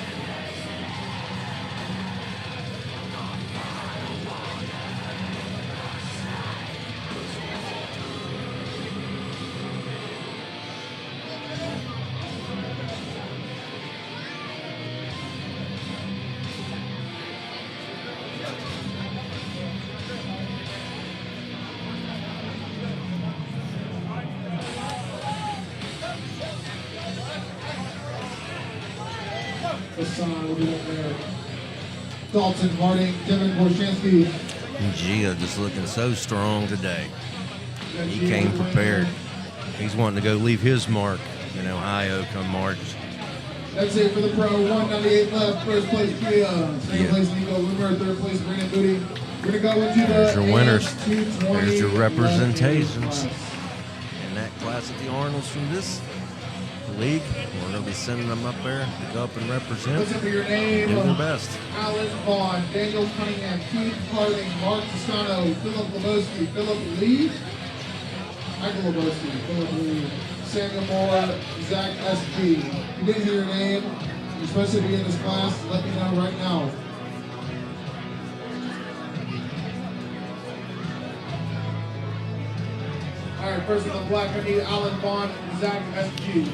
Dalton Harding, Devin Borshansky. Gia just looking so strong today. He came prepared. He's wanting to go leave his mark in Ohio come March. That's it for the pro. 198 left. First place, Gia. Second place, Nico Loomer. Third place, Brandon Booty. We're going to go into There's the your winners. AS220 There's your representations. In that class at the Arnolds from this league. We're going to be sending them up there to go up and represent. Listen for your name. Do their best. Alan Vaughn, Daniel Cunningham, Keith Harding, Mark Toscano, Philip Lebowski, Philip Lee, Michael Lebowski, Philip Lee, Samuel Moore, Zach S.G. If you didn't hear your name, you're supposed to be in this class, let me know right now. All right, first in the black, I need Alan Vaughn and Zach S.G.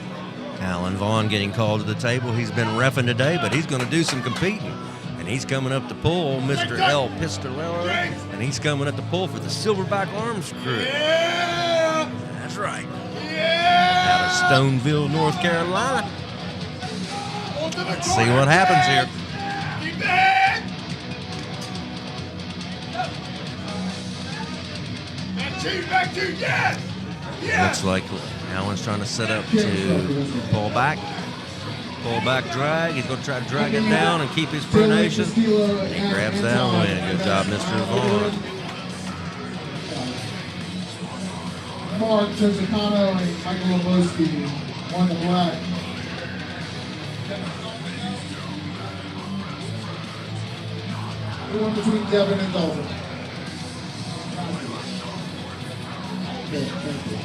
Alan Vaughn getting called to the table. He's been reffing today, but he's going to do some competing. And he's coming up to pull Mr. El Pistolero, and he's coming up to pull for the Silverback Arms crew. Yeah! That's right. Yeah! Out of Stoneville, North Carolina. Let's see what happens here. Keep that! Back to, yes! Looks like Alan's trying to set up to pull back. Pull back drag. He's going to try to drag it down and keep his pronation. And he grabs that win. Good job, Mr. Vaughn. Mark Tosicano and Michael Loboski on the black. The one between Devin and Dalton. Okay, thank you.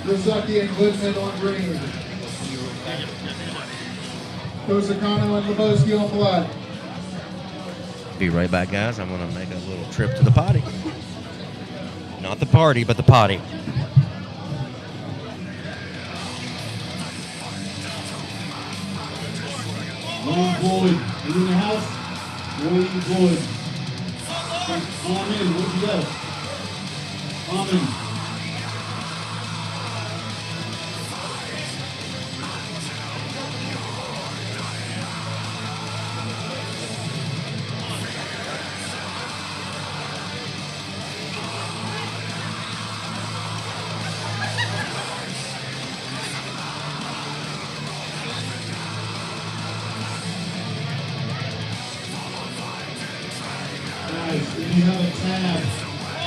Rizzuti and Goodman on green. Tosicano and Loboski on black. Be right back, guys. I'm going to make a little trip to the potty. Not the party, but the potty. William Floyd, you in the house? William Floyd. Come on in, where'd you go? Come in. If you have a tab,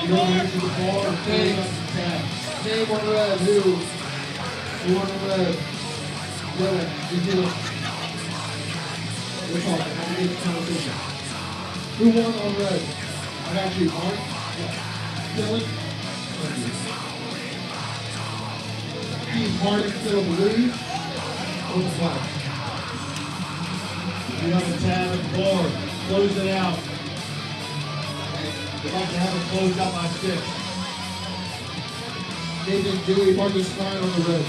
you go over to the bar, name on the tab. Name on red, who? Who on the red? Dylan, you do it. We're talking, I'm gonna get the conversation. Who won on red? I got you, Mark. Dylan? Keith Martin, Philip Lee. Who's black? If you have a tab at the bar, close it out. I'd like to have it closed out by 6. Nathan Dewey, Marcus Stein on the red.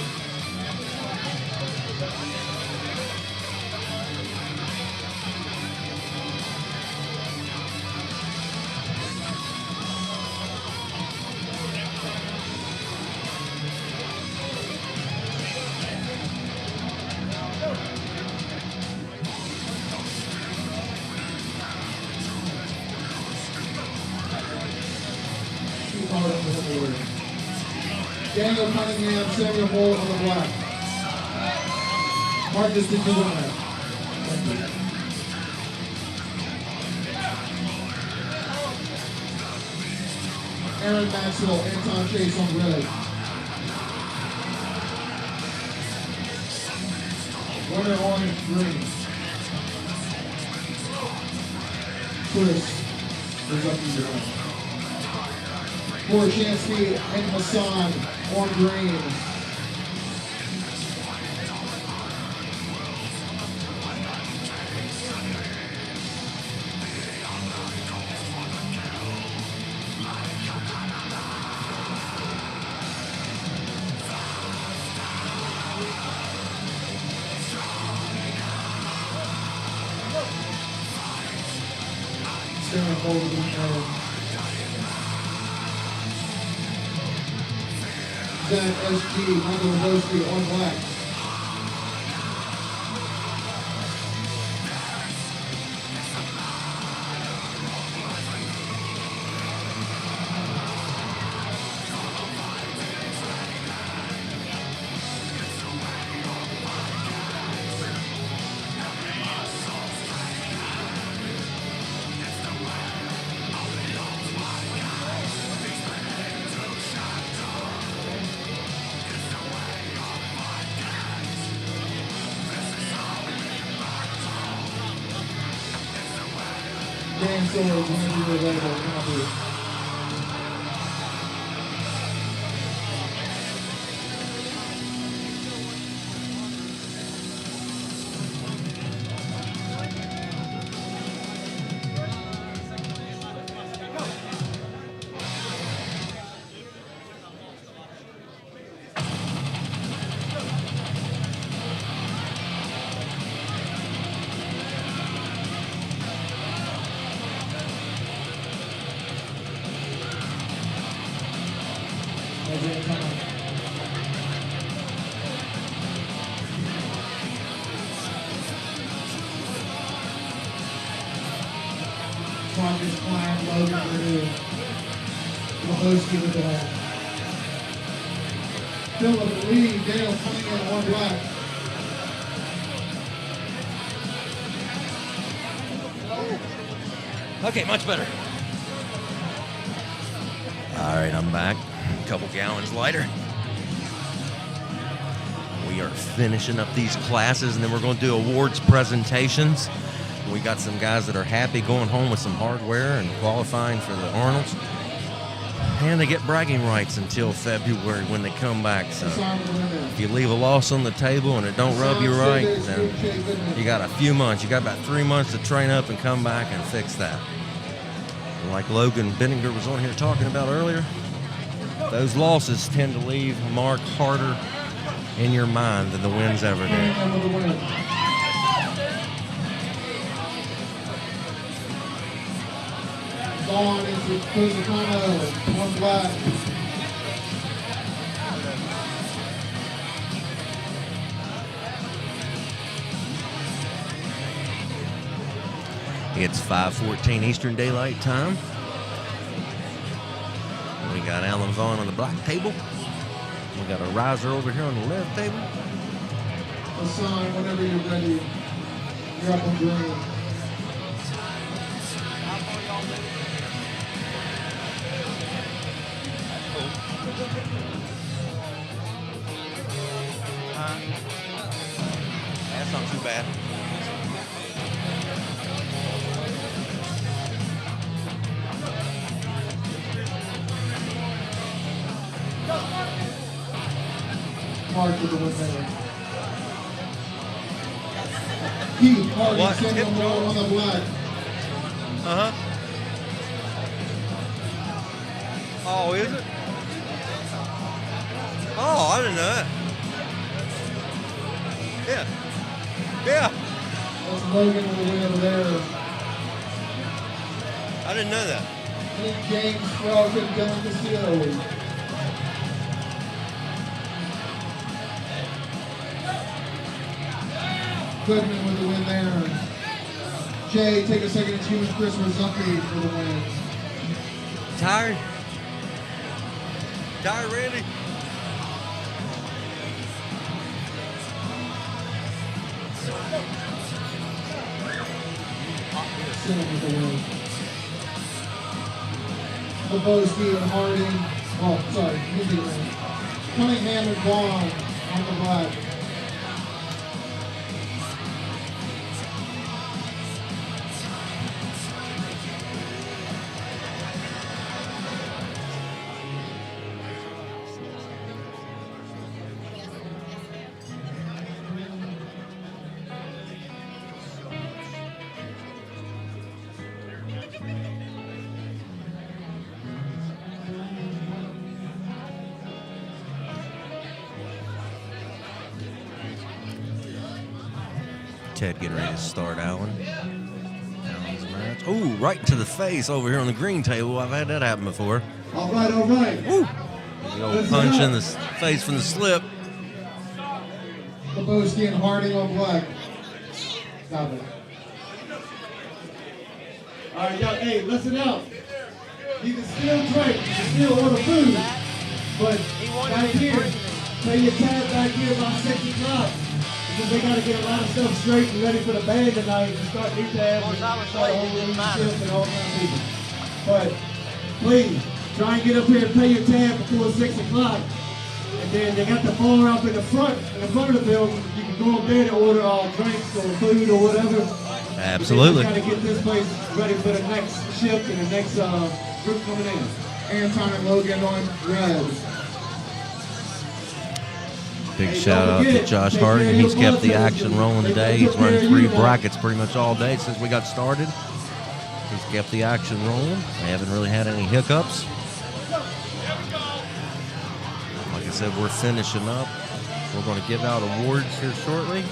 Daniel Cunningham, Samuel Moore on the black. Marcus, did you win that? Aaron Maxwell, Anton Chase on red. Warner orange, green. Chris, is up to your own. Borshansky and Hassan on green. Stand over the Zach SG, Michael Loboski on black. Dan Swords, whenever you're available, come up here. same time. Marcus Klein, Logan Purdue. Mahosky with the hold. Phillip Lee, Dale coming in one black. Okay, much better. All right, I'm back. A couple gallons lighter. We are finishing up these classes, and then we're going to do awards presentations. We got some guys that are happy going home with some hardware and qualifying for the Arnolds. And they get bragging rights until February when they come back. So if you leave a loss on the table and it don't rub you right, then you got a few months. You got about 3 months to train up and come back and fix that. And like Logan Benninger was on here talking about earlier, those losses tend to leave a mark harder in your mind than the wins ever did. Gone into Kuzakano, one black. It's 5:14 Eastern Daylight Time. We got Alan Vaughn on the black table. We got a riser over here on the left table. Hassan, whenever you're ready, you're up on green. That's not too bad. Mark with the win there. Keith Hardy, What? Samuel Moore on the black. Uh-huh. Oh, is it? Oh, I didn't know that. Yeah. Yeah. That's Logan with the win over there. I didn't know that. James Frog and Dylan Castillo. Goodman with the win there. Jay, take a second. It's you and Chris Rizzuti for the win. Tired? Tired, Randy? Sim with the win. Lebowski and Harding. Oh, sorry. Cunningham and Vaughn on the black. Ted getting ready to start Allen. Allen's match. Ooh, right to the face over here on the green table. I've had that happen before. All right, all right. Woo! The old punch in the face from the slip. Lebowski and Harding on black. Stop it. All right, y'all, hey, listen up. You can still drink, you can still order food, but back here, pay your tab back here about 6 o'clock. Because they got to get a lot of stuff straight and ready for the band tonight and start new tabs and start a whole new shift and all kinds of people. But please, try and get up here and pay your tab before 6 o'clock. And then they got the bar up in the front of the building. You can go up there to order drinks or food or whatever. Absolutely. Got to get this place ready for the next shift and the next group coming in. Anton and Logan on red. Big shout out to Josh Harding. He's kept the action rolling today. He's run 3 brackets pretty much all day since we got started. He's kept the action rolling. They haven't really had any hiccups. Like I said, we're finishing up. We're going to give out awards here shortly.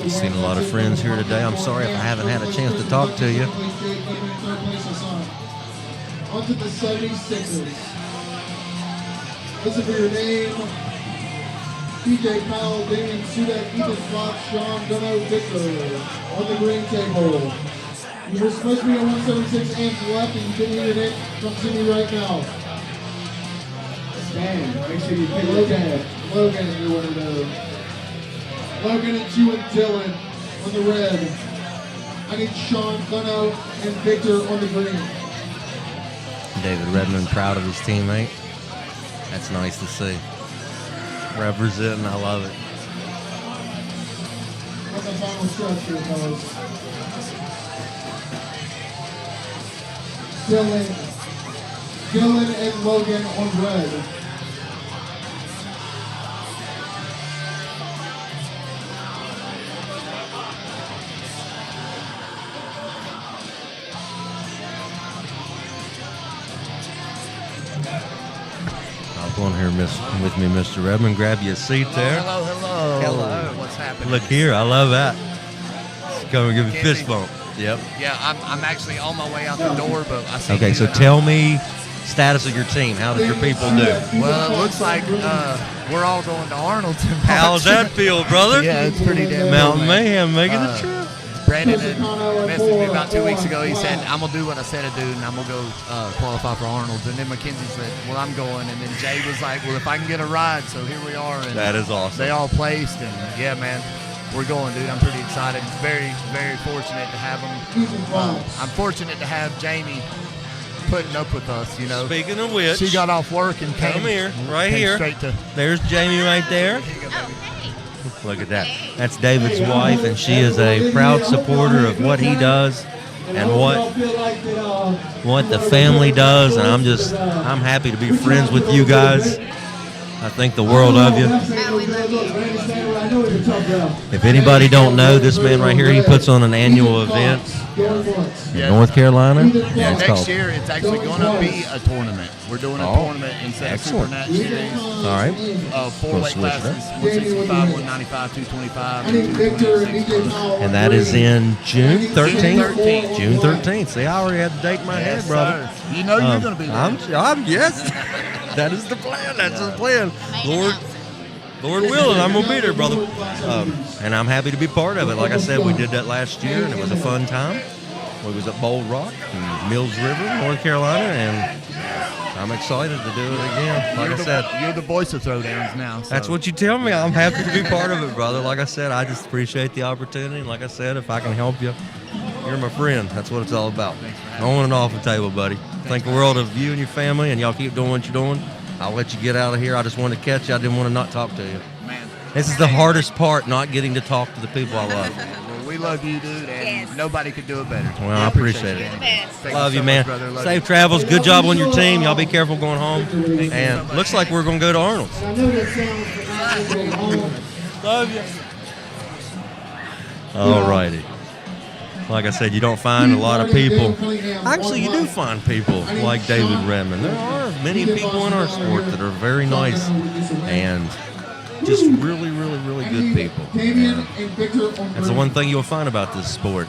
Seen a lot of friends here today. I'm sorry if I haven't had a chance to talk to you. On to the 76ers. Listen for your name. PJ Powell, Damian Sudak, Ethan Fox, Sean Gunno, Victor on the green table. You were supposed to be on 176 and left, and you didn't hear your name. Come to me right now. Dan, make sure you pick Logan. Logan, you want to know. Logan and you and Dylan on the red. I need Sean Gunno and Victor on the green. David Redmond proud of his teammate. That's nice to see. Representing, I love it. That's the final stretch here, fellas. Dylan and Logan on red. Hop on here with me, Mr. Redmond. Grab you a seat there. Hello. What's happening? Look here, I love that. Let's go and give a fist bump. Yep. Yeah, I'm actually on my way out the door, but I see. Okay, so tell me status of your team. How did your people do? Well, it looks like we're all going to Arnold's in March. How's that feel, brother? Yeah, it's pretty damn Mountain cool, man. Mayhem making the trip. Brandon had messaged me about 2 weeks ago. He said, I'm going to do what I said I'd do, and I'm going to go qualify for Arnold's. And then Mackenzie said, well, I'm going. And then Jay was like, well, if I can get a ride. So here we are. And that is awesome. They all placed. And, yeah, man, we're going, dude. I'm pretty excited. Very, very fortunate to have them. I'm fortunate to have Jamie putting up with us, you know. Speaking of which, she got off work and came here, right came here. Straight to. There's Jamie right there. Look at that. That's David's wife, and she is a proud supporter of what he does and what the family does. And I'm happy to be friends with you guys. I think the world of you. If anybody don't know, this man right here, he puts on an annual event in North Carolina. Yeah, next year it's actually going to be a tournament. We're doing a tournament instead of Super Nat Series. All right. 4 weight classes, 165, 195, 225, and 226. And that is in June 13th? June 13th. 13th. See, I already had the date in my head, brother. Sir. You know you're going to be there. Yes. That is the plan. That's the plan. Lord willing, I'm going to be there, brother. And I'm happy to be part of it. Like I said, we did that last year, and it was a fun time. We was at Bold Rock and Mills River, North Carolina, and I'm excited to do it again. Like I said, you're the voice of Throwdowns now. So. That's what you tell me. I'm happy to be part of it, brother. Like I said, I just appreciate the opportunity. Like I said, if I can help you, you're my friend. That's what it's all about. On and off the table, buddy. Think the world of you and your family, and y'all keep doing what you're doing. I'll let you get out of here. I just wanted to catch you. I didn't want to not talk to you. Man. This is the hardest part, not getting to talk to the people I love. Well, we love you, dude, and nobody could do it better. Well, I appreciate it. Thank Love you, so man. much, brother. Love Safe you. travels. Good job on your team. Y'all be careful going home. And looks like we're going to go to Arnold's. Love you. All righty. Like I said, you don't find a lot of people. Actually, you do find people like David Redmond. There are many people in our sport that are very nice and just really, really, really good people. And that's the one thing you'll find about this sport.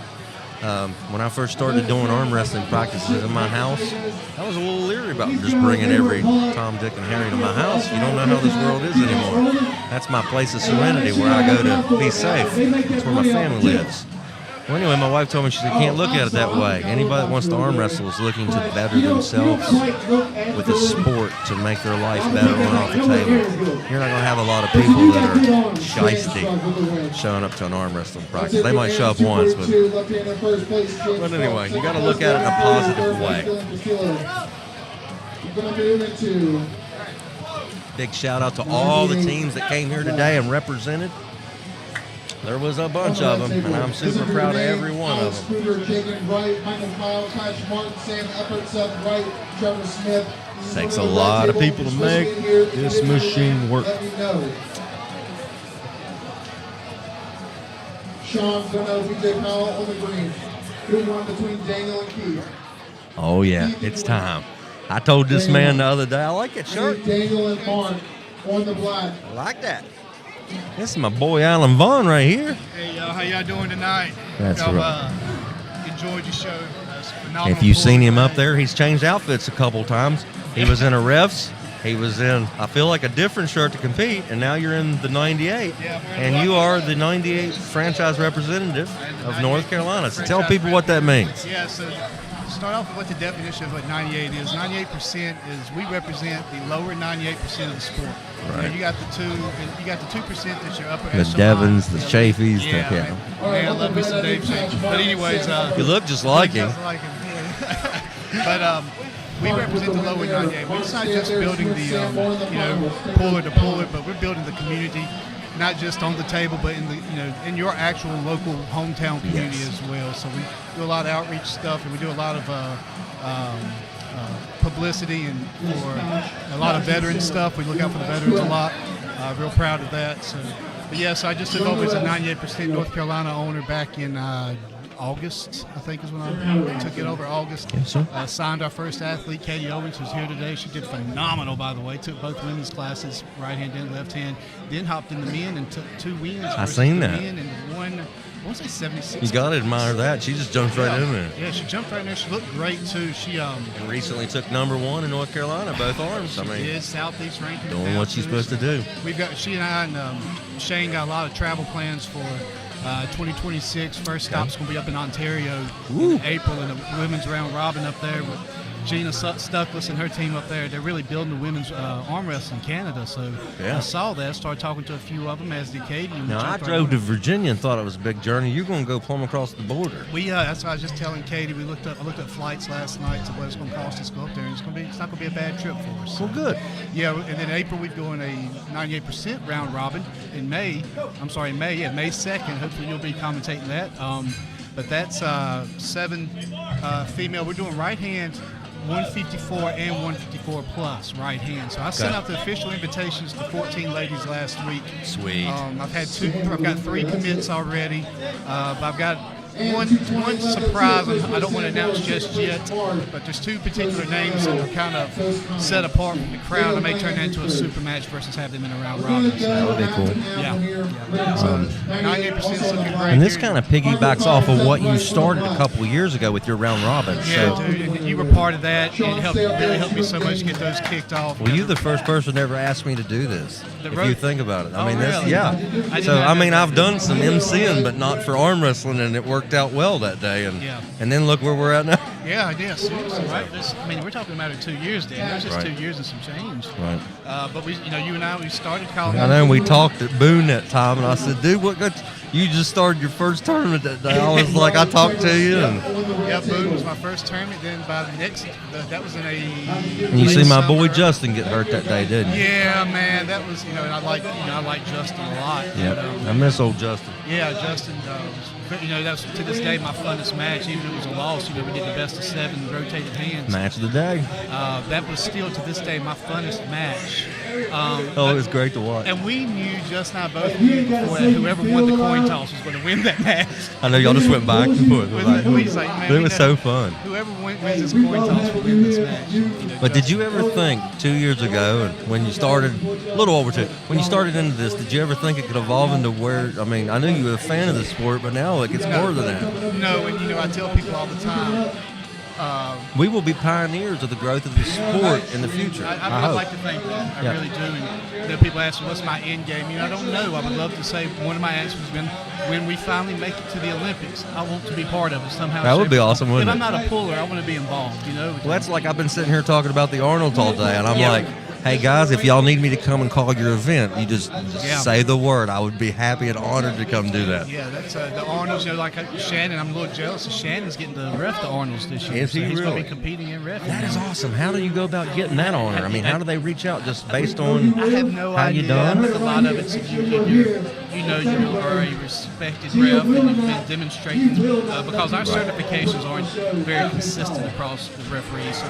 When I first started doing arm wrestling practices in my house, I was a little leery about just bringing every Tom, Dick, and Harry to my house. You don't know how this world is anymore. That's my place of serenity where I go to be safe. That's where my family lives. Well, anyway, my wife told me, she said, can't look at it that way. Anybody that wants to arm wrestle is looking to better themselves with a sport to make their life better on off the table. You're not going to have a lot of people that are shiesty showing up to an arm wrestling practice. They might show up once, but anyway, you got to look at it in a positive way. Big shout out to all the teams that came here today and represented. There was a bunch of them, and I'm super proud of every one of them. Takes a lot of people to make this machine work. Sean Gunno, BJ Powell on the green. Who won between Daniel and Keith? Oh yeah, it's time. I told this man the other day, I like that shirt. Daniel and Mark on the black. I like that. This is my boy Alan Vaughn right here. Hey, how y'all doing tonight? That's y'all, right. Enjoyed your show. That's phenomenal. If you've seen him up there, he's changed outfits a couple times. He was in a refs. He was in, I feel like, a different shirt to compete, and now you're in the 98. Yeah, and you are the 98 franchise representative of North Carolina. So tell people what that means. Yeah, so start off with what the definition of what 98 is. 98% is we represent the lower 98% of the sport. Right. You got the 2% that's your upper The echelon. Devons, the Chafees. Yeah, man, I love me some Dave Chafee. But anyways, you look just like him. Just like him. But we represent the lower 98. It's not just building the puller to puller, but we're building the community, not just on the table, but in the in your actual local hometown community as well. So we do a lot of outreach stuff, and we do a lot of publicity and for a lot of veteran stuff. We look out for the veterans a lot. Real proud of that. So, but yes, I just took over as a 98% North Carolina owner back in August, I think is when I took it over. August. Yes, sir. Signed our first athlete, Katie Owens, who's here today. She did phenomenal, by the way. Took both women's classes, right hand and left hand. Then hopped in the men and took 2 wins. I seen that. Men and won. I want to say 76. You got to admire that. She just jumped right in there. Yeah, she jumped right in there. She looked great too. She and recently took #1 in North Carolina, both arms. I mean, is Southeast ranked. Doing what she's supposed to do. We've got she and I and Shane got a lot of travel plans for 2026. First stop's going to be up in Ontario in April in the women's round robin up there with Gina Stuckless and her team up there. They're really building the women's arm wrestling in Canada. So I saw that, started talking to a few of them, as did Katie. Now, I drove to Virginia and thought it was a big journey. You're going to go plumb across the border. That's what I was just telling Katie. I looked up flights last night to what it's going to cost us to go up there, and it's not going to be a bad trip for us. Well, good. Yeah, and then April we're doing a 98% round robin in May. May 2nd. Hopefully you'll be commentating that. But that's 7 female. We're doing right hand, 154 and 154 plus right hand. So I sent out the official invitations to 14 ladies last week. Sweet. I've got 3 commits already, but I've got one surprise I don't want to announce just yet, but there's 2 particular names that are kind of set apart from the crowd. I may turn that into a super match versus have them in a round robin. So that would be cool. Yeah. So 98% is looking great. And this kind of piggybacks off of what you started a couple of years ago with your round robin. Yeah, dude, and you were part of that. And it really helped me so much to get those kicked off. Well, you're the first person to ever ask me to do this. If you think about it, I mean, really? I've done some MCing, but not for arm wrestling, and it worked out well that day. And then look where we're at now. Yeah, seriously, right? We're talking about it 2 years, Dan. It was just 2 years and some change. Right. But you and I, we started calling. I know we talked at Boone that time, and I said, "Dude, you just started your first tournament that day." I was like, I talked to you. Yeah, Boone was my first tournament. Then by the next, that was in a. And you see my boy Justin get hurt that day, didn't you? Yeah, man, that was and I like Justin a lot. Yeah, I miss old Justin. Yeah, Justin. That's to this day my funnest match. Even if it was a loss, we did the best of 7 rotated hands. Match of the day. That was still to this day my funnest match. It was great to watch. And we knew, Justin and I both knew before that whoever won the coin toss was going to win that match. I know y'all just went back and forth. It was so fun. Whoever wins this coin toss will win this match. But did you ever think 2 years ago, when you started, a little over 2, when you started into this, did you ever think it could evolve into where, I knew you were a fan of the sport, but now it's more than that. No, and I tell people all the time, we will be pioneers of the growth of the sport in the future. I would like to think that. I really do. And people ask me, what's my end game? I don't know. I would love to say one of my answers has been, when we finally make it to the Olympics, I want to be part of it somehow. That would be awesome, wouldn't it? If I'm not a puller, I want to be involved, Well, that's like I've been sitting here talking about the Arnold all day, and I'm like, hey guys, if y'all need me to come and call your event, you just say the word. I would be happy and honored to come do that. Yeah, that's the Arnolds. Like Shannon, I'm a little jealous of Shannon's getting to ref the Arnolds this year. Is he He's really? going to be competing in ref. That is awesome. How do you go about getting that honor? How do they reach out just based on I have no how idea. you done? A lot of it's you are a respected ref and you've been demonstrating because our certifications aren't very consistent across the referees. So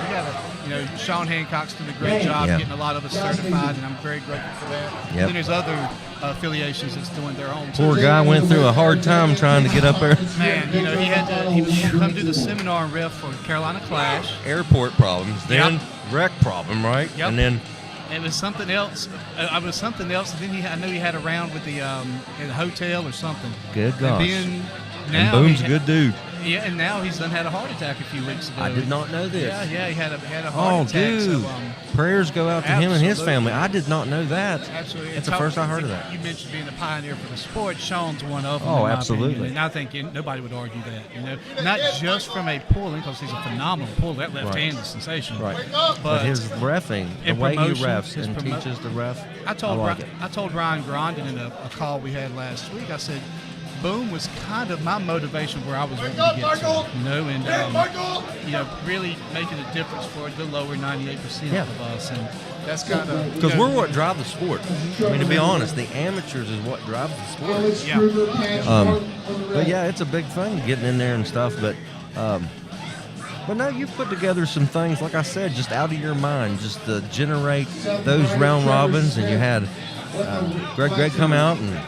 we got Sean Hancock's doing a great job getting a lot of us certified, and I'm very grateful for that. And then there's other affiliations that's doing their own. Poor guy went through a hard time trying to get up there. Man, he was going to come do the seminar and ref for Carolina Clash. Airport problems, then wreck problem, right? Yep. And then It was something else. I was something else. And then I knew he had a round with the in a hotel or something. Good gosh. And then now Boom's a good dude. Yeah, and now he's done had a heart attack a few weeks ago. I did not know this. Yeah, he had a heart attack. Dude. So, prayers go out to him and his family. I did not know that. Absolutely. That's the first I heard of that. You mentioned being a pioneer for the sport. Sean's one of them. Oh, in my absolutely. opinion. And I think nobody would argue that. Not just from a pulling, because he's a phenomenal puller. That left hand is sensational. Right. But his reffing, the way he refs and teaches the ref, I told Ryan Grondin in a call we had last week, I said, Boom was kind of my motivation where I was wanting to get to, and really making a difference for the lower 98% of us, and that's kind of because we're what drive the sport. I mean, to be honest, the amateurs is what drives the sport. Yeah. But yeah, it's a big thing getting in there and stuff. But no, you've put together some things, like I said, just out of your mind, just to generate those round robins, and you had Greg come out and.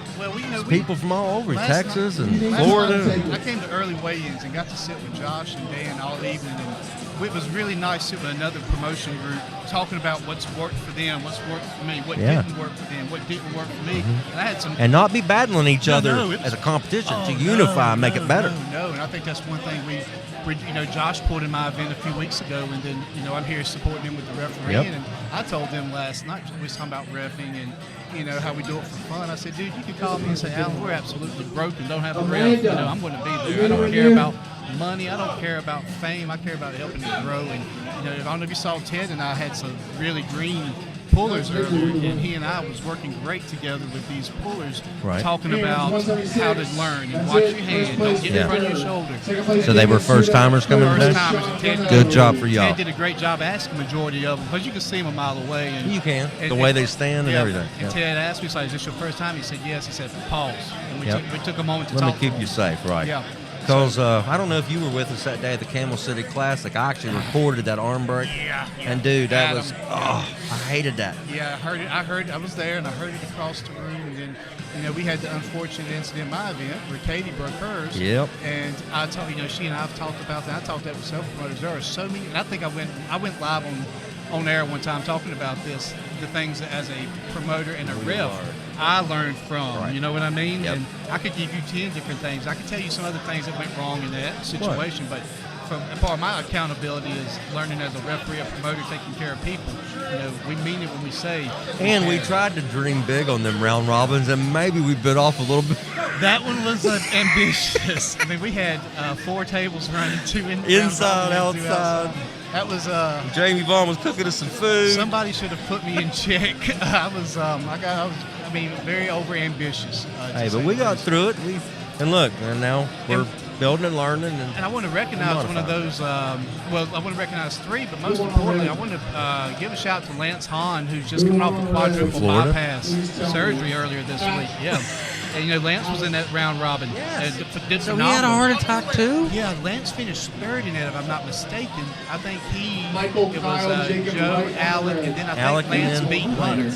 People from all over, Texas and Florida. I came to early weigh-ins and got to sit with Josh and Dan all evening, and it was really nice sitting with another promotion group talking about what's worked for them, what's worked for me, what didn't work for them, what didn't work for me. And I had some, and not be battling each other as a competition to unify and make it better. No, and I think that's one thing we Josh pulled in my event a few weeks ago, and then I'm here supporting him with the refereeing, and I told them last night we was talking about reffing and how we do it for fun. I said, dude, you can call me and say, Alan, we're absolutely broken, don't have a ref. I'm going to be there. I don't care about money. I don't care about fame. I care about helping you grow. And I don't know if you saw Ted and I had some really green pullers earlier, and he and I was working great together with these pullers, talking about how to learn and watch your hand, don't get in front of your shoulder. So they were first timers coming today. Good job for y'all. Ted did a great job asking the majority of them, because you can see them a mile away. And you can the way they stand and everything. And Ted asked me, "So is this your first time?" He said, "Yes." He said, "Pause." And we took a moment to talk. Let me keep you safe, right? Yeah. Because I don't know if you were with us that day at the Camel City Classic. I actually recorded that arm break. Yeah. And dude, that was I hated that. Yeah, I heard it. I was there, and I heard it across the room. And then, we had the unfortunate incident in my event where Katie broke hers. Yep. And I told she and I have talked about that. I talked that with several promoters. There are so many, and I think I went live on air one time talking about this, the things that as a promoter and a ref I learned from, you know what I mean? Yep. And I could give you 10 different things. I could tell you some other things that went wrong in that situation, but part of my accountability is learning as a referee, a promoter, taking care of people. We mean it when we say. And we tried to dream big on them round robins, and maybe we bit off a little bit. That one was ambitious. I mean, we had 4 tables running, 2 inside, outside. That was Jamie Vaughn was cooking us some food. Somebody should have put me in check. I was very over ambitious. Hey, but we got through it. And look, and now we're building and learning. And I want to recognize one of those. I want to recognize 3, but most importantly, I want to give a shout to Lance Hahn, who's just coming off a quadruple bypass surgery earlier this week. Yeah. And Lance was in that round robin. Yes. Did so he had a heart attack too? Yeah, Lance finished third in it, if I'm not mistaken. I think it was Joe, Alec, and then I think Lance beat Hunter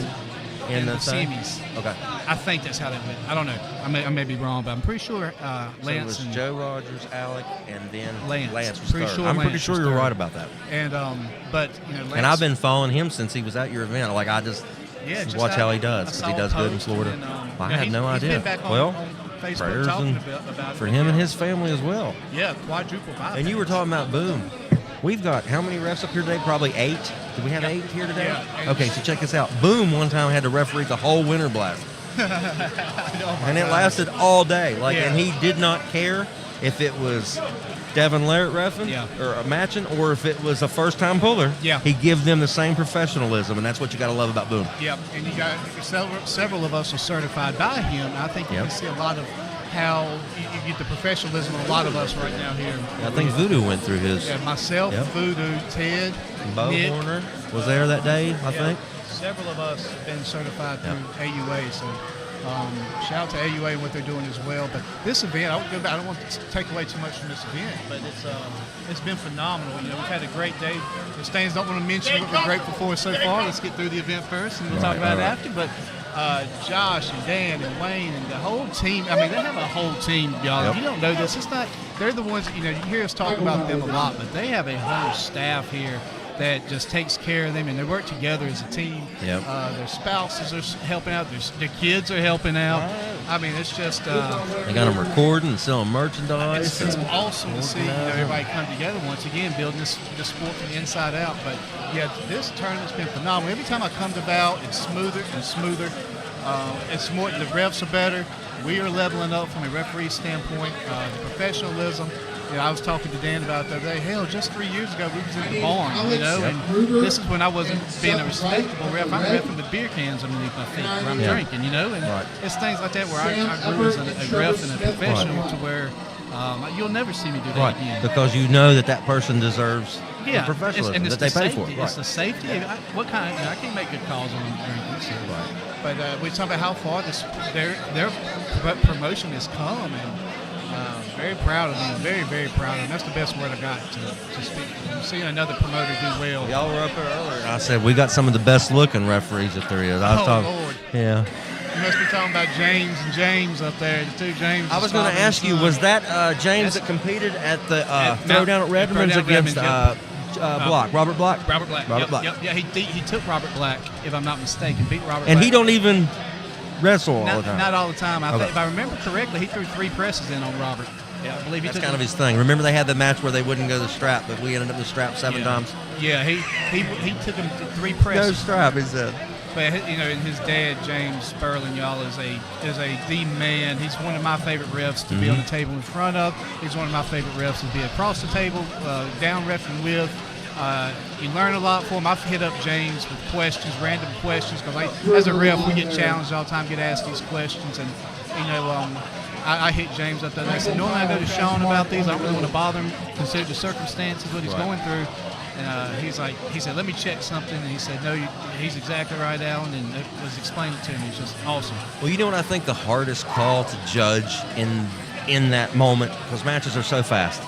in the semis. Okay. I think that's how that went. I don't know. I may be wrong, but I'm pretty sure Lance. So it was Joe Rogers, Alec, and then Lance was pretty third. sure I'm Lance pretty sure you're right about that. And but Lance, and I've been following him since he was at your event. Like just watch how he does, because he does good in Florida. And, I had no idea. On Facebook prayers talking and about for him and his family as well. Yeah, quadruple bypass. And you were talking about Boom. We've got how many refs up here today? Probably 8. Did we have 8 here today? Yeah. Okay, so check this out. Boom one time had to referee the whole winter blast. And it lasted all day. And he did not care if it was Devin Larrett reffing or matching, or if it was a first-time puller. Yeah. He give them the same professionalism, and that's what you got to love about Boom. Yep, and you got several of us are certified by him. I think you can see a lot of how you get the professionalism of a lot of us right now here. I think Voodoo went through his. Yeah, myself, Voodoo, Ted, Bo Nick. Horner was there that day, I think. Several of us have been certified through AUA, so shout out to AUA and what they're doing as well. But this event, I don't want to take away too much from this event, but it's been phenomenal. We've had a great day. The Stains don't want to mention what we're grateful for so far. Let's get through the event first, and we'll talk about it after. But Josh and Dan and Wayne and the whole team. I mean, they have a whole team, y'all. If you don't know this, it's not. They're the ones. You hear us talk about them a lot, but they have a whole staff here that just takes care of them, and they work together as a team. Yep. Their spouses are helping out. Their kids are helping out. I mean, it's just... They got them recording and selling merchandise. It's awesome to see everybody come together once again, building this sport from the inside out. But, yeah, this tournament's been phenomenal. Every time I come to Val, it's smoother and smoother. It's more, the refs are better. We are leveling up from a referee standpoint. The professionalism. You know, I was talking to Dan about the other day. Hell, just 3 years ago, we was in the barn, you know, and this is when I wasn't being a respectable ref. I'm reffing with beer cans underneath my feet where I'm drinking, you know, and it's things like that where I grew as a ref and a professional to where you'll never see me do that again. Because you know that person deserves the professionalism and that they pay for. It's the safety. What kind of, I can't make good calls on drinking, so. But we talk about how far their promotion has come, and very proud of them. Very, very proud of them. That's the best word I got to speak to them. Seeing another promoter do well. Y'all were up there earlier. I said, we got some of the best looking referees if there is. I was talking, Lord. Yeah. You must be talking about James and James up there, the two James. I was going to ask you, was that James that competed at the Throwdown at Redmond's against Block, Robert Black? Robert Black. Robert Black. Yep. Yeah, he took Robert Black, if I'm not mistaken, beat Robert Black. And he don't even wrestle all the time. Not all the time. Okay. If I remember correctly, he threw 3 presses in on Robert. Yeah, I believe he That's took kind of his thing. Remember they had the match where they wouldn't go the strap, but we ended up the strap 7 times? Yeah, he took him to 3 presses. No strap, he said. But you know, and his dad, James Sperling, y'all, is the man. He's one of my favorite refs to be on the table in front of. He's one of my favorite refs to be across the table, down refing with. You learn a lot from him. I've hit up James with questions, random questions, because as a ref, we get challenged all the time, get asked these questions, and you know, I hit James up there and I said, normally I go to Sean about these. I don't really want to bother him, consider the circumstances, what he's going through. And he said, let me check something. And he said, no, he's exactly right, Alan. And it was explained to me. It's just awesome. Well, you know what I think the hardest call to judge in that moment, because matches are so fast,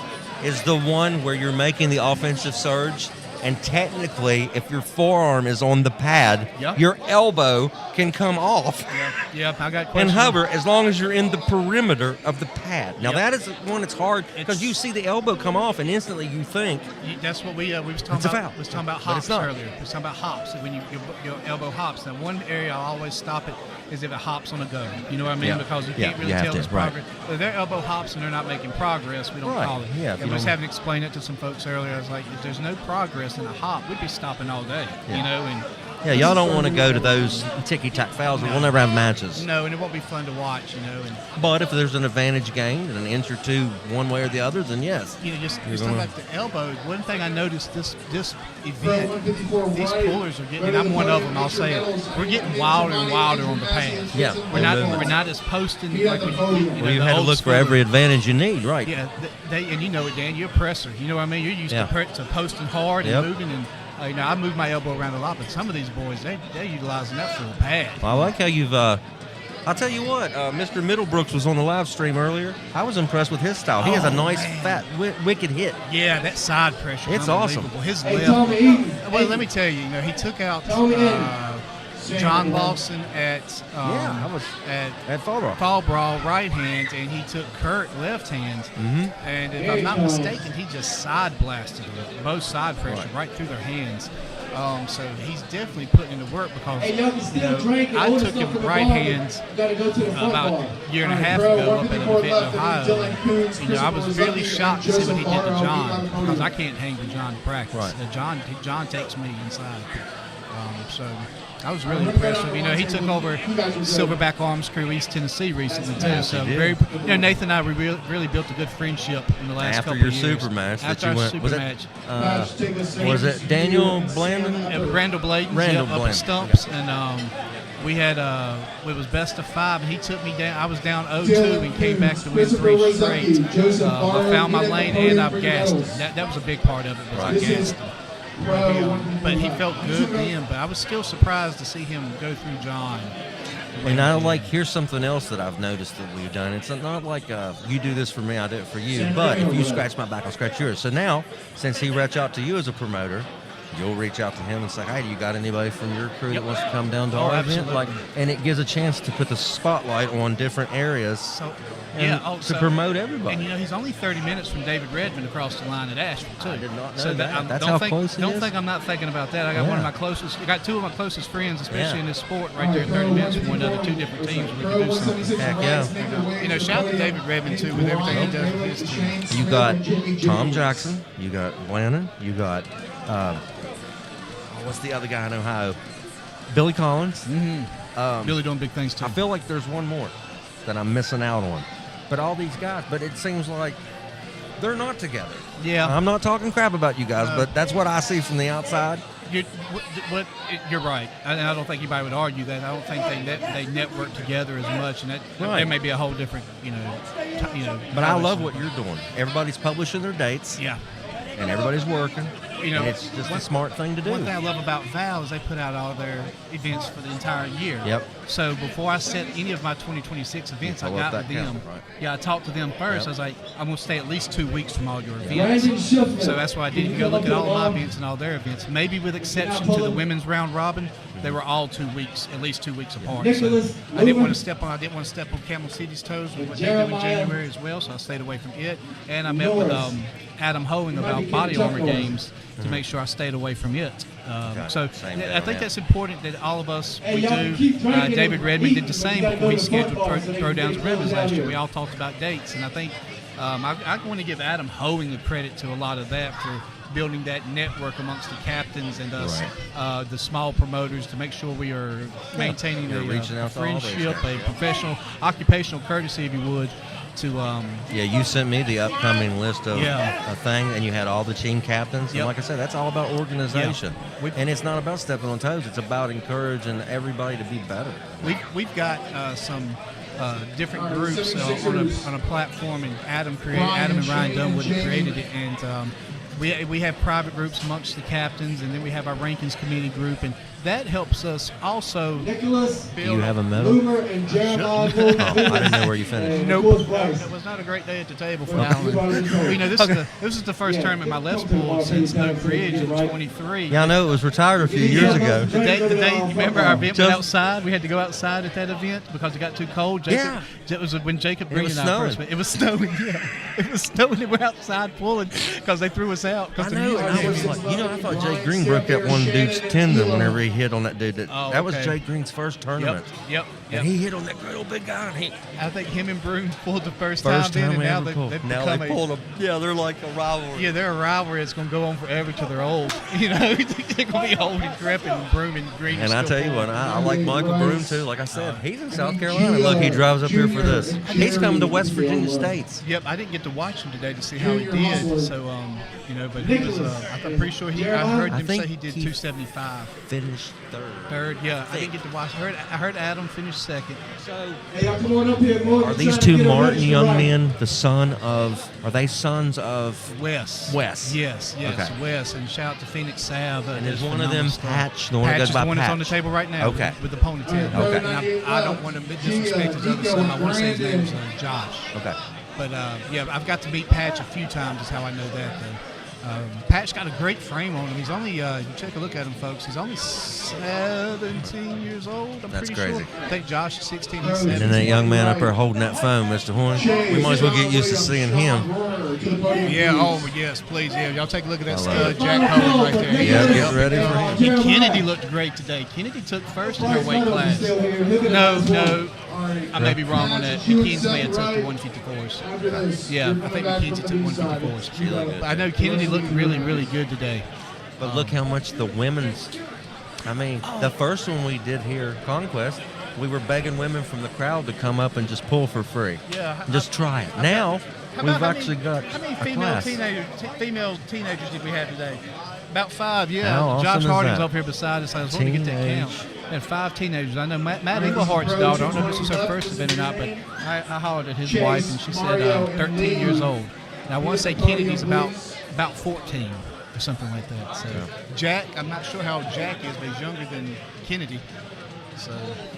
is the one where you're making the offensive surge. And technically, if your forearm is on the pad, your elbow can come off. Yep, I got questions. And hover as long as you're in the perimeter of the pad. Now, that is one that's hard because you see the elbow come off and instantly you think that's what we was talking it's a about. foul. We was talking about hops earlier. We was talking about hops. When your elbow hops. Now, one area I always stop it is if it hops on a go. You know what I mean? Because you can't really tell its progress. But if their elbow hops and they're not making progress, we don't call it. Yeah, I was having to explain it to some folks earlier. I was like, if there's no progress in a hop, we'd be stopping all day. You know, and y'all don't want to go to those ticky-tack fouls, or we'll never have matches. No, and it won't be fun to watch, you know. But if there's an advantage gained and an inch or two one way or the other, then yes. You know, just talking about the elbow, one thing I noticed this event, these pullers are getting, and I'm one of them, I'll say it, we're getting wilder and wilder on the pads. Yeah. We're not as posting like we you had to look for every advantage you need, right. Yeah, and you know it, Dan, you're a presser. You know what I mean? You're used to posting hard and moving, and you know, I move my elbow around a lot, but some of these boys, they're utilizing that full pad. Well, I like how you've, I'll tell you what, Mr. Middlebrooks was on the live stream earlier. I was impressed with his style. He has a nice, fat, wicked hit. Yeah, that side pressure. It's awesome. His left. Well, let me tell you, he took out John Lawson at Fall Brawl right hand, and he took Kurt left hand. Mm-hmm. And if I'm not mistaken, he just side blasted both side pressure right through their hands. So he's definitely putting in the work because I took him right hands about a year and a half ago up at an event in Ohio. I was really shocked to see what he did to John because I can't hang with John in practice. Right. John takes me inside. So I was really impressed with him. He took over Silverback Arms Crew East Tennessee recently too. So Nathan and I really built a good friendship in the last couple of years. After your super match After our super match. Was it Daniel Blandon? Randall Blayden. Up at Stumps, and we had it was best of 5, and he took me down. I was down 0-2 and came back to win 3 straight. I found my lane and I've gassed him. That was a big part of it. Was I gassed him. But he felt good then. But I was still surprised to see him go through John. And here's something else that I've noticed that we've done. It's not like you do this for me, I do it for you. But if you scratch my back, I'll scratch yours. So now, since he reached out to you as a promoter, you'll reach out to him and say, hey, do you got anybody from your crew that wants to come down to Oh, our event? absolutely. And it gives a chance to put the spotlight on different areas to promote everybody. And he's only 30 minutes from David Redmond across the line at Asheville too. I did not know so that. That's don't how think, close he Don't is? think I'm not thinking about that. I got one of my closest. I got two of my closest friends, especially Yeah. in this sport, right there. 30 minutes from one another, two different teams. We can do something. Heck yeah. Shout out to David Redmond too with everything he does with his team. You got Tom Jackson. You got Lannon. You got what's the other guy in Ohio? Billy Collins. Mm-hmm. Billy doing big things too. I feel like there's one more that I'm missing out on. But all these guys, but it seems like they're not together. Yeah. I'm not talking crap about you guys, but that's what I see from the outside. You're right. I don't think anybody would argue that. I don't think they network together as much, and that Right. there may be a whole different, But I love what you're doing. Everybody's publishing their dates. Yeah. And everybody's working. And it's just a smart thing to do. One thing I love about Val is they put out all their events for the entire year. Yep. So before I set any of my 2026 events, I pull up got with that them. calendar, right. Yeah, I talked to them first. Yep. I was like, I'm going to stay at least 2 weeks from all your Brandon events. Schiffman. So that's what I did. You go look at all my events and all their events. Maybe with exception to the women's round robin, they were all 2 weeks, at least 2 weeks apart. Nicholas So I didn't Lumen. want to step on Camel City's toes with what they do in Jeremiah. January as well. So I stayed away from it. And I met with Adam Hoeing about body armor games to make sure I stayed away from it. So Same I think deal, that's important that all of us Hey, we y'all can do. keep drinking David and Redmond did the eating, same but you before we gotta go to scheduled football, so they Throwdowns can and Ribbons get last year. out We here. all talked about dates, and I think I want to give Adam Hoeing the credit to a lot of that for building that network amongst the captains and us, the small promoters, to make sure we are maintaining You're a reaching out to all those friendship, guys. a professional, occupational courtesy, if you would, to Yeah, you sent me the upcoming list of Yeah. a thing, and you had all the team captains. And Yep. like I said, that's all about organization. Yeah. And it's not about stepping on toes. It's about encouraging everybody to be better. We've got some different groups on a platform, and Adam and Ryan Dunwood created it, and we have private groups amongst the captains, and then we have our rankings committee group, and that helps us also Nicholas Do you have a medal? Loomer and Jeremiah. Oh, I didn't know where you finished. And Nope. of course, Bryce. It was not a great day at the table for Okay. Alan. This is the first tournament my Les pulled since Oak Ridge in 23. Yeah, I know it was retired a few years ago. The day, you remember our event went outside? We had to go outside at that event because it got too cold. Jacob, it was when Jacob Green was and I first snowing. met. It was snowing, yeah. It was snowing, and we're outside pulling because they threw us out. I know, and I was like, I thought Jake Green broke that one dude's tendon whenever he hit on that dude. That was okay. Jake Green's first tournament. Yep. And he hit on that great old big guy. And I think him and Broom pulled the first First time time then, we and now ever pulled. they've Now become they pulled a, yeah, they're like a rivalry. Yeah, they're a rivalry. It's going to go on forever till they're old. They're going to be old and decrepit, and Broom and Green. And I still tell you pull. what, I like Michael Broom too. Like I said, he's in South Carolina. Look, he drives up here for this. He's coming to West Virginia States. Yep, I didn't get to watch him today to see how he did. So, but he was. I'm pretty sure I heard him say he did 275. Finished third. Third, yeah. I didn't get to watch. I heard Adam finish second. So, Hey, y'all come on up here. Are these two Martin young men are they sons of Wes? Yes. Okay. Wes. And shout out to Phoenix Sav. And is one of them Patch, the one that Patch goes is by the one that's on the Patch? table right now. Okay. With the ponytail. Okay. And I don't want to disrespect his other son. I want to say his name was Josh. Okay. But I've got to meet Patch a few times. Is how I know that. Though. Patch got a great frame on him. He's only, you take a look at him, folks. He's only 17 years old. I'm That's pretty crazy. sure. I think Josh is 16. He's And 17. then that young man up there holding that phone, Mr. Horn. We might as well get used to seeing him. Yeah. Oh, yes. Please. Yeah. Y'all take a look at that stud, Jack Hogan, right there. Yeah, get ready for him. And Kennedy looked great today. Kennedy took first in her weight class. No. I may be wrong on that. McKenzie may have took the 154s. Yeah, I think McKenzie took 154s. I know Kennedy looked really, really good today. But look how much the women's. I mean, the first one we did here, Conquest, we were begging women from the crowd to come up and just pull for free. Yeah. Just try it. Now, we've actually got how many a female class. female teenagers did we have today? About 5, yeah. How awesome Josh is Harding's that? up here beside us. I was wanting to get that count. Teenage. And 5 teenagers. I know Matt Englehart's daughter. I don't know if this was her first event or not, but I hollered at his wife, and she said 13 years old. And I want to say Kennedy's about 14 or something like that. So Jack, I'm not sure how old Jack is, but he's younger than Kennedy. So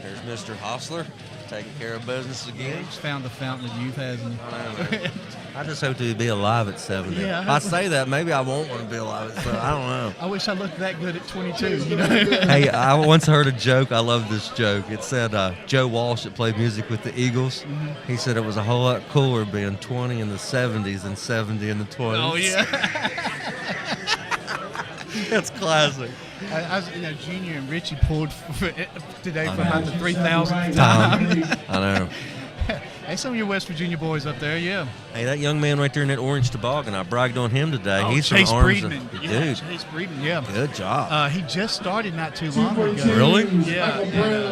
There's Mr. Hostler. taking care of business again. He's found the fountain of youth, hasn't he? I just hope to be alive at 70. Yeah. If I say that, maybe I won't want to be alive at 70. I don't know. I wish I looked that good at 22, you know? Hey, I once heard a joke. I love this joke. It said Joe Walsh that played music with the Eagles. Mhm. He said it was a whole lot cooler being 20 in the 70s than 70 in the 20s. Oh, yeah. That's classic. I was, Junior and Richie pulled today for about the 3,000th time. I know. Hey, some of your West Virginia boys up there, yeah. Hey, that young man right there in that orange toboggan, I bragged on him today. Oh, He's Chase from Arms. Breedman. Dude, Yeah, Chase Breedman, yeah. good job. He just started not too long ago. Really? Yeah.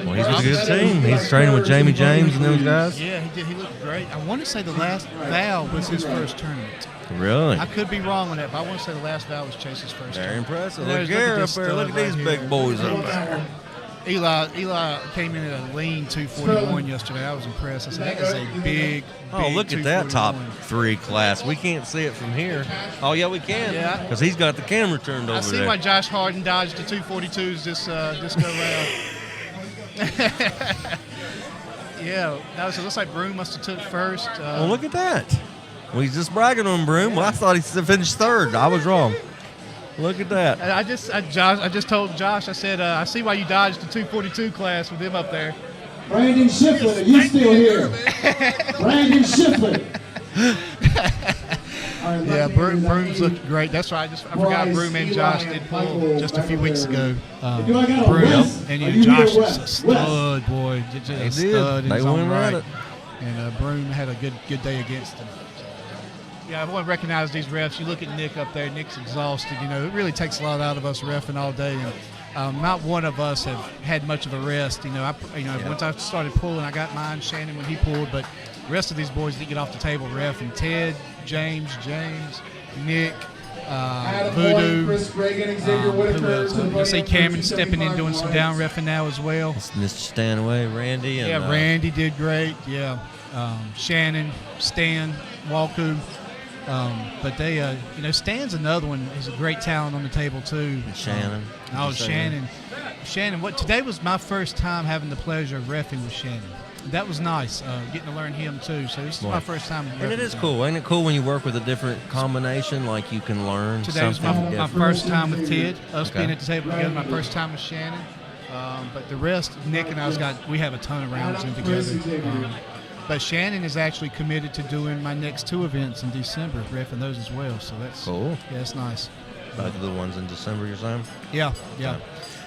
Well, he's with a good team. He's training with Jamie James and those guys. Yeah, he did. He looked great. I want to say the last Val was his first tournament. Really? I could be wrong on that, but I want to say the last Val was Chase's first Very tournament. impressive. There's- Look here this up there. Look at stud these right big here. boys up there. Eli came in at a lean 241 yesterday. I was impressed. I said, that is a big, Oh, look at that top 241. 3 class. We can't see it from here. Oh, yeah, we can. Yeah. Because he's got the camera turned over I see there. why Josh Harden dodged the 242s this go round. Yeah, so it looks like Broom must have took first. Well, look at that. Well, he's just bragging on Broom. Well, I thought he finished third. I was wrong. Look at that. I just told Josh. I said, I see why you dodged the 242 class with him up there. Brandon Shiflett, are you still here? Brandon Shiflett. Yeah, Broom's looking great. That's right. I forgot Broom and Josh did pull just a few weeks ago. Broom and Josh is a stud, boy. Just a stud in They his own went at right. it. And Broom had a good day against him. Yeah, I want to recognize these refs. You look at Nick up there. Nick's exhausted. It really takes a lot out of us reffing all day. And not one of us have had much of a rest. Once I started pulling, I got mine. Shannon when he pulled, but the rest of these boys didn't get off the table ref. And Ted, James, Nick, Voodoo. Chris Reagan, Xavier Whitaker. I see Cameron stepping in doing some down reffing now as well. Mr. Stanaway, Randy. And, Yeah, Randy did great. Yeah, Shannon, Stan, Walku. But they, Stan's another one. He's a great talent on the table too. And Shannon. Shannon. Today was my first time having the pleasure of reffing with Shannon. That was nice, getting to learn him too. So this is my first time. And it is cool. Ain't it cool when you work with a different combination? Like you can learn Today was something my different. first time with Ted. Us being at the table together. My first time with Shannon. But the rest, Nick and we have a ton of rounds in together. But Shannon is actually committed to doing my next 2 events in December, reffing those as well. So that's cool. Yeah, that's nice. Both of the ones in December, you're saying? Yeah.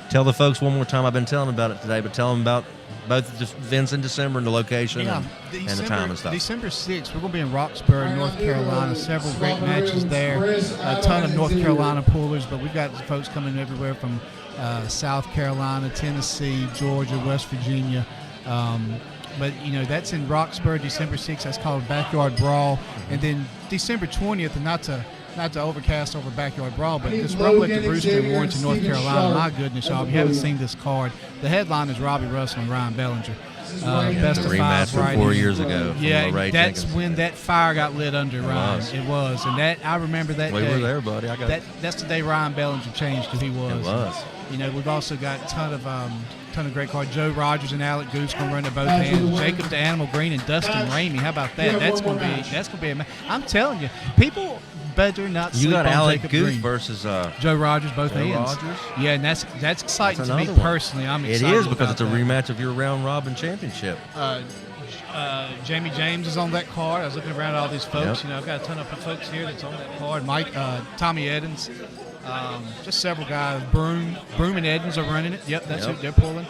Tell the folks one more time. I've been telling about it today, but tell them about both the events in December and the location and the time and stuff. December 6th, we're going to be in Roxbury, North Carolina. Several great matches there. A ton of North Carolina pullers, but we've got folks coming everywhere from South Carolina, Tennessee, Georgia, West Virginia. But, that's in Roxbury, December 6th. That's called Backyard Brawl. And then December 20th, and not to overcast over Backyard Brawl, but this Rumble at the Brewster in Warrenton, North Carolina. My goodness, y'all, if you haven't seen this card, the headline is Robbie Russell and Ryan Bellinger. Best of 5 rematch from 4 years ago. Yeah, Ray that's Jenkins. when that fire got lit under Ryan. was. It was. And that I remember that We day. were there, buddy. I got it. That's the day Ryan Bellinger changed who he was. It was. We've also got a ton of great cards. Joe Rogers and Alec Goose going to run to both hands. Jacob the Animal Green and Dustin Ramey. How about that? That's going to be I'm telling you, people better not sleep You got on Alec Jacob Goose Green. versus Joe Rogers, both Joe ends. Rogers? Yeah, and that's exciting to me another one. personally. I'm excited. It is because about it's a that. rematch of your round robin championship. Jamie James is on that card. I was looking around at all these folks. Yep. I've got a ton of folks here that's on that card. Mike, Tommy Edens, just several guys. Broom and Edens are running it. Yep, that's who they're pulling.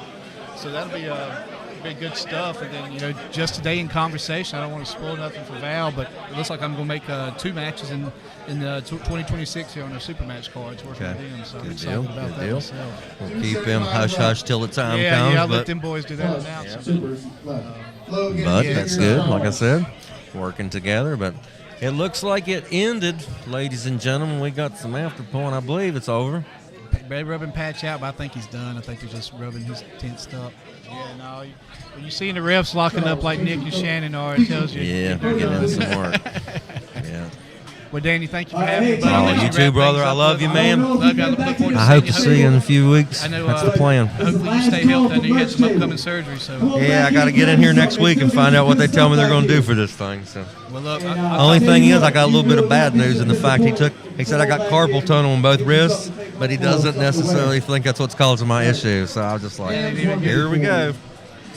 So that'll be good stuff. And then just today in conversation, I don't want to spoil nothing for Val, but it looks like I'm going to make 2 matches in 2026 here on the super match cards. Working with them, so I'm Good excited deal. about Good that deal. myself. We'll keep them hush hush till the time comes. Yeah, I'll but let them boys do that announcement. But that's good. Like I said, working together. But it looks like it ended, ladies and gentlemen. We got some after pulling. I believe it's over. They're rubbing Patch out, but I think he's done. I think they're just rubbing his tensed up. Yeah, no. When you see the refs locking up like Nick and Shannon are, it tells you. Yeah, they're getting done. in some work. Yeah. Well, Danny, thank you for having me. Oh, you too, brother. I love you, man. Love you. I look forward to I hope to seeing see you in a few weeks. I know, That's the plan. Hopefully you stay healthy. I know you had some upcoming surgery, so. Yeah, I got to get in here next week and find out what they tell me they're going to do for this thing. So. Well, look, Only thing is, I got a little bit of bad news in the fact he said I got carpal tunnel on both wrists, but he doesn't necessarily think that's what's causing my issue. So I was just like, here we go.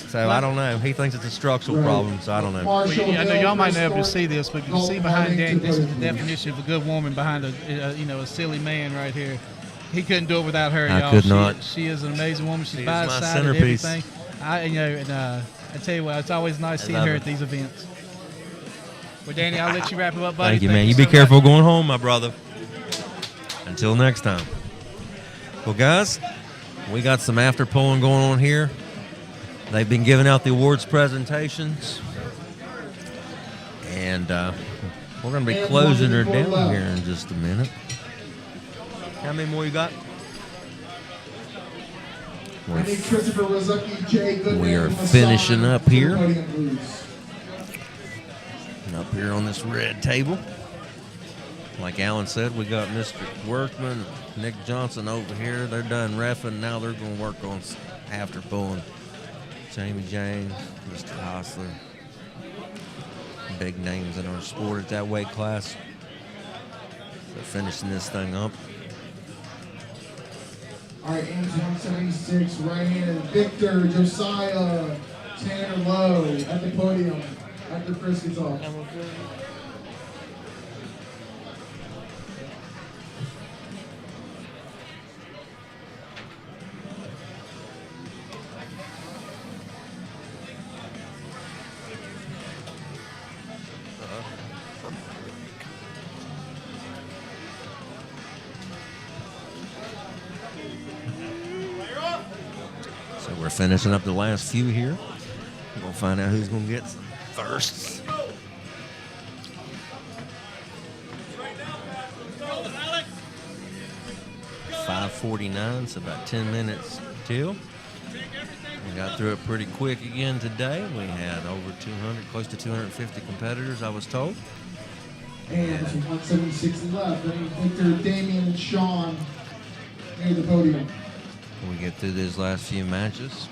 So I don't know. He thinks it's a structural problem, so I don't know. Well, I know y'all might not be able to see this, but you can see behind Danny, this is the definition of a good woman behind a silly man right here. He couldn't do it without her, y'all. I could not. She is an amazing woman. She's She by is his my side and centerpiece. everything. I tell you what, it's always nice seeing love her it. at these events. Well, Danny, I'll let you wrap it up, buddy. Thank you, man. You be so careful much. going home, my brother. Until next time. Well, guys, we got some after polling going on here. They've been giving out the awards presentations. And we're going to be closing her down here in just a minute. How many more you got? I need Christopher Rozucki, Jay Goodman, We are Hassan finishing up to the here. podium, please. Up here on this red table. Like Alan said, we got Mr. Workman, Nick Johnson over here. They're done reffing. Now they're going to work on after pulling. Jamie James, Mr. Hostler. Big names in our sport at that weight class. They're finishing this thing up. All right, Ames 176, right-handed Victor Josiah Tanner Lowe at the podium after Chris gets off. So we're finishing up the last few here. We'll find out who's going to get some firsts. $5:49, so about 10 minutes till. We got through it pretty quick again today. We had over 200, close to 250 competitors, I was told. And 176 left. Then Victor, Damian, and Sean near the podium. We get through these last few matches.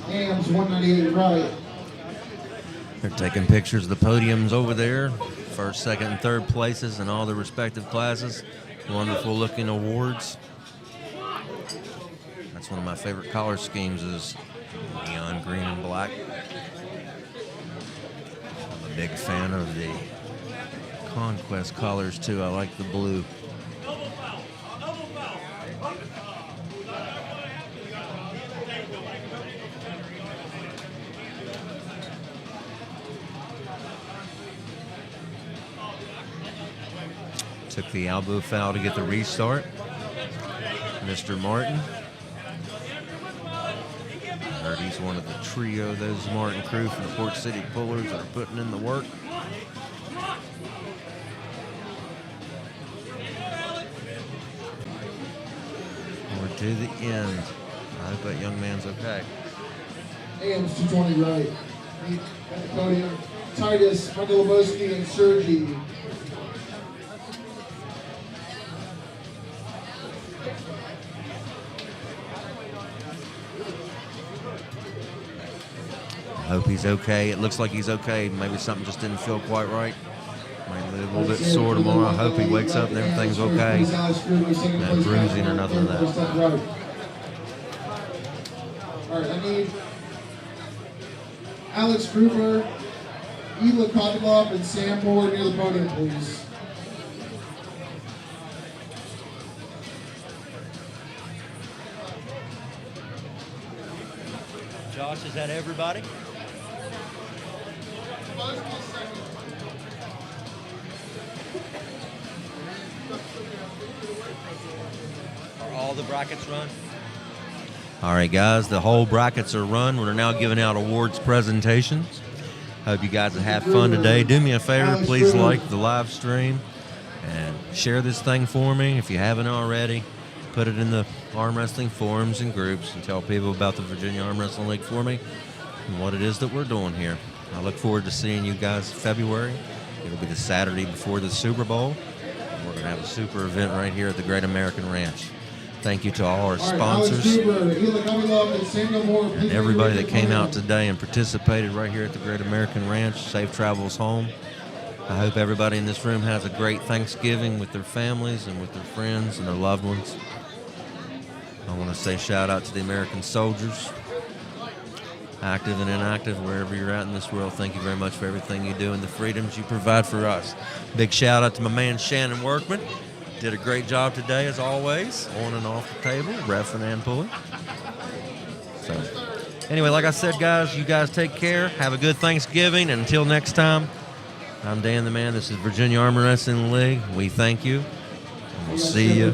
Ames 198 right. They're taking pictures of the podiums over there. First, second, and third places in all their respective classes. Wonderful looking awards. That's one of my favorite color schemes is neon green and black. I'm a big fan of the Conquest colors too. I like the blue. Took the elbow foul to get the restart. Mr. Martin. I heard he's one of the trio, those Martin crew from the Port City Pullers that are putting in the work. We're to the end. I hope that young man's okay. Ames 220 right. At the podium, Titus, Michael Lebowski, and Sergi. I hope he's okay. It looks like he's okay. Maybe something just didn't feel quite right. Might be a little bit sore tomorrow. I hope he wakes up and everything's okay. No bruising or nothing of that. All right, I need Alex Gruber, Ela Kotilov, and Sam Moore near the podium, please. Josh, is that everybody? Are all the brackets run? All right, guys, the whole brackets are run. We're now giving out awards presentations. Hope you guys have fun today. Do me a favor, please like the live stream and share this thing for me if you haven't already. Put it in the arm wrestling forums and groups and tell people about the Virginia Arm Wrestling League for me and what it is that we're doing here. I look forward to seeing you guys February. It'll be the Saturday before the Super Bowl. We're going to have a super event right here at the Great American Ranch. Thank you to all our sponsors and everybody that came out today and participated right here at the Great American Ranch. Safe travels home. I hope everybody in this room has a great Thanksgiving with their families and with their friends and their loved ones. I want to say shout out to the American soldiers, active and inactive, wherever you're at in this world. Thank you very much for everything you do and the freedoms you provide for us. Big shout out to my man Shannon Workman. Did a great job today, as always, on and off the table, reffing and pulling. So, anyway, like I said, guys, you guys take care. Have a good Thanksgiving. And until next time, I'm Dan the Man. This is Virginia Arm Wrestling League. We thank you. And we'll see you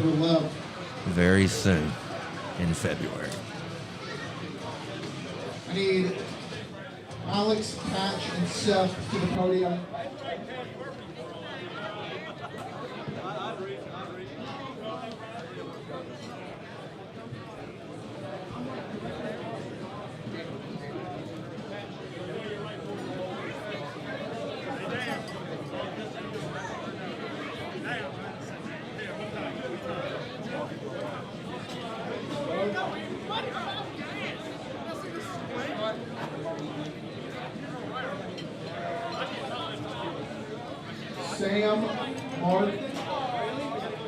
very soon in February. I need Alex, Patch, and Seth to the podium. Sam, Mark,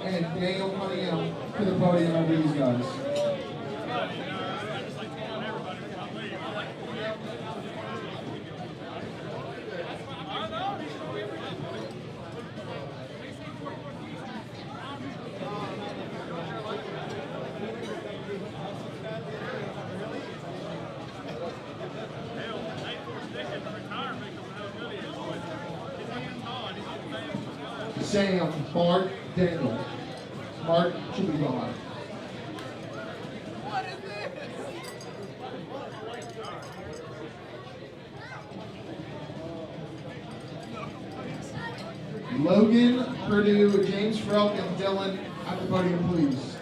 and Daniel Cunningham to the podium over these guys. Sam, Mark, Daniel. Mark should be behind. Logan, Purdue, James Frelk, and Dylan at the podium, please.